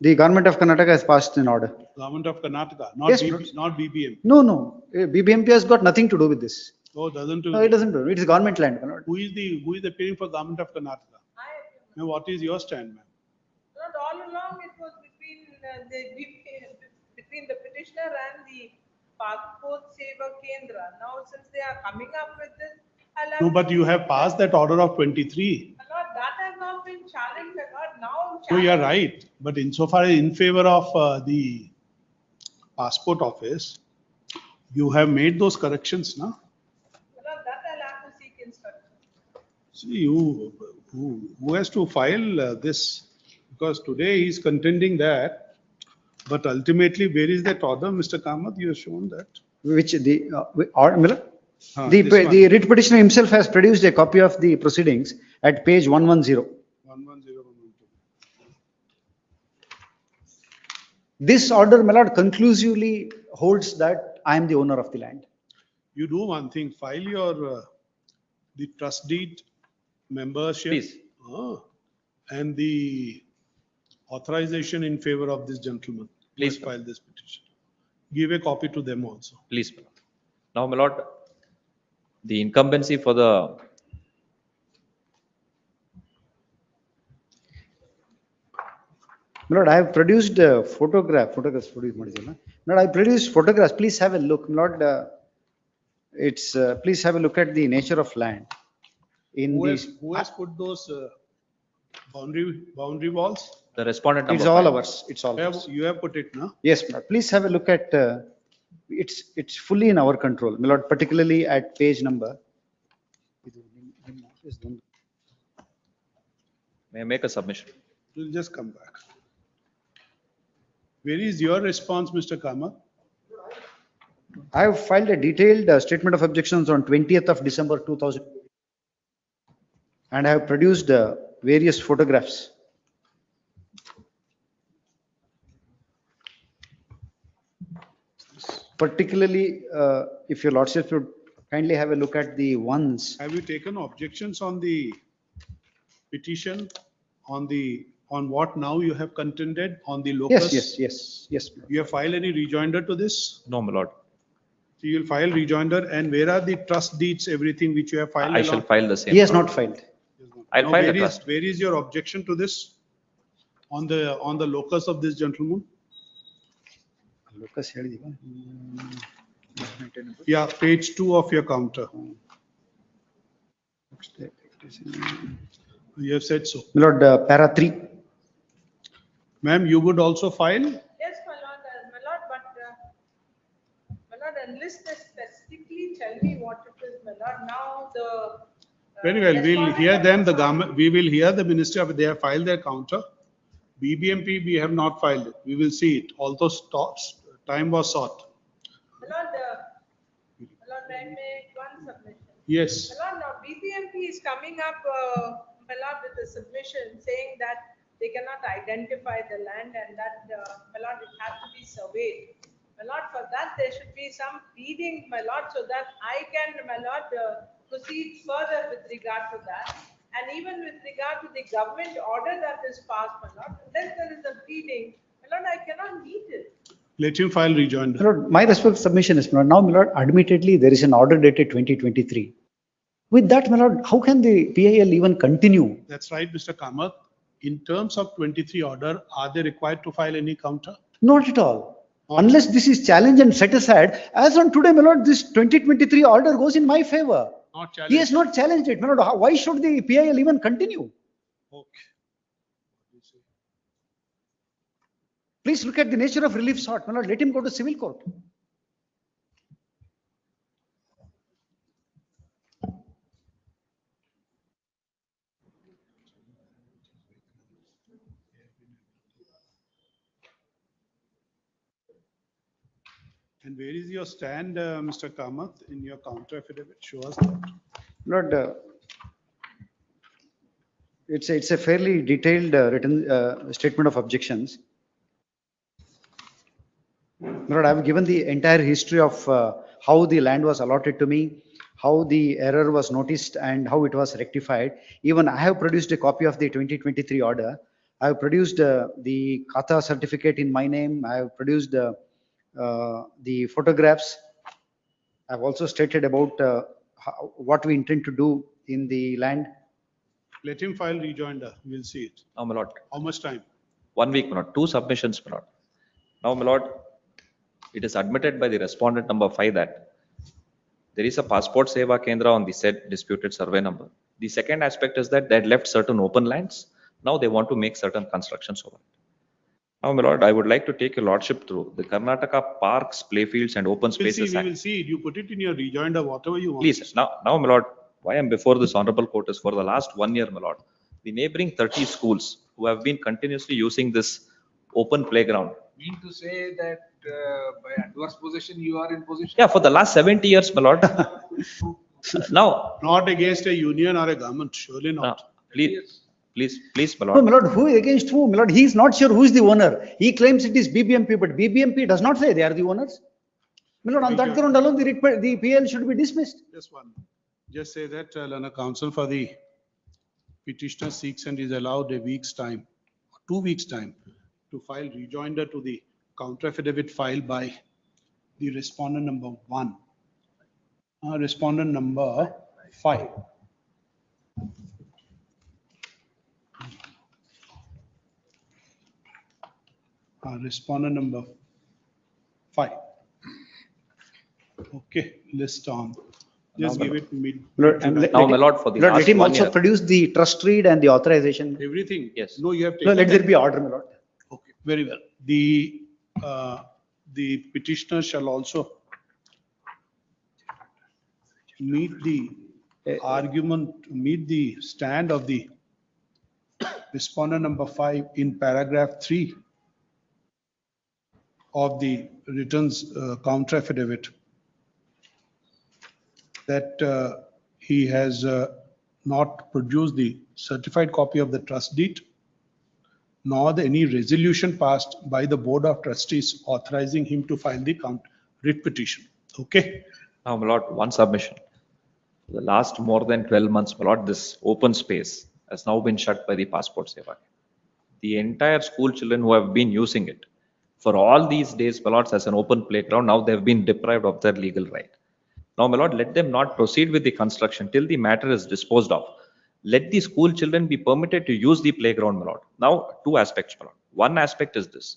The government of Karnataka has passed an order. Government of Karnataka, not, Yes, not BBMP. No. BBMP has got nothing to do with this. Oh, doesn't do. No, it doesn't do. It is government land. Who is appearing for government of Karnataka? Now, what is your stand, ma'am? Not all along, it was between the petitioner and the Passport Seva Kendra. Now, since they are coming up with this, I'll have No, but you have passed that order of 23. that has not been challenged. Now No, you are right. But insofar as in favor of the passport office, you have made those corrections, no? That I'll have to seek instruction. See, who has to file this? Because today he is contending that, but ultimately, where is that order, Mr. Kamath? You have shown that. Which Miller? The writ petitioner himself has produced a copy of the proceedings at page 110. 110. This order, my lord, conclusively holds that I am the owner of the land. You do one thing, file your the trust deed membership. Please. And the authorization in favor of this gentleman. Please file this petition. Give a copy to them also. Please. Now, my lord, the incumbency for the My lord, I have produced photographs. Lord, I produced photographs. Please have a look. Lord, please have a look at the nature of land. Who has put those boundary walls? The respondent. It's all ours. It's all ours. You have put it, no? Yes, my lord. Please have a look at. It's fully in our control, my lord. Particularly at page number. May I make a submission? We'll just come back. Where is your response, Mr. Kamath? I have filed a detailed statement of objections on 20th of December 2000. And I have produced various photographs. Particularly, if your lordship would kindly have a look at the ones. Have you taken objections on the petition, on what now you have contended, on the locus? Yes. You have filed any rejoinder to this? No, my lord. So you'll file rejoinder, and where are the trust deeds, everything which you have filed? I shall file the same. He has not filed. I'll Now, file a where is- trust. Where is your objection to this? On the locus of this gentleman? Locus ಹೇಳಿದೀವ? Yeah, page 2 of your counter. You have said so. My lord, para 3. Ma'am, you would also file? Yes, my lord, but my lord, unless they specifically tell me what it is, my lord, now the. Very well, we'll hear them, the government, we will hear the minister, they have filed their counter. BBMP, we have not filed it. We will see it. Although time was sought. My lord, may I make one submission? Yes. My lord, now BBMP is coming up, my lord, with a submission saying that they cannot identify the land and that, my lord, it has to be surveyed. My lord, for that there should be some pleading, my lord, so that I can, my lord, proceed further with regard to that. And even with regard to the government order that is passed, my lord, unless there is a pleading, my lord, I cannot meet it. Let him file rejoinder. My lord, my respective submission is, my lord, now, my lord, admittedly, there is an order dated 2023. With that, my lord, how can the PIL even continue? That's right, Mr. Kamath. In terms of 23 order, are they required to file any counter? Not at all. Unless this is challenged and set aside, as on today, my lord, this 2023 order goes in my favor. Not He has not challenged it. My lord, why should the PIL even continue? Okay. Please look at the nature of relief sought. My lord, let him go to civil court. And where is your stand, Mr. Kamath, in your counter affidavit? Show us that. Lord, it's a fairly detailed written statement of objections. Lord, I've given the entire history of how the land was allotted to me, how the error was noticed and how it was rectified. Even I have produced a copy of the 2023 order. I have produced the Kata certificate in my name. I have produced the photographs. I've also stated about what we intend to do in the land. Let him file rejoinder. We'll see it. Now, my lord. How much time? 1 week, my lord. 2 submissions, my lord. Now, my lord, it is admitted by the respondent number 5 that there is a passport seva kendra on the said disputed survey number. The second aspect is that they had left certain open lands. Now they want to make certain constructions over it. Now, my lord, I would like to take your lordship through the Karnataka Parks, Playfields and Open Spaces We Act. will see it. You put it in your rejoinder, whatever you want. Please, now, my lord, why I'm before this honorable court is for the last 1 year, my lord, the neighboring 30 schools who have been continuously using this open playground. Mean to say that by adverse possession, you are in possession? Yeah, for the last 70 years, my lord. Now. Not against a union or a government, surely not. Please, my No, lord. my lord, who against who? My lord, he is not sure who is the owner. He claims it is BBMP, but BBMP does not say they are the owners. My lord, on that ground alone, the PL should be dismissed. Just one. Just say that Lana counsel for the petitioner seeks and is allowed a week's time, 2 weeks time to file rejoinder to the counter affidavit filed by the respondent number 1. Respondent number 5. Respondent number 5. Okay, list on. Just Now, give it mid. Lord, and Now, my lord, for the Lord, last let him 1 also year. produce the trust deed and the authorization. Everything. Yes. No, you have No, taken. let there be order, my lord. Okay, very well. The petitioner shall also meet the argument, meet the stand of the respondent number 5 in paragraph 3 of the returns counter affidavit that he has not produced the certified copy of the trust deed nor any resolution passed by the Board of Trustees authorizing him to file the writ petition. Okay. Now, my lord, one submission. For the last more than 12 months, my lord, this open space has now been shut by the passport seva. The entire school children who have been using it for all these days, my lords, as an open playground, now they have been deprived of their legal right. Now, my lord, let them not proceed with the construction till the matter is disposed of. Let the school children be permitted to use the playground, my lord. Now, two aspects, my lord. One aspect is this.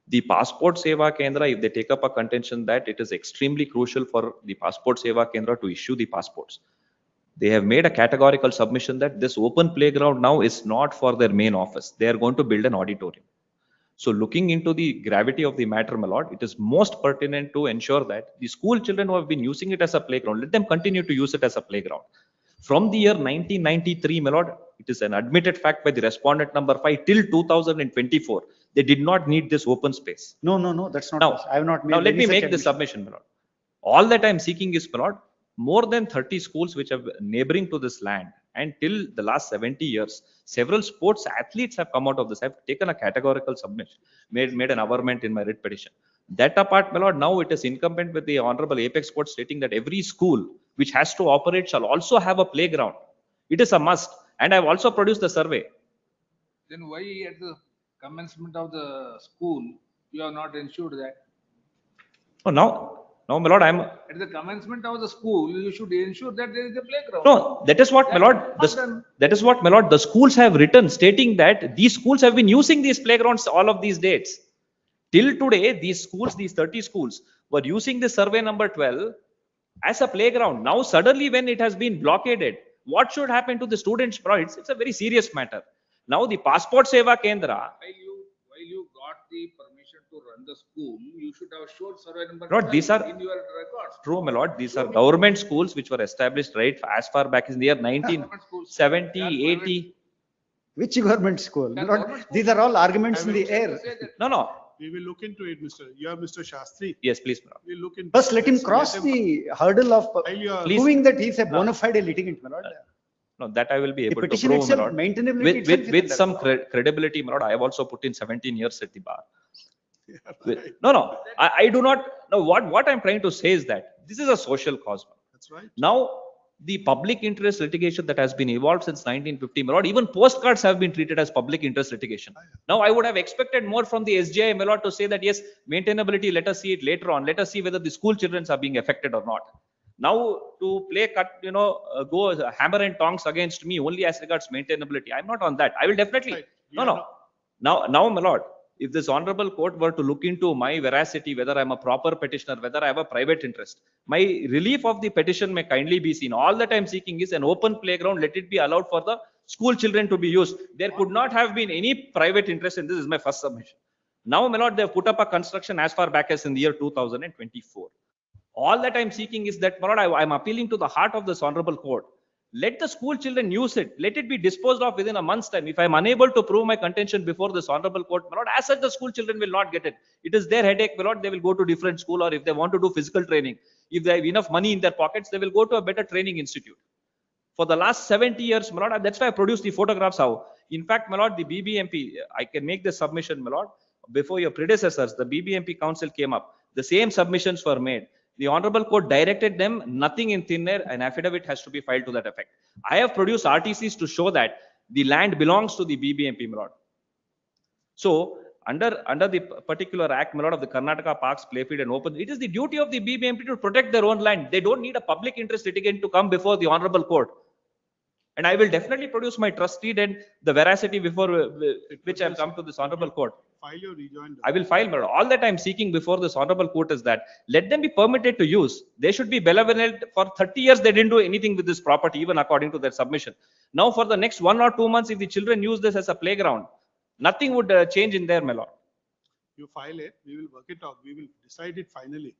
The Passport Seva Kendra, if they take up a contention that it is extremely crucial for the Passport Seva Kendra to issue the passports, they have made a categorical submission that this open playground now is not for their main office. They are going to build an auditorium. So looking into the gravity of the matter, my lord, it is most pertinent to ensure that the school children who have been using it as a playground, let them continue to use it as a playground. From the year 1993, my lord, it is an admitted fact by the respondent number 5 till 2024. They did not need this open space. No, that's not. Now, I have not made now let any me such make the admission. submission, my lord. All that I am seeking is, my lord, more than 30 schools which are neighboring to this land, and till the last 70 years, several sports athletes have come out of this. I've taken a categorical submission, made an averment in my writ petition. That apart, my lord, now it is incumbent with the Honorable Apex Court stating that every school which has to operate shall also have a playground. It is a must. And I've also produced the survey. Then why at the commencement of the school, you have not ensured that? Oh, now, my lord, I'm. At the commencement of the school, you should ensure that there is a playground. No, that is what, my lord, that is what, my lord, the schools have written stating that these schools have been using these playgrounds all of these dates. Till today, these schools, these 30 schools were using the survey number 12 as a playground. Now, suddenly when it has been blockaded, what should happen to the students? It's a very serious matter. Now, the Passport Seva Kendra. While you got the permission to run the school, you should have showed survey number Lord, 12 these are in your records. true, my lord. These are government schools which were established right as far back as the year 1970, 80. Which government school? These are all arguments in the air. No. We will look into it, Mr. You are Mr. Shastri. Yes, please. We'll look into First, let him cross the hurdle of proving that he is a bona fide litigant, my lord. No, that I will be able to petition prove, my itself, lord. maintainability itself is With under some law. credibility, my lord. I have also put in 17 years at the bar. No. I do not. No, what I'm trying to say is that this is a social cause. That's right. Now, the public interest litigation that has been evolved since 1950, my lord, even postcards have been treated as public interest litigation. Now, I would have expected more from the SGI, my lord, to say that yes, maintainability, let us see it later on. Let us see whether the school children are being affected or not. Now, to play go hammer and tongs against me only as regards maintainability, I'm not on that. I will definitely. Right. Now, my lord, if this honorable court were to look into my veracity, whether I'm a proper petitioner, whether I have a private interest, my relief of the petition may kindly be seen. All that I'm seeking is an open playground. Let it be allowed for the school children to be used. There could not have been any private interest in this. Is my first submission. Now, my lord, they have put up a construction as far back as in the year 2024. All that I'm seeking is that, my lord, I'm appealing to the heart of this honorable court. Let the school children use it. Let it be disposed of within a month's time. If I'm unable to prove my contention before this honorable court, my lord, as such, the school children will not get it. It is their headache, my lord. They will go to different school, or if they want to do physical training, if they have enough money in their pockets, they will go to a better training institute. For the last 70 years, my lord, that's why I produced the photographs. How, in fact, my lord, the BBMP, I can make this submission, my lord, before your predecessors, the BBMP council came up. The same submissions were made. The honorable court directed them, nothing in thin air, an affidavit has to be filed to that effect. I have produced RTCs to show that the land belongs to the BBMP, my lord. So, under the particular act, my lord, of the Karnataka Parks, Playfield and Open, it is the duty of the BBMP to protect their own land. They don't need a public interest litigant to come before the honorable court. And I will definitely produce my trust deed and the veracity before which I have come to this honorable court. File your rejoinder. I will file, my lord. All that I am seeking before this honorable court is that let them be permitted to use. They should be benevolent. For 30 years, they didn't do anything with this property, even according to their submission. Now, for the next 1 or 2 months, if the children use this as a playground, nothing would change in there, my lord. You file it, we will work it out. We will decide it finally.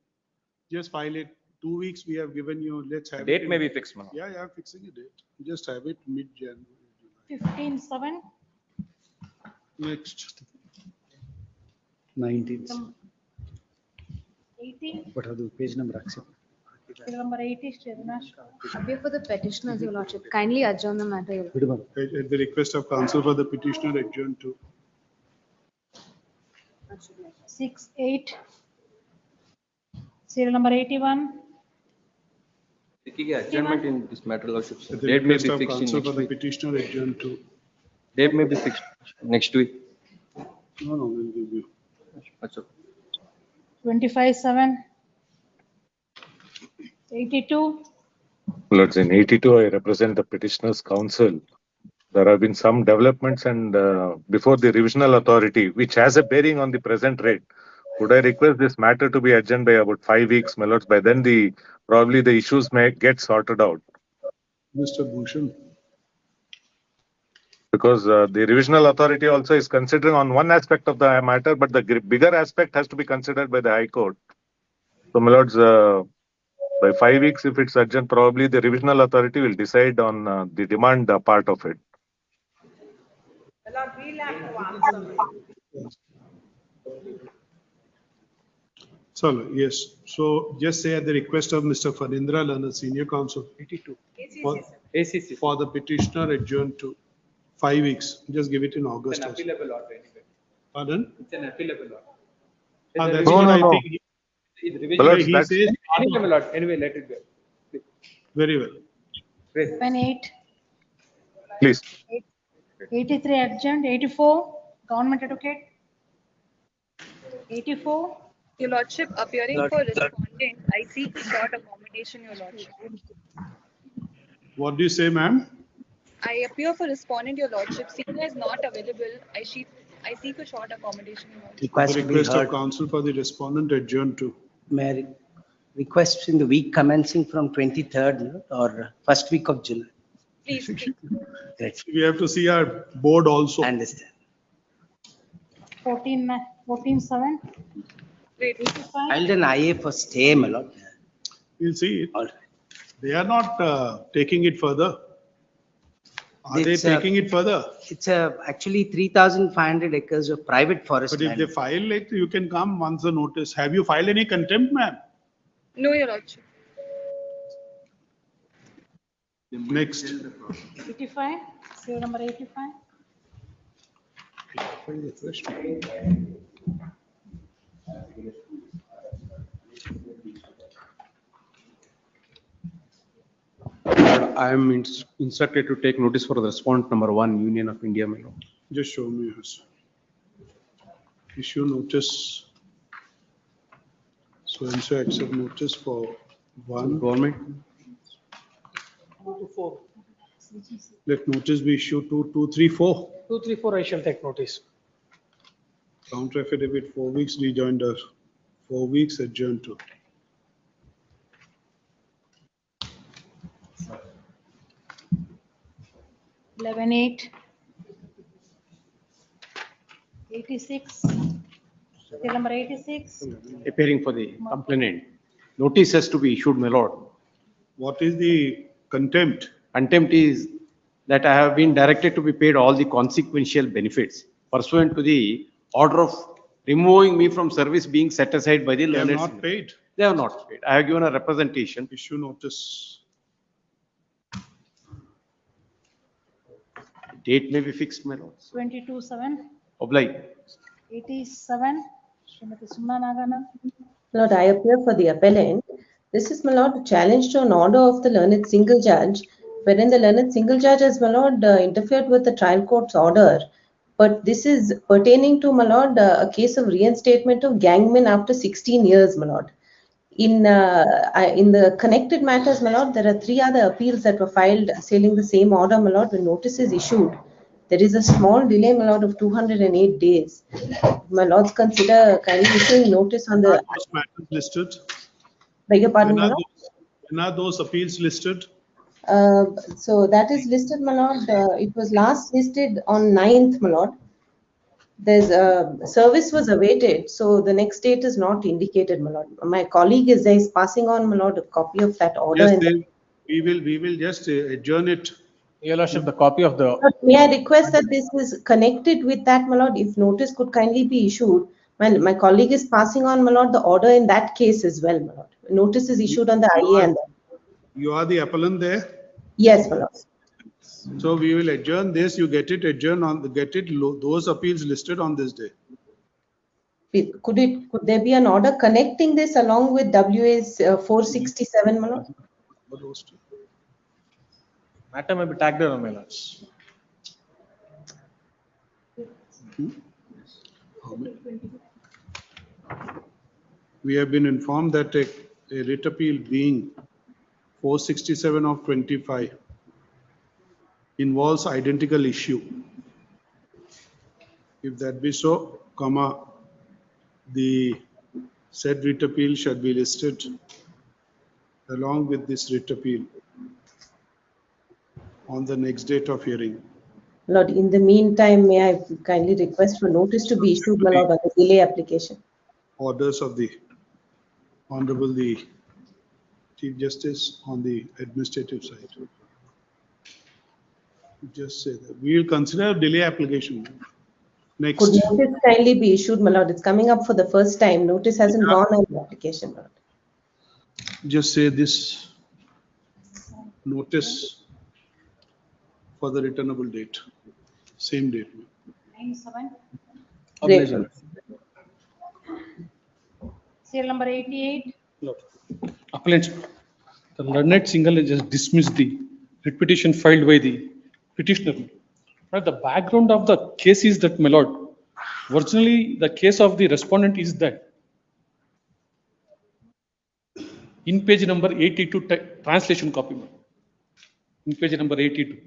Just file it. 2 weeks we have given you. Let's have date may be fixed, my lord. Yeah, fixing a date. Just have it mid-January. 15/7. Next. 19th. 80, What are the page number accept? serial number 80, Appear for the petitioners, Your Lordship. Kindly adjourn the matter, Your Lordship. At the request of counsel for the petitioner, adjourn to 6, 8, serial number 81, Seeking adjournment in this matter, Lordship. at the Date may be request of fixed in counsel for next the week. petitioner, adjourn to. Date may be fixed next week. No, we'll give you. That's all. 25, 7, 82, Lords, in 82, I represent the petitioner's counsel. There have been some developments and before the revisional authority, which has a bearing on the present rate. Would I request this matter to be adjourned by about 5 weeks, my lords? By then, probably the issues may get sorted out. Mr. Bhushan. Because the revisional authority also is considering on one aspect of the matter, but the bigger aspect has to be considered by the High Court. So, my lords, by 5 weeks, if it's adjourned, probably the revisional authority will decide on the demand part of it. Well, we'll have to answer. So, yes. So just say at the request of Mr. Farindra Lana, senior counsel. 82. ACC. For the petitioner adjourn to 5 weeks. Just give it in August. It's an also. appealable order anyway. Pardon? It's an appealable order. That's what I think. It's He says. Anyway, my lord, anyway, let it go. Very well. 7, 8, Please. 83 adjourned, 84, government advocate, 84. Your Lordship, appearing for respondent, I seek short accommodation, Your Lordship. What do you say, ma'am? I appear for respondent, Your Lordship. Senior is not available. I seek a short accommodation, Your Lordship. Request The to be request of heard. counsel for the respondent adjourn to. May I request in the week commencing from 23rd or first week of July? Please. Great. We have to see our board also. Understand. 14, 14, 7. Great. 85. Filed an IA for stay, my lord. We'll see it. All right. They are not taking it further. Are they It's, taking it further? It's actually 3,500 acres of private forest But if land. they file it, you can come once the notice. Have you filed any contempt, ma'am? No, Your Lordship. Next. 85, serial number 85. I am instructed to take notice for the respondent number 1, Union of India, my lord. Just show me yours. Issue notice. So and so accept notice for 1. Government. 2 to 4. Let notice be issued to 2, 3, 4. 2, 3, 4, I shall take notice. Counter affidavit 4 weeks, rejoinder 4 weeks, adjourn to. Eleven, 8. 86, serial number 86. Appearing for the complainant. Notice has to be issued, my lord. What is the contempt? Contempt is that I have been directed to be paid all the consequential benefits pursuant to the order of removing me from service being set aside by the They have learned. not paid. They have not paid. I have given a representation. Issue notice. Date may be fixed, my lord. 22, 7. Oblige. 87, Srimati Sumna Nagana. Lord, I appear for the appellant. This is, my lord, a challenge to an order of the learned single judge, wherein the learned single judge has, my lord, interfered with the trial court's order. But this is pertaining to, my lord, a case of reinstatement of gangmen after 16 years, my lord. In the connected matters, my lord, there are 3 other appeals that were filed assailing the same order, my lord, when notice is issued. There is a small delay, my lord, of 208 days. My lords consider kindly issuing notice on the. Those matters listed. Beg your pardon, my lord? When are those appeals listed? So that is listed, my lord. It was last listed on 9th, my lord. There's service was awaited, so the next date is not indicated, my lord. My colleague is there, is passing on, my lord, a copy of that order. Yes, and we will just adjourn it Your Lordship, the copy of the But may I request that this is connected with that, my lord, if notice could kindly be issued. My colleague is passing on, my lord, the order in that case as well, my lord. Notice is issued on the IA and You are the appellant there? yes, my lord. So we will adjourn this, you get it adjourned on, those appeals listed on this day. Could there be an order connecting this along with WA's 467, my lord? matter may be tagged on, my lords. We have been informed that a writ appeal being 467 of 25 involves identical issue. If that be so, the said writ appeal shall be listed along with this writ appeal on the next date of hearing. Lord, in the meantime, may I kindly request for notice to be issued, my lord, on the delay application. Orders of the Honorable the Chief Justice on the administrative side. Just say that. We will consider delay application. Next. Could notice kindly be issued, my lord? It's coming up for the first time. Notice hasn't gone on the application, my lord. Just say this notice for the returnable date, same date. 97. Great. Serial number 88. Appellants, the learned single has dismissed the writ petition filed by the petitioner. But the background of the case is that, my lord, originally the case of the respondent is that in page number 82, translation copy, in page number 82,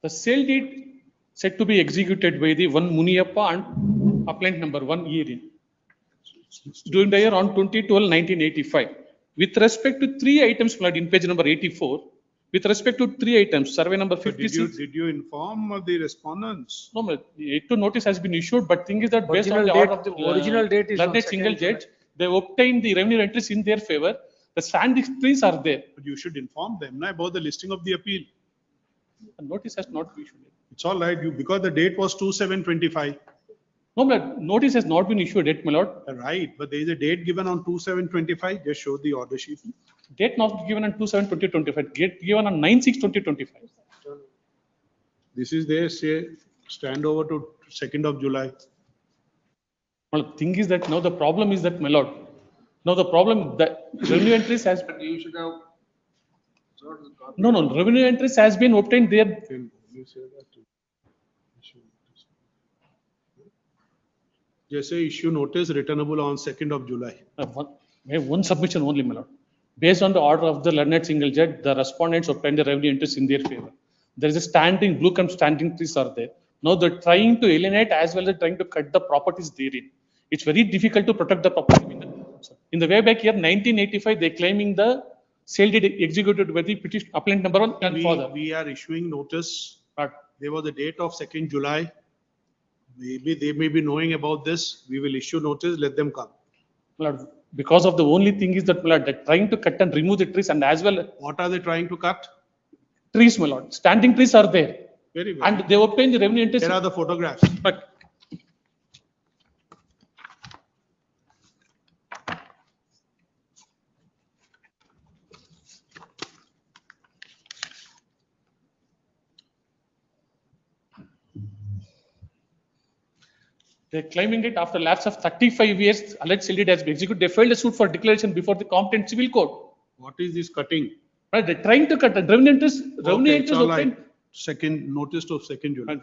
the sale deed said to be executed by the one Muniyappa and appellant number 1 year in during the year on 2012-1985. With respect to 3 items, my lord, in page number 84, with respect to 3 items, survey number 56. Did you inform the respondents? No, my lord, to notice has been issued, but thing is that based on Original the date- order of the original date is on learned 2nd single July. judge, they obtained the revenue entries in their favor. The standing trees are there. But you should inform them about the listing of the appeal. A notice has not been issued. It's all right, because the date was 2/7/25. No, my lord, notice has not been issued yet, my lord. Right, but there is a date given on 2/7/25. Just show the order sheet. Date not given on 2/7/2025, date given on 9/6/2025. This is there, say, stand over to 2nd of July. Well, thing is that now the problem is that, my lord, now the problem that revenue entries has, You should have. no, revenue entries has been obtained there. Just say issue notice returnable on 2nd of July. We have one submission only, my lord. Based on the order of the learned single judge, the respondents obtained the revenue interest in their favor. There is a standing, blue cum standing trees are there. Now they're trying to alienate as well as trying to cut the properties therein. It's very difficult to protect the property. In the way back here, 1985, they're claiming the sale deed executed by the petition appellant number 1 and father. We are issuing notice. There was a date of 2nd July. Maybe they may be knowing about this. We will issue notice, let them come. Lord, because of the only thing is that, my lord, they're trying to cut and remove the trees and as well. What are they trying to cut? Trees, my lord. Standing trees are there. Very well. And they obtain the revenue interest. There are the photographs. But they're claiming it after lapse of 35 years, alleged sale deed has been executed. They filed a suit for declaration before the competent civil court. What is this cutting? Right, they're trying to cut the revenue interest. Revenue Okay, it's interest all right. obtained. Second notice to 2nd July.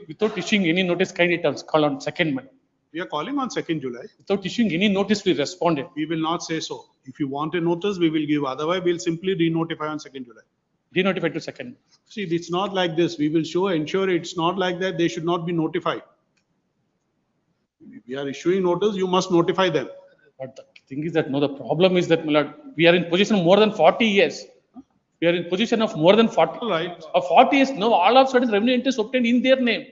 Without issuing any notice, kindly it was called on 2nd month. We are calling on 2nd July. Without issuing any notice, we responded. We will not say so. If you want a notice, we will give. Otherwise, we'll simply denotify on 2nd July. Denotified to 2nd. See, it's not like this. We will ensure it's not like that. They should not be notified. If we are issuing notice, you must notify them. But the thing is that, no, the problem is that, my lord, we are in position of more than 40 years. We are in position of more than 40. Right. Of 40 years, now all of a sudden revenue interest obtained in their name.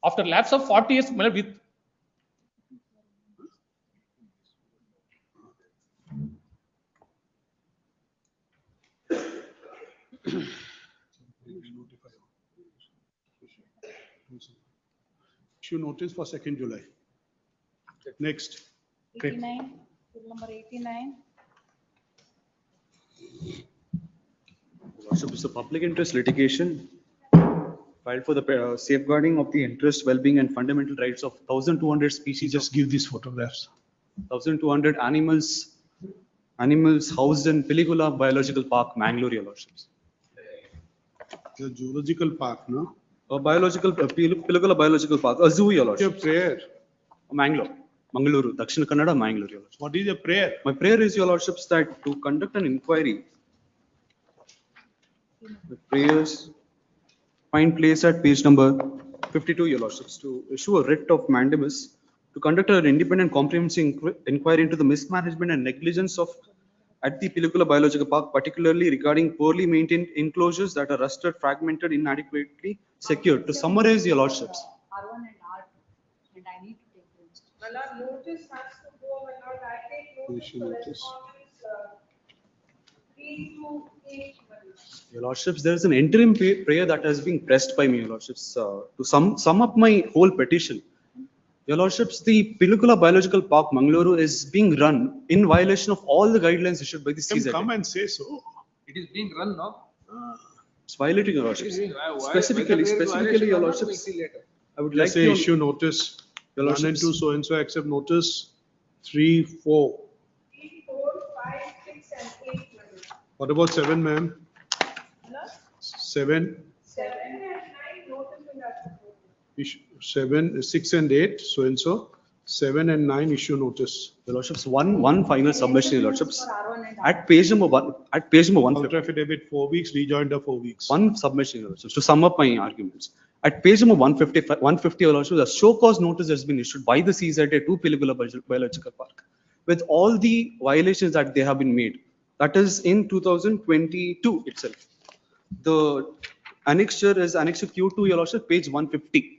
After lapse of 40 years, my lord, with issue notice for 2nd July. Next. 89, serial number 89. Worship is a public interest litigation filed for the safeguarding of the interest, well-being and fundamental rights of 1,200 species. Just give these photographs. 1,200 animals housed in Piligula Biological Park, Mangalore, your lordships. The zoological park, no? A biological, Piligula Biological Park, a zoo, your lordship. Your prayer. Mangaluru, Dakshina Kannada, Mangalore, your lordship. What is your prayer? My prayer is, your lordships, that to conduct an inquiry, the prayers find place at page number 52, your lordships, to issue a writ of mandamus to conduct an independent comprehensive inquiry into the mismanagement and negligence of at the Piligula Biological Park, particularly regarding poorly maintained enclosures that are rusted, fragmented, inadequately secured. To summarize, your lordships. R1 and R2, and I need to take them. My lord, notice has to go, my lord, I take notice for respondents 3 to 8. Your lordships, there is an interim prayer that has been pressed by me, your lordships, to sum up my whole petition. Your lordships, the Piligula Biological Park, Mangaluru, is being run in violation of all the guidelines issued by the CZ. Come and say so. It is being run now. It's violating, your lordships. Why- Specifically, whether there is your violation or not, lordships, we'll see later. I would Just like say to issue notice. Your 1 and lordships. 2 so and so accept notice. 3, 4. 3, 4, 5, 6 and 8, my lord. What about 7, ma'am? My lord, 7, 7 and 9 notice will have to go. issue 7, 6 and 8 so and so. 7 and 9 issue notice. Your lordships, one final submission, your lordships. For R1 and R2. At page number 1, Counter affidavit 4 weeks, rejoinder 4 weeks. one submission, your lordships, to sum up my arguments. At page number 150, your lordships, a show cause notice has been issued by the CZ to Piligula Biological Park with all the violations that they have been made. That is in 2022 itself. The annexure is annexure Q2, your lordship, page 150.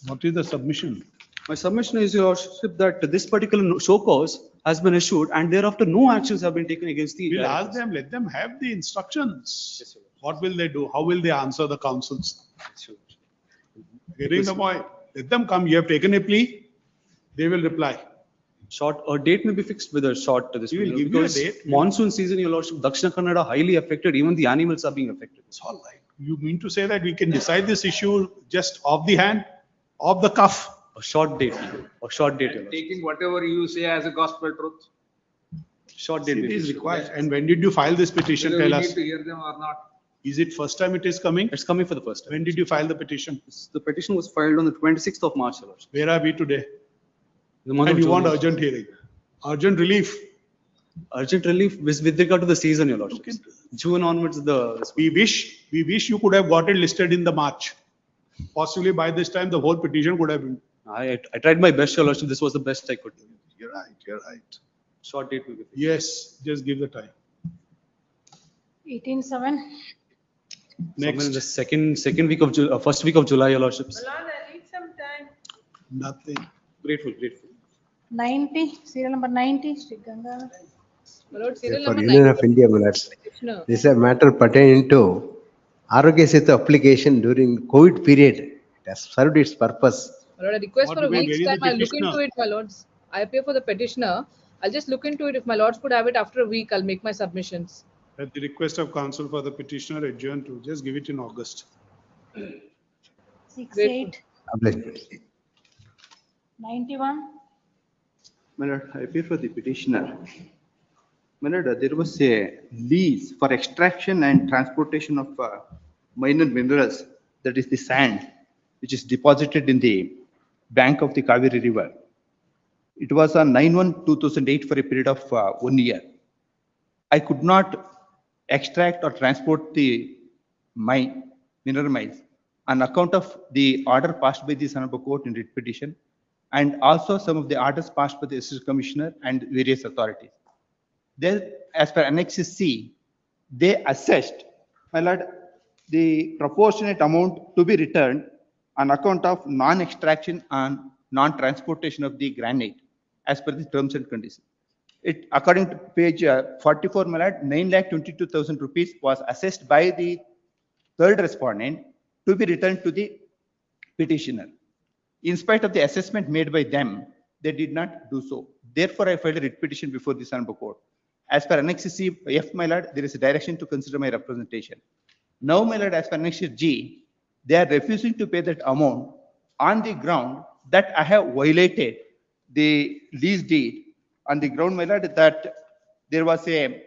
What is the submission? My submission is, your lordship, that this particular show cause has been issued and thereafter no actions have been taken against the. We'll ask them, let them have the instructions. What will they do? How will they answer the councils? Getting the point. Let them come. You have taken a plea. They will reply. Short, a date may be fixed with a short to this. We will period give you a because date. monsoon season, your lordship, Dakshina Kannada highly affected, even the animals are being affected. It's all right. You mean to say that we can decide this issue just off the hand, off the cuff? A short date, your lordship. Taking whatever you say as a gospel truth. Short date. It may be is issued. required. And when did you file this petition? Whether we Tell need us. to hear them or not. Is it first time it is coming? It's coming for the first time. When did you file the petition? The petition was filed on the 26th of March, your lordship. Where are we today? The month And of you want June. urgent hearing? Urgent relief? Urgent relief with regard to the season, your lordship. June onwards, We wish you could have got it listed in the March. Possibly by this time, the whole petition could have been. I tried my best, your lordship. This was the best I could do. You're right, you're right. Short date will be. Yes, just give the time. 18-7. Somewhere Next. in the second week of first week of July, your lordships. My lord, I need some time. Nothing. Grateful. 90, serial number 90, Sri Ganga. My lord, serial For number Union 9. of India, my lords. Petitioner. This is a matter pertaining to Arogya Setu application during COVID period. It has served its purpose. My lord, I request What for a way? week's Where is time. the I'll look into petitioner? it, my lords. I appear for the petitioner. I'll just look into it. If my lords could have it after a week, I'll make my submissions. At the request of counsel for the petitioner adjourned to, just give it in August. 6-8, Obliged. 91. My lord, I appear for the petitioner. My lord, there was a lease for extraction and transportation of minor minerals, that is the sand, which is deposited in the bank of the Kaveri River. It was on 9/1/2008 for a period of 1 year. I could not extract or transport the mineral mines on account of the order passed by the Honorable Court in writ petition, and also some of the orders passed by the Assistant Commissioner and various authorities. There, as per Annex C, they assessed, my lord, the proportionate amount to be returned on account of non-extraction and non-transportation of the granite, as per the terms and conditions. It, according to page 44, my lord, 9,22,000 rupees was assessed by the third respondent to be returned to the petitioner. In spite of the assessment made by them, they did not do so. Therefore, I filed a writ petition before this honorable court. As per Annex C, F, my lord, there is a direction to consider my representation. Now, my lord, as per Annex G, they are refusing to pay that amount on the ground that I have violated the lease deed, on the ground, my lord, that there was a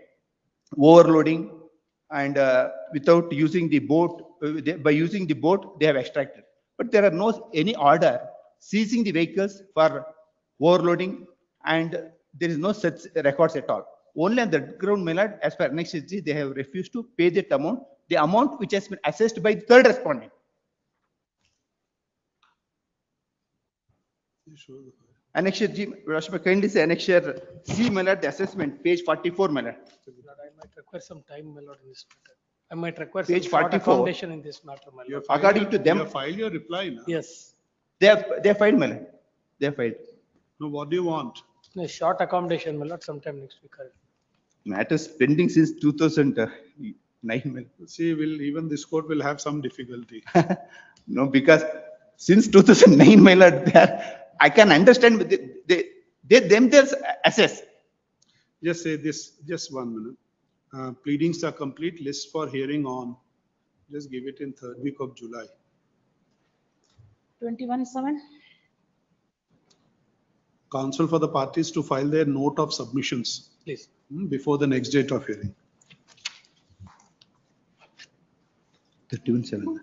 overloading and without using the boat, by using the boat, they have extracted. But there are no any order seizing the vehicles for overloading, and there is no such records at all. Only on the ground, my lord, as per Annex G, they have refused to pay that amount, the amount which has been assessed by the third respondent. Annex G, Rashma, kindly say Annex C, my lord, the assessment, page 44, my lord. I might require some time, my lord, in this matter. I might require Page some short 44. accommodation in this matter, my lord. According to them, You have filed your reply now. Yes, they have filed, my lord. They have filed. Now, what do you want? a short accommodation, my lord, sometime next week. Matters pending since 2009, my lord. See, even this court will have some difficulty. No, because since 2009, my lord, I can understand, but they themselves assess. Just say this, just 1 minute. Pleadings are complete, list for hearing on, just give it in third week of July. 21/7. Counsel for the parties to file their note of submissions Please. Before the next date of hearing. 31/7.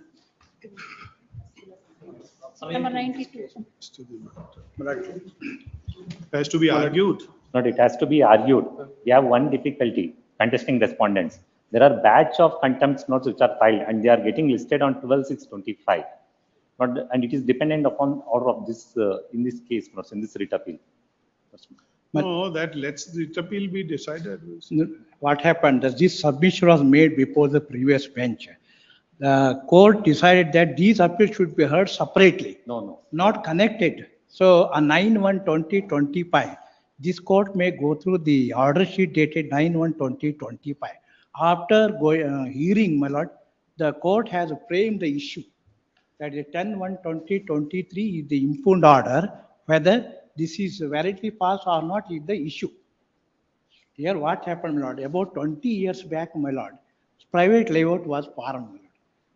Number 92. Has to be argued. Not, it has to be argued. We have one difficulty, contesting respondents. There are batch of contempt notes which are filed and they are getting listed on 12/6/25. And it is dependent upon order of this, in this case, notes, in this writ appeal. No, that lets the appeal be decided. What happened, that this submission was made before the previous bench. The court decided that these appeals should be heard separately. No. Not connected. So on 9/1/2025, this court may go through the order sheet dated 9/1/2025. After hearing, my lord, the court has framed the issue that the 10/1/2023 is the impugned order, whether this is validly passed or not is the issue. Here what happened, my lord, about 20 years back, my lord, private layout was formed, my lord.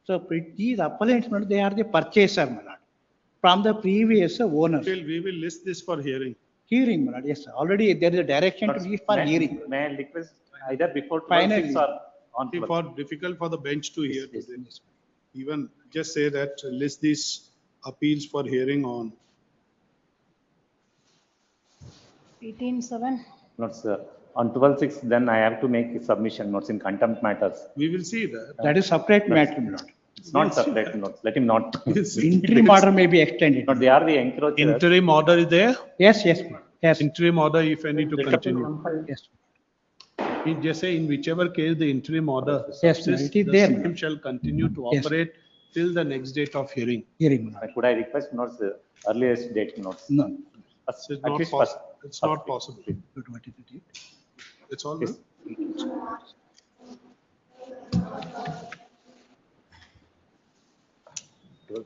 So these appellants, my lord, they are the purchaser, my lord, from the previous owners. We will list this for hearing. Hearing, my lord, yes, sir. Already there is a direction to list for hearing. May I request either before Finally. 12/6 or on See, 12? for difficult for the bench to hear. Even just say that list these appeals for hearing on. 18/7. Not, sir. On 12/6, then I have to make a submission notes in contempt matters. We will see that. That is separate matter, my lord. It's not separate notes. Let him not. Interim order may be extended. But they are the encroachers. Interim order is there? Yes, yes, yes. Interim order, if any, to continue. Yes. In just say in whichever case the interim order. Yes, sir, it is the there. system shall continue to Yes. operate till the next date of hearing. Hearing. Could I request notes, earliest date notes? No. It's At not least possible. first- It's not possible. What is the date? It's all. Yes. Well.